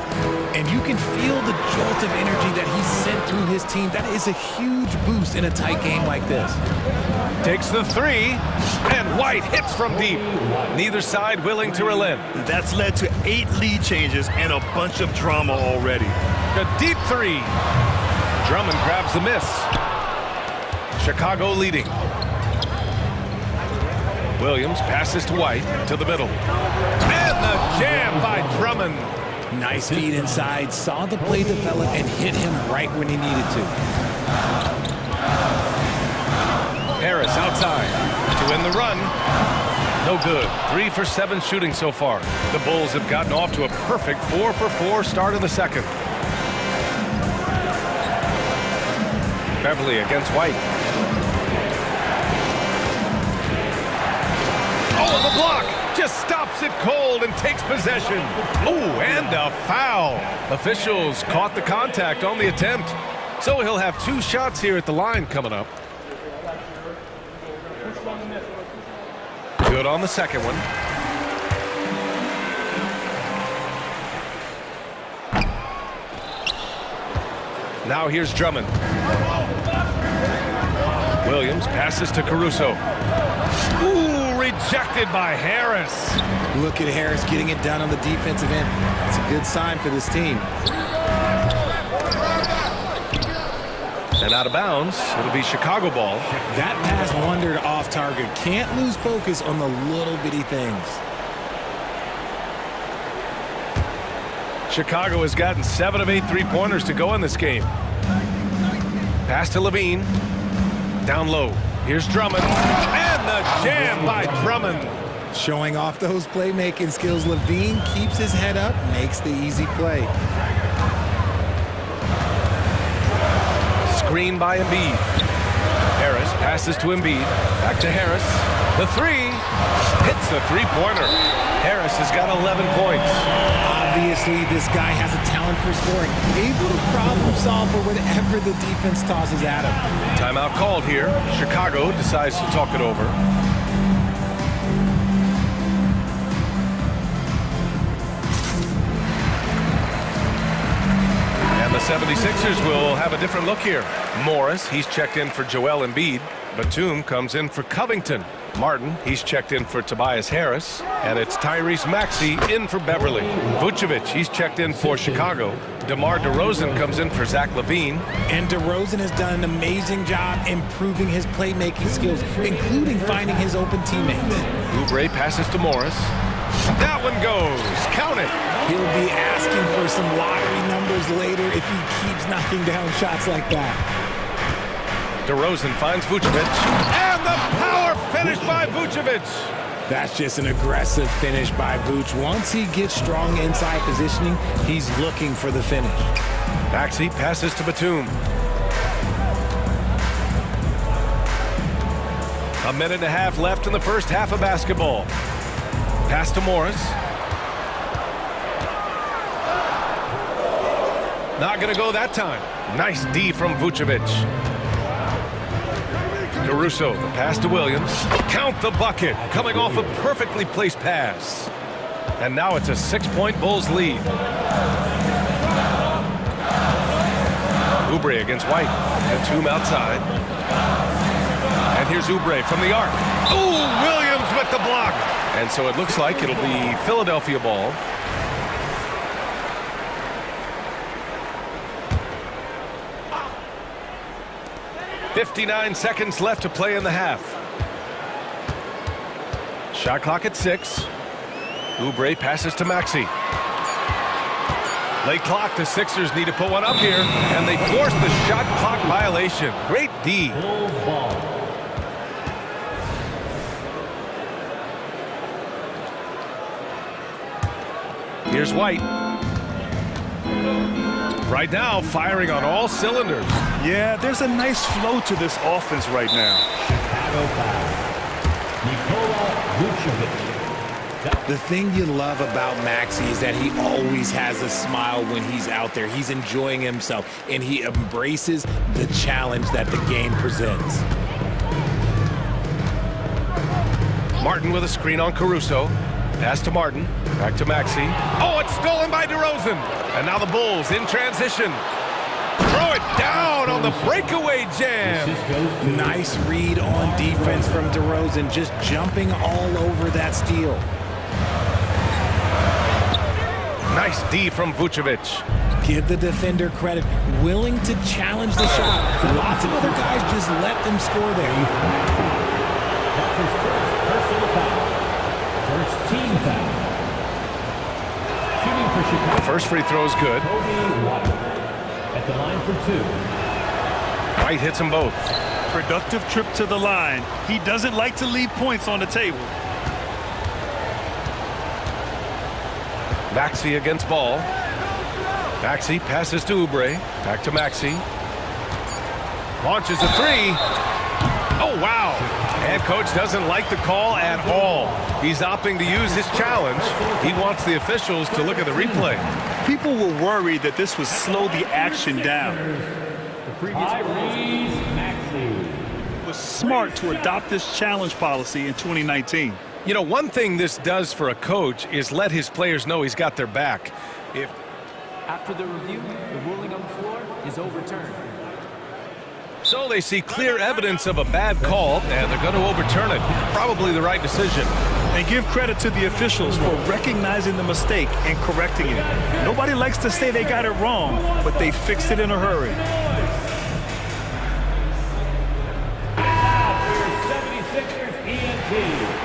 And you can feel the jolt of energy that he sent through his team. That is a huge boost in a tight game like this. Takes the 3, and White hits from deep. Neither side willing to relent. That's led to 8 lead changes and a bunch of drama already. A deep 3. Drummond grabs the miss. Chicago leading. Williams passes to White, to the middle. And the jam by Drummond. Nice feed inside, saw the play develop and hit him right when he needed to. Harris outside to win the run. No good. 3 for 7 shooting so far. The Bulls have gotten off to a perfect 4 for 4 start in the second. Beverley against White. Oh, the block just stops it cold and takes possession. Oh, and a foul. Officials caught the contact on the attempt, so he'll have 2 shots here at the line coming up. Good on the second one. Now here's Drummond. Williams passes to Caruso. Ooh, rejected by Harris. Look at Harris getting it done on the defensive end. That's a good sign for this team. And out of bounds, it'll be Chicago ball. That pass wandered off target. Can't lose focus on the little bitty things. Chicago has gotten 7 of 8 three-pointers to go in this game. Pass to Levine. Down low. Here's Drummond. And the jam by Drummond. Showing off those playmaking skills. Levine keeps his head up, makes the easy play. Screen by Embiid. Harris passes to Embiid. Back to Harris. The three. Hits the three-pointer. Harris has got 11 points. Obviously, this guy has a talent for scoring. Able to problem solve for whatever the defense tosses at him. Timeout called here. Chicago decides to talk it over. And the 76ers will have a different look here. Morris, he's checked in for Joel Embiid. Batum comes in for Covington. Martin, he's checked in for Tobias Harris. And it's Tyrese Maxey in for Beverly. Vucevic, he's checked in for Chicago. DeMar DeRozan comes in for Zach LaVine. And DeRozan has done an amazing job improving his playmaking skills, including finding his open teammates. Oubre passes to Morris. That one goes. Count it. He'll be asking for some lottery numbers later if he keeps knocking down shots like that. DeRozan finds Vucevic. And the power finish by Vucevic. That's just an aggressive finish by Vuce. Once he gets strong inside positioning, he's looking for the finish. Maxey passes to Batum. A minute and a half left in the first half of basketball. Pass to Morris. Not going to go that time. Nice D from Vucevic. Caruso, the pass to Williams. Count the bucket, coming off a perfectly placed pass. And now it's a 6-point Bulls lead. Oubre against White. Batum outside. And here's Oubre from the arc. Ooh, Williams with the block. And so it looks like it'll be Philadelphia ball. .59 seconds left to play in the half. Shot clock at 6. Oubre passes to Maxey. Late clock, the Sixers need to put one up here, and they force the shot clock violation. Great D. Here's White. Right now, firing on all cylinders. Yeah, there's a nice flow to this offense right now. The thing you love about Maxey is that he always has a smile when he's out there. He's enjoying himself, and he embraces the challenge that the game presents. Martin with a screen on Caruso. Pass to Martin. Back to Maxey. Oh, it's stolen by DeRozan. And now the Bulls in transition. Throw it down on the breakaway jam. Nice read on defense from DeRozan, just jumping all over that steal. Nice D from Vucevic. Give the defender credit, willing to challenge the shot. Lots of other guys just let them score there. That's his first personal foul. First team foul. Shooting for Chicago. The first free throw is good. At the line for 2. White hits them both. Productive trip to the line. He doesn't like to leave points on the table. Maxey against Ball. Maxey passes to Oubre. Back to Maxey. Launches a three. Oh, wow. Head coach doesn't like the call at all. He's opting to use his challenge. He wants the officials to look at the replay. People were worried that this would slow the action down. It was smart to adopt this challenge policy in 2019. You know, one thing this does for a coach is let his players know he's got their back. After the review, the ruling on the floor is overturned. So they see clear evidence of a bad call, and they're going to overturn it. Probably the right decision. And give credit to the officials for recognizing the mistake and correcting it. Nobody likes to say they got it wrong, but they fixed it in a hurry. Now for your 76ers ENT.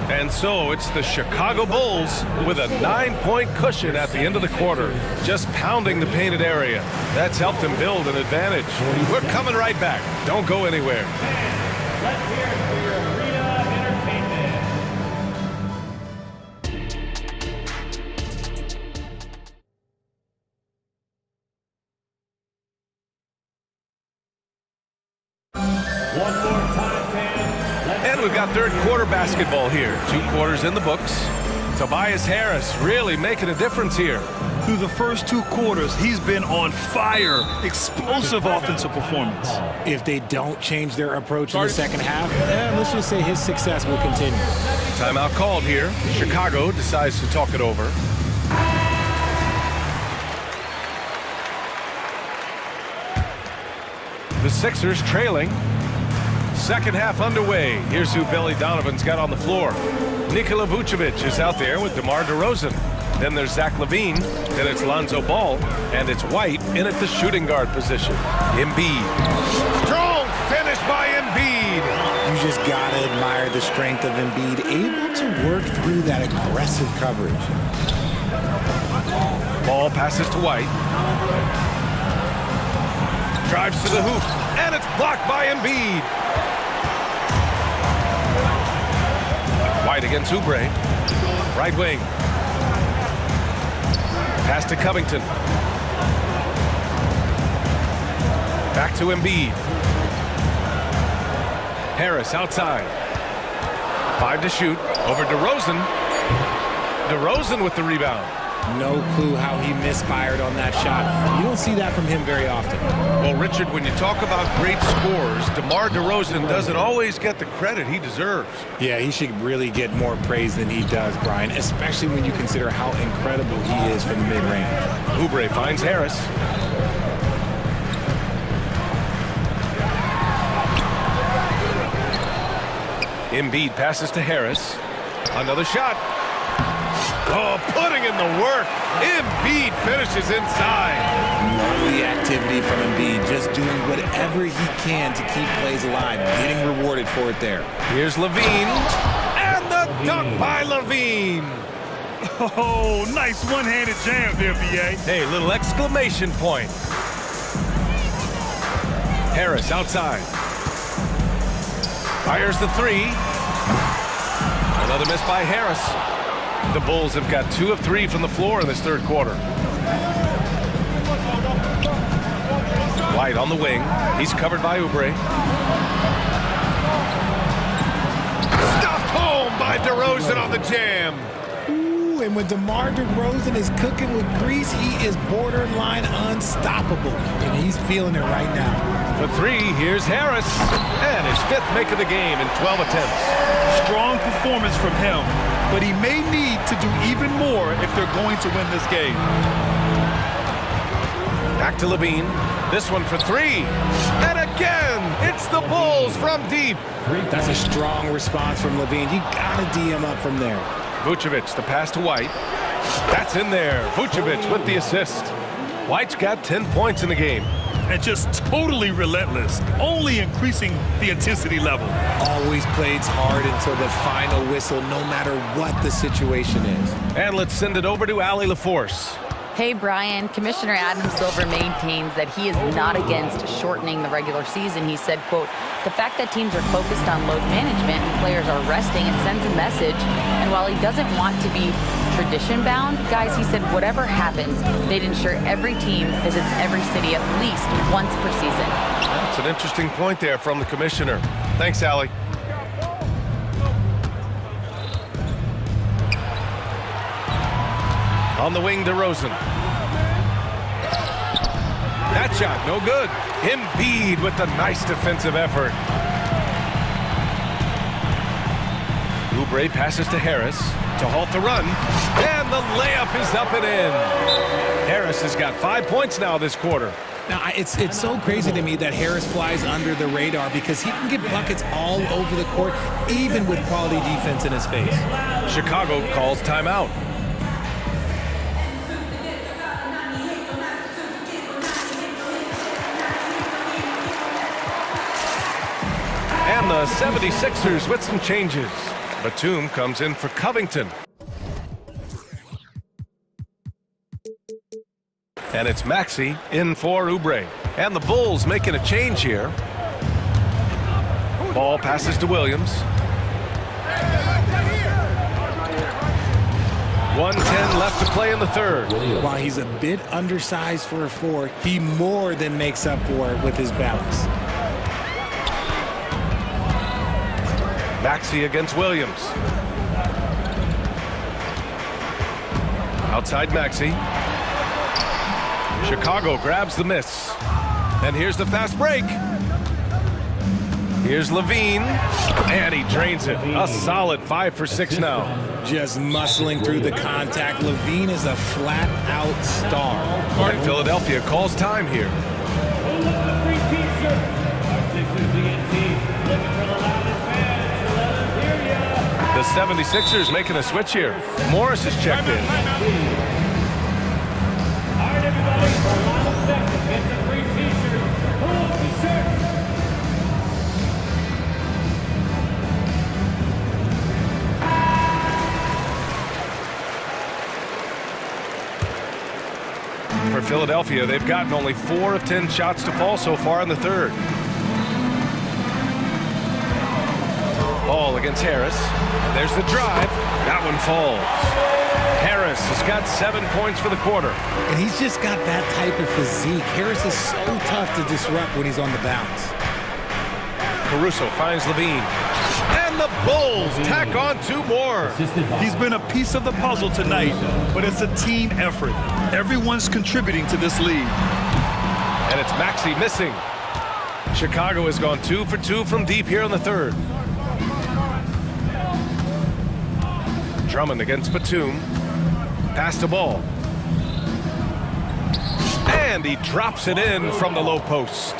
And so it's the Chicago Bulls with a 9-point cushion at the end of the quarter, just pounding the painted area. That's helped them build an advantage. We're coming right back. Don't go anywhere. Let's hear it for your arena entertainment. One more time, fans. And we've got third quarter basketball here. 2 quarters in the books. Tobias Harris really making a difference here. Through the first 2 quarters, he's been on fire. Explosive offensive performance. If they don't change their approach in the second half, let's just say his success will continue. Timeout called here. Chicago decides to talk it over. The Sixers trailing. Second half underway. Here's who Billy Donovan's got on the floor. Nikola Vucevic is out there with DeMar DeRozan. Then there's Zach LaVine. Then it's Lonzo Ball. And it's White in at the shooting guard position. Embiid. Strong finish by Embiid. You just got to admire the strength of Embiid, able to work through that aggressive coverage. Ball passes to White. Drives to the hoop. And it's blocked by Embiid. White against Oubre. Right wing. Pass to Covington. Back to Embiid. Harris outside. 5 to shoot. Over DeRozan. DeRozan with the rebound. No clue how he misfired on that shot. You don't see that from him very often. Well, Richard, when you talk about great scores, DeMar DeRozan doesn't always get the credit he deserves. Yeah, he should really get more praise than he does, Brian, especially when you consider how incredible he is from the mid-range. Oubre finds Harris. Embiid passes to Harris. Another shot. Oh, putting in the work. Embiid finishes inside. Love the activity from Embiid, just doing whatever he can to keep plays alive, getting rewarded for it there. Here's LaVine. And the dunk by LaVine. Oh, nice one-handed jam there, B.A. Hey, little exclamation point. Harris outside. Fires the 3. Another miss by Harris. The Bulls have got 2 of 3 from the floor in this third quarter. White on the wing. He's covered by Oubre. Stuffed home by DeRozan on the jam. Ooh, and when DeMar DeRozan is cooking with grease, he is borderline unstoppable. And he's feeling it right now. For 3, here's Harris. And his 5th make of the game in 12 attempts. Strong performance from him, but he may need to do even more if they're going to win this game. Back to LaVine. This one for 3. And again, it's the Bulls from deep. That's a strong response from LaVine. You got to D him up from there. Vucevic, the pass to White. That's in there. Vucevic with the assist. White's got 10 points in the game. And just totally relentless, only increasing the intensity level. Always plays hard until the final whistle, no matter what the situation is. And let's send it over to Allie LaForce. Hey, Brian. Commissioner Adam Silver maintains that he is not against shortening the regular season. He said, quote, the fact that teams are focused on load management and players are resting, it sends a message. And while he doesn't want to be tradition-bound, guys, he said, whatever happens, they'd ensure every team visits every city at least once per season. That's an interesting point there from the commissioner. Thanks, Allie. On the wing, DeRozan. That shot, no good. Embiid with the nice defensive effort. Oubre passes to Harris to halt the run. And the layup is up and in. Harris has got 5 points now this quarter. Now, it's so crazy to me that Harris flies under the radar because he can get buckets all over the court, even with quality defense in his face. Chicago calls timeout. And the 76ers with some changes. Batum comes in for Covington. And it's Maxey in for Oubre. And the Bulls making a change here. Ball passes to Williams. 1:10 left to play in the third. While he's a bit undersized for a 4, he more than makes up for it with his bounce. Maxey against Williams. Outside Maxey. Chicago grabs the miss. And here's the fast break. Here's Levine. And he drains it. A solid 5 for 6 now. Just muscling through the contact. Levine is a flat-out star. And Philadelphia calls time here. The 76ers making a switch here. Morris is checked in. For Philadelphia, they've gotten only 4 of 10 shots to fall so far in the third. Ball against Harris. And there's the drive. That one falls. Harris has got 7 points for the quarter. And he's just got that type of physique. Harris is so tough to disrupt when he's on the bounce. Caruso finds Levine. And the Bulls tack on 2 more. He's been a piece of the puzzle tonight, but it's a team effort. Everyone's contributing to this lead. And it's Maxey missing. Chicago has gone 2 for 2 from deep here in the third. Drummond against Batum. Pass to Ball. And he drops it in from the low post.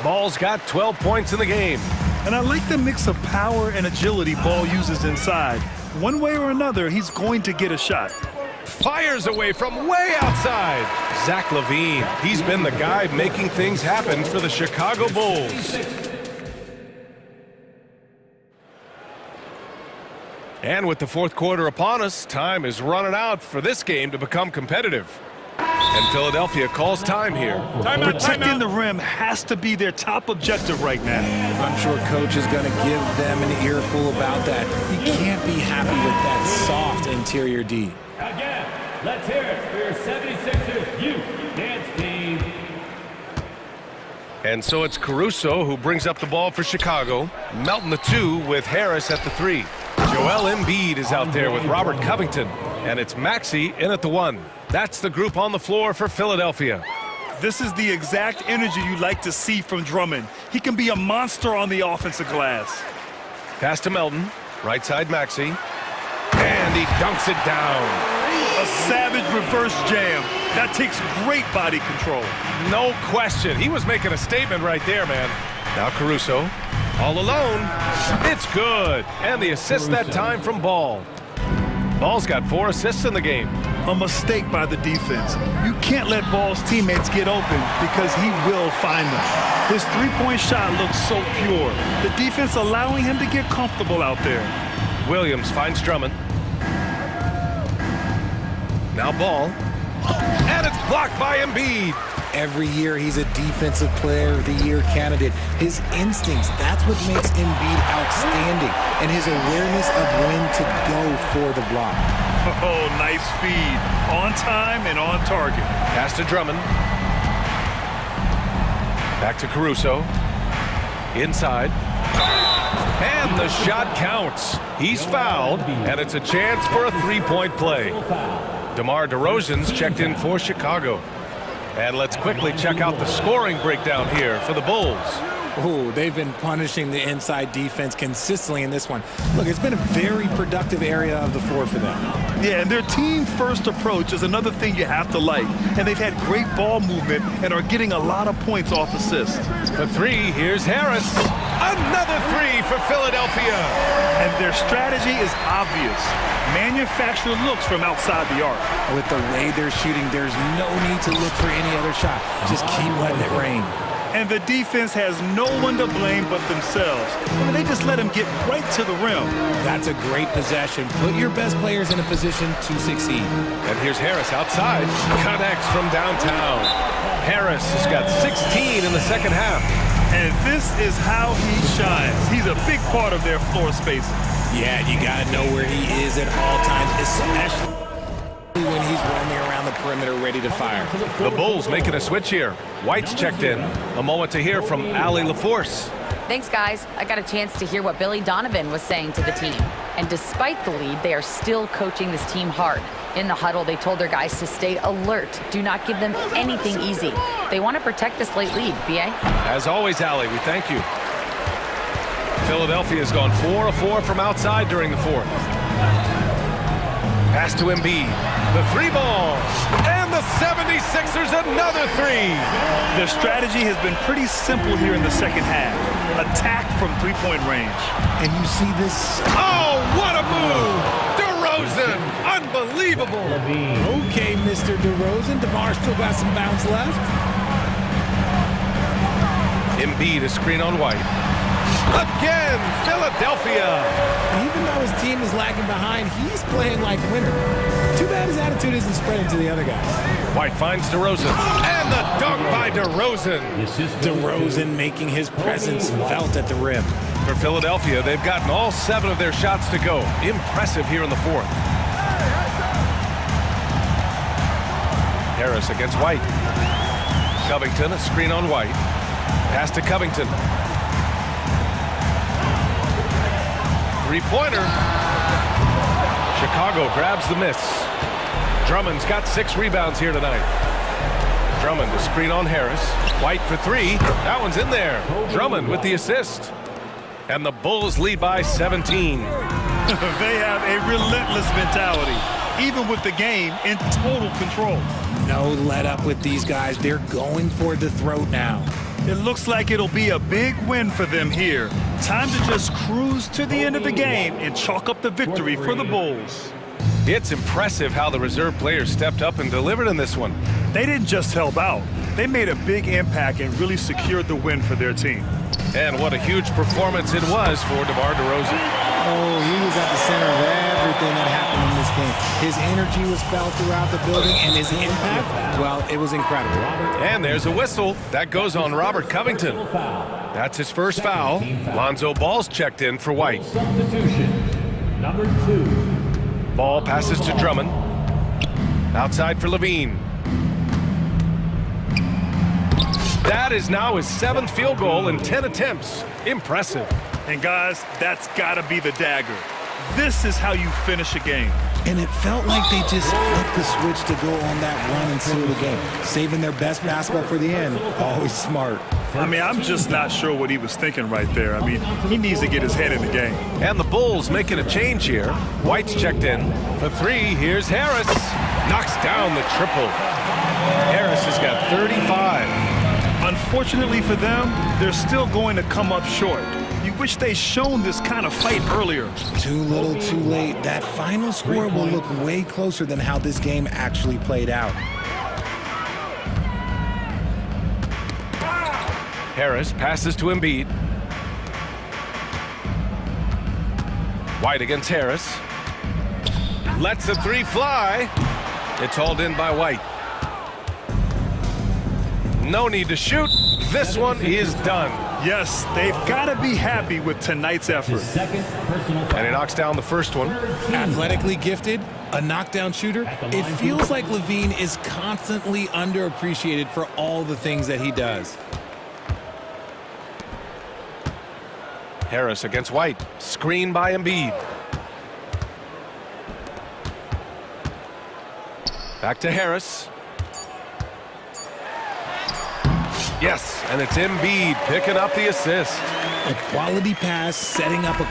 Ball's got 12 points in the game. And I like the mix of power and agility Ball uses inside. One way or another, he's going to get a shot. Fires away from way outside. Zach LaVine. He's been the guy making things happen for the Chicago Bulls. And with the fourth quarter upon us, time is running out for this game to become competitive. And Philadelphia calls time here. Protecting the rim has to be their top objective right now. I'm sure coach is going to give them an earful about that. He can't be happy with that soft interior D. Again, let's hear it for your 76ers youth dance team. And so it's Caruso who brings up the ball for Chicago. Melton the 2 with Harris at the 3. Joel Embiid is out there with Robert Covington. And it's Maxey in at the 1. That's the group on the floor for Philadelphia. This is the exact energy you like to see from Drummond. He can be a monster on the offensive glass. Pass to Melton. Right side Maxey. And he dunks it down. A savage reverse jam. That takes great body control. No question. He was making a statement right there, man. Now Caruso. All alone. It's good. And the assist that time from Ball. Ball's got 4 assists in the game. A mistake by the defense. You can't let Ball's teammates get open because he will find them. His three-point shot looks so pure. The defense allowing him to get comfortable out there. Williams finds Drummond. Now Ball. And it's blocked by Embiid. Every year he's a defensive player of the year candidate. His instincts, that's what makes Embiid outstanding. And his awareness of when to go for the block. Oh, nice feed. On time and on target. Pass to Drummond. Back to Caruso. Inside. And the shot counts. He's fouled, and it's a chance for a 3-point play. DeMar DeRozan's checked in for Chicago. And let's quickly check out the scoring breakdown here for the Bulls. Oh, they've been punishing the inside defense consistently in this one. Look, it's been a very productive area of the floor for them. Yeah, and their team-first approach is another thing you have to like. And they've had great ball movement and are getting a lot of points off assists. For three, here's Harris. Another three for Philadelphia. And their strategy is obvious. Manufacture looks from outside the arc. With the way they're shooting, there's no need to look for any other shot. Just keep letting it rain. And the defense has no one to blame but themselves. And they just let them get right to the rim. That's a great possession. Put your best players in a position to succeed. And here's Harris outside. Connects from downtown. Harris has got 16 in the second half. And this is how he shines. He's a big part of their floor spacing. Yeah, you got to know where he is at all times, especially when he's roaming around the perimeter ready to fire. The Bulls making a switch here. White's checked in. A moment to hear from Allie LaForce. Thanks, guys. I got a chance to hear what Billy Donovan was saying to the team. And despite the lead, they are still coaching this team hard. In the huddle, they told their guys to stay alert. Do not give them anything easy. They want to protect this late lead, B.A. As always, Allie, we thank you. Philadelphia has gone 4 of 4 from outside during the fourth. Pass to Embiid. The three ball. And the 76ers another three. Their strategy has been pretty simple here in the second half. Attack from three-point range. And you see this. Oh, what a move! DeRozan, unbelievable. Okay, Mr. DeRozan. DeMar still got some bounce left. Embiid, a screen on White. Again, Philadelphia. Even though his team is lagging behind, he's playing like winner. Too bad his attitude isn't spreading to the other guys. White finds DeRozan. And the dunk by DeRozan. DeRozan making his presence felt at the rim. For Philadelphia, they've gotten all 7 of their shots to go. Impressive here in the fourth. Harris against White. Covington, a screen on White. Pass to Covington. Three-pointer. Chicago grabs the miss. Drummond's got 6 rebounds here tonight. Drummond, a screen on Harris. White for 3. That one's in there. Drummond with the assist. And the Bulls lead by 17. They have a relentless mentality, even with the game in total control. No let up with these guys. They're going for the throat now. It looks like it'll be a big win for them here. Time to just cruise to the end of the game and chalk up the victory for the Bulls. It's impressive how the reserve players stepped up and delivered in this one. They didn't just help out. They made a big impact and really secured the win for their team. And what a huge performance it was for DeMar DeRozan. Oh, he was at the center of everything that happened in this game. His energy was felt throughout the building, and his impact, well, it was incredible. And there's a whistle. That goes on Robert Covington. That's his first foul. Lonzo Ball's checked in for White. Substitution, number 2. Ball passes to Drummond. Outside for Levine. That is now his 7th field goal in 10 attempts. Impressive. And guys, that's got to be the dagger. This is how you finish a game. And it felt like they just flipped the switch to go on that run and seal the game. Saving their best basketball for the end. Always smart. I mean, I'm just not sure what he was thinking right there. I mean, he needs to get his head in the game. And the Bulls making a change here. White's checked in. For 3, here's Harris. Knocks down the triple. Harris has got 35. Unfortunately for them, they're still going to come up short. You wish they'd shown this kind of fight earlier. Too little, too late. That final score will look way closer than how this game actually played out. Harris passes to Embiid. White against Harris. Lets the 3 fly. It's hauled in by White. No need to shoot. This one is done. Yes, they've got to be happy with tonight's effort. And he knocks down the first one. Athletically gifted, a knockdown shooter. It feels like Levine is constantly underappreciated for all the things that he does. Harris against White. Screen by Embiid. Back to Harris. Yes, and it's Embiid picking up the assist. A quality pass, setting up a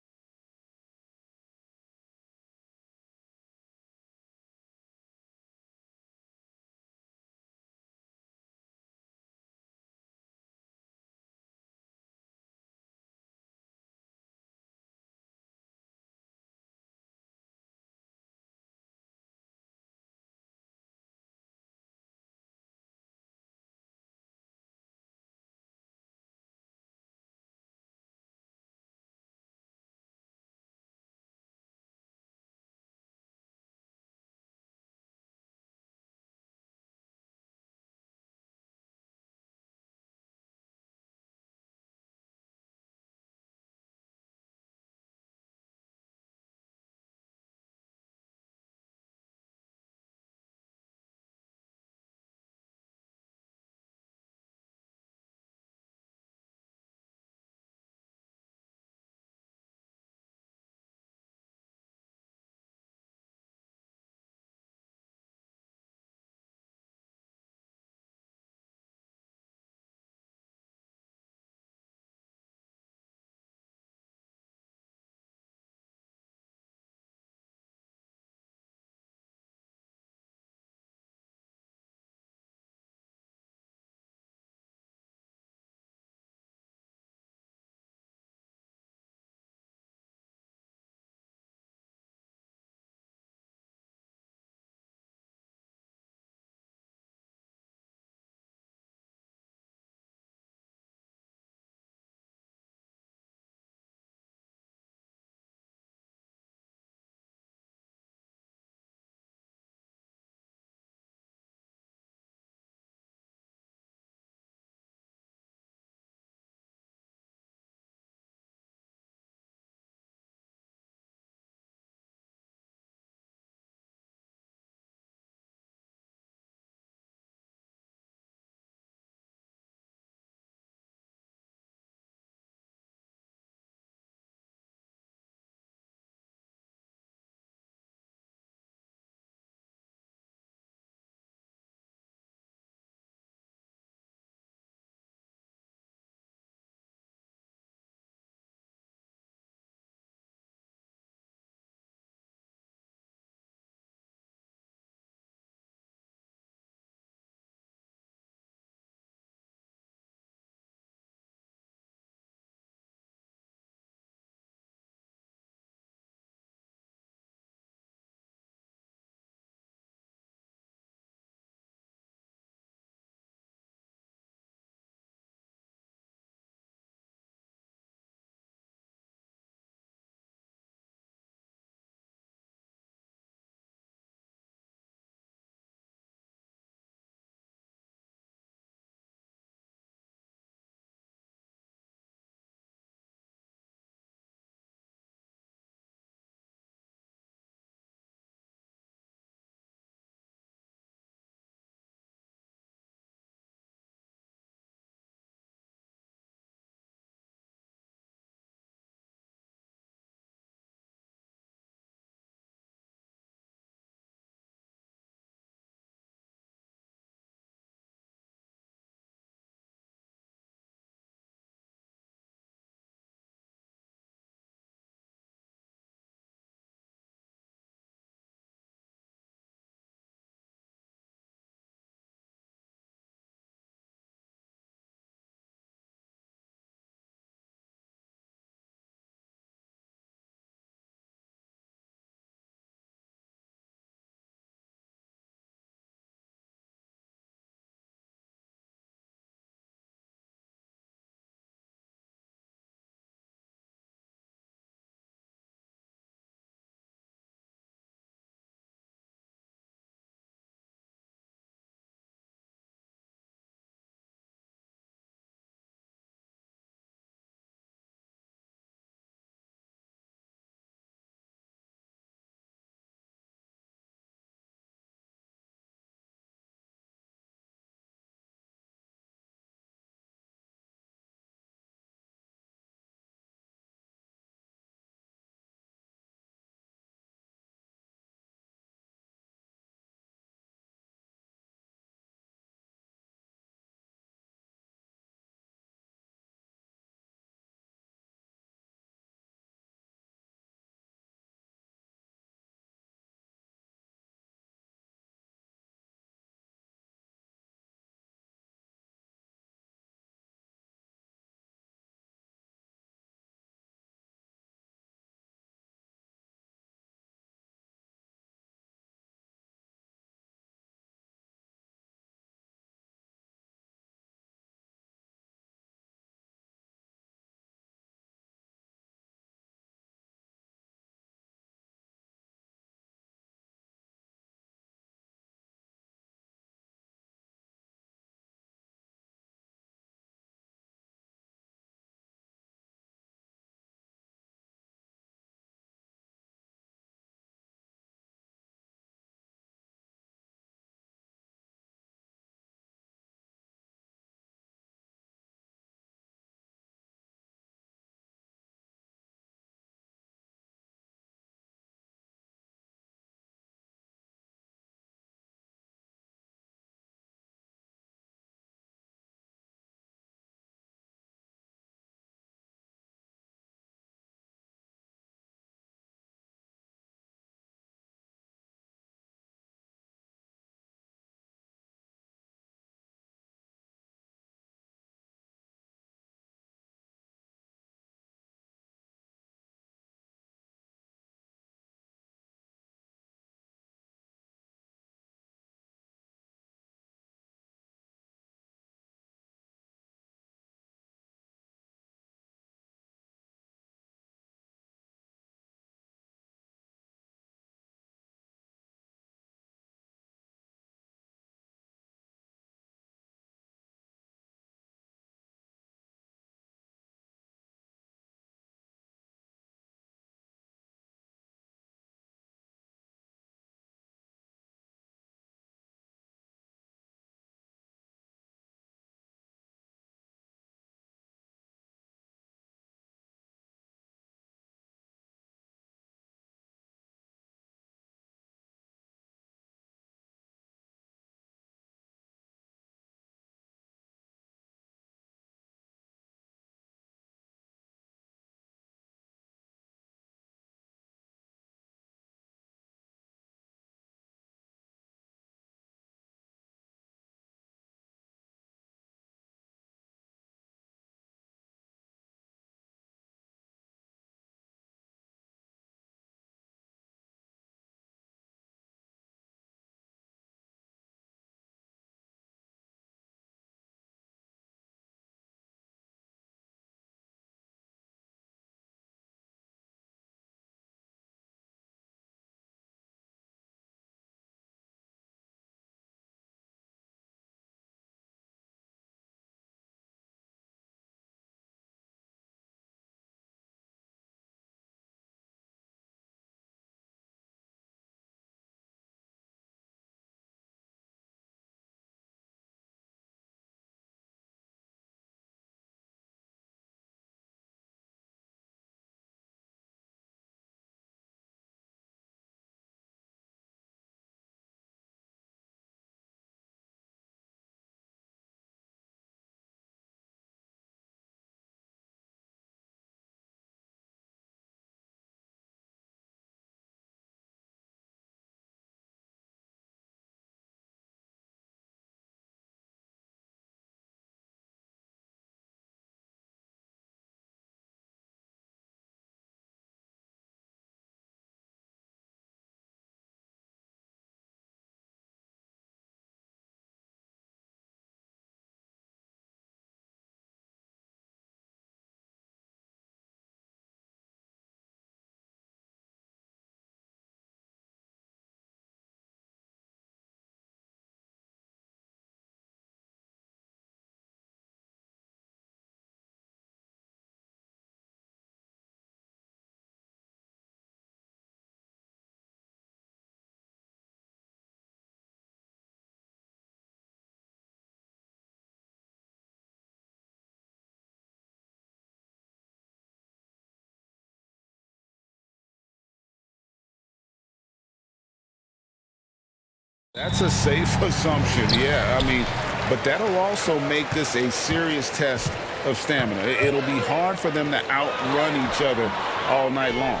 That's a safe assumption, yeah. I mean, but that'll also make this a serious test of stamina. It'll be hard for them to outrun each other all night long.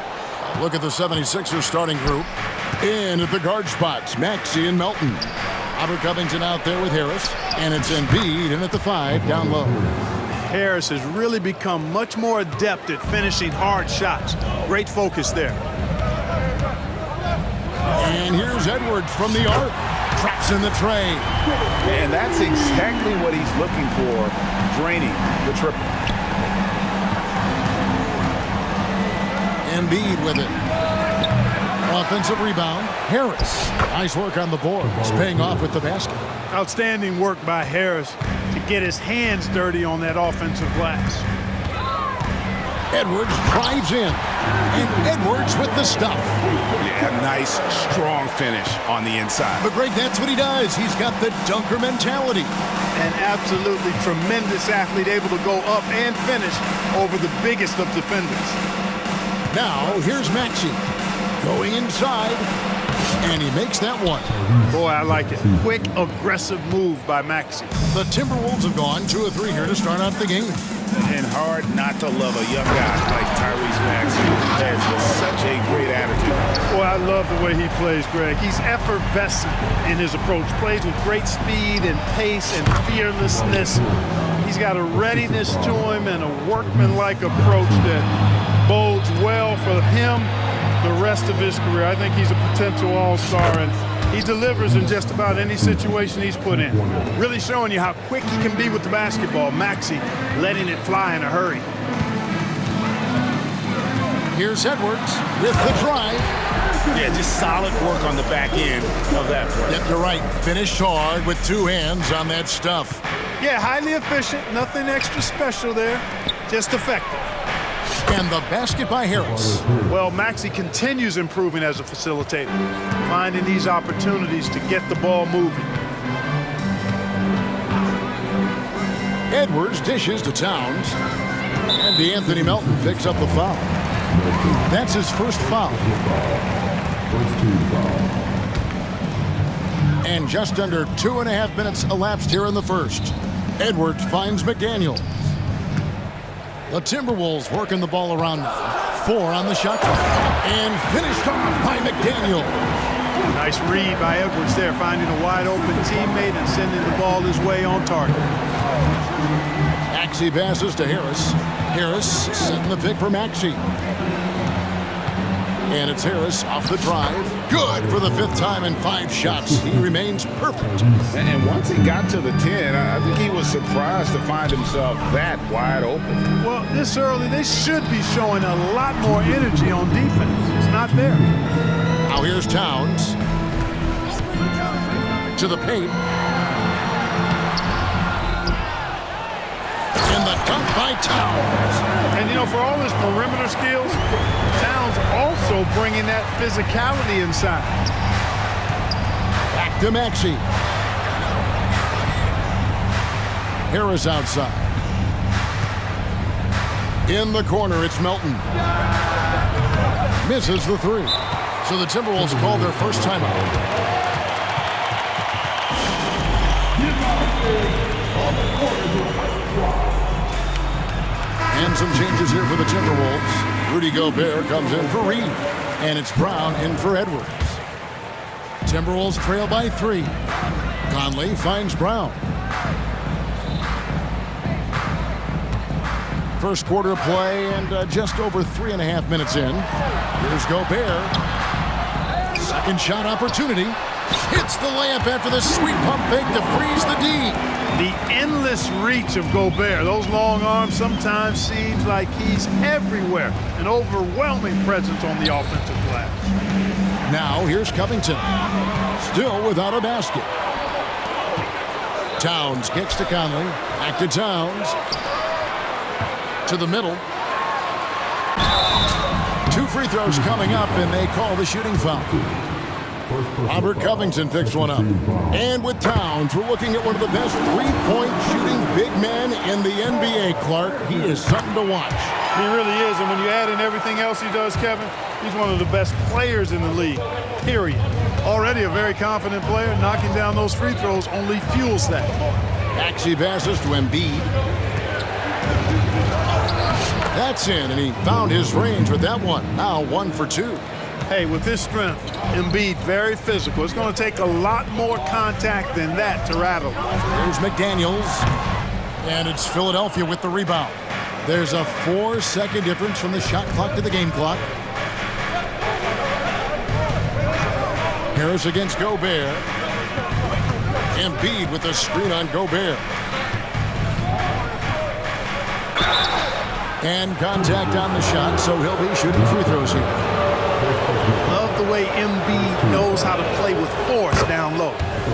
Look at the 76ers starting group. In at the guard spots, Maxey and Melton. Robert Covington out there with Harris. And it's Embiid in at the 5 down low. Harris has really become much more adept at finishing hard shots. Great focus there. And here's Edwards from the arc. Traps in the tray. And that's exactly what he's looking for, draining the triple. Embiid with it. Offensive rebound. Harris. Nice work on the boards. Paying off with the basket. Outstanding work by Harris to get his hands dirty on that offensive glass. Edwards drives in. And Edwards with the stuff. Yeah, nice, strong finish on the inside. But Greg, that's what he does. He's got the dunker mentality. An absolutely tremendous athlete, able to go up and finish over the biggest of defenders. Now, here's Maxey. Going inside. And he makes that one. Boy, I like it. Quick, aggressive move by Maxey. The Timberwolves have gone 2 of 3 here to start out the game. And hard not to love a young guy like Tyrese Maxey. Has just such a great attitude. Boy, I love the way he plays, Greg. He's effervescent in his approach. Plays with great speed and pace and fearlessness. He's got a readiness to him and a workmanlike approach that bodes well for him the rest of his career. I think he's a potential all-star, and he delivers in just about any situation he's put in. Really showing you how quick he can be with the basketball. Maxey letting it fly in a hurry. Here's Edwards with the drive. Yeah, just solid work on the back end of that play. Yep, you're right. Finished hard with 2 hands on that stuff. Yeah, highly efficient. Nothing extra special there. Just effective. And the basket by Harris. Well, Maxey continues improving as a facilitator, finding these opportunities to get the ball moving. Edwards dishes to Towns. And DeAnthony Melton picks up the foul. That's his first foul. And just under 2.5 minutes elapsed here in the first. Edwards finds McDaniel. The Timberwolves working the ball around now. 4 on the shot clock. And finished off by McDaniel. Nice read by Edwards there, finding a wide open teammate and sending the ball his way on target. Maxey passes to Harris. Harris setting the pick for Maxey. And it's Harris off the drive. Good for the 5th time in 5 shots. He remains perfect. And once he got to the 10, I think he was surprised to find himself that wide open. Well, this early, they should be showing a lot more energy on defense. It's not there. Now here's Towns. To the paint. And the dunk by Towns. And, you know, for all his perimeter skills, Towns also bringing that physicality inside. Back to Maxey. Harris outside. In the corner, it's Melton. Misses the 3. So the Timberwolves call their first timeout. And some changes here for the Timberwolves. Rudy Gobert comes in for Reed. And it's Brown in for Edwards. Timberwolves trail by 3. Conley finds Brown. First quarter play and just over 3.5 minutes in. Here's Gobert. Second shot opportunity. Hits the layup after the sweet pump fake to freeze the D. The endless reach of Gobert. Those long arms sometimes seems like he's everywhere. An overwhelming presence on the offensive glass. Now here's Covington. Still without a basket. Towns kicks to Conley. Back to Towns. To the middle. 2 free throws coming up, and they call the shooting foul. Robert Covington picks one up. And with Towns, we're looking at one of the best 3-point shooting big men in the NBA, Clark. He is something to watch. He really is, and when you add in everything else he does, Kevin, he's one of the best players in the league, period. Already a very confident player. Knocking down those free throws only fuels that. Maxey passes to Embiid. That's in, and he found his range with that one. Now 1 for 2. Hey, with his strength, Embiid very physical. It's going to take a lot more contact than that to rattle. Here's McDaniels, and it's Philadelphia with the rebound. There's a 4-second difference from the shot clock to the game clock. Harris against Gobert. Embiid with the screen on Gobert. And contact on the shot, so he'll be shooting free throws here. Love the way Embiid knows how to play with force down low,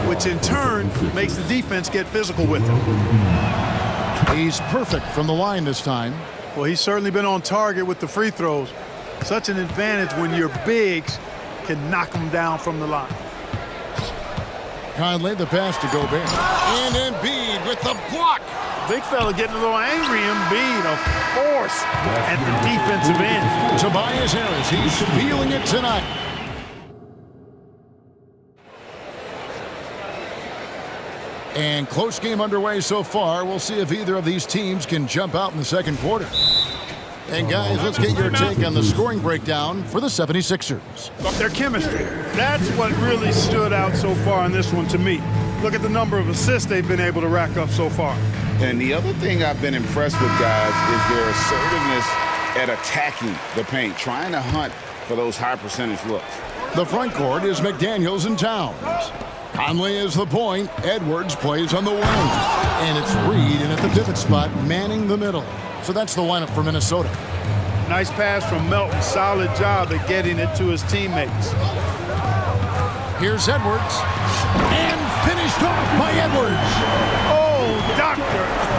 which in turn makes the defense get physical with him. He's perfect from the line this time. Well, he's certainly been on target with the free throws. Such an advantage when your bigs can knock them down from the line. Conley, the pass to Gobert. And Embiid with the block. Big fella getting a little angry. Embiid, a force at the defensive end. Tobias Harris, he's feeling it tonight. And close game underway so far. We'll see if either of these teams can jump out in the second quarter. And guys, let's get your take on the scoring breakdown for the 76ers. Their chemistry. That's what really stood out so far in this one to me. Look at the number of assists they've been able to rack up so far. And the other thing I've been impressed with, guys, is their assertiveness at attacking the paint, trying to hunt for those high percentage looks. The front court is McDaniels and Towns. Conley is the point. Edwards plays on the wing. And it's Reed in at the pivot spot, manning the middle. So that's the lineup for Minnesota. Nice pass from Melton. Solid job at getting it to his teammates. Here's Edwards. And finished off by Edwards. Oh, doctor.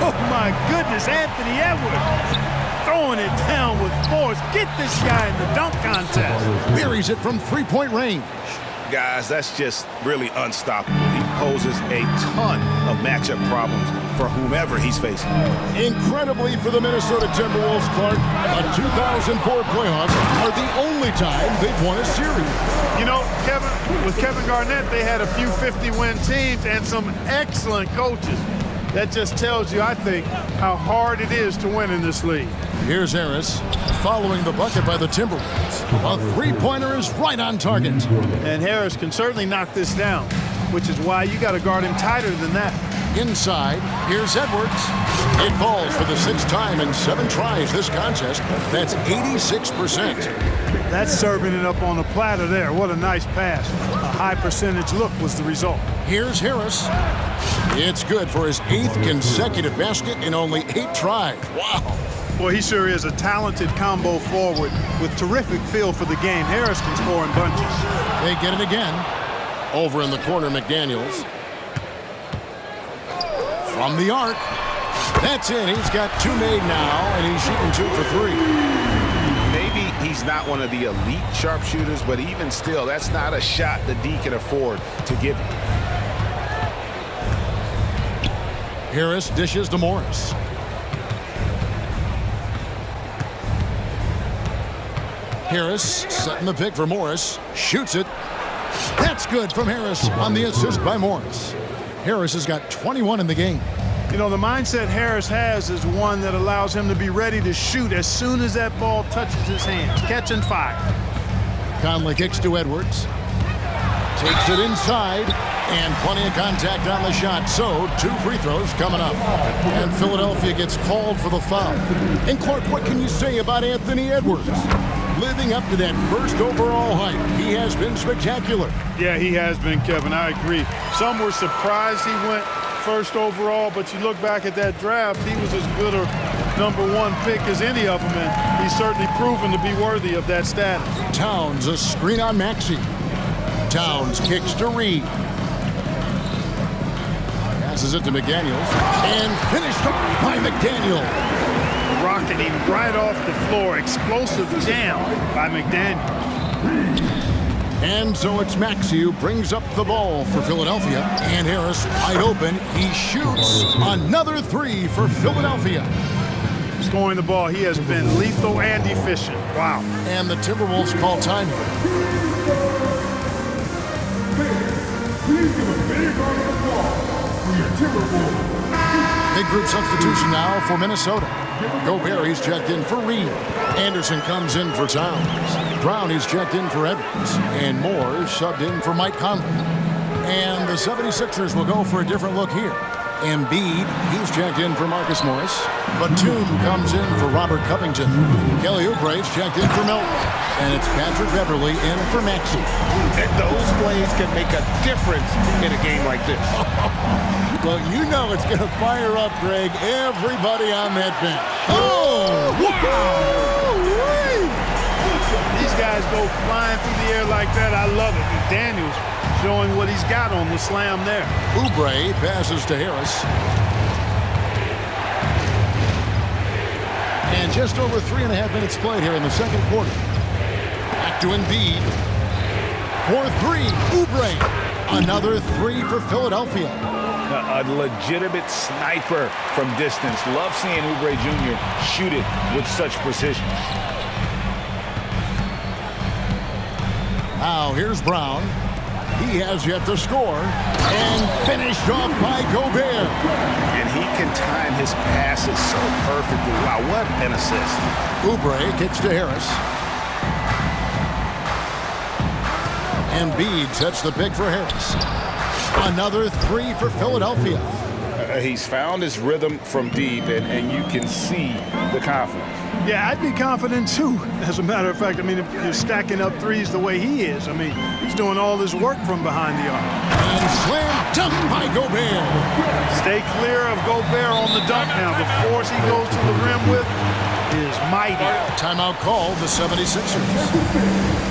Oh, my goodness. Anthony Edwards throwing it down with force. Get this guy in the dunk contest. Buries it from three-point range. Guys, that's just really unstoppable. He poses a ton of matchup problems for whomever he's facing. Incredibly for the Minnesota Timberwolves, Clark, the 2004 playoffs are the only time they've won a series. You know, Kevin, with Kevin Garnett, they had a few 50-win teams and some excellent coaches. That just tells you, I think, how hard it is to win in this league. Here's Harris following the bucket by the Timberwolves. A three-pointer is right on target. And Harris can certainly knock this down, which is why you got to guard him tighter than that. Inside, here's Edwards. It falls for the 6th time in 7 tries this contest. That's 86%. That's serving it up on a platter there. What a nice pass. A high percentage look was the result. Here's Harris. It's good for his 8th consecutive basket in only 8 tries. Wow. Well, he sure is a talented combo forward with terrific feel for the game. Harris can score in bunches. They get it again. Over in the corner, McDaniels. From the arc. That's in. He's got 2 made now, and he's shooting 2 for 3. Maybe he's not one of the elite sharpshooters, but even still, that's not a shot the D can afford to give him. Harris dishes to Morris. Harris setting the pick for Morris. Shoots it. That's good from Harris on the assist by Morris. Harris has got 21 in the game. You know, the mindset Harris has is one that allows him to be ready to shoot as soon as that ball touches his hands. Catch and fire. Conley kicks to Edwards. Takes it inside. And plenty of contact on the shot. So 2 free throws coming up. And Philadelphia gets called for the foul. And Clark, what can you say about Anthony Edwards? Living up to that first overall hype, he has been spectacular. Yeah, he has been, Kevin. I agree. Some were surprised he went first overall, but you look back at that draft, he was as good a #1 pick as any of them, and he's certainly proven to be worthy of that status. Towns, a screen on Maxey. Towns kicks to Reed. Passes it to McDaniels. And finished off by McDaniels. Rocketing right off the floor. Explosive jam by McDaniels. And so it's Maxey who brings up the ball for Philadelphia. And Harris wide open. He shoots another 3 for Philadelphia. Scoring the ball, he has been lethal and efficient. Wow. And the Timberwolves call time. Big group substitution now for Minnesota. Gobert, he's checked in for Reed. Anderson comes in for Towns. Brown, he's checked in for Edwards. And Moore subbed in for Mike Conley. And the 76ers will go for a different look here. Embiid, he's checked in for Marcus Morris. Batum comes in for Robert Covington. Kelly Oubre's checked in for Milton. And it's Patrick Beverly in for Maxey. And those plays can make a difference in a game like this. Well, you know it's going to fire up, Greg, everybody on that bench. Oh, wow! These guys go flying through the air like that. I love it. And Daniels showing what he's got on the slam there. Oubre passes to Harris. And just over 3.5 minutes played here in the second quarter. Back to Embiid. For three, Oubre. Another three for Philadelphia. A legitimate sniper from distance. Love seeing Oubre Jr. shoot it with such precision. Now here's Brown. He has yet to score. And finished off by Gobert. And he can time his passes so perfectly. Wow, what an assist. Oubre kicks to Harris. Embiid sets the pick for Harris. Another three for Philadelphia. He's found his rhythm from deep, and you can see the confidence. Yeah, I'd be confident too. As a matter of fact, I mean, if you're stacking up threes the way he is, I mean, he's doing all his work from behind the arc. And slam dunk by Gobert. Stay clear of Gobert on the dunk now. The force he goes to the rim with is mighty. Timeout called the 76ers.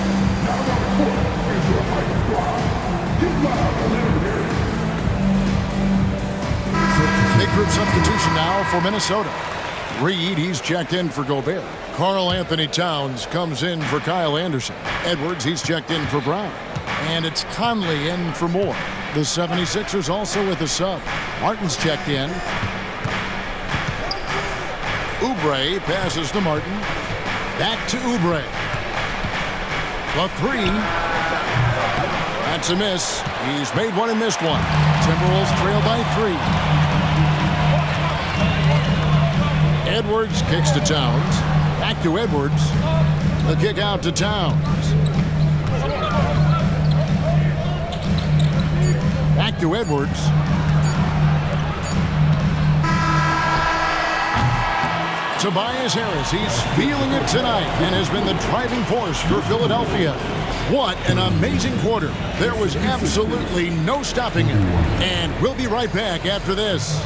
Big group substitution now for Minnesota. Reed, he's checked in for Gobert. Karl Anthony Towns comes in for Kyle Anderson. Edwards, he's checked in for Brown. And it's Conley in for Moore. The 76ers also with a sub. Martin's checked in. Oubre passes to Martin. Back to Oubre. The three. That's a miss. He's made one and missed one. Timberwolves trail by 3. Edwards kicks to Towns. Back to Edwards. The kick out to Towns. Back to Edwards. Tobias Harris, he's feeling it tonight and has been the driving force for Philadelphia. What an amazing quarter. There was absolutely no stopping him. And we'll be right back after this.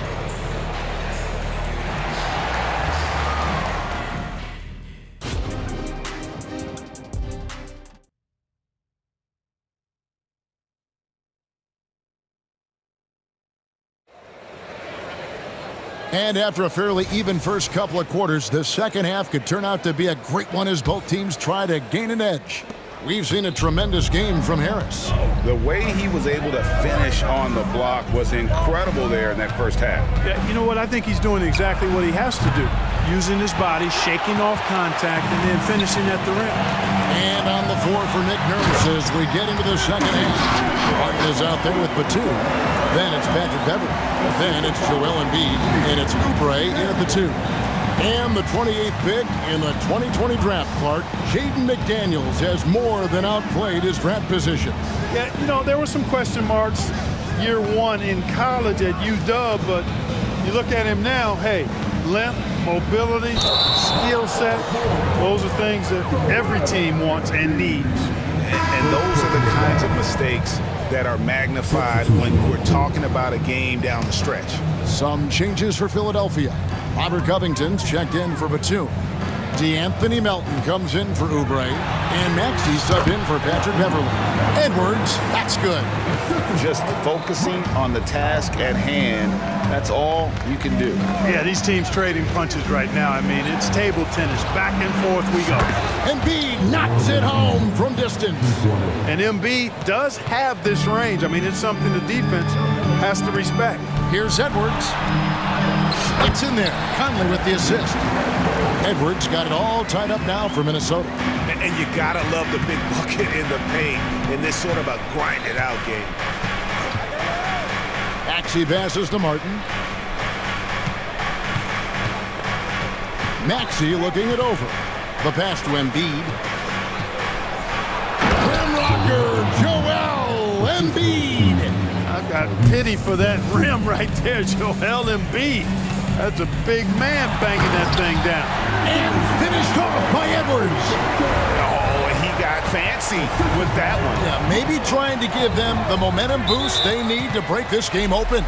And after a fairly even first couple of quarters, the second half could turn out to be a great one as both teams try to gain an edge. We've seen a tremendous game from Harris. The way he was able to finish on the block was incredible there in that first half. Yeah, you know what? I think he's doing exactly what he has to do. Using his body, shaking off contact, and then finishing at the rim. And on the floor for Nick Nurse as we get into the second half. Martin is out there with Batum. Then it's Patrick Beverly. Then it's Joel Embiid. And it's Oubre in at the 2. And the 28th pick in the 2020 draft, Clark, Jaden McDaniels has more than outplayed his draft position. Yeah, you know, there were some question marks year one in college at UW, but you look at him now, hey, length, mobility, skill set, those are things that every team wants and needs. And those are the kinds of mistakes that are magnified when we're talking about a game down the stretch. Some changes for Philadelphia. Robert Covington's checked in for Batum. DeAnthony Melton comes in for Oubre. And Maxey subbed in for Patrick Beverly. Edwards, that's good. Just focusing on the task at hand, that's all you can do. Yeah, these teams trading punches right now. I mean, it's table tennis. Back and forth we go. Embiid knocks it home from distance. And Embiid does have this range. I mean, it's something the defense has to respect. Here's Edwards. It's in there. Conley with the assist. Edwards got it all tied up now for Minnesota. And you gotta love the big bucket in the paint in this sort of a grind-it-out game. Maxey passes to Martin. Maxey looking it over. The pass to Embiid. Rim rocker, Joel Embiid. I've got pity for that rim right there, Joel Embiid. That's a big man banging that thing down. And finished off by Edwards. Oh, and he got fancy with that one. Yeah, maybe trying to give them the momentum boost they need to break this game open.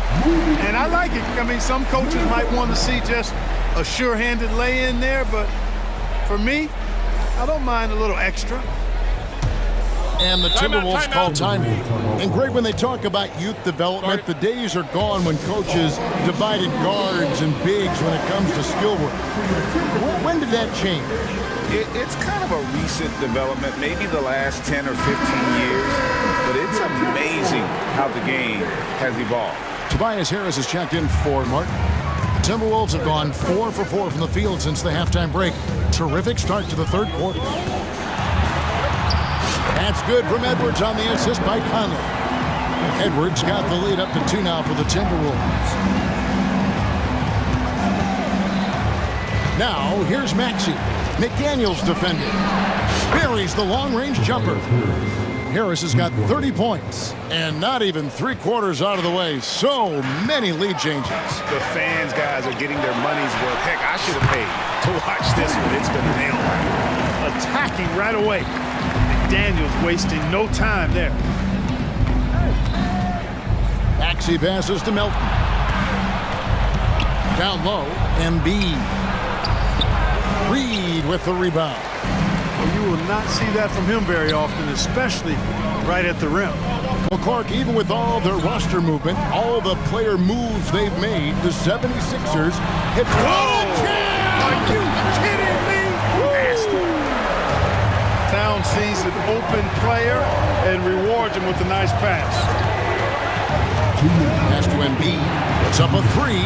And I like it. I mean, some coaches might want to see just a sure-handed lay-in there, but for me, I don't mind a little extra. And the Timberwolves call timeout. And Greg, when they talk about youth development, the days are gone when coaches divided guards and bigs when it comes to skill work. When did that change? It's kind of a recent development, maybe the last 10 or 15 years, but it's amazing how the game has evolved. Tobias Harris has checked in for Martin. The Timberwolves have gone 4 for 4 from the field since the halftime break. Terrific start to the third quarter. That's good from Edwards on the assist by Conley. Edwards got the lead up to 2 now for the Timberwolves. Now, here's Maxey. McDaniels defending. Buries the long-range jumper. Harris has got 30 points. And not even 3/4 out of the way. So many lead changes. The fans, guys, are getting their money's worth. Heck, I should have paid to watch this one. It's been nailed. Attacking right away. Daniels wasting no time there. Maxey passes to Melton. Down low, Embiid. Reed with the rebound. Well, you will not see that from him very often, especially right at the rim. Well, Clark, even with all their roster movement, all the player moves they've made, the 76ers hit. Are you kidding me? Towns sees an open player and rewards him with a nice pass. Pass to Embiid. It's up a 3.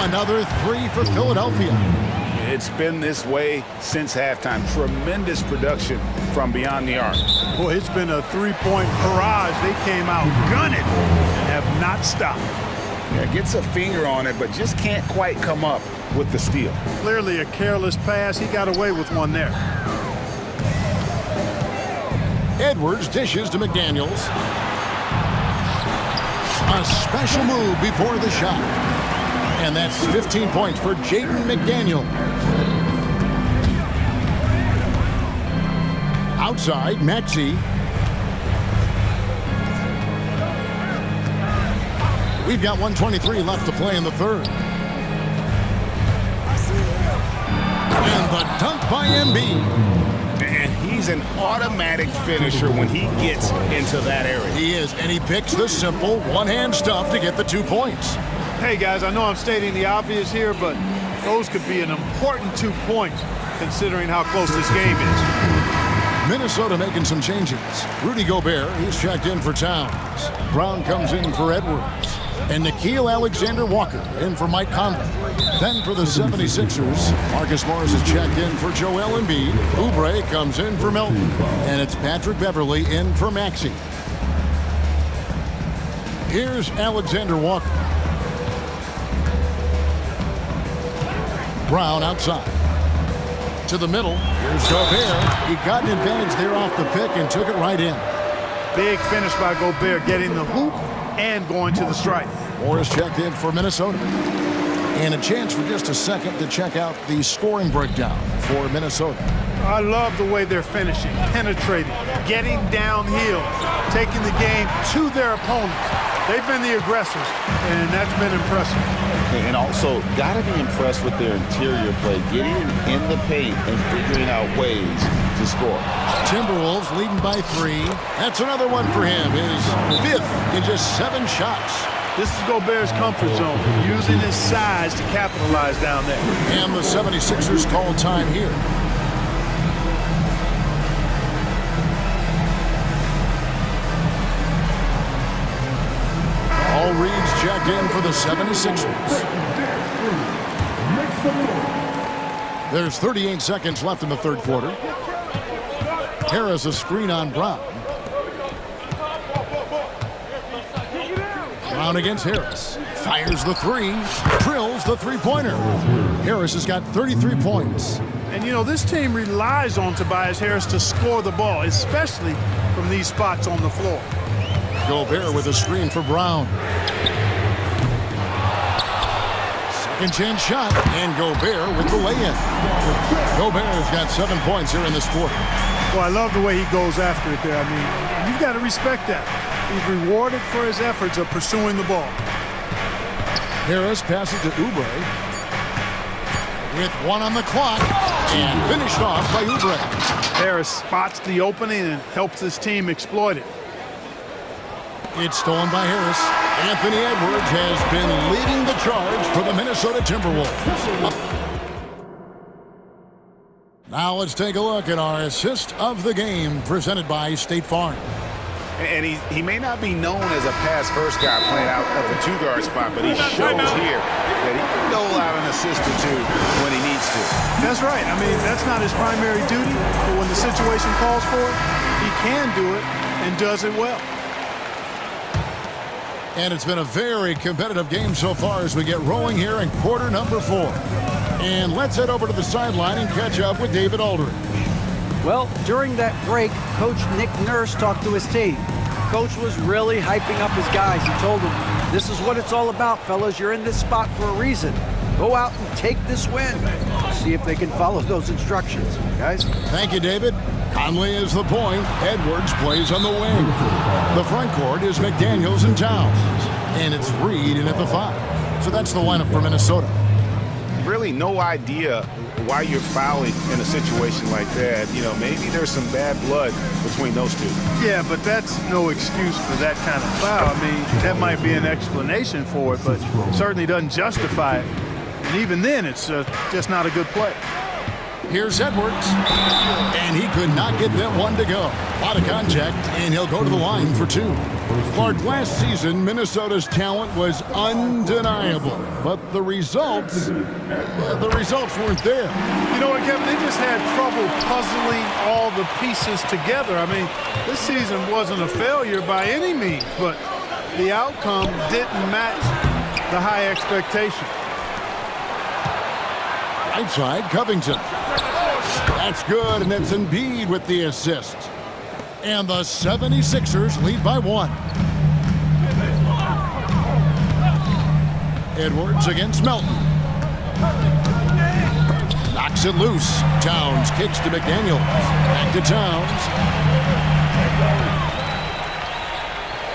Another 3 for Philadelphia. It's been this way since halftime. Tremendous production from beyond the arc. Boy, it's been a 3-point barrage. They came out gunning and have not stopped. Yeah, gets a finger on it, but just can't quite come up with the steal. Clearly a careless pass. He got away with one there. Edwards dishes to McDaniels. A special move before the shot. And that's 15 points for Jaden McDaniel. Outside, Maxey. We've got 1:23 left to play in the third. And the dunk by Embiid. And he's an automatic finisher when he gets into that area. He is, and he picks the simple one-hand stuff to get the 2 points. Hey, guys, I know I'm stating the obvious here, but those could be an important 2 points considering how close this game is. Minnesota making some changes. Rudy Gobert, he's checked in for Towns. Brown comes in for Edwards. And Nickeil Alexander-Walker in for Mike Conley. Then for the 76ers, Marcus Morris is checked in for Joel Embiid. Oubre comes in for Melton. And it's Patrick Beverley in for Maxey. Here's Alexander-Walker. Brown outside. To the middle. Here's Gobert. He got an advantage there off the pick and took it right in. Big finish by Gobert, getting the hoop and going to the stripe. Morris checked in for Minnesota. And a chance for just a second to check out the scoring breakdown for Minnesota. I love the way they're finishing, penetrating, getting downhill, taking the game to their opponents. They've been the aggressors, and that's been impressive. And also, got to be impressed with their interior play, getting in the paint and figuring out ways to score. Timberwolves leading by 3. That's another one for him. His 5th in just 7 shots. This is Gobert's comfort zone, using his size to capitalize down there. And the 76ers call time here. All reads checked in for the 76ers. There's 38 seconds left in the third quarter. Harris a screen on Brown. Brown against Harris. Fires the three. Drills the three-pointer. Harris has got 33 points. And, you know, this team relies on Tobias Harris to score the ball, especially from these spots on the floor. Gobert with a screen for Brown. Second chance shot, and Gobert with the lay-in. Gobert has got 7 points here in this quarter. Well, I love the way he goes after it there. I mean, you've got to respect that. He's rewarded for his efforts of pursuing the ball. Harris passes to Oubre. With 1 on the clock, and finished off by Oubre. Harris spots the opening and helps his team exploit it. It's stolen by Harris. Anthony Edwards has been leading the charge for the Minnesota Timberwolves. Now let's take a look at our assist of the game presented by State Farm. And he may not be known as a pass-first guy playing out of the two-guard spot, but he shows here that he can dole out an assist or two when he needs to. That's right. I mean, that's not his primary duty, but when the situation calls for it, he can do it and does it well. And it's been a very competitive game so far as we get rolling here in quarter number 4. And let's head over to the sideline and catch up with David Aldridge. Well, during that break, Coach Nick Nurse talked to his team. Coach was really hyping up his guys. He told them, this is what it's all about, fellas. You're in this spot for a reason. Go out and take this win. See if they can follow those instructions, guys. Thank you, David. Conley is the point. Edwards plays on the wing. The front court is McDaniels and Towns. And it's Reed in at the 5. So that's the lineup for Minnesota. Really no idea why you're fouling in a situation like that. You know, maybe there's some bad blood between those two. Yeah, but that's no excuse for that kind of foul. I mean, that might be an explanation for it, but certainly doesn't justify it. And even then, it's just not a good play. Here's Edwards, and he could not get that one to go. A lot of contact, and he'll go to the line for 2. Clark, last season, Minnesota's talent was undeniable, but the results weren't there. You know what, Kevin? They just had trouble puzzling all the pieces together. I mean, this season wasn't a failure by any means, but the outcome didn't match the high expectation. Right side, Covington. That's good, and it's Embiid with the assist. And the 76ers lead by 1. Edwards against Melton. Knocks it loose. Towns kicks to McDaniels. Back to Towns.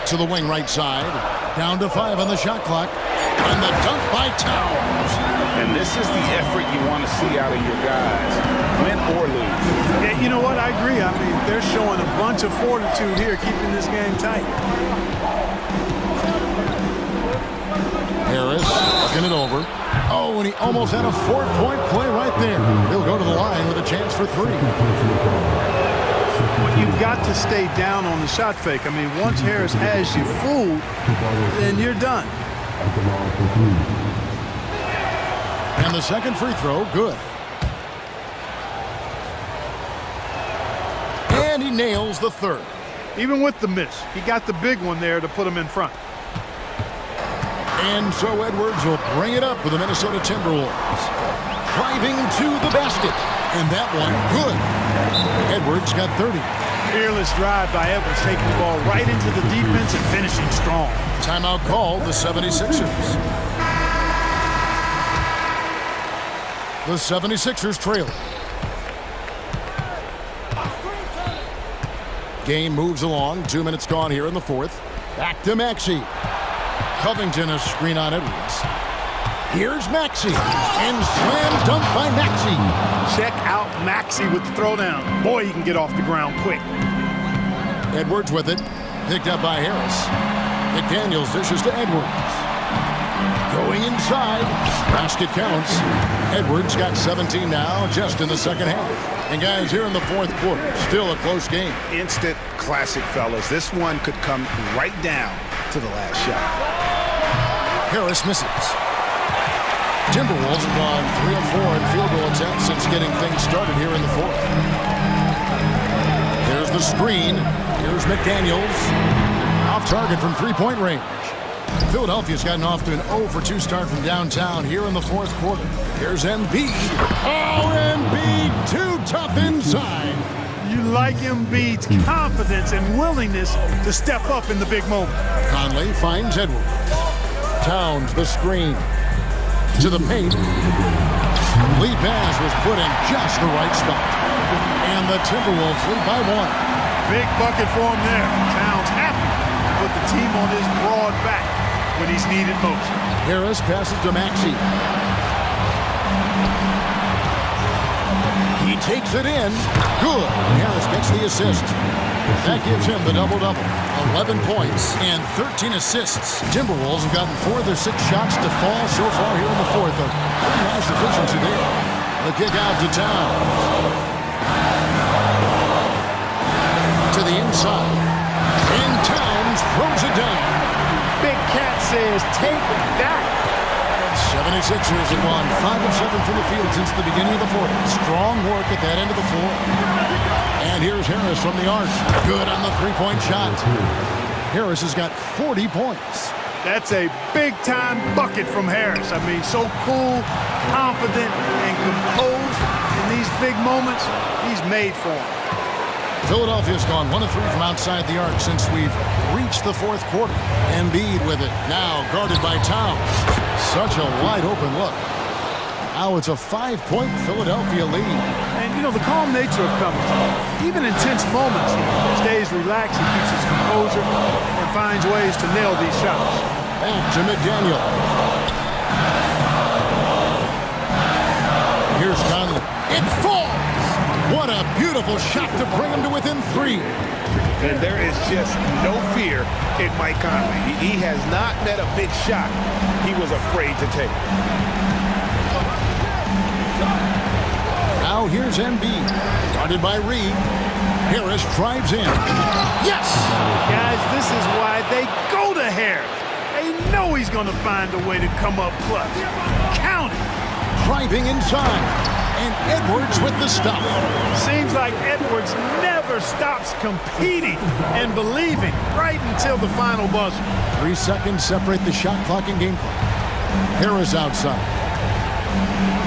To the wing right side. Down to 5 on the shot clock. And the dunk by Towns. And this is the effort you want to see out of your guys, win or lose. Yeah, you know what? I agree. I mean, they're showing a bunch of fortitude here, keeping this game tight. Harris looking it over. Oh, and he almost had a 4-point play right there. He'll go to the line with a chance for 3. You've got to stay down on the shot fake. I mean, once Harris has you fooled, then you're done. And the second free throw, good. And he nails the 3rd. Even with the miss, he got the big one there to put him in front. And so Edwards will bring it up for the Minnesota Timberwolves. Driving to the basket. And that one, good. Edwards got 30. Fearless drive by Edwards, taking the ball right into the defense and finishing strong. Timeout called, the 76ers. The 76ers trail. Game moves along. 2 minutes gone here in the 4th. Back to Maxey. Covington a screen on Edwards. Here's Maxey. And slam dunk by Maxey. Check out Maxey with the throwdown. Boy, he can get off the ground quick. Edwards with it. Picked up by Harris. McDaniels dishes to Edwards. Going inside. Basket counts. Edwards got 17 now just in the second half. And guys, here in the 4th quarter, still a close game. Instant classic, fellas. This one could come right down to the last shot. Harris misses. Timberwolves have gone 3 of 4 in field goal attempts since getting things started here in the 4th. There's the screen. Here's McDaniels. Off target from 3-point range. Philadelphia's gotten off to an 0-for-2 start from downtown here in the fourth quarter. Here's Embiid. Oh, Embiid, too tough inside. You like Embiid's confidence and willingness to step up in the big moment. Conley finds Edwards. Towns the screen. To the paint. Lee pass was put in just the right spot. And the Timberwolves lead by 1. Big bucket for him there. Towns happy to put the team on his broad back when he's needed most. Harris passes to Maxey. He takes it in. Good. Harris gets the assist. That gives him the double-double. 11 points and 13 assists. Timberwolves have gotten 4 of their 6 shots to fall so far here in the fourth. A pretty nice efficiency there. The kick out to Towns. To the inside. And Towns throws it down. Big Cat says, take that. 76ers have won 5 of 7 from the field since the beginning of the fourth. Strong work at that end of the floor. And here's Harris from the arc. Good on the three-point shot. Harris has got 40 points. That's a big-time bucket from Harris. I mean, so cool, confident, and composed in these big moments. He's made for them. Philadelphia's gone 1 of 3 from outside the arc since we've reached the fourth quarter. Embiid with it, now guarded by Towns. Such a wide-open look. Now it's a 5-point Philadelphia lead. And, you know, the calm nature of Covington, even in tense moments, he stays relaxed, he keeps his composure, and finds ways to nail these shots. Back to McDaniel. Here's Conley. It falls! What a beautiful shot to bring him to within 3. And there is just no fear in Mike Conley. He has not met a big shot he was afraid to take. Now here's Embiid. Guarded by Reed. Harris drives in. Yes! Guys, this is why they go to Harris. They know he's going to find a way to come up clutch. Count it. Driving inside. And Edwards with the stop. Seems like Edwards never stops competing and believing right until the final buzzer. 3 seconds separate the shot clock and game clock. Harris outside.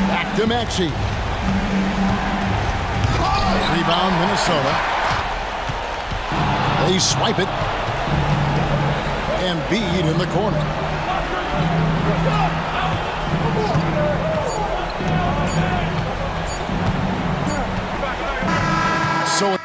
Back to Maxey. Rebound Minnesota. They swipe it. Embiid in the corner. So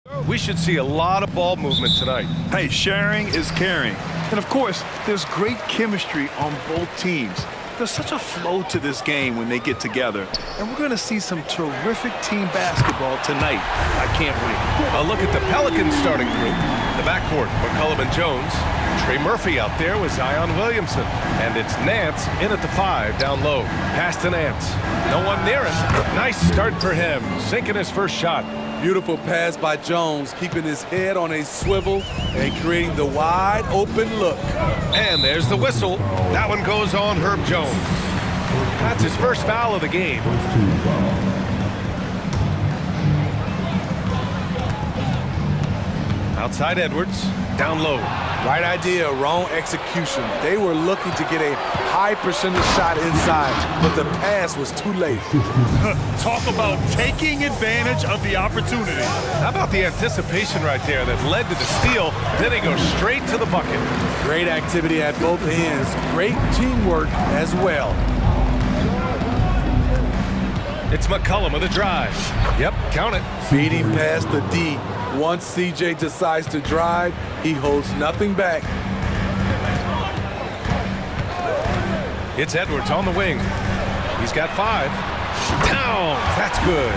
We should see a lot of ball movement tonight. Hey, sharing is caring. And of course, there's great chemistry on both teams. There's such a flow to this game when they get together. And we're going to see some terrific team basketball tonight. I can't wait. A look at the Pelicans starting group. The backcourt, McCollum and Jones. Trey Murphy out there with Zion Williamson. And it's Nance in at the 5 down low. Pass to Nance. No one near him. Nice start for him. Sinking his first shot. Beautiful pass by Jones, keeping his head on a swivel and creating the wide open look. And there's the whistle. That one goes on Herb Jones. That's his first foul of the game. Outside Edwards, down low. Right idea, wrong execution. They were looking to get a high percentage shot inside, but the pass was too late. Talk about taking advantage of the opportunity. How about the anticipation right there that led to the steal, then he goes straight to the bucket. Great activity at both ends. Great teamwork as well. It's McCollum with a drive. Yep, count it. Beating past the D. Once CJ decides to drive, he holds nothing back. It's Edwards on the wing. He's got 5. Down. That's good.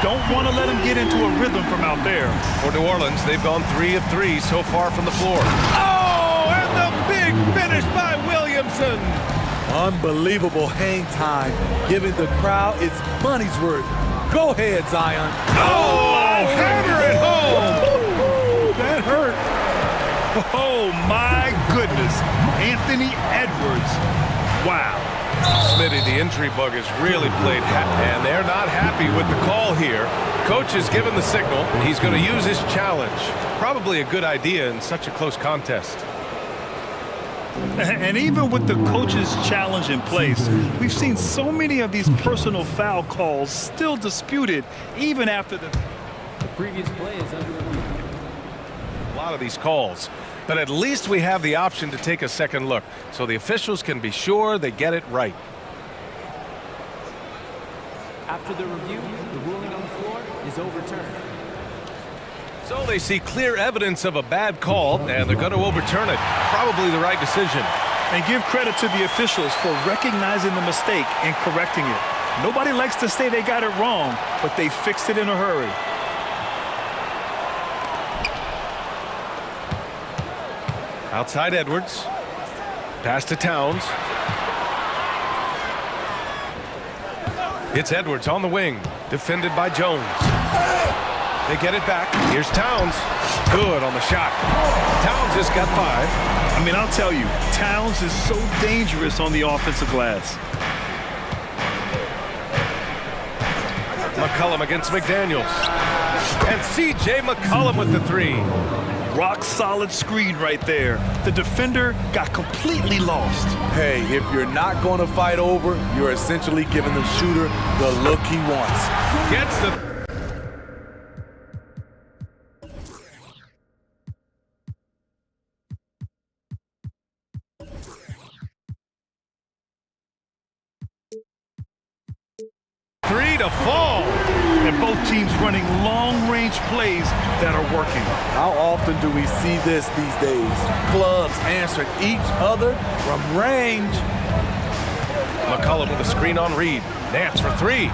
Don't want to let him get into a rhythm from out there. For New Orleans, they've gone 3 of 3 so far from the floor. Oh, and the big finish by Williamson. Unbelievable hang time, giving the crowd its money's worth. Go ahead, Zion. Oh, hammer it home. That hurt. Oh, my goodness. Anthony Edwards. Wow. Smitty, the injury bug has really played, and they're not happy with the call here. Coach has given the signal. He's going to use his challenge. Probably a good idea in such a close contest. And even with the coach's challenge in place, we've seen so many of these personal foul calls still disputed even after the previous play is under review. A lot of these calls, but at least we have the option to take a second look so the officials can be sure they get it right. After the review, the ruling on the floor is overturned. So they see clear evidence of a bad call, and they're going to overturn it. Probably the right decision. And give credit to the officials for recognizing the mistake and correcting it. Nobody likes to say they got it wrong, but they fixed it in a hurry. Outside Edwards. Pass to Towns. It's Edwards on the wing, defended by Jones. They get it back. Here's Towns. Good on the shot. Towns has got 5. I mean, I'll tell you, Towns is so dangerous on the offensive glass. McCollum against McDaniels. And C.J. McCollum with the 3. Rock solid screen right there. The defender got completely lost. Hey, if you're not going to fight over, you're essentially giving the shooter the look he wants. Gets the... Three to fall. And both teams running long-range plays that are working. How often do we see this these days? Clubs answering each other from range. McCollum with a screen on Reed. Nance for 3.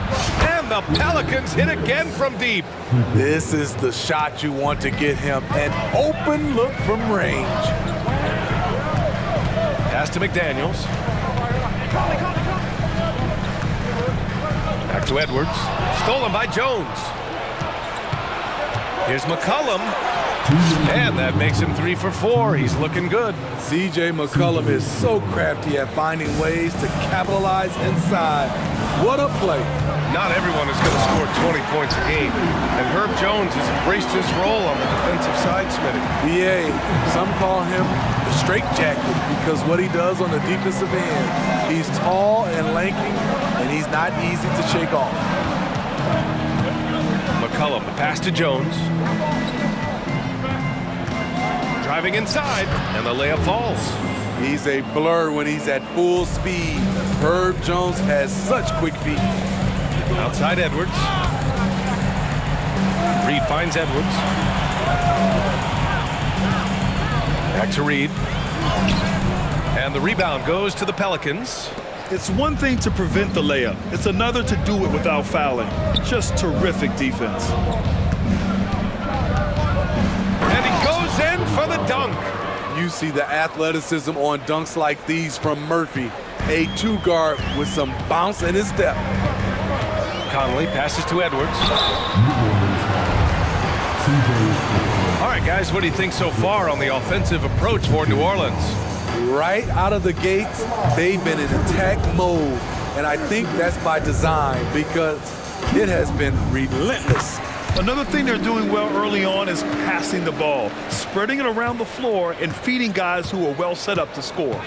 And the Pelicans hit again from deep. This is the shot you want to get him. An open look from range. Pass to McDaniels. Back to Edwards. Stolen by Jones. Here's McCollum. And that makes him 3 for 4. He's looking good. C.J. McCollum is so crafty at finding ways to capitalize inside. What a play. Not everyone is going to score 20 points a game. And Herb Jones has embraced his role on the defensive side, Smitty. BA, some call him the straitjacket because what he does on the defensive end. He's tall and lanky, and he's not easy to shake off. McCollum, the pass to Jones. Driving inside, and the layup falls. He's a blur when he's at full speed. Herb Jones has such quick feet. Outside Edwards. Reed finds Edwards. Back to Reed. And the rebound goes to the Pelicans. It's one thing to prevent the layup. It's another to do it without fouling. Just terrific defense. And he goes in for the dunk. You see the athleticism on dunks like these from Murphy. A two-guard with some bounce in his step. Conley passes to Edwards. All right, guys, what do you think so far on the offensive approach for New Orleans? Right out of the gates, they've been in attack mode. And I think that's by design because it has been relentless. Another thing they're doing well early on is passing the ball, spreading it around the floor and feeding guys who are well set up to score.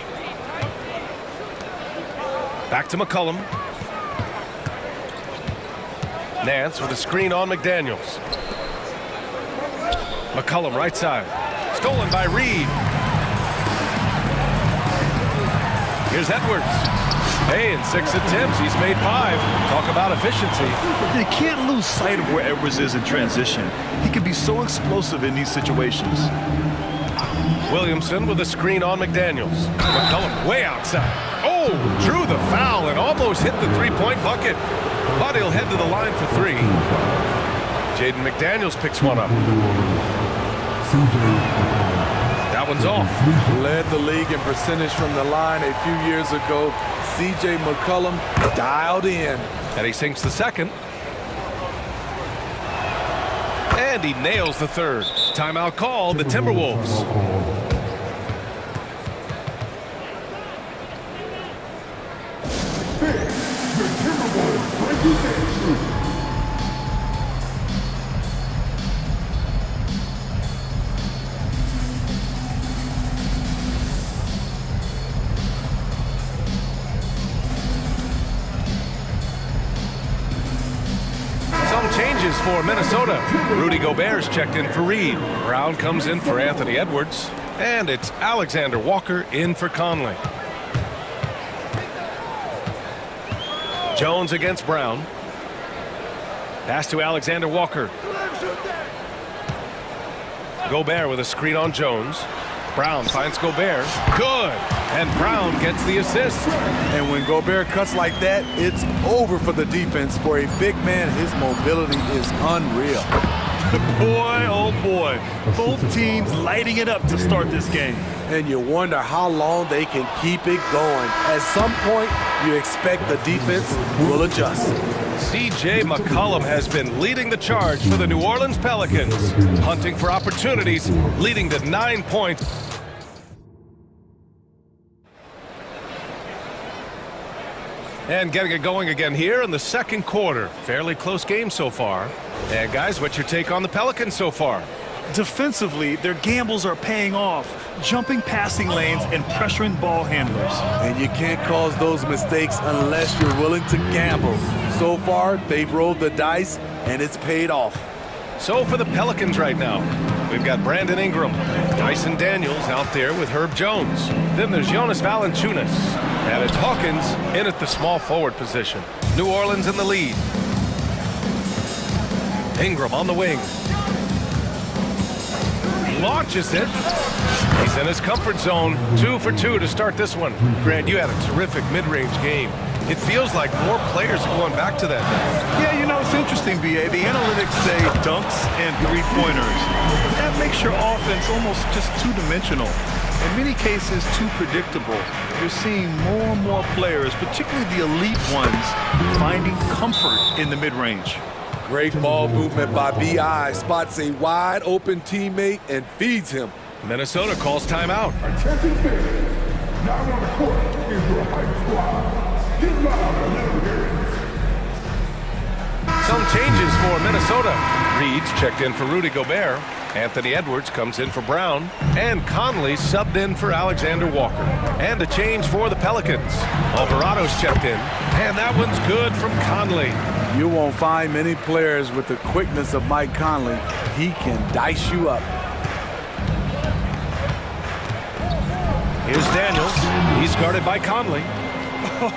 Back to McCollum. Nance with a screen on McDaniels. McCollum right side. Stolen by Reed. Here's Edwards. Hey, in 6 attempts, he's made 5. Talk about efficiency. You can't lose sight of where Edwards is in transition. He can be so explosive in these situations. Williamson with a screen on McDaniels. McCollum way outside. Oh, drew the foul and almost hit the three-point bucket. But he'll head to the line for 3. Jaden McDaniels picks one up. That one's off. Led the league in percentage from the line a few years ago. C.J. McCollum dialed in. And he sinks the second. And he nails the third. Timeout called, the Timberwolves. Changes for Minnesota. Rudy Gobert's checked in for Reed. Brown comes in for Anthony Edwards. And it's Alexander Walker in for Conley. Jones against Brown. Pass to Alexander Walker. Gobert with a screen on Jones. Brown finds Gobert. Good. And Brown gets the assist. And when Gobert cuts like that, it's over for the defense. For a big man, his mobility is unreal. Boy, oh boy. Both teams lighting it up to start this game. And you wonder how long they can keep it going. At some point, you expect the defense will adjust. C.J. McCollum has been leading the charge for the New Orleans Pelicans, hunting for opportunities, leading to 9 points. And getting it going again here in the second quarter. Fairly close game so far. And guys, what's your take on the Pelicans so far? Defensively, their gambles are paying off, jumping passing lanes and pressuring ball handlers. And you can't cause those mistakes unless you're willing to gamble. So far, they've rolled the dice, and it's paid off. So for the Pelicans right now, we've got Brandon Ingram, Dyson Daniels out there with Herb Jones. Then there's Jonas Valanciunas. And it's Hawkins in at the small forward position. New Orleans in the lead. Ingram on the wing. Launches it. He's in his comfort zone. 2 for 2 to start this one. Grant, you had a terrific mid-range game. It feels like more players are going back to that now. Yeah, you know, it's interesting, B.A. The analytics say dunks and three-pointers. That makes your offense almost just two-dimensional. In many cases, too predictable. You're seeing more and more players, particularly the elite ones, finding comfort in the mid-range. Great ball movement by B.I. Spots a wide-open teammate and feeds him. Minnesota calls timeout. Attention fans. Now on the court is your hype squad. Get loud and let them hear it. Some changes for Minnesota. Reed's checked in for Rudy Gobert. Anthony Edwards comes in for Brown. And Conley subbed in for Alexander Walker. And a change for the Pelicans. Alvarado's checked in. And that one's good from Conley. You won't find many players with the quickness of Mike Conley. He can dice you up. Here's Daniels. He's guarded by Conley.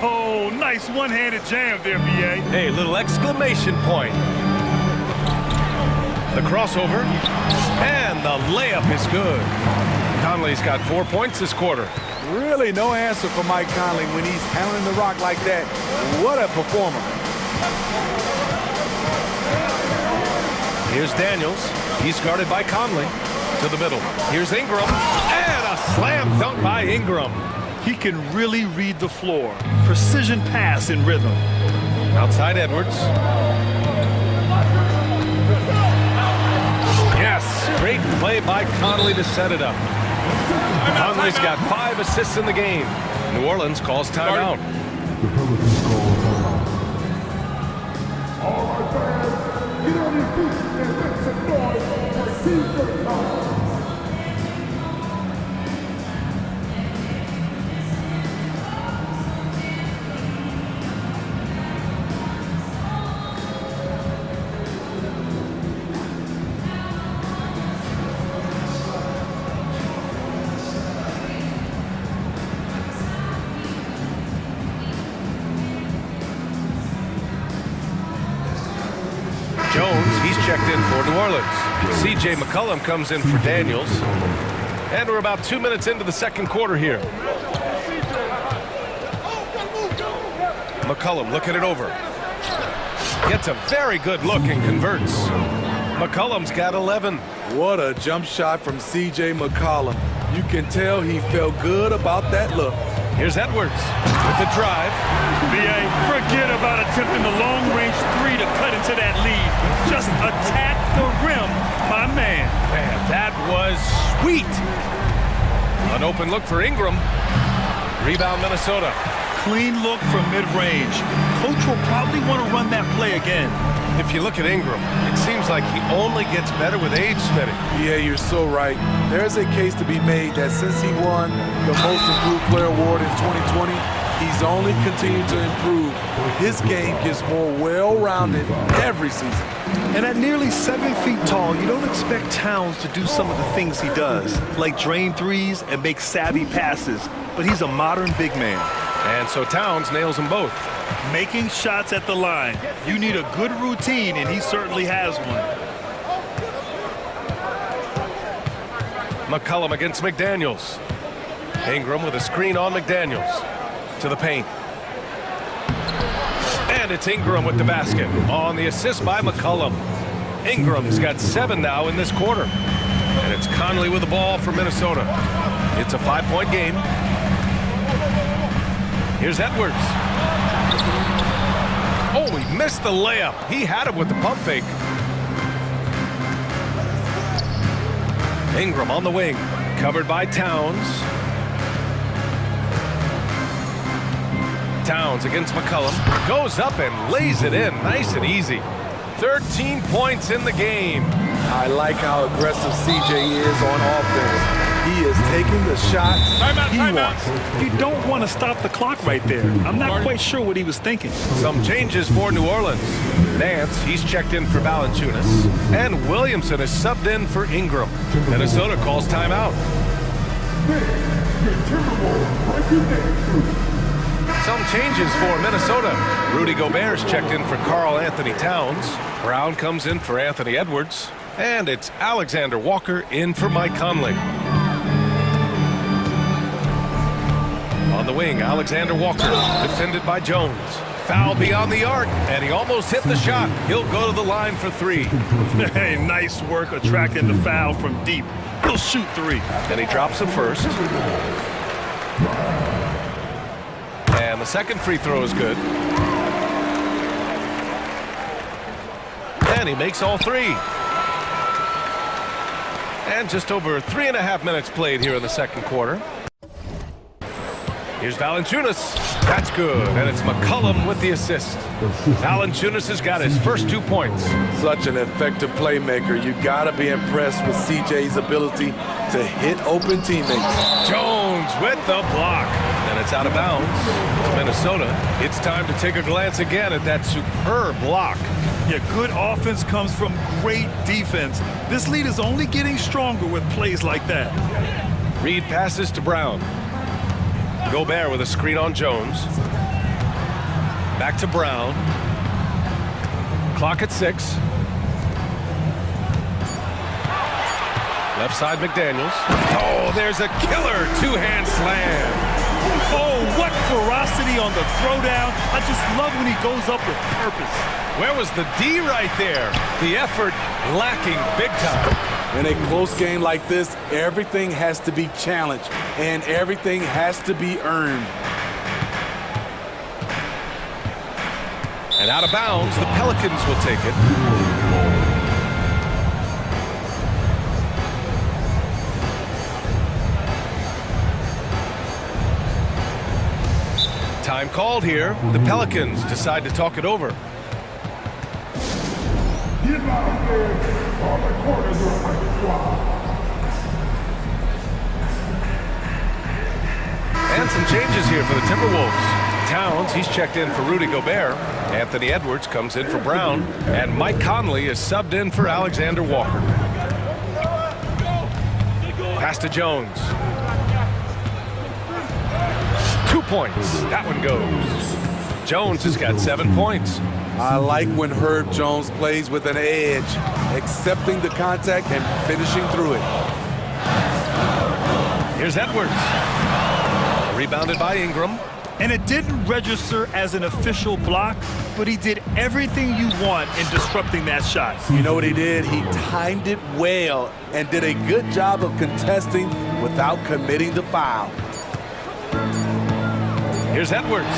Oh, nice one-handed jam there, B.A. Hey, little exclamation point. The crossover, and the layup is good. Conley's got 4 points this quarter. Really no answer for Mike Conley when he's handling the rock like that. What a performer. Here's Daniels. He's guarded by Conley. To the middle. Here's Ingram. And a slam dunk by Ingram. He can really read the floor. Precision pass in rhythm. Outside Edwards. Yes, great play by Conley to set it up. Conley's got 5 assists in the game. New Orleans calls timeout. All right, fans, get on your feet and make some noise for season time. Jones, he's checked in for New Orleans. C.J. McCollum comes in for Daniels. And we're about 2 minutes into the second quarter here. McCollum looking it over. Gets a very good look and converts. McCollum's got 11. What a jump shot from C.J. McCollum. You can tell he felt good about that look. Here's Edwards with the drive. B.A., forget about attempting the long-range 3 to cut into that lead. Just attack the rim, my man. Man, that was sweet. An open look for Ingram. Rebound, Minnesota. Clean look from mid-range. Coach will probably want to run that play again. If you look at Ingram, it seems like he only gets better with age, Smitty. Yeah, you're so right. There's a case to be made that since he won the Most Improved Player Award in 2020, he's only continued to improve. His game gets more well-rounded every season. And at nearly 7 feet tall, you don't expect Towns to do some of the things he does, like drain threes and make savvy passes. But he's a modern big man. And so Towns nails them both. Making shots at the line. You need a good routine, and he certainly has one. McCollum against McDaniels. Ingram with a screen on McDaniels. To the paint. And it's Ingram with the basket on the assist by McCollum. Ingram's got 7 now in this quarter. And it's Conley with the ball for Minnesota. It's a 5-point game. Here's Edwards. Oh, he missed the layup. He had it with the pump fake. Ingram on the wing, covered by Towns. Towns against McCollum. Goes up and lays it in. Nice and easy. 13 points in the game. I like how aggressive CJ is on offense. He is taking the shots he wants. You don't want to stop the clock right there. I'm not quite sure what he was thinking. Some changes for New Orleans. Nance, he's checked in for Valanciunas. And Williamson is subbed in for Ingram. Minnesota calls timeout. Some changes for Minnesota. Rudy Gobert's checked in for Karl Anthony Towns. Brown comes in for Anthony Edwards. And it's Alexander Walker in for Mike Conley. On the wing, Alexander Walker, defended by Jones. Foul beyond the arc, and he almost hit the shot. He'll go to the line for 3. Hey, nice work attracting the foul from deep. He'll shoot 3. And he drops him first. And the second free throw is good. And he makes all 3. And just over 3.5 minutes played here in the second quarter. Here's Valanciunas. That's good. And it's McCollum with the assist. Valanciunas has got his first 2 points. Such an effective playmaker. You got to be impressed with CJ's ability to hit open teammates. Jones with the block. And it's out of bounds to Minnesota. It's time to take a glance again at that superb block. Yeah, good offense comes from great defense. This lead is only getting stronger with plays like that. Reed passes to Brown. Gobert with a screen on Jones. Back to Brown. Clock at 6. Left side, McDaniels. Oh, there's a killer two-hand slam. Oh, what ferocity on the throwdown. I just love when he goes up with purpose. Where was the D right there? The effort lacking big time. In a close game like this, everything has to be challenged and everything has to be earned. And out of bounds, the Pelicans will take it. Time called here. The Pelicans decide to talk it over. Get out there on the corners of my squad. And some changes here for the Timberwolves. Towns, he's checked in for Rudy Gobert. Anthony Edwards comes in for Brown. And Mike Conley is subbed in for Alexander Walker. Pass to Jones. 2 points. That one goes. Jones has got 7 points. I like when Herb Jones plays with an edge, accepting the contact and finishing through it. Here's Edwards. Rebounded by Ingram. And it didn't register as an official block, but he did everything you want in disrupting that shot. You know what he did? He timed it well and did a good job of contesting without committing the foul. Here's Edwards.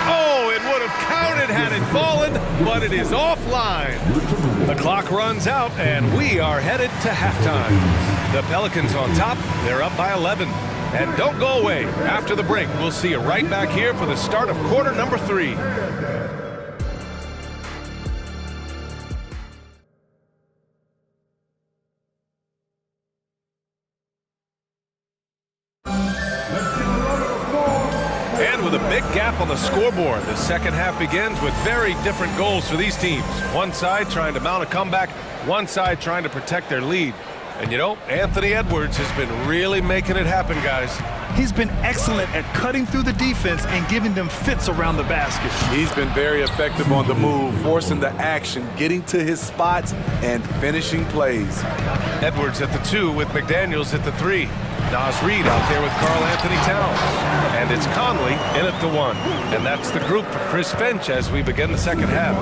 Oh, it would have counted had it fallen, but it is offline. The clock runs out, and we are headed to halftime. The Pelicans on top. They're up by 11. And don't go away. After the break, we'll see you right back here for the start of quarter number 3. And with a big gap on the scoreboard, the second half begins with very different goals for these teams. One side trying to mount a comeback, one side trying to protect their lead. And you know, Anthony Edwards has been really making it happen, guys. He's been excellent at cutting through the defense and giving them fits around the basket. He's been very effective on the move, forcing the action, getting to his spots, and finishing plays. Edwards at the 2 with McDaniels at the 3. Nas Reed out there with Karl Anthony Towns. And it's Conley in at the 1. And that's the group for Chris Finch as we begin the second half.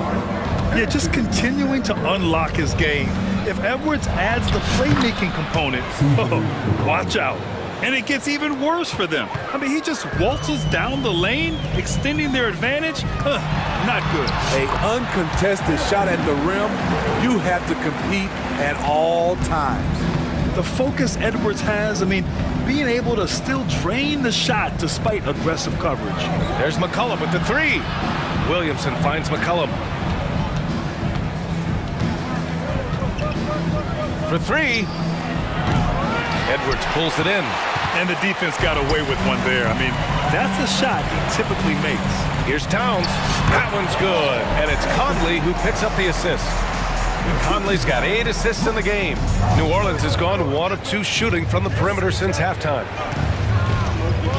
Yeah, just continuing to unlock his game. If Edwards adds the playmaking component, watch out. And it gets even worse for them. I mean, he just waltzes down the lane, extending their advantage. Not good. An uncontested shot at the rim, you have to compete at all times. The focus Edwards has, I mean, being able to still drain the shot despite aggressive coverage. There's McCollum with the 3. Williamson finds McCollum. For 3. Edwards pulls it in. And the defense got away with one there. I mean, that's a shot he typically makes. Here's Towns. That one's good. And it's Conley who picks up the assist. Conley's got 8 assists in the game. New Orleans has gone 1 of 2 shooting from the perimeter since halftime.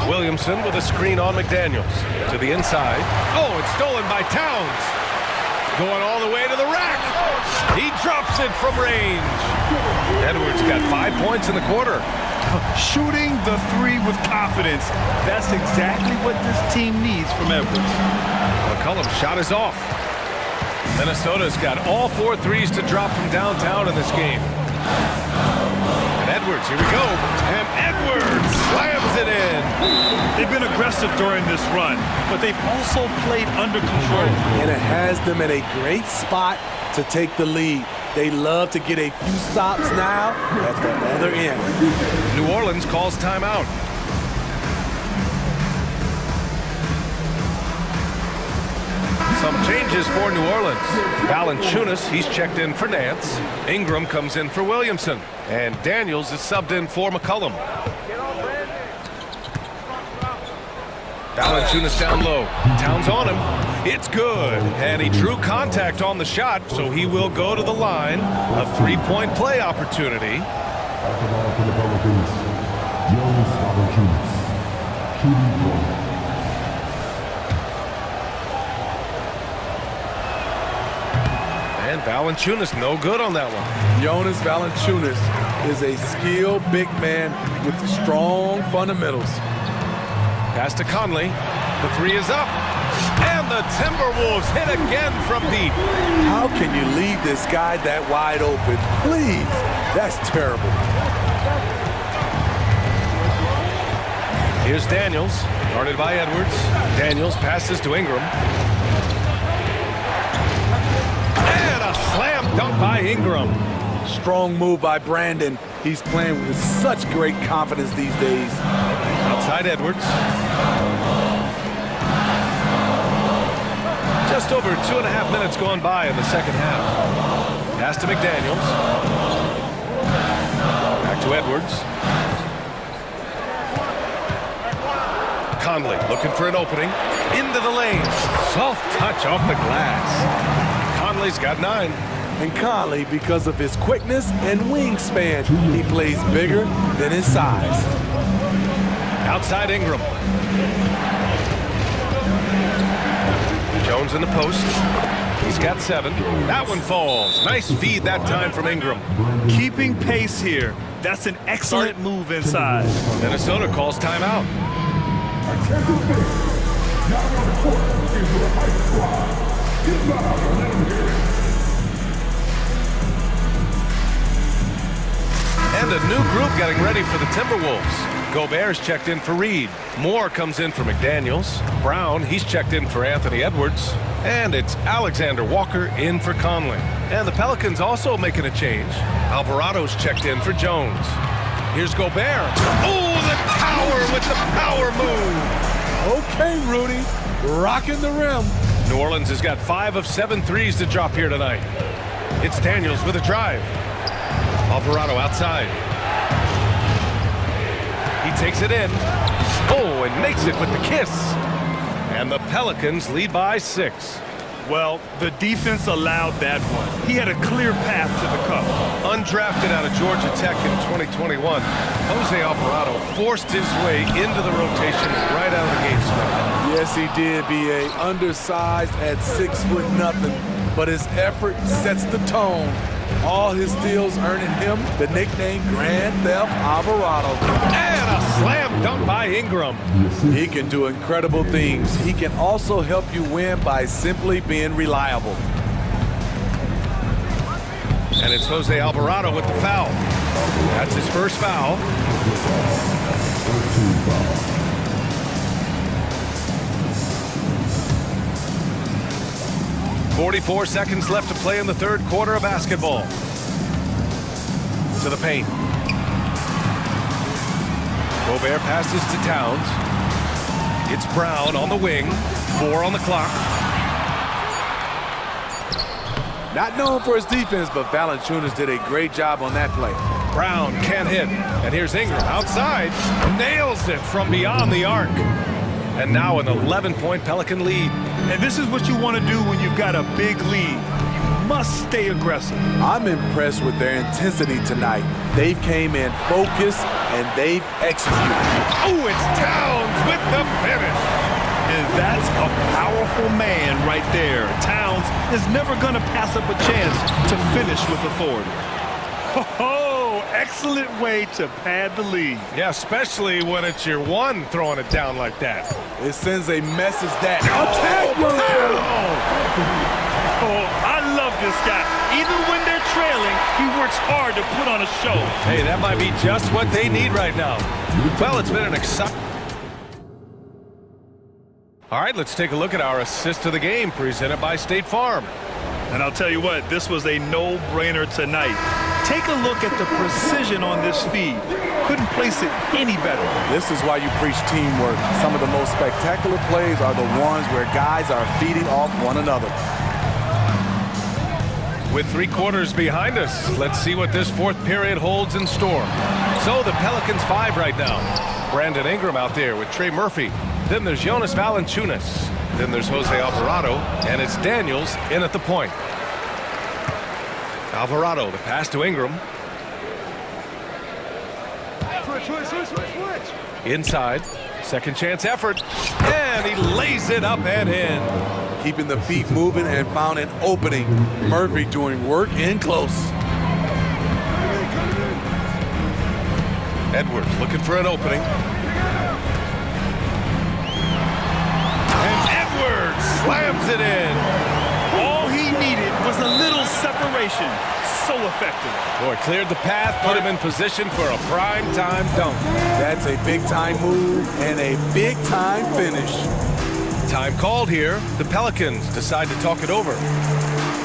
Williamson with a screen on McDaniels. To the inside. Oh, it's stolen by Towns. Going all the way to the rack. He drops it from range. Edwards got 5 points in the quarter. Shooting the 3 with confidence. That's exactly what this team needs from Edwards. McCollum's shot is off. Minnesota's got all 4 threes to drop from downtown in this game. And Edwards, here we go. And Edwards slams it in. They've been aggressive during this run, but they've also played under control. And it has them in a great spot to take the lead. They love to get a few stops now at the other end. New Orleans calls timeout. Some changes for New Orleans. Valanciunas, he's checked in for Nance. Ingram comes in for Williamson. And Daniels is subbed in for McCollum. Valanciunas down low. Towns on him. It's good. And he drew contact on the shot, so he will go to the line. A 3-point play opportunity. Basketball for the Pelicans. Jonas Valanciunas. Shooting guard. And Valanciunas no good on that one. Jonas Valanciunas is a skilled big man with strong fundamentals. Pass to Conley. The three is up. And the Timberwolves hit again from deep. How can you leave this guy that wide open? Please, that's terrible. Here's Daniels, guarded by Edwards. Daniels passes to Ingram. And a slam dunk by Ingram. Strong move by Brandon. He's playing with such great confidence these days. Outside Edwards. Just over 2.5 minutes gone by in the second half. Pass to McDaniels. Back to Edwards. Conley looking for an opening. Into the lane. Soft touch off the glass. Conley's got 9. And Conley, because of his quickness and wingspan, he plays bigger than his size. Outside Ingram. Jones in the post. He's got 7. That one falls. Nice feed that time from Ingram. Keeping pace here. That's an excellent move inside. Minnesota calls timeout. Now on the court is the high squad. Get loud and let them hear it. And a new group getting ready for the Timberwolves. Gobert's checked in for Reed. Moore comes in for McDaniels. Brown, he's checked in for Anthony Edwards. And it's Alexander Walker in for Conley. And the Pelicans also making a change. Alvarado's checked in for Jones. Here's Gobert. Oh, the tower with the power move. Okay, Rudy, rocking the rim. New Orleans has got 5 of 7 threes to drop here tonight. It's Daniels with a drive. Alvarado outside. He takes it in. Oh, and makes it with the kiss. And the Pelicans lead by 6. Well, the defense allowed that one. He had a clear path to the cup. Undrafted out of Georgia Tech in 2021, Jose Alvarado forced his way into the rotation right out of the gate. Yes, he did, B.A. Undersized at 6'0", but his effort sets the tone. All his steals earning him the nickname Grand Theft Alvarado. And a slam dunk by Ingram. He can do incredible things. He can also help you win by simply being reliable. And it's Jose Alvarado with the foul. That's his first foul. 44 seconds left to play in the third quarter of basketball. To the paint. Gobert passes to Towns. It's Brown on the wing. 4 on the clock. Not known for his defense, but Valanciunas did a great job on that play. Brown can't hit. And here's Ingram outside. Nails it from beyond the arc. And now an 11-point Pelican lead. And this is what you want to do when you've got a big lead. You must stay aggressive. I'm impressed with their intensity tonight. They came in focused and they've executed. Oh, it's Towns with the finish. And that's a powerful man right there. Towns is never going to pass up a chance to finish with authority. Oh, excellent way to pad the lead. Yeah, especially when it's your one throwing it down like that. It sends a message that attack your Oh, I love this guy. Even when they're trailing, he works hard to put on a show. Hey, that might be just what they need right now. Well, it's been an exciting... All right, let's take a look at our assist of the game presented by State Farm. And I'll tell you what, this was a no-brainer tonight. Take a look at the precision on this feed. Couldn't place it any better. This is why you preach teamwork. Some of the most spectacular plays are the ones where guys are feeding off one another. With 3 quarters behind us, let's see what this fourth period holds in store. So the Pelicans 5 right now. Brandon Ingram out there with Trey Murphy. Then there's Jonas Valanciunas. Then there's Jose Alvarado, and it's Daniels in at the point. Alvarado, the pass to Ingram. Inside, second chance effort, and he lays it up and in. keeping the feet moving and found an opening. Murphy doing work in close. Edwards looking for an opening. And Edwards slams it in. All he needed was a little separation. So effective. Boy, cleared the path, put him in position for a prime-time dunk. That's a big-time move and a big-time finish. Time called here. The Pelicans decide to talk it over.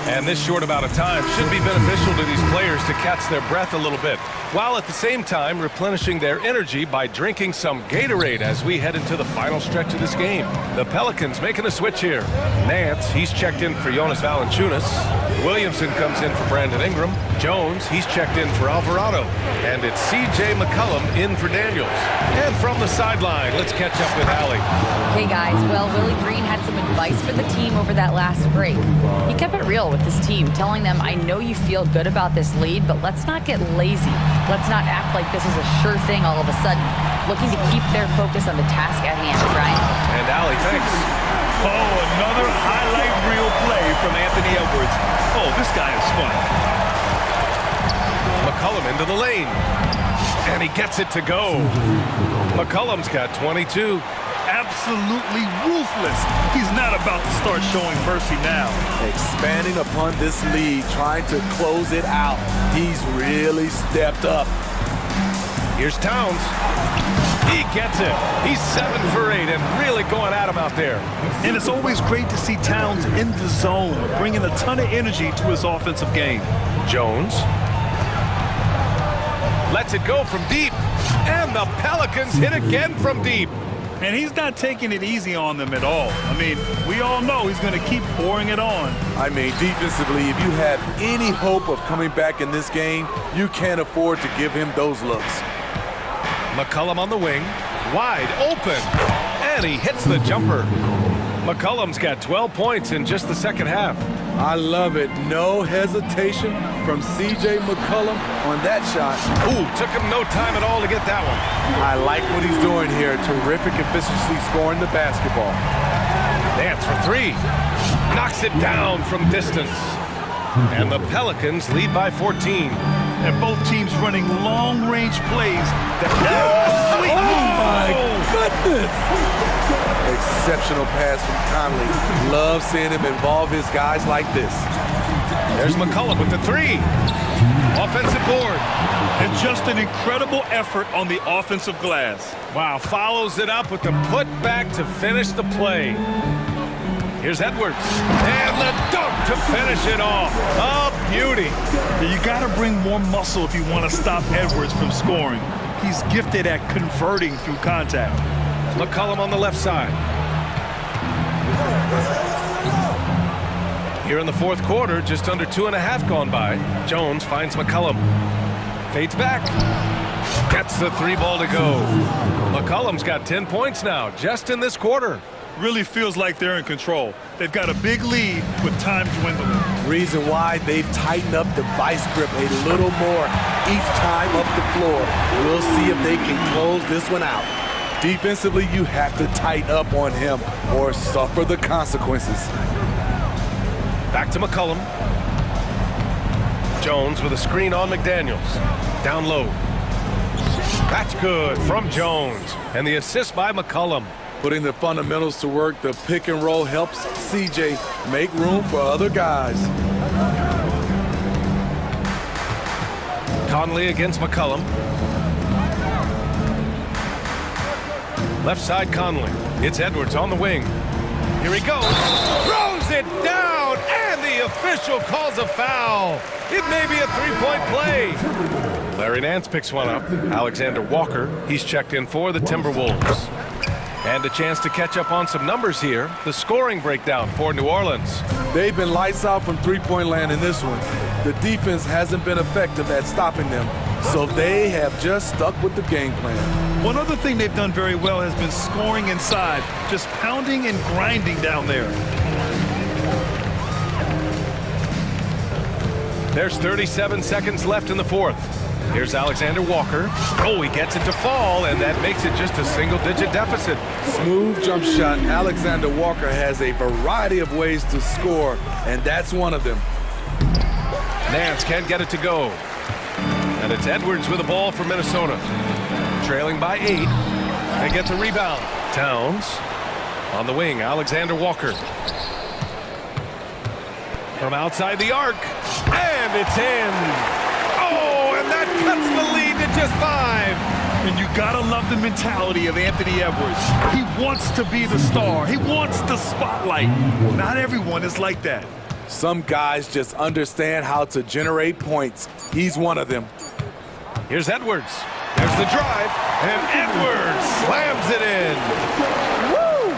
And this short amount of time should be beneficial to these players to catch their breath a little bit, while at the same time replenishing their energy by drinking some Gatorade as we head into the final stretch of this game. The Pelicans making a switch here. Nance, he's checked in for Jonas Valanciunas. Williamson comes in for Brandon Ingram. Jones, he's checked in for Alvarado. And it's C.J. McCollum in for Daniels. And from the sideline, let's catch up with Allie. Hey guys, well, Willie Green had some advice for the team over that last break. He kept it real with his team, telling them, I know you feel good about this lead, but let's not get lazy. Let's not act like this is a sure thing all of a sudden. Looking to keep their focus on the task at hand, Brian. And Allie, thanks. Oh, another highlight reel play from Anthony Edwards. Oh, this guy is fun. McCollum into the lane. And he gets it to go. McCollum's got 22. Absolutely ruthless. He's not about to start showing mercy now. Expanding upon this lead, trying to close it out. He's really stepped up. Here's Towns. He gets it. He's 7 for 8 and really going at him out there. And it's always great to see Towns in the zone, bringing a ton of energy to his offensive game. Jones lets it go from deep. And the Pelicans hit again from deep. And he's not taking it easy on them at all. I mean, we all know he's going to keep pouring it on. I mean, defensively, if you have any hope of coming back in this game, you can't afford to give him those looks. McCollum on the wing, wide open, and he hits the jumper. McCollum's got 12 points in just the second half. I love it. No hesitation from C.J. McCollum on that shot. Ooh, took him no time at all to get that one. I like what he's doing here. Terrific efficiency scoring the basketball. Nance for 3. Knocks it down from distance. And the Pelicans lead by 14. And both teams running long-range plays. Oh my goodness! Exceptional pass from Conley. Love seeing him involve his guys like this. There's McCollum with the 3. Offensive board. And just an incredible effort on the offensive glass. Wow, follows it up with the putback to finish the play. Here's Edwards. And the dunk to finish it off. A beauty. You got to bring more muscle if you want to stop Edwards from scoring. He's gifted at converting through contact. McCollum on the left side. Here in the fourth quarter, just under 2.5 gone by. Jones finds McCollum. Fades back. Gets the 3 ball to go. McCollum's got 10 points now, just in this quarter. Really feels like they're in control. They've got a big lead with time dwindling. Reason why they've tightened up the vice grip a little more each time up the floor. We'll see if they can close this one out. Defensively, you have to tighten up on him or suffer the consequences. Back to McCollum. Jones with a screen on McDaniels. Down low. That's good from Jones. And the assist by McCollum. Putting the fundamentals to work, the pick and roll helps CJ make room for other guys. Conley against McCollum. Left side Conley. It's Edwards on the wing. Here he goes. Throws it down, and the official calls a foul. It may be a 3-point play. Larry Nance picks one up. Alexander Walker, he's checked in for the Timberwolves. And a chance to catch up on some numbers here. The scoring breakdown for New Orleans. They've been lights out from three-point land in this one. The defense hasn't been effective at stopping them, so they have just stuck with the game plan. One other thing they've done very well has been scoring inside, just pounding and grinding down there. There's 37 seconds left in the fourth. Here's Alexander Walker. Oh, he gets it to fall, and that makes it just a single-digit deficit. Smooth jump shot. Alexander Walker has a variety of ways to score, and that's one of them. Nance can't get it to go. And it's Edwards with the ball for Minnesota. Trailing by 8. They get the rebound. Towns on the wing. Alexander Walker. From outside the arc. And it's in. Oh, and that cuts the lead to just 5. And you gotta love the mentality of Anthony Edwards. He wants to be the star. He wants the spotlight. Not everyone is like that. Some guys just understand how to generate points. He's one of them. Here's Edwards. There's the drive, and Edwards slams it in. Woo!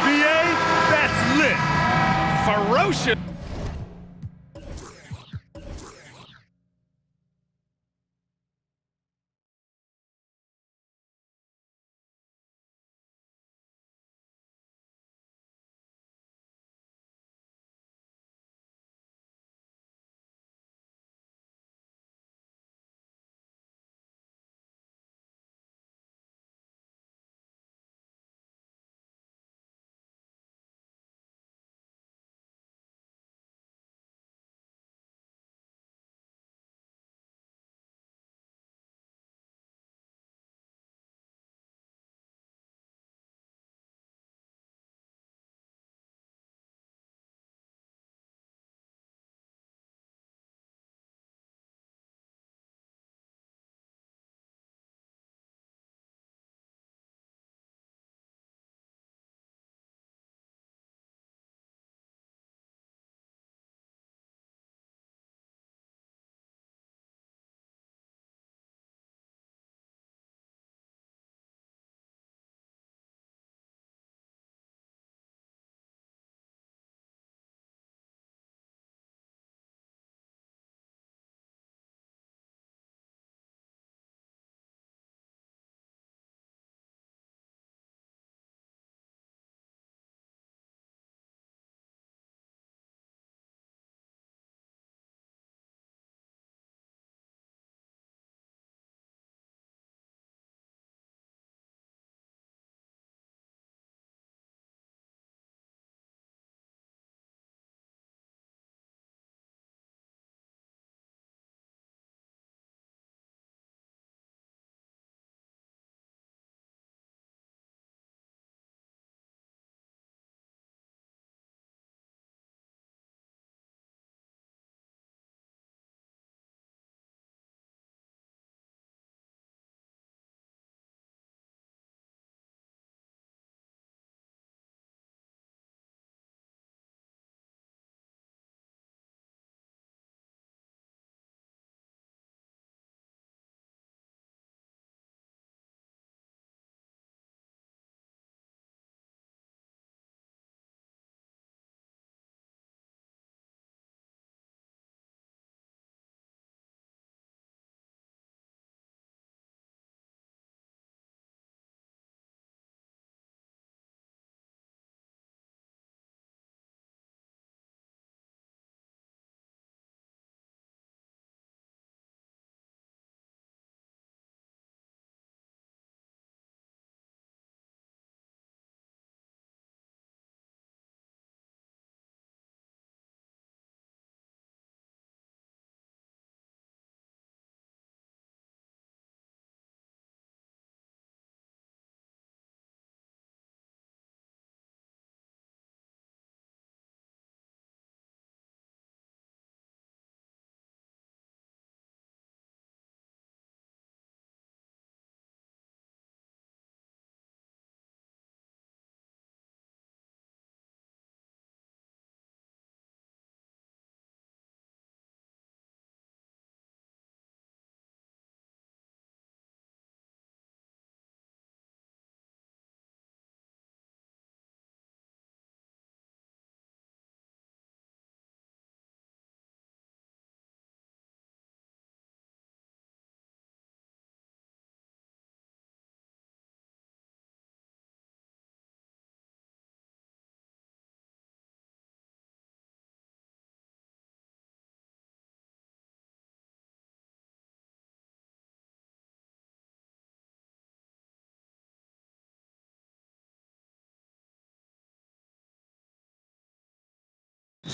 BA, that's lit. Ferocious.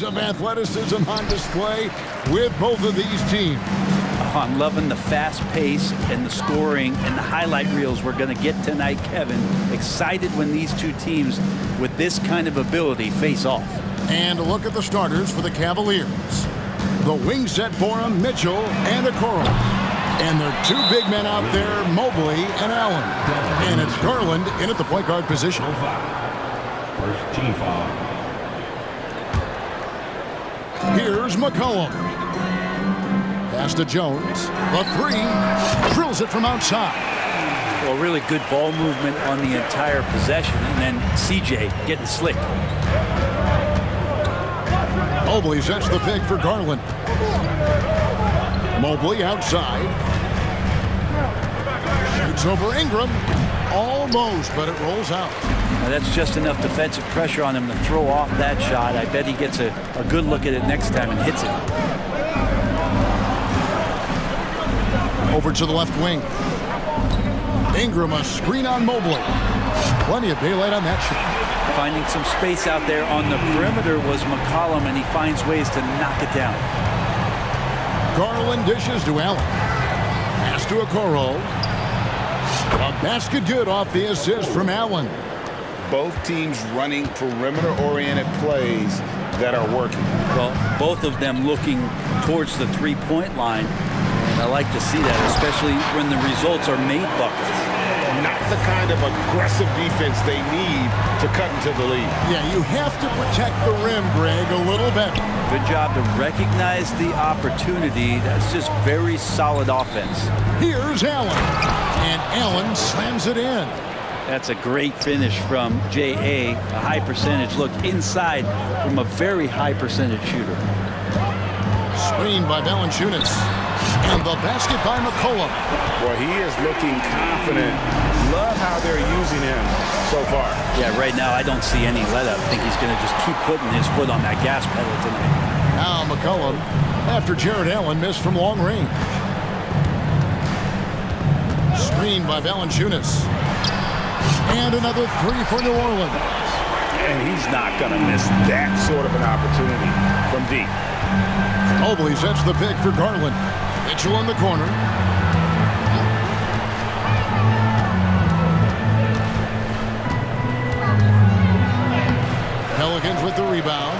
shades of athleticism on display with both of these teams. Oh, I'm loving the fast pace and the scoring and the highlight reels we're going to get tonight, Kevin. Excited when these two teams with this kind of ability face off. And a look at the starters for the Cavaliers. The wing set for them, Mitchell and Okoro. And their two big men out there, Mobley and Allen. And it's Garland in at the point guard position. First team foul. Here's McCollum. Pass to Jones. The three. Drills it from outside. Well, really good ball movement on the entire possession. And then CJ getting slick. Mobley sets the pick for Garland. Mobley outside. Shoots over Ingram. Almost, but it rolls out. Now that's just enough defensive pressure on him to throw off that shot. I bet he gets a good look at it next time and hits it. Over to the left wing. Ingram, a screen on Mobley. Plenty of daylight on that shot. Finding some space out there on the perimeter was McCollum, and he finds ways to knock it down. Garland dishes to Allen. Pass to Okoro. A basket good off the assist from Allen. Both teams running perimeter-oriented plays that are working. Well, both of them looking towards the three-point line. And I like to see that, especially when the results are made buckets. Not the kind of aggressive defense they need to cut into the lead. Yeah, you have to protect the rim, Greg, a little better. Good job to recognize the opportunity. That's just very solid offense. Here's Allen. And Allen slams it in. That's a great finish from J.A. A high percentage look inside from a very high percentage shooter. Screen by Valanciunas. And the basket by McCollum. Well, he is looking confident. Love how they're using him so far. Yeah, right now I don't see any let up. I think he's going to just keep putting his foot on that gas pedal tonight. Now McCollum, after Jared Allen missed from long range. Screen by Valanciunas. And another three for New Orleans. And he's not going to miss that sort of an opportunity from deep. Mobley sets the pick for Garland. Mitchell in the corner. Pelicans with the rebound.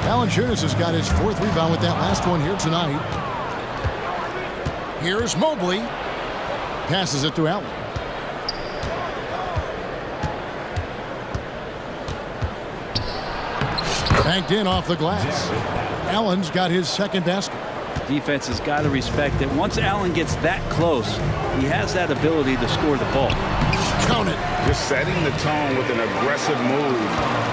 Valanciunas has got his fourth rebound with that last one here tonight. Here's Mobley. Passes it to Allen. Banked in off the glass. Allen's got his second basket. Defense has got to respect that once Allen gets that close, he has that ability to score the ball. Count it. Just setting the tone with an aggressive move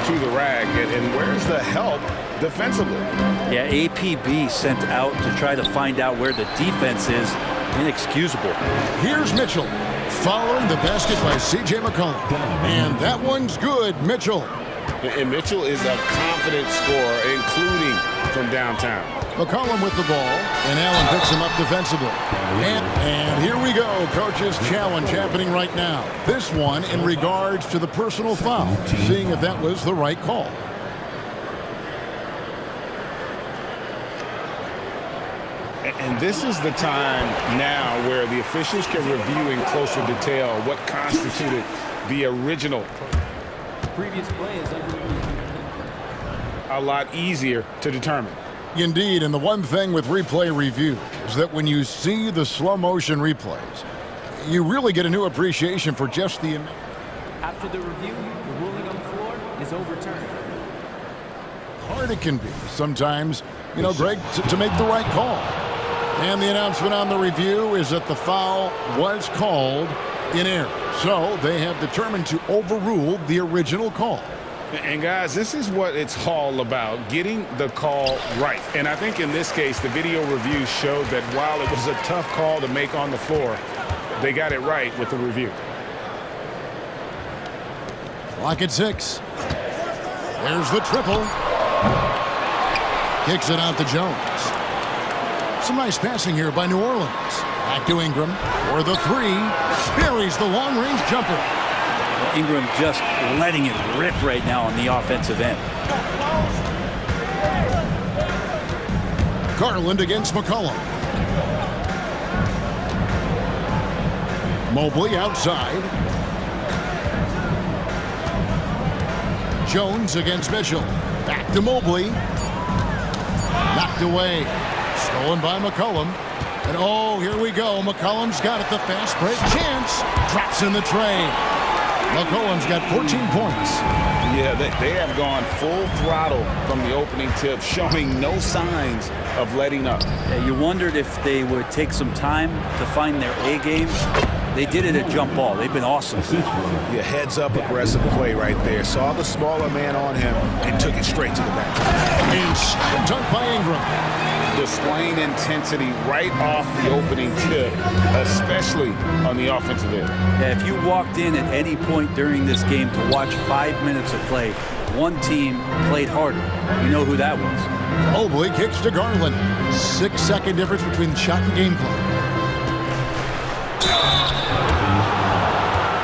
to the rack. And where's the help defensively? Yeah, APB sent out to try to find out where the defense is. Inexcusable. Here's Mitchell. Following the basket by C.J. McCollum. And that one's good, Mitchell. And Mitchell is a confident scorer, including from downtown. McCollum with the ball, and Allen picks him up defensively. And here we go, coach's challenge happening right now. This one in regards to the personal foul, seeing if that was the right call. And this is the time now where the officials can review in closer detail what constituted the original. Previous play is a lot easier to determine. Indeed, and the one thing with replay review is that when you see the slow motion replays, you really get a new appreciation for just the... After the review, the ruling on the floor is overturned. Hard it can be sometimes, you know, Greg, to make the right call. And the announcement on the review is that the foul was called in error. So they have determined to overrule the original call. And guys, this is what it's all about, getting the call right. And I think in this case, the video review showed that while it was a tough call to make on the floor, they got it right with the review. Clock at 6. There's the triple. Kicks it out to Jones. Some nice passing here by New Orleans. Back to Ingram for the three. Buries the long-range jumper. Ingram just letting it rip right now on the offensive end. Garland against McCollum. Mobley outside. Jones against Mitchell. Back to Mobley. Knocked away. Stolen by McCollum. And oh, here we go. McCollum's got it. The fast break chance. Drops in the tray. McCollum's got 14 points. Yeah, they have gone full throttle from the opening tip, showing no signs of letting up. Yeah, you wondered if they would take some time to find their A game. They did it at jump ball. They've been awesome. Yeah, heads up aggressive play right there. Saw the smaller man on him and took it straight to the back. And slam dunk by Ingram. Displaying intensity right off the opening tip, especially on the offensive end. Yeah, if you walked in at any point during this game to watch 5 minutes of play, one team played harder. You know who that was. Mobley kicks to Garland. 6-second difference between the shot and game clock.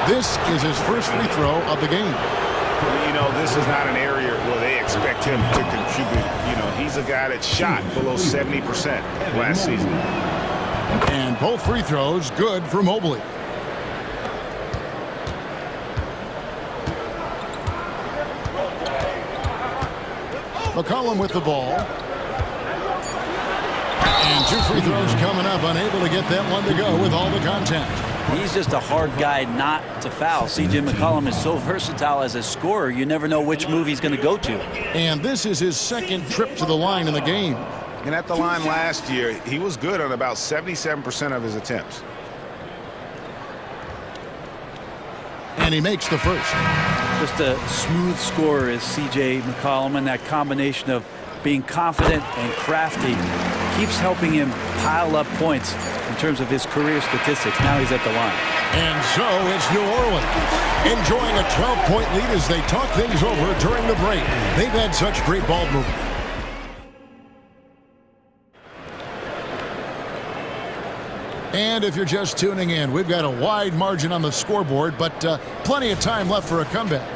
This is his first free throw of the game. You know, this is not an area where they expect him to contribute. You know, he's a guy that shot below 70% last season. And both free throws good for Mobley. McCollum with the ball. And 2 free throws coming up, unable to get that one to go with all the contact. He's just a hard guy not to foul. C.J. McCollum is so versatile as a scorer, you never know which move he's going to go to. And this is his second trip to the line in the game. And at the line last year, he was good on about 77% of his attempts. And he makes the first. Just a smooth scorer is C.J. McCollum, and that combination of being confident and crafty keeps helping him pile up points in terms of his career statistics. Now he's at the line. And so it's New Orleans enjoying a 12-point lead as they talk things over during the break. They've had such great ball movement. And if you're just tuning in, we've got a wide margin on the scoreboard, but plenty of time left for a comeback.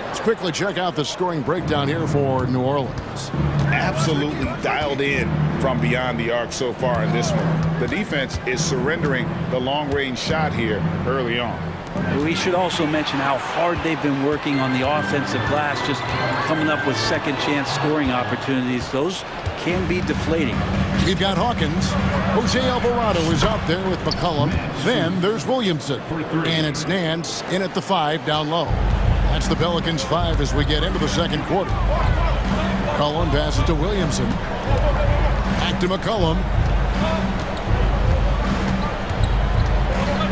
Let's quickly check out the scoring breakdown here for New Orleans. Absolutely dialed in from beyond the arc so far in this one. The defense is surrendering the long-range shot here early on. We should also mention how hard they've been working on the offensive glass, just coming up with second-chance scoring opportunities. Those can be deflating. We've got Hawkins. Jose Alvarado is out there with McCollum. Then there's Williamson. And it's Nance in at the 5 down low. That's the Pelicans' 5 as we get into the second quarter. McCollum passes to Williamson. Back to McCollum.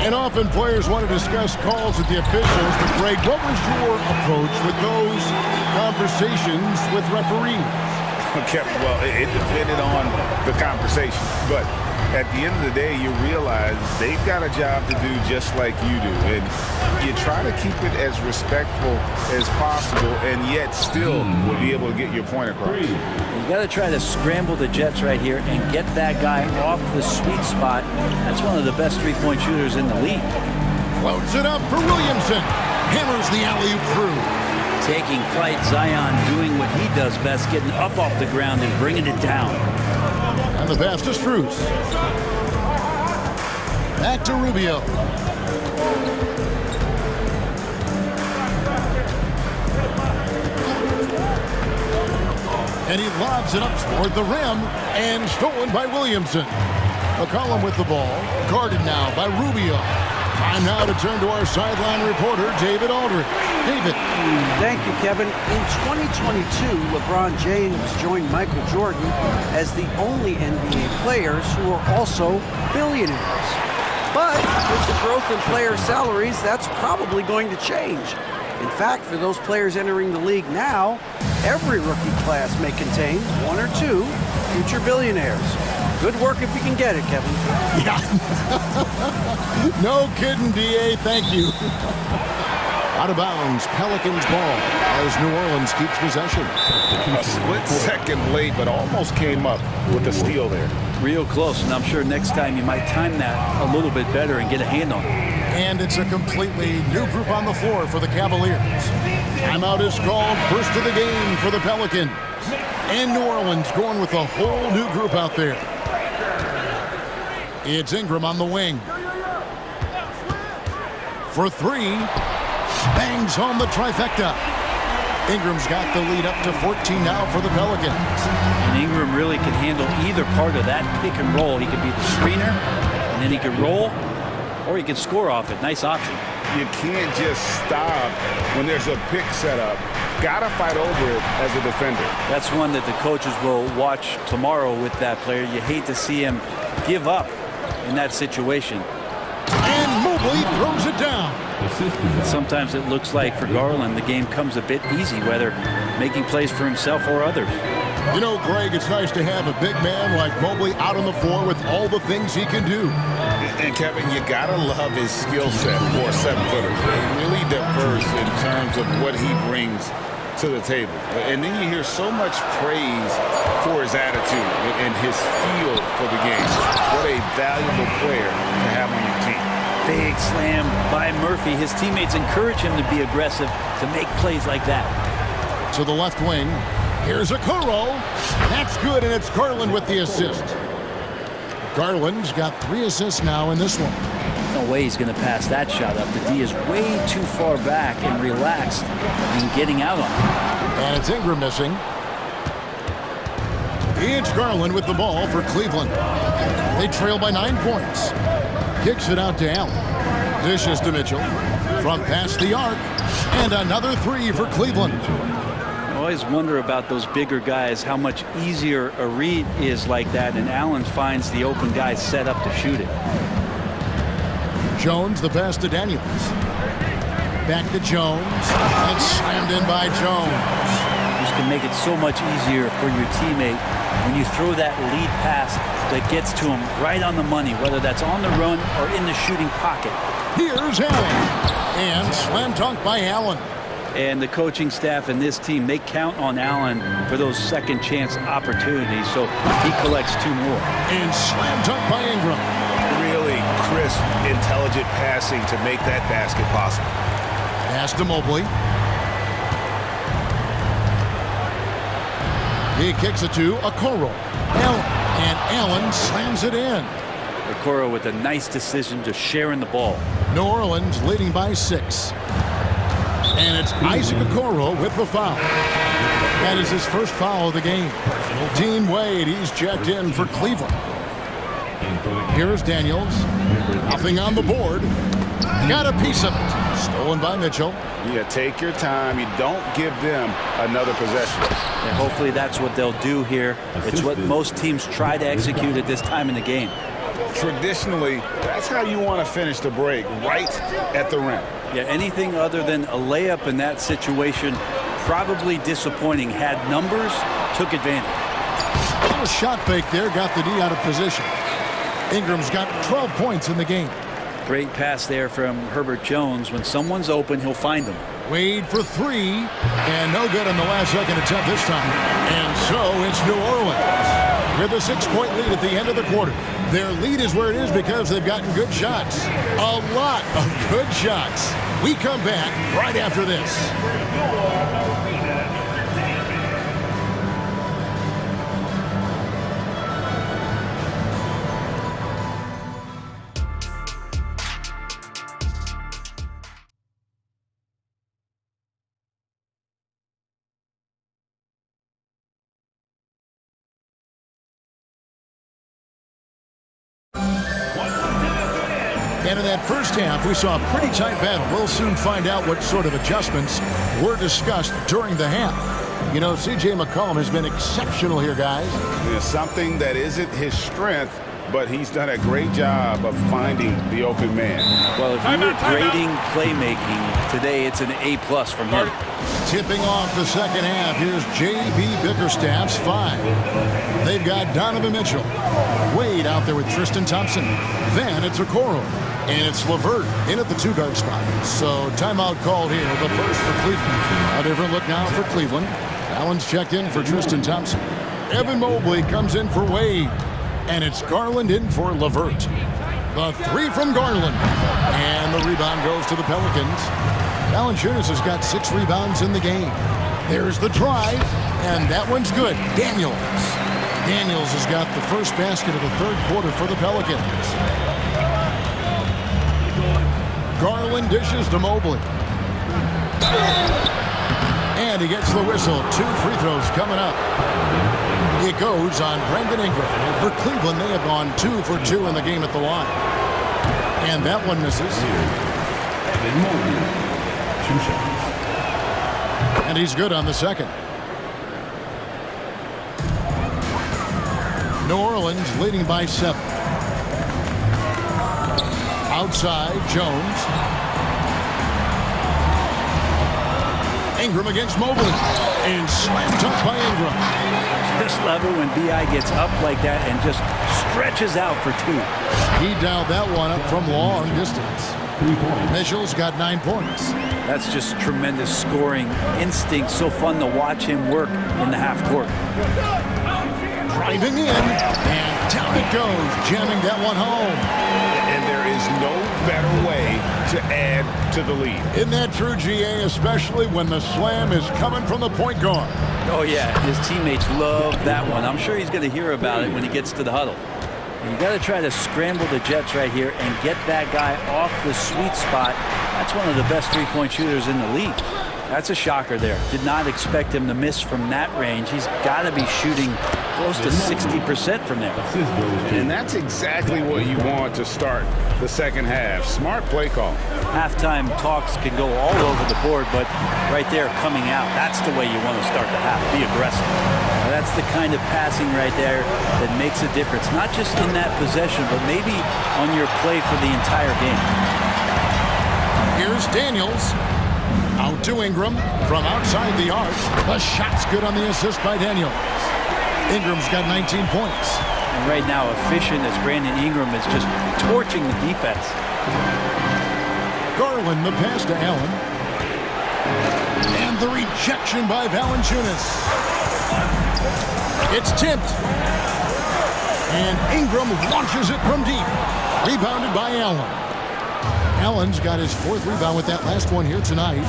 And often players want to discuss calls with the officials. But Greg, what was your approach with those conversations with referees? Okay, well, it depended on the conversation. But at the end of the day, you realize they've got a job to do just like you do. And you try to keep it as respectful as possible and yet still be able to get your point across. You got to try to scramble the Jets right here and get that guy off the sweet spot. That's one of the best three-point shooters in the league. Floats it up for Williamson. Hammers the alley-oop through. Taking flight, Zion doing what he does best, getting up off the ground and bringing it down. And the pass to Strus. Back to Rubio. And he lobs it up toward the rim and stolen by Williamson. McCollum with the ball, guarded now by Rubio. Time now to turn to our sideline reporter, David Aldridge. David. Thank you, Kevin. In 2022, LeBron James joined Michael Jordan as the only NBA players who are also billionaires. But with the growth in player salaries, that's probably going to change. In fact, for those players entering the league now, every rookie class may contain 1 or 2 future billionaires. Good work if you can get it, Kevin. Yeah. No kidding, D.A. Thank you. Out of bounds, Pelicans ball as New Orleans keeps possession. A split second late, but almost came up with a steal there. Real close, and I'm sure next time you might time that a little bit better and get a hand on it. And it's a completely new group on the floor for the Cavaliers. Timeout is called, first of the game for the Pelicans. And New Orleans going with a whole new group out there. It's Ingram on the wing. For three. Bangs home the trifecta. Ingram's got the lead up to 14 now for the Pelicans. And Ingram really can handle either part of that pick and roll. He could be the screener, and then he could roll, or he could score off it. Nice option. You can't just stop when there's a pick set up. Gotta fight over it as a defender. That's one that the coaches will watch tomorrow with that player. You hate to see him give up in that situation. And Mobley throws it down. Sometimes it looks like for Garland the game comes a bit easy, whether making plays for himself or others. You know, Greg, it's nice to have a big man like Mobley out on the floor with all the things he can do. And Kevin, you gotta love his skill set for a 7-footer. Really diverse in terms of what he brings to the table. And then you hear so much praise for his attitude and his feel for the game. What a valuable player to have on your team. Big slam by Murphy. His teammates encourage him to be aggressive, to make plays like that. To the left wing. Here's a Okoro. That's good, and it's Garland with the assist. Garland's got 3 assists now in this one. No way he's going to pass that shot up. The D is way too far back and relaxed and getting out on it. And it's Ingram missing. It's Garland with the ball for Cleveland. They trail by 9 points. Kicks it out to Allen. Dishes to Mitchell. From past the arc. And another 3 for Cleveland. I always wonder about those bigger guys, how much easier a read is like that, and Allen finds the open guy set up to shoot it. Jones, the pass to Daniels. Back to Jones. And slammed in by Jones. This can make it so much easier for your teammate when you throw that lead pass that gets to him right on the money, whether that's on the run or in the shooting pocket. Here's Allen. And slam dunk by Allen. And the coaching staff and this team, they count on Allen for those second chance opportunities, so he collects 2 more. And slam dunk by Ingram. Really crisp, intelligent passing to make that basket possible. Pass to Mobley. He kicks it to Okoro. Allen. And Allen slams it in. Okoro with a nice decision to share in the ball. New Orleans leading by 6. And it's Isaac Okoro with the foul. That is his first foul of the game. Dean Wade, he's checked in for Cleveland. Here's Daniels. Nothing on the board. Got a piece of it. Stolen by Mitchell. Yeah, take your time. You don't give them another possession. And hopefully that's what they'll do here. It's what most teams try to execute at this time in the game. Traditionally, that's how you want to finish the break, right at the rim. Yeah, anything other than a layup in that situation, probably disappointing. Had numbers, took advantage. A little shot fake there, got the D out of position. Ingram's got 12 points in the game. Great pass there from Herbert Jones. When someone's open, he'll find them. Wade for 3, and no good on the last second attempt this time. And so it's New Orleans with a 6-point lead at the end of the quarter. Their lead is where it is because they've gotten good shots. A lot of good shots. We come back right after this. And in that first half, we saw a pretty tight battle. We'll soon find out what sort of adjustments were discussed during the half. You know, C.J. McCollum has been exceptional here, guys. It's something that isn't his strength, but he's done a great job of finding the open man. Well, if you were grading playmaking today, it's an A+ from him. Tipping off the second half, here's J.B. Bickerstaff's 5. They've got Donovan Mitchell. Wade out there with Tristan Thompson. Then it's Okoro. And it's LeVert in at the 2-guard spot. So timeout called here, the first for Cleveland. A different look now for Cleveland. Allen's checked in for Tristan Thompson. Evan Mobley comes in for Wade. And it's Garland in for LeVert. The 3 from Garland. And the rebound goes to the Pelicans. Valanciunas has got 6 rebounds in the game. There's the drive, and that one's good. Daniels has got the first basket of the third quarter for the Pelicans. Garland dishes to Mobley. And he gets the whistle. 2 free throws coming up. It goes on Brandon Ingram. For Cleveland, they have gone 2 for 2 in the game at the line. And that one misses. And he's good on the second. New Orleans leading by 7. Outside, Jones. Ingram against Mobley. And slammed up by Ingram. This level when B.I. gets up like that and just stretches out for 2. He dialed that one up from long distance. Mitchell's got 9 points. That's just tremendous scoring instinct. So fun to watch him work in the half court. Driving in, and down it goes, jamming that one home. And there is no better way to add to the lead. Isn't that true, GA, especially when the slam is coming from the point guard? Oh, yeah, his teammates love that one. I'm sure he's going to hear about it when he gets to the huddle. You got to try to scramble the Jets right here and get that guy off the sweet spot. That's one of the best three-point shooters in the league. That's a shocker there. Did not expect him to miss from that range. He's got to be shooting close to 60% from there. And that's exactly what you want to start the second half. Smart play call. Halftime talks can go all over the board, but right there coming out, that's the way you want to start the half. Be aggressive. Now, that's the kind of passing right there that makes a difference. Not just in that possession, but maybe on your play for the entire game. Here's Daniels. Out to Ingram from outside the arc. The shot's good on the assist by Daniels. Ingram's got 19 points. And right now, efficient as Brandon Ingram is just torching the defense. Garland, the pass to Allen. And the rejection by Valanciunas. It's tipped. And Ingram launches it from deep. Rebounded by Allen. Allen's got his 4th rebound with that last one here tonight.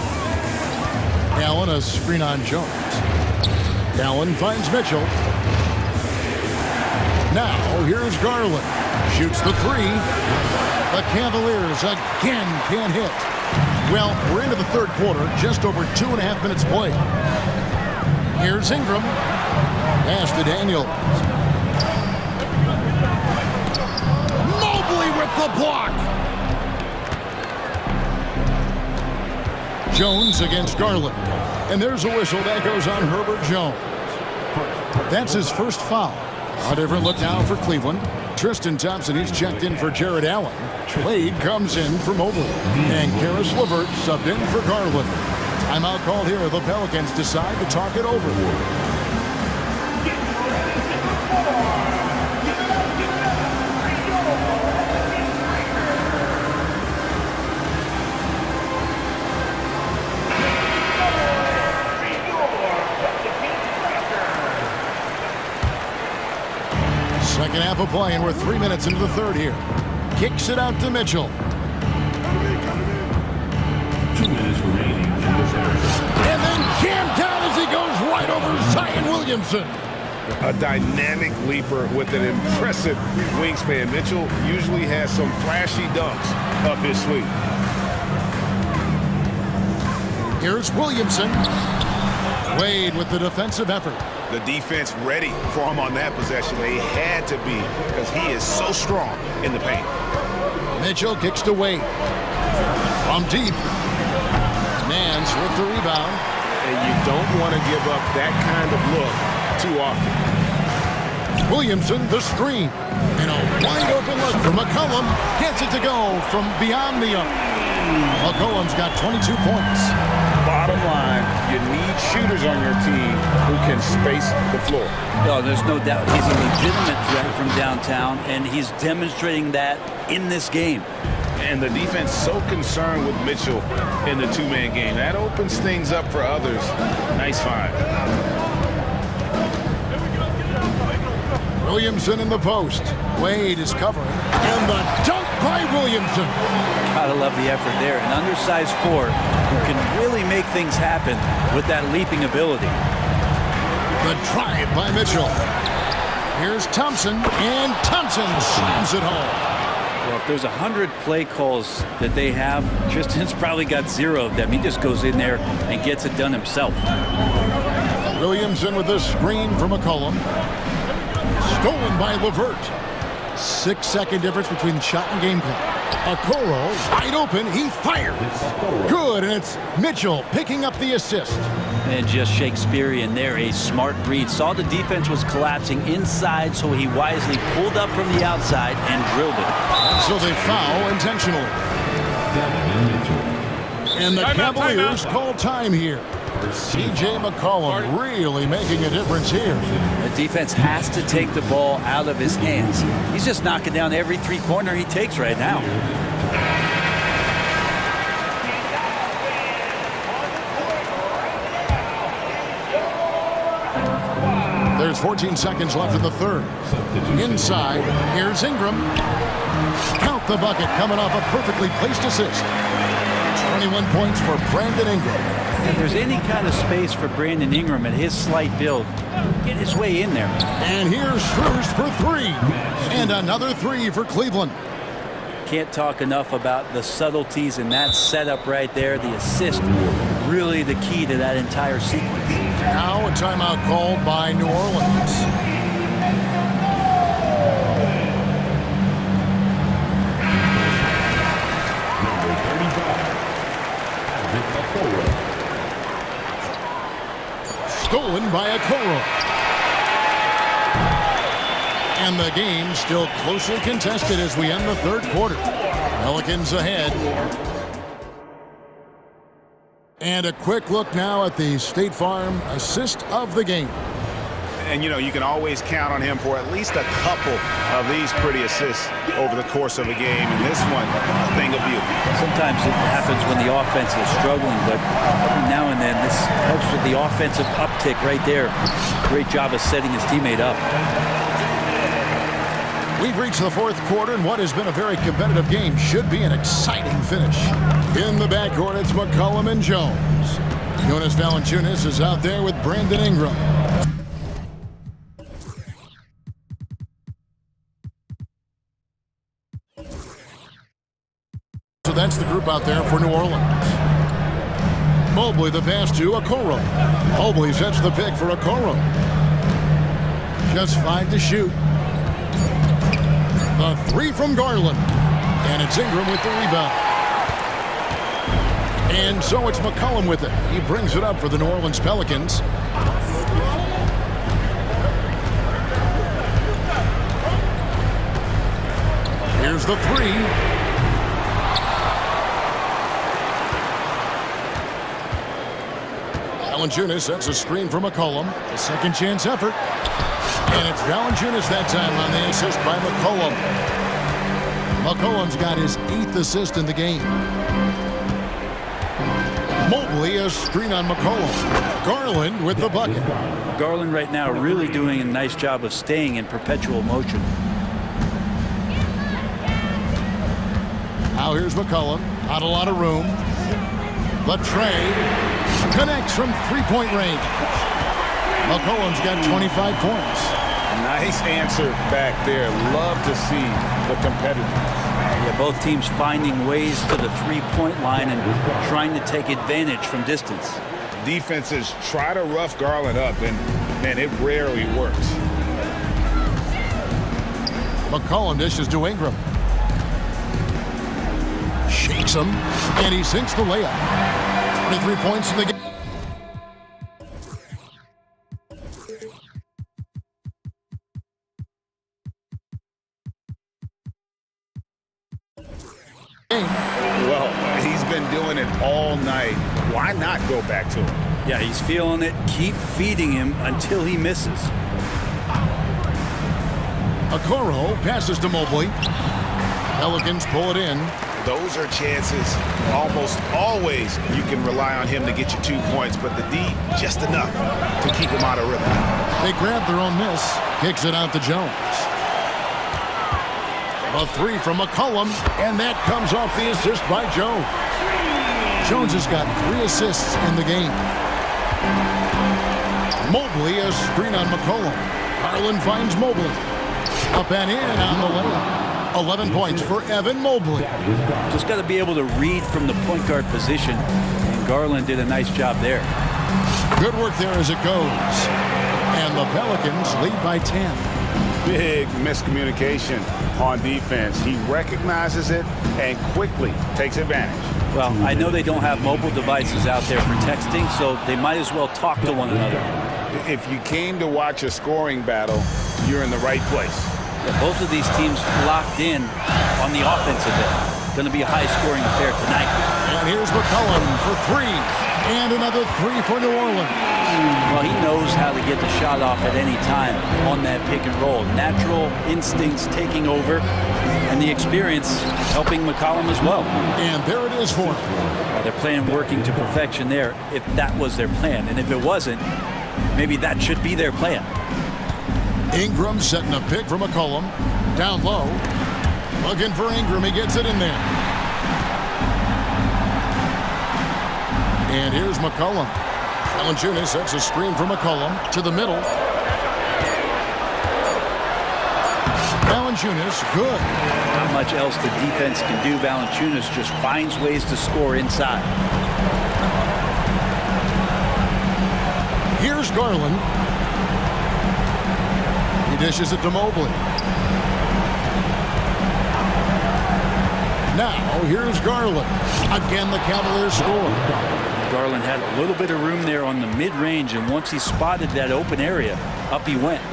Allen, a screen on Jones. Allen finds Mitchell. Now, here's Garland. Shoots the 3. The Cavaliers again can't hit. Well, we're into the third quarter, just over 2.5 minutes played. Here's Ingram. Pass to Daniels. Mobley with the block. Jones against Garland. And there's a whistle that goes on Herbert Jones. That's his first foul. A different look now for Cleveland. Tristan Thompson, he's checked in for Jared Allen. Wade comes in for Mobley. And Karis LeVert subbed in for Garland. Timeout called here. The Pelicans decide to talk it over. Second half of play, and we're 3 minutes into the third here. Kicks it out to Mitchell. 2 minutes remaining. And then jammed down as he goes right over Zion Williamson. A dynamic leaper with an impressive wingspan. Mitchell usually has some flashy dunks up his sleeve. Here's Williamson. Wade with the defensive effort. The defense ready for him on that possession. They had to be because he is so strong in the paint. Mitchell kicks to Wade. From deep. Nance with the rebound. And you don't want to give up that kind of look too often. Williamson, the screen. And a wide open look for McCollum. Gets it to go from beyond the arc. McCollum's got 22 points. Bottom line, you need shooters on your team who can space the floor. No, there's no doubt. He's a legitimate threat from downtown, and he's demonstrating that in this game. And the defense so concerned with Mitchell in the two-man game. That opens things up for others. Nice find. Williamson in the post. Wade is covering. And the dunk by Williamson. Gotta love the effort there. An undersized forward who can really make things happen with that leaping ability. The drive by Mitchell. Here's Thompson, and Thompson slams it home. Well, if there's 100 play calls that they have, Tristan's probably got 0 of them. He just goes in there and gets it done himself. Williamson with the screen from McCollum. Stolen by Levert. 6-second difference between shot and game clock. Okoro wide open, he fires. Good, and it's Mitchell picking up the assist. And just Shakespearean there, a smart read. Saw the defense was collapsing inside, so he wisely pulled up from the outside and drilled it. So they foul intentionally. And the Cavaliers call time here. C.J. McCollum really making a difference here. The defense has to take the ball out of his hands. He's just knocking down every three-pointer he takes right now. There's 14 seconds left in the third. Inside, here's Ingram. Count the bucket coming off a perfectly placed assist. 21 points for Brandon Ingram. If there's any kind of space for Brandon Ingram at his slight build, get his way in there. And here's Strus for 3. And another 3 for Cleveland. Can't talk enough about the subtleties in that setup right there. The assist, really the key to that entire sequence. Now a timeout called by New Orleans. Stolen by Okoro. And the game still closely contested as we end the third quarter. Pelicans ahead. And a quick look now at the State Farm assist of the game. And, you know, you can always count on him for at least a couple of these pretty assists over the course of a game. And this one, a thing of beauty. Sometimes it happens when the offense is struggling, but every now and then this helps with the offensive uptick right there. Great job of setting his teammate up. We've reached the fourth quarter, and what has been a very competitive game should be an exciting finish. In the backcourt, it's McCollum and Jones. Jonas Valanciunas is out there with Brandon Ingram. So that's the group out there for New Orleans. Mobley the pass to Okoro. Mobley sets the pick for Okoro. Just 5 to shoot. The 3 from Garland. And it's Ingram with the rebound. And so it's McCollum with it. He brings it up for the New Orleans Pelicans. Here's the 3. Valanciunas sets a screen for McCollum. A second chance effort. And it's Valanciunas that time on the assist by McCollum. McCollum's got his 8th assist in the game. Mobley a screen on McCollum. Garland with the bucket. Garland right now really doing a nice job of staying in perpetual motion. Now here's McCollum. Not a lot of room. The tray connects from three-point range. McCollum's got 25 points. Nice answer back there. Love to see the competitiveness. Yeah, both teams finding ways to the three-point line and trying to take advantage from distance. Defenses try to rough Garland up, and man, it rarely works. McCollum dishes to Ingram. Shakes him, and he sinks the layup. 23 points in the game. Well, he's been doing it all night. Why not go back to him? Yeah, he's feeling it. Keep feeding him until he misses. Okoro passes to Mobley. Pelicans pull it in. Those are chances. Almost always you can rely on him to get you 2 points, but the D, just enough to keep him out of rhythm. They grab their own miss. Kicks it out to Jones. A three from McCollum, and that comes off the assist by Jones. Jones has got 3 assists in the game. Mobley, a screen on McCollum. Garland finds Mobley. Up and in on the layup. 11 points for Evan Mobley. Just got to be able to read from the point guard position, and Garland did a nice job there. Good work there as it goes. And the Pelicans lead by 10. Big miscommunication on defense. He recognizes it and quickly takes advantage. Well, I know they don't have mobile devices out there for texting, so they might as well talk to one another. If you came to watch a scoring battle, you're in the right place. Yeah, both of these teams locked in on the offensive end. Going to be a high-scoring affair tonight. And here's McCollum for 3. And another 3 for New Orleans. Well, he knows how to get the shot off at any time on that pick and roll. Natural instincts taking over, and the experience helping McCollum as well. And there it is for him. Well, they're playing working to perfection there, if that was their plan. And if it wasn't, maybe that should be their plan. Ingram setting a pick for McCollum. Down low. Looking for Ingram. He gets it in there. And here's McCollum. Valanciunas sets a screen for McCollum to the middle. Valanciunas, good. Not much else the defense can do. Valanciunas just finds ways to score inside. Here's Garland. He dishes it to Mobley. Now, here's Garland. Again, the Cavaliers score. Garland had a little bit of room there on the mid-range, and once he spotted that open area, up he went.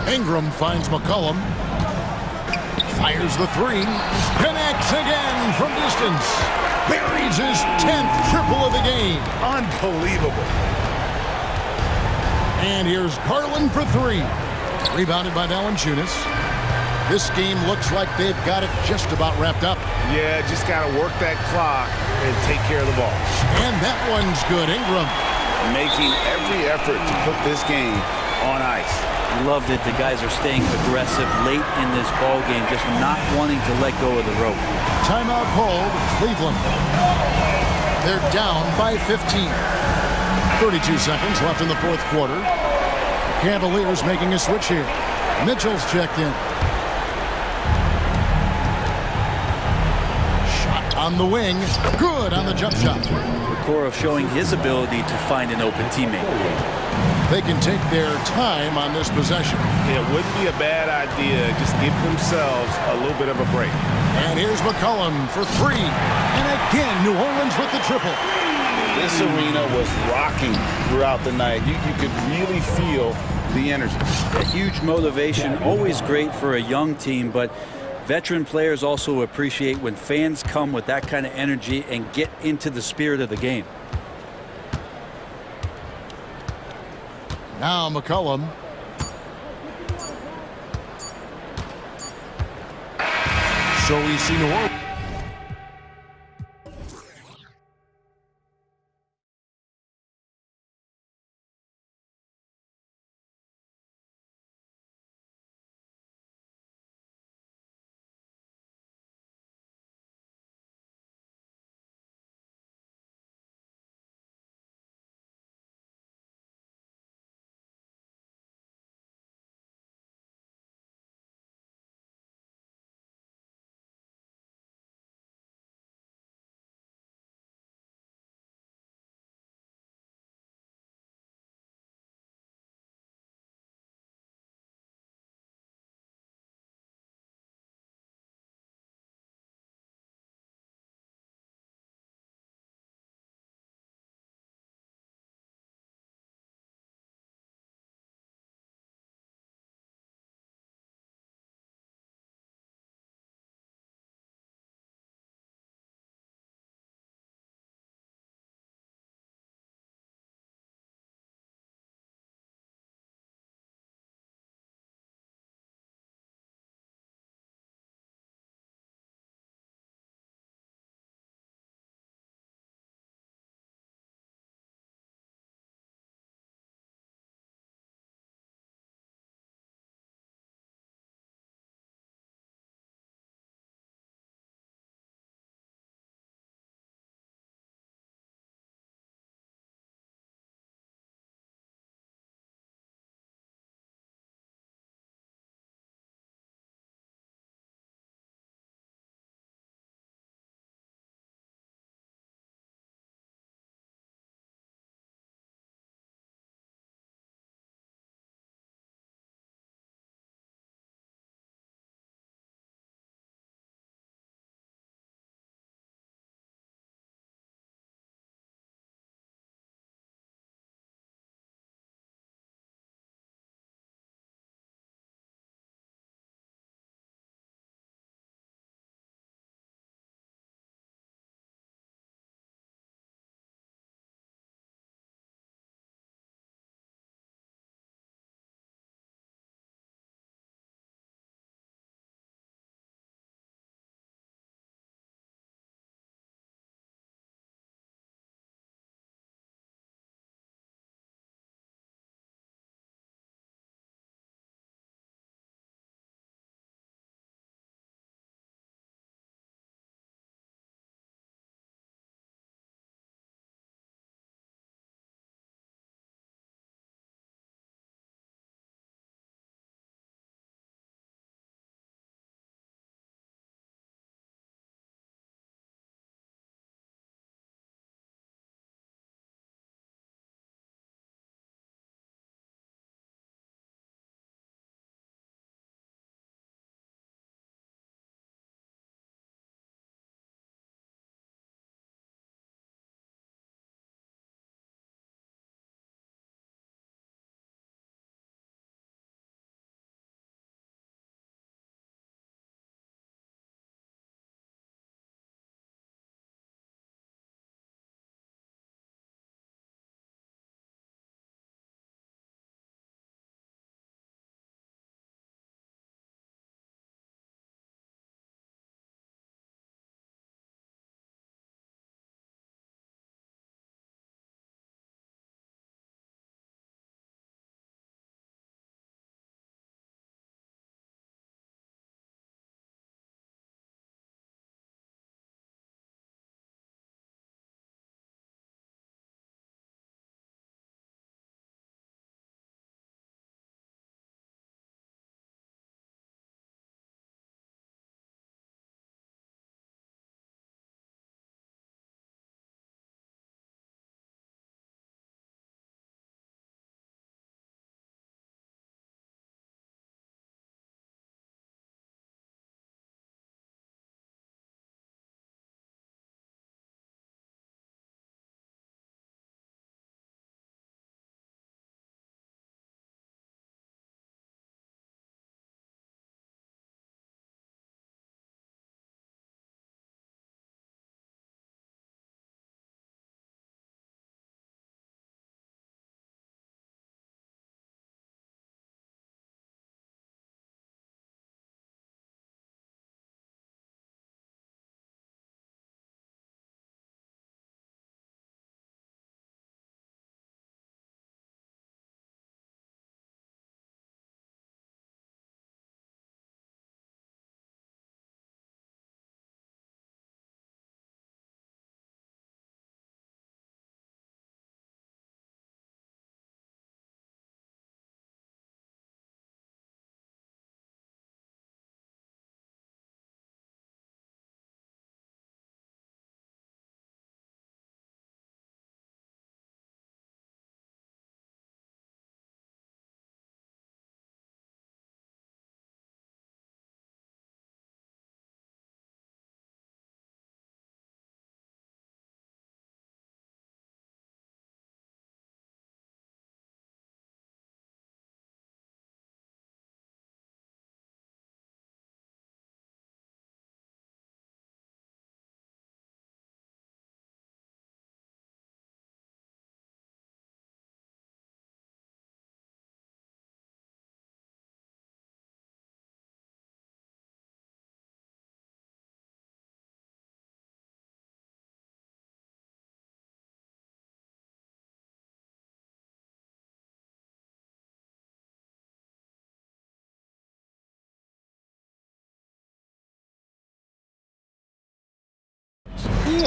Ingram finds McCollum. Fires the 3. Connects again from distance. Buries his 10th triple of the game. Unbelievable. And here's Garland for 3. Rebounded by Valanciunas. This game looks like they've got it just about wrapped up. Yeah, just got to work that clock and take care of the ball. And that one's good. Ingram making every effort to put this game on ice. Love that the guys are staying aggressive late in this ball game, just not wanting to let go of the rope. Timeout called. Cleveland. They're down by 15. 32 seconds left in the fourth quarter. Cavaliers making a switch here. Mitchell's checked in. On the wing, good on the jump shot. Okoro showing his ability to find an open teammate. They can take their time on this possession. It wouldn't be a bad idea. Just give themselves a little bit of a break. And here's McCollum for 3. And again, New Orleans with the triple. This arena was rocking throughout the night. You could really feel the energy. A huge motivation, always great for a young team, but veteran players also appreciate when fans come with that kind of energy and get into the spirit of the game. Now McCollum. So we see New Orleans.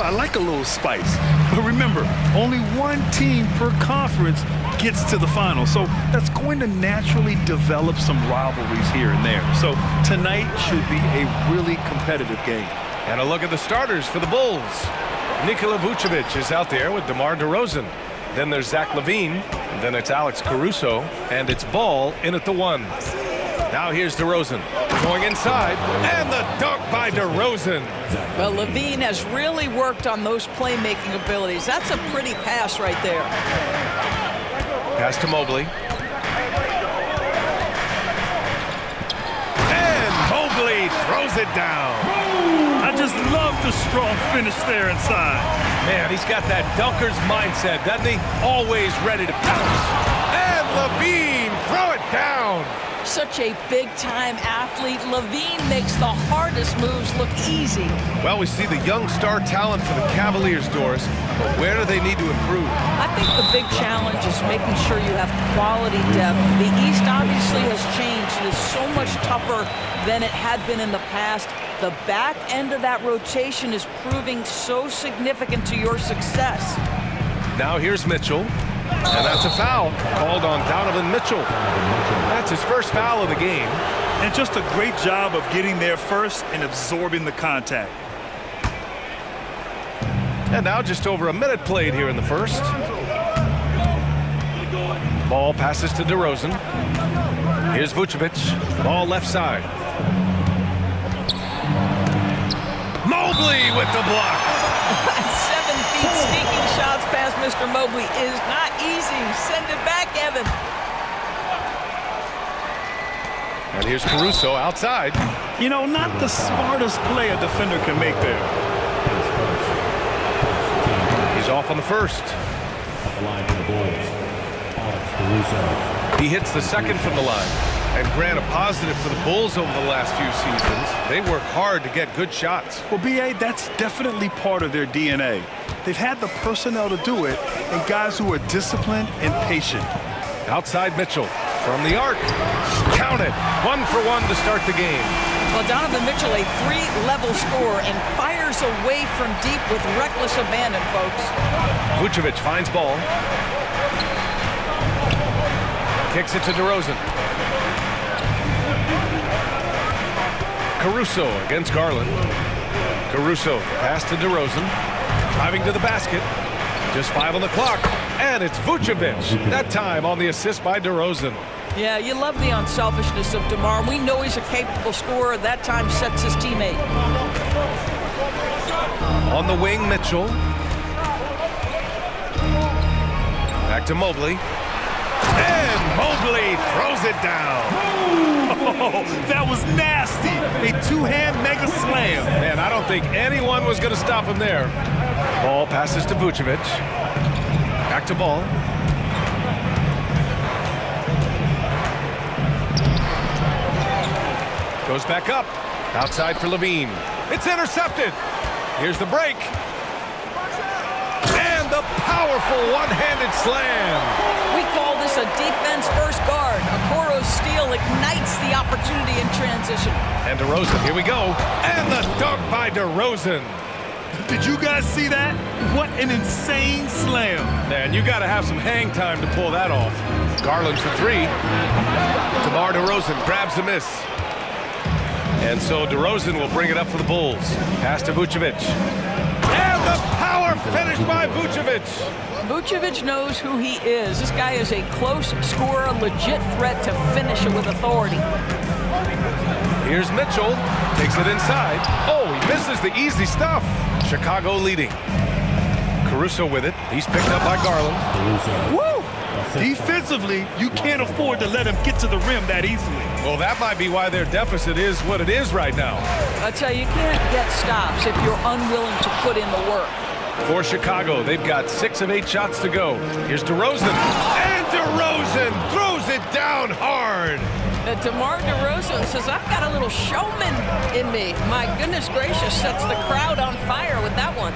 I like a little spice. But remember, only one team per conference gets to the final. So that's going to naturally develop some rivalries here and there. So tonight should be a really competitive game. And a look at the starters for the Bulls. Nikola Vucevic is out there with DeMar DeRozan. Then there's Zach LaVine. Then it's Alex Caruso. And it's Ball in at the 1. Now here's DeRozan going inside. And the dunk by DeRozan. Well, LaVine has really worked on those playmaking abilities. That's a pretty pass right there. Pass to Mobley. And Mobley throws it down. I just love the strong finish there inside. Man, he's got that dunker's mindset, doesn't he? Always ready to pounce. And LaVine, throw it down. Such a big-time athlete. LaVine makes the hardest moves look easy. Well, we see the young star talent for the Cavaliers, Doris, but where do they need to improve? I think the big challenge is making sure you have quality depth. The East obviously has changed. It is so much tougher than it had been in the past. The back end of that rotation is proving so significant to your success. Now here's Mitchell. And that's a foul called on Donovan Mitchell. That's his first foul of the game. And just a great job of getting there first and absorbing the contact. And now just over a minute played here in the first. Ball passes to DeRozan. Here's Vucevic. Ball left side. Mobley with the block. 7 feet sneaking shots past Mr. Mobley is not easy. Send it back, Evan. And here's Caruso outside. You know, not the smartest play a defender can make there. He's off on the first. Off the line for the Bulls, Alex Caruso. He hits the second from the line. And Grant, a positive for the Bulls over the last few seasons. They work hard to get good shots. Well, B.A., that's definitely part of their DNA. They've had the personnel to do it, and guys who are disciplined and patient. Outside Mitchell from the arc. Count it. 1 for 1 to start the game. Well, Donovan Mitchell, a 3-level scorer, and fires away from deep with reckless abandon, folks. Vucevic finds ball. Kicks it to DeRozan. Caruso against Garland. Caruso pass to DeRozan. Driving to the basket. Just 5 on the clock. And it's Vucevic. That time on the assist by DeRozan. Yeah, you love the unselfishness of DeMar. We know he's a capable scorer. That time sets his teammate. On the wing, Mitchell. Back to Mobley. And Mobley throws it down. Oh, that was nasty. A 2-hand mega slam. Man, I don't think anyone was going to stop him there. Ball passes to Vucevic. Back to Ball. Goes back up. Outside for LaVine. It's intercepted. Here's the break. And the powerful one-handed slam. We call this a defense-first guard. Okoro's steal ignites the opportunity in transition. And DeRozan, here we go. And the dunk by DeRozan. Did you guys see that? What an insane slam. Man, you got to have some hang time to pull that off. Garland for 3. DeMar DeRozan grabs the miss. And so DeRozan will bring it up for the Bulls. Pass to Vucevic. And the power finish by Vucevic. Vucevic knows who he is. This guy is a close scorer, legit threat to finish it with authority. Here's Mitchell. Takes it inside. Oh, he misses the easy stuff. Chicago leading. Caruso with it. He's picked up by Garland. Woo! Defensively, you can't afford to let him get to the rim that easily. Well, that might be why their deficit is what it is right now. I tell you, you can't get stops if you're unwilling to put in the work. For Chicago, they've got 6 of 8 shots to go. Here's DeRozan. And DeRozan throws it down hard. DeMar DeRozan says, I've got a little showman in me. My goodness gracious, sets the crowd on fire with that one.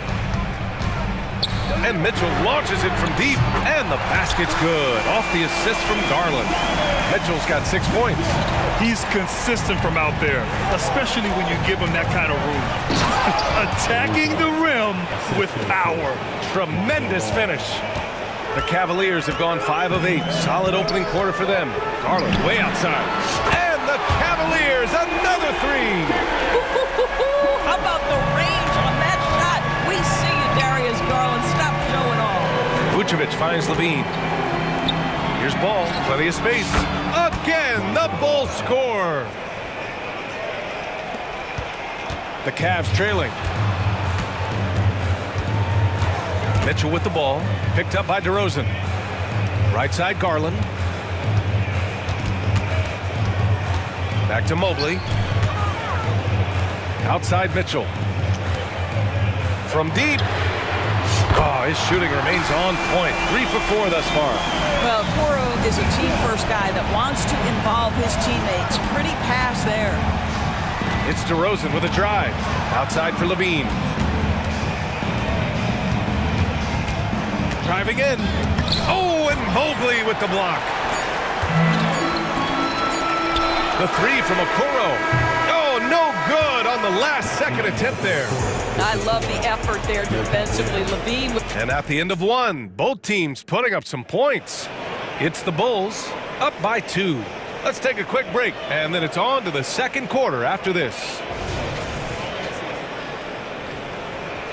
And Mitchell launches it from deep. And the basket's good. Off the assist from Garland. Mitchell's got 6 points. He's consistent from out there, especially when you give him that kind of room. Attacking the rim with power. Tremendous finish. The Cavaliers have gone 5 of 8. Solid opening quarter for them. Garland way outside. And the Cavaliers, another 3. How about the range on that shot? We see you, Darius Garland. Stop showing off. Vucevic finds Levine. Here's Ball, plenty of space. Again, the Bulls score. The Cavs trailing. Mitchell with the ball, picked up by DeRozan. Right side, Garland. Back to Mobley. Outside, Mitchell. From deep. Oh, his shooting remains on point. 3 for 4 thus far. Well, Coro is a team-first guy that wants to involve his teammates. Pretty pass there. It's DeRozan with a drive. Outside for Levine. Driving in. Oh, and Mobley with the block. The 3 from Okoro. Oh, no good on the last second attempt there. I love the effort there defensively. Levine with... And at the end of 1, both teams putting up some points. It's the Bulls up by 2. Let's take a quick break, and then it's on to the second quarter after this.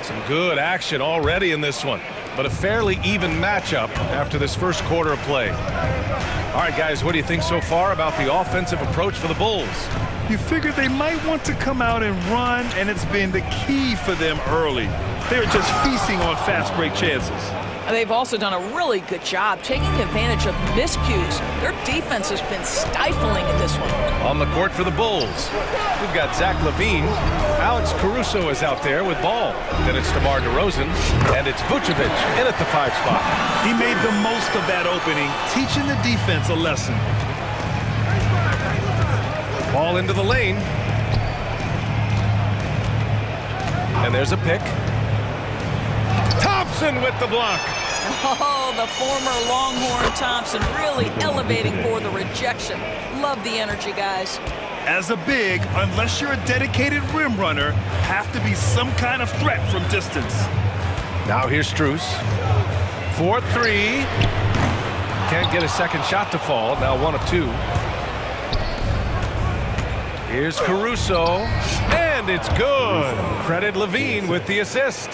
Some good action already in this one, but a fairly even matchup after this first quarter of play. All right, guys, what do you think so far about the offensive approach for the Bulls? You figured they might want to come out and run, and it's been the key for them early. They're just feasting on fast break chances. They've also done a really good job taking advantage of miscues. Their defense has been stifling in this one. On the court for the Bulls, we've got Zach LaVine. Alex Caruso is out there with ball. Then it's DeMar DeRozan, and it's Vucevic in at the 5 spot. He made the most of that opening, teaching the defense a lesson. Ball into the lane. And there's a pick. Thompson with the block. Oh, the former Longhorn Thompson really elevating for the rejection. Love the energy, guys. As a big, unless you're a dedicated rim runner, have to be some kind of threat from distance. Now here's Strus. 4-3. Can't get a second shot to fall. Now 1 of 2. Here's Caruso. And it's good. Credit Levine with the assist.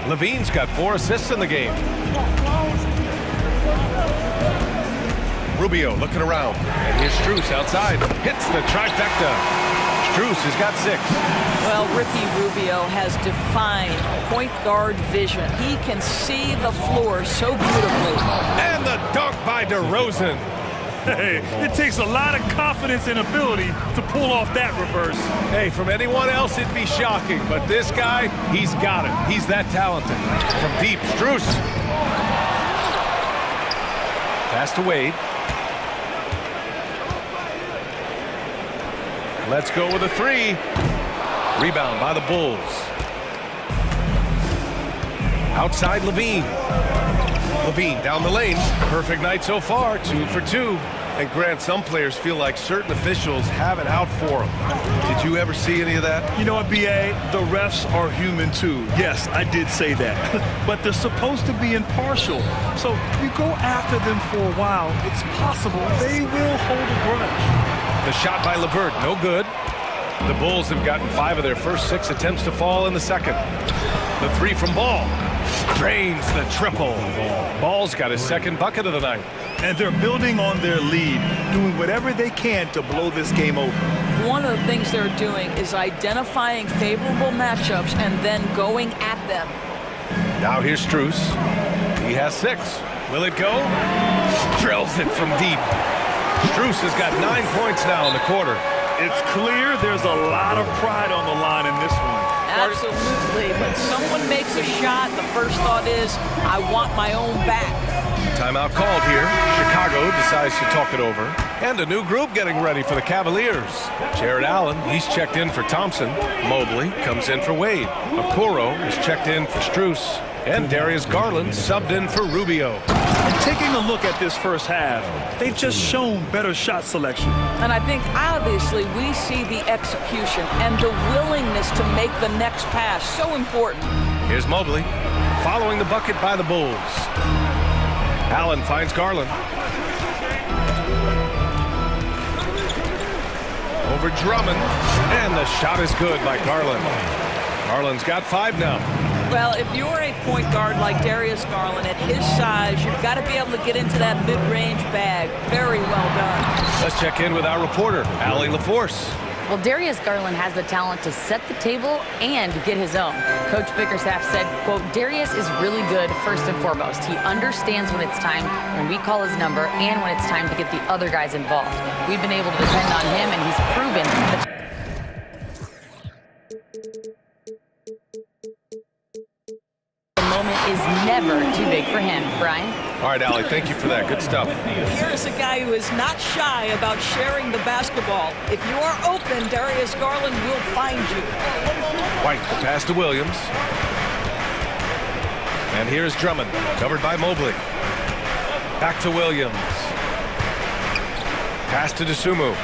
Levine's got 4 assists in the game. Rubio looking around. And here's Strus outside. Hits the trifecta. Strus has got 6. Well, Ricky Rubio has defined point guard vision. He can see the floor so beautifully. And the dunk by DeRozan. Hey, it takes a lot of confidence and ability to pull off that reverse. Hey, from anyone else, it'd be shocking. But this guy, he's got it. He's that talented. From deep, Strus. Pass to Wade. Let's go with a 3. Rebound by the Bulls. Outside Levine. Levine down the lane. Perfect night so far. 2 for 2. And Grant, some players feel like certain officials have it out for them. Did you ever see any of that? You know what, B.A.? The refs are human too. Yes, I did say that. But they're supposed to be impartial. So you go after them for a while, it's possible they will hold a grudge. The shot by LeVert, no good. The Bulls have gotten 5 of their first 6 attempts to fall in the second. The 3 from Ball. Drains the triple. Ball's got his second bucket of the night. And they're building on their lead, doing whatever they can to blow this game open. One of the things they're doing is identifying favorable matchups and then going at them. Now here's Strus. He has 6. Will it go? Drills it from deep. Strus has got 9 points now in the quarter. It's clear there's a lot of pride on the line in this one. Absolutely. When someone makes a shot, the first thought is, I want my own back. Timeout called here. Chicago decides to talk it over. And a new group getting ready for the Cavaliers. Jared Allen, he's checked in for Thompson. Mobley comes in for Wade. Okoro is checked in for Strus. And Darius Garland subbed in for Rubio. And taking a look at this first half, they've just shown better shot selection. And I think obviously we see the execution and the willingness to make the next pass so important. Here's Mobley, following the bucket by the Bulls. Allen finds Garland. Over Drummond, and the shot is good by Garland. Garland's got 5 now. Well, if you're a point guard like Darius Garland, at his size, you've got to be able to get into that mid-range bag. Very well done. Let's check in with our reporter, Allie LaForce. Well, Darius Garland has the talent to set the table and get his own. Coach Bickerstaff said, quote, Darius is really good first and foremost. He understands when it's time when we call his number and when it's time to get the other guys involved. We've been able to depend on him, and he's proven that is never too big for him. Brian? All right, Allie, thank you for that. Good stuff. Here's a guy who is not shy about sharing the basketball. If you are open, Darius Garland will find you. White, the pass to Williams. And here's Drummond, covered by Mobley. Back to Williams. Pass to Dosunmu.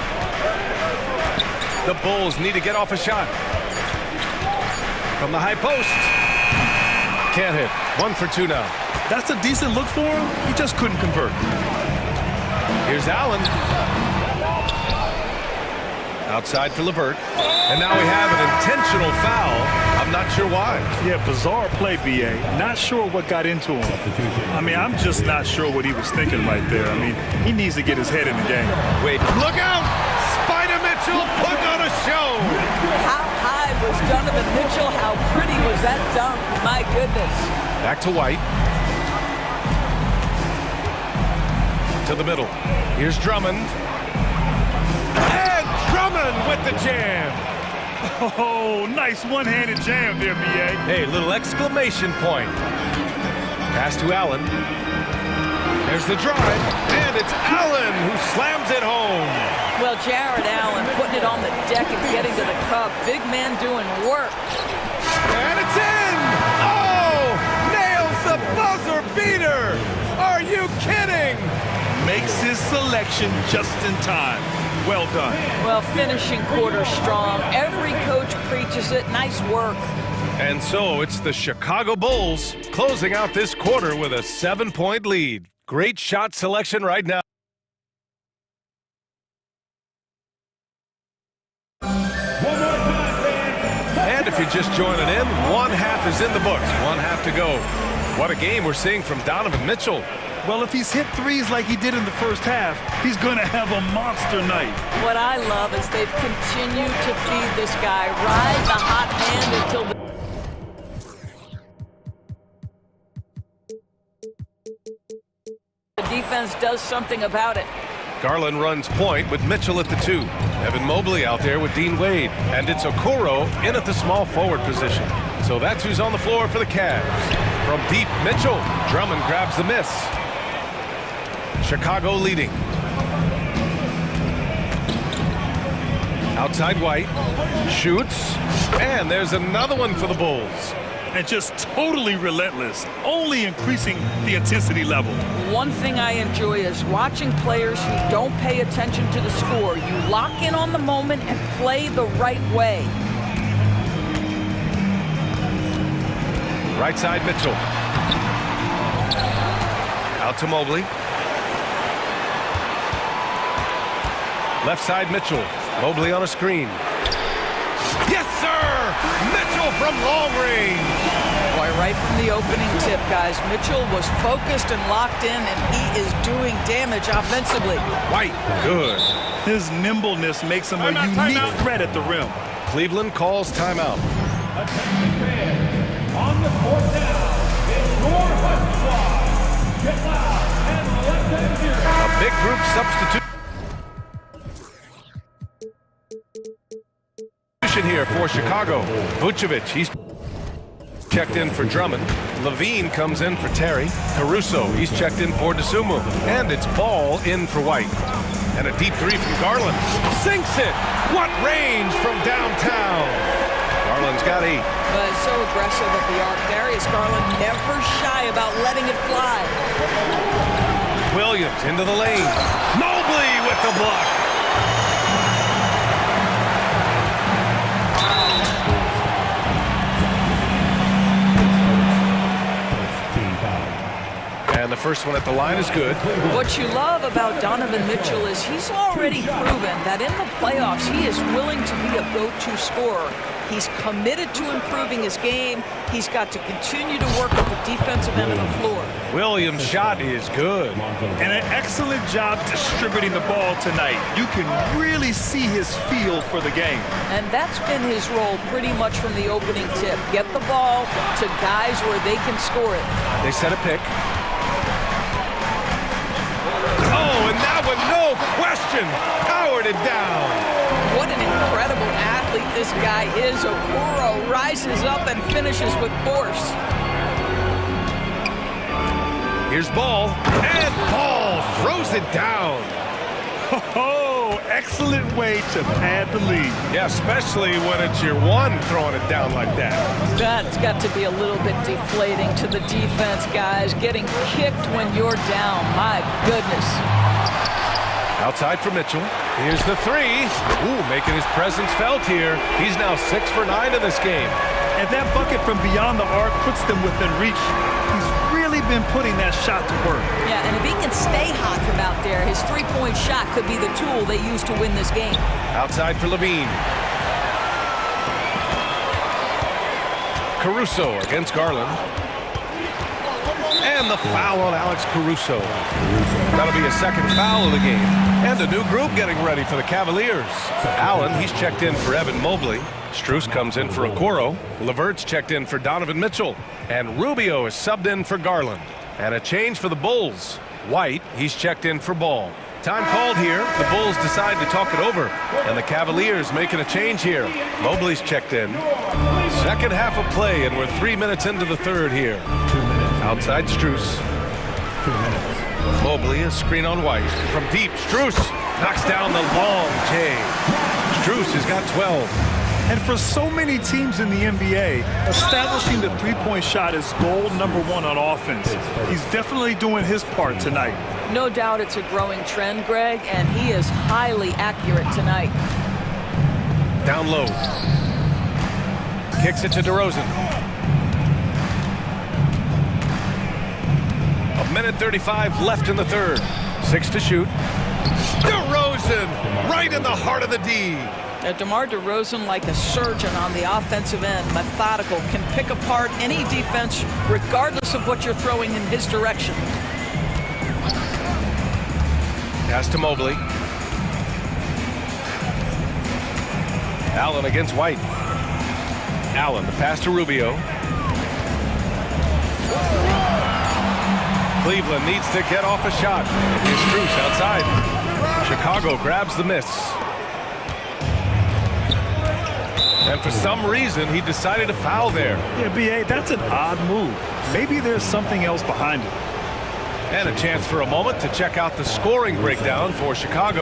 The Bulls need to get off a shot. From the high post. Can't hit. 1 for 2 now. That's a decent look for him. He just couldn't convert. Here's Allen. Outside for LeVert. And now we have an intentional foul. I'm not sure why. Yeah, bizarre play, B.A. Not sure what got into him. I mean, I'm just not sure what he was thinking right there. I mean, he needs to get his head in the game. Wait, look out! Spider Mitchell putting on a show! How high was Donovan Mitchell? How pretty was that dunk? My goodness. Back to White. To the middle. Here's Drummond. And Drummond with the jam. Oh, nice one-handed jam there, B.A. Hey, little exclamation point. Pass to Allen. There's the drive, and it's Allen who slams it home. Well, Jared Allen putting it on the deck and getting to the cup. Big man doing work. And it's in! Oh! Nails the buzzer beater! Are you kidding? Makes his selection just in time. Well done. Well, finishing quarter strong. Every coach preaches it. Nice work. And so it's the Chicago Bulls closing out this quarter with a 7-point lead. Great shot selection right now. And if you're just joining in, 1 half is in the books. 1 half to go. What a game we're seeing from Donovan Mitchell. Well, if he's hit threes like he did in the first half, he's going to have a monster night. What I love is they've continued to feed this guy, ride the hot hand until the defense does something about it. Garland runs point with Mitchell at the 2. Evan Mobley out there with Dean Wade. And it's Okoro in at the small forward position. So that's who's on the floor for the Cavs. From deep, Mitchell. Drummond grabs the miss. Chicago leading. Outside White. Shoots. And there's another one for the Bulls. And just totally relentless, only increasing the intensity level. One thing I enjoy is watching players who don't pay attention to the score. You lock in on the moment and play the right way. Right side, Mitchell. Out to Mobley. Left side, Mitchell. Mobley on a screen. Yes, sir! Mitchell from long range. Boy, right from the opening tip, guys. Mitchell was focused and locked in, and he is doing damage offensively. White, good. His nimbleness makes him a unique threat at the rim. Cleveland calls timeout. On the fourth down, it's your hot squad. Get loud and let them hear it. A big group substitution here for Chicago. Vucevic, he's checked in for Drummond. Levine comes in for Terry. Caruso, he's checked in for Dosunmu. And it's Ball in for White. And a deep 3 from Garland. Sinks it! What range from downtown! Garland's got 8. So aggressive at the arc. Darius Garland never shy about letting it fly. Williams into the lane. Mobley with the block. And the first one at the line is good. What you love about Donovan Mitchell is he's already proven that in the playoffs he is willing to be a go-to scorer. He's committed to improving his game. He's got to continue to work at the defensive end of the floor. Williams' shot is good. And an excellent job distributing the ball tonight. You can really see his feel for the game. And that's been his role pretty much from the opening tip. Get the ball to guys where they can score it. They set a pick. Oh, and that one, no question, powered it down. What an incredible athlete this guy is. Okoro rises up and finishes with force. Here's Ball, and Ball throws it down. Oh, excellent way to pad the lead. Yeah, especially when it's your one throwing it down like that. That's got to be a little bit deflating to the defense, guys. Getting kicked when you're down, my goodness. Outside for Mitchell. Here's the 3. Ooh, making his presence felt here. He's now 6 for 9 in this game. And that bucket from beyond the arc puts them within reach. He's really been putting that shot to work. Yeah, and if he can stay hot from out there, his three-point shot could be the tool they use to win this game. Outside for Levine. Caruso against Garland. And the foul on Alex Caruso. That'll be a second foul of the game. And a new group getting ready for the Cavaliers. Allen, he's checked in for Evan Mobley. Strus comes in for Okoro. Levert's checked in for Donovan Mitchell. And Rubio is subbed in for Garland. And a change for the Bulls. White, he's checked in for Ball. Time called here. The Bulls decide to talk it over. And the Cavaliers making a change here. Mobley's checked in. Second half of play, and we're 3 minutes into the third here. Outside Strus. Mobley, a screen on White. From deep, Strus knocks down the long J. Strus has got 12. And for so many teams in the NBA, establishing the three-point shot is goal number 1 on offense. He's definitely doing his part tonight. No doubt it's a growing trend, Greg, and he is highly accurate tonight. Down low. Kicks it to DeRozan. A minute 35 left in the third. 6 to shoot. DeRozan right in the heart of the D. DeMar DeRozan, like a surgeon on the offensive end, methodical, can pick apart any defense regardless of what you're throwing in his direction. Pass to Mobley. Allen against White. Allen, the pass to Rubio. Cleveland needs to get off a shot. Here's Strus outside. Chicago grabs the miss. And for some reason, he decided to foul there. Yeah, B.A., that's an odd move. Maybe there's something else behind it. And a chance for a moment to check out the scoring breakdown for Chicago.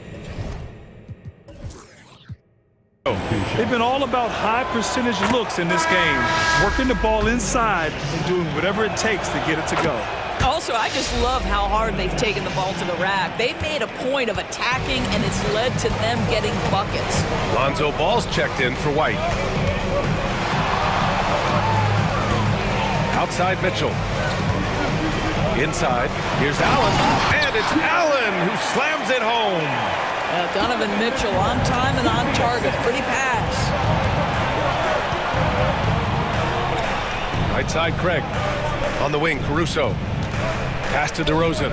They've been all about high percentage looks in this game, working the ball inside and doing whatever it takes to get it to go. Also, I just love how hard they've taken the ball to the rack. They've made a point of attacking, and it's led to them getting buckets. Lonzo Ball's checked in for White. Outside Mitchell. Inside, here's Allen, and it's Allen who slams it home. Donovan Mitchell on time and on target. Pretty pass. Right side, Craig. On the wing, Caruso. Pass to DeRozan.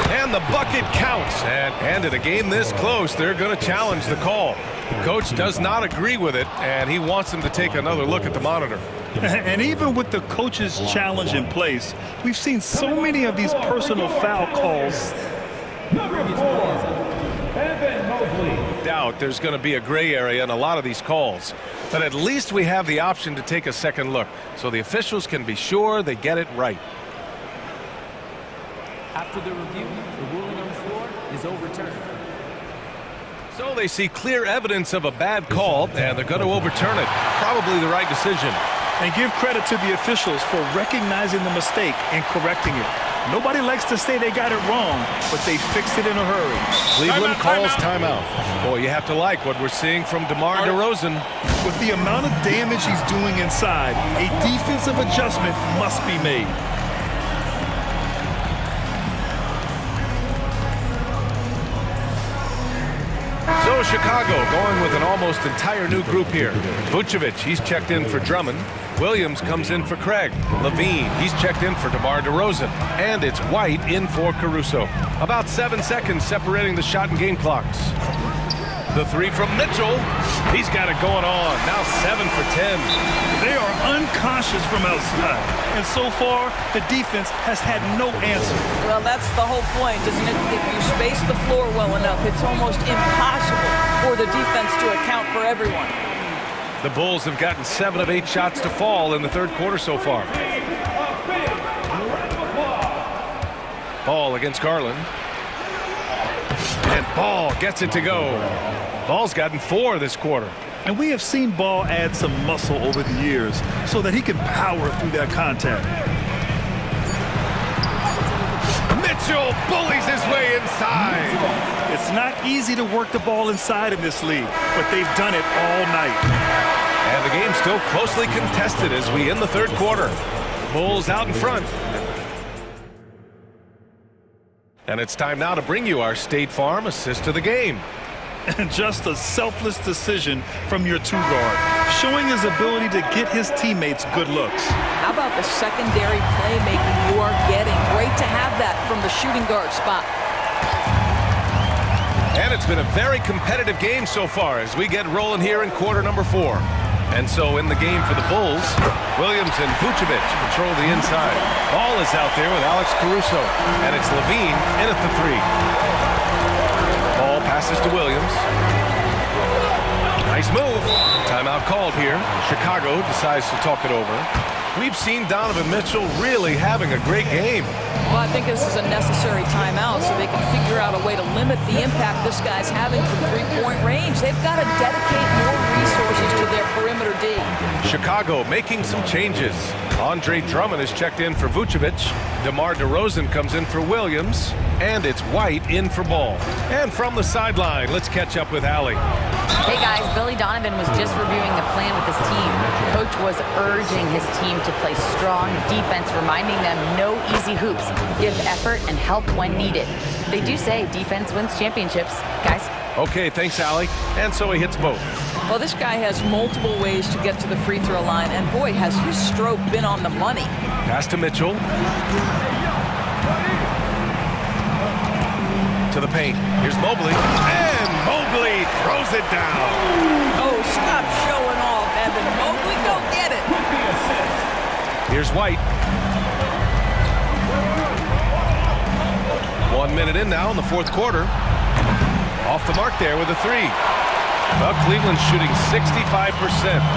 And the bucket counts. And in a game this close, they're going to challenge the call. The coach does not agree with it, and he wants them to take another look at the monitor. And even with the coach's challenge in place, we've seen so many of these personal foul calls. Doubt there's going to be a gray area in a lot of these calls. But at least we have the option to take a second look, so the officials can be sure they get it right. After the review, the ruling on the floor is overturned. So they see clear evidence of a bad call, and they're going to overturn it. Probably the right decision. And give credit to the officials for recognizing the mistake and correcting it. Nobody likes to say they got it wrong, but they fixed it in a hurry. Cleveland calls timeout. Boy, you have to like what we're seeing from DeMar DeRozan. With the amount of damage he's doing inside, a defensive adjustment must be made. So Chicago going with an almost entire new group here. Vucevic, he's checked in for Drummond. Williams comes in for Craig. Levine, he's checked in for DeMar DeRozan. And it's White in for Caruso. About 7 seconds separating the shot and game clocks. The three from Mitchell. He's got it going on. Now 7 for 10. They are unconscious from outside. And so far, the defense has had no answer. Well, that's the whole point, isn't it? If you space the floor well enough, it's almost impossible for the defense to account for everyone. The Bulls have gotten 7 of 8 shots to fall in the third quarter so far. Ball against Garland. And Ball gets it to go. Ball's gotten 4 this quarter. And we have seen Ball add some muscle over the years so that he can power through that contact. Mitchell bullies his way inside. It's not easy to work the ball inside in this league, but they've done it all night. And the game's still closely contested as we end the third quarter. Bulls out in front. And it's time now to bring you our State Farm assist of the game. And just a selfless decision from your two-guard, showing his ability to get his teammates good looks. How about the secondary playmaking you are getting? Great to have that from the shooting guard spot. And it's been a very competitive game so far as we get rolling here in quarter number 4. And so in the game for the Bulls, Williams and Vucevic patrol the inside. Ball is out there with Alex Caruso, and it's Levine in at the 3. Ball passes to Williams. Nice move. Timeout called here. Chicago decides to talk it over. We've seen Donovan Mitchell really having a great game. Well, I think this is a necessary timeout so they can figure out a way to limit the impact this guy's having from three-point range. They've got to dedicate more resources to their perimeter D. Chicago making some changes. Andre Drummond is checked in for Vucevic. DeMar DeRozan comes in for Williams. And it's White in for Ball. And from the sideline, let's catch up with Allie. Hey guys, Billy Donovan was just reviewing the plan with his team. Coach was urging his team to play strong defense, reminding them no easy hoops, give effort and help when needed. They do say defense wins championships, guys. Okay, thanks, Allie. And so he hits both. Well, this guy has multiple ways to get to the free throw line, and boy, has his stroke been on the money. Pass to Mitchell. To the paint. Here's Mobley. And Mobley throws it down. Oh, stop showing off, Evan. Mobley, go get it. Here's White. 1 minute in now in the fourth quarter. Off the mark there with a 3. Well, Cleveland's shooting 65%.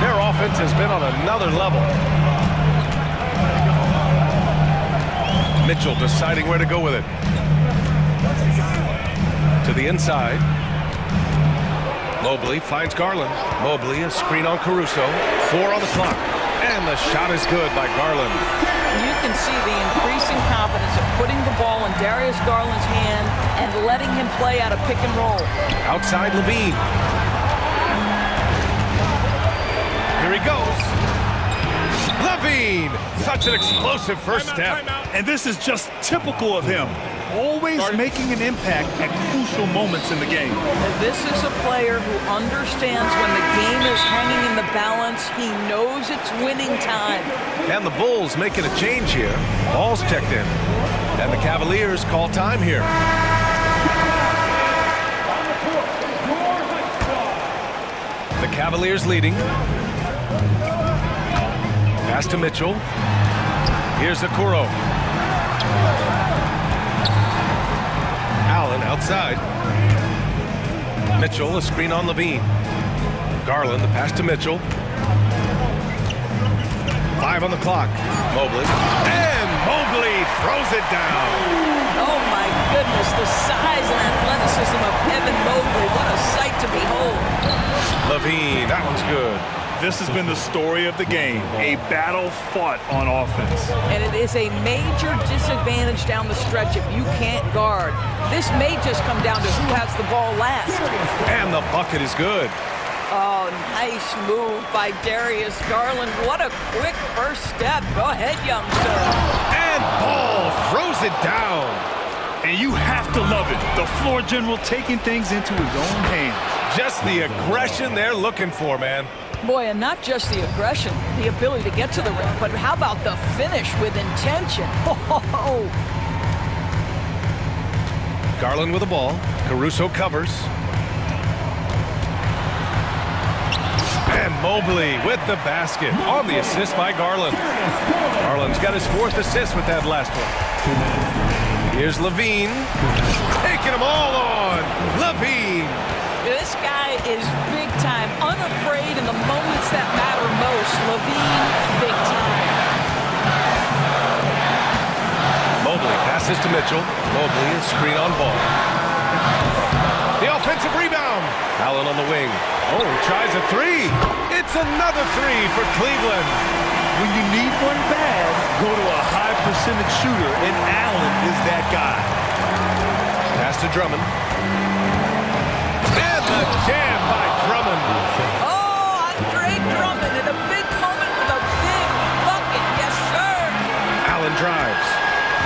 Their offense has been on another level. Mitchell deciding where to go with it. To the inside. Mobley finds Garland. Mobley, a screen on Caruso. 4 on the clock. And the shot is good by Garland. You can see the increasing confidence of putting the ball in Darius Garland's hand and letting him play out of pick and roll. Outside Levine. Here he goes. Levine! Such an explosive first step. And this is just typical of him. Always making an impact at crucial moments in the game. This is a player who understands when the game is hanging in the balance. He knows it's winning time. And the Bulls making a change here. Ball's checked in. And the Cavaliers call time here. The Cavaliers leading. Pass to Mitchell. Here's Okoro. Allen outside. Mitchell, a screen on Levine. Garland, the pass to Mitchell. 5 on the clock. Mobley. And Mobley throws it down. Oh, my goodness. The size and athleticism of Evan Mobley. What a sight Levine, that one's good. This has been the story of the game, a battle fought on offense. And it is a major disadvantage down the stretch if you can't guard. This may just come down to who has the ball last. And the bucket is good. Oh, nice move by Darius Garland. What a quick first step. Go ahead, youngster. And Ball throws it down. And you have to love it. The floor general taking things into his own hands. Just the aggression they're looking for, man. Boy, and not just the aggression, the ability to get to the rim, but how about the finish with intention? Oh. Garland with the ball. Caruso covers. And Mobley with the basket on the assist by Garland. Garland's got his 4th assist with that last one. Here's Levine. Taking them all on. Levine. This guy is big time, unafraid in the moments that matter most. Levine, big time. Mobley passes to Mitchell. Mobley is screen on Ball. The offensive rebound. Allen on the wing. Oh, tries a 3. It's another 3 for Cleveland. When you need one bad, go to a high percentage shooter, and Allen is that guy. Pass to Drummond. And the jam by Drummond. Oh, Andre Drummond in a big moment with a big bucket. Yes, sir. Allen drives.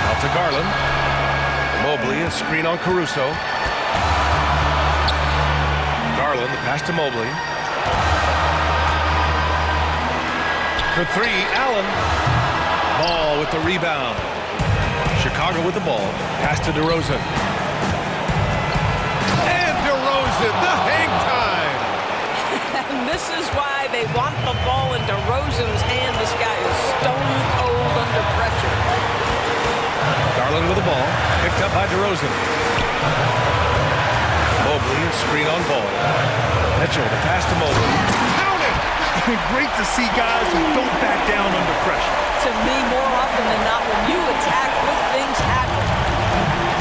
Out to Garland. Mobley, a screen on Caruso. Garland, the pass to Mobley. For 3, Allen. Ball with the rebound. Chicago with the ball. Pass to DeRozan. And DeRozan, the hang time. And this is why they want the ball in DeRozan's hand. This guy is stone cold under pressure. Garland with the ball. Picked up by DeRozan. Mobley, a screen on Ball. Mitchell, the pass to Mobley. Counted! Great to see guys who don't back down under pressure. To me, more often than not, when you attack, good things happen.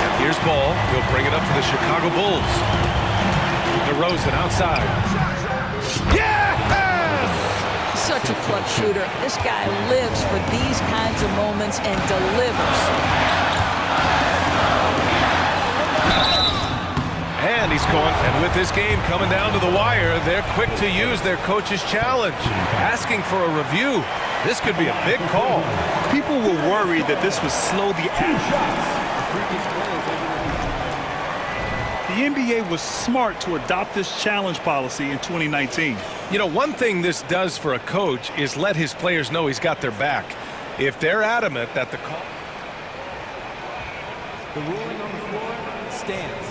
And here's Ball. He'll bring it up to the Chicago Bulls. DeRozan outside. Yes! Such a clutch shooter. This guy lives for these kinds of moments and delivers. And he's going, and with this game coming down to the wire, they're quick to use their coach's challenge, asking for a review. This could be a big call. People were worried that this would slow the action. The NBA was smart to adopt this challenge policy in 2019. You know, one thing this does for a coach is let his players know he's got their back. If they're adamant that the call... The ruling on the floor stands.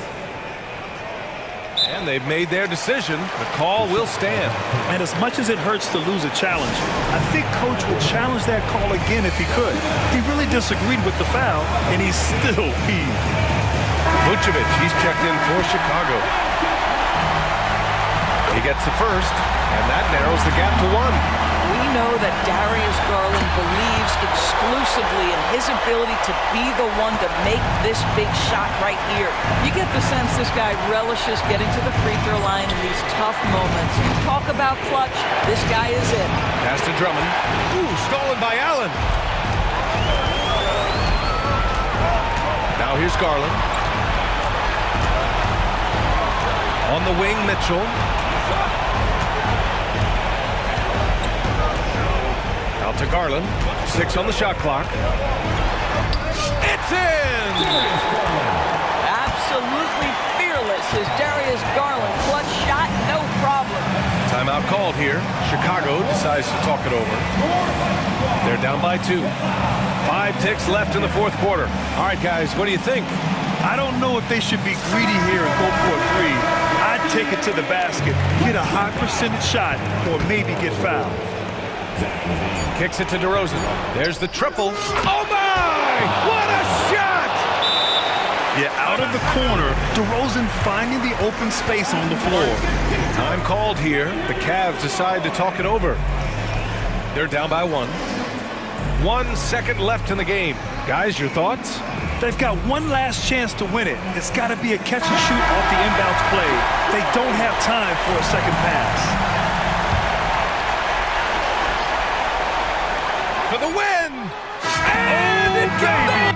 And they've made their decision. The call will stand. And as much as it hurts to lose a challenge, I think Coach would challenge that call again if he could. He really disagreed with the foul, and he's still peeved. Vucevic, he's checked in for Chicago. He gets the first, and that narrows the gap to 1. We know that Darius Garland believes exclusively in his ability to be the one to make this big shot right here. You get the sense this guy relishes getting to the free throw line in these tough moments. You talk about clutch, this guy is it. Pass to Drummond. Ooh, stolen by Allen. Now here's Garland. On the wing, Mitchell. Out to Garland. 6 on the shot clock. It's in! Absolutely fearless is Darius Garland. Clutch shot, no problem. Timeout called here. Chicago decides to talk it over. They're down by 2. 5 ticks left in the 4th quarter. All right, guys, what do you think? I don't know if they should be greedy here and go for a 3. I'd take it to the basket, get a high percentage shot, or maybe get fouled. Kicks it to DeRozan. There's the triple. Oh, my! What a shot! Yeah, out of the corner, DeRozan finding the open space on the floor. Time called here. The Cavs decide to talk it over. They're down by 1. 1 second left in the game. Guys, your thoughts? They've got one last chance to win it. It's got to be a catch and shoot off the inbounds play. They don't have time for a second pass. the win. And it goes.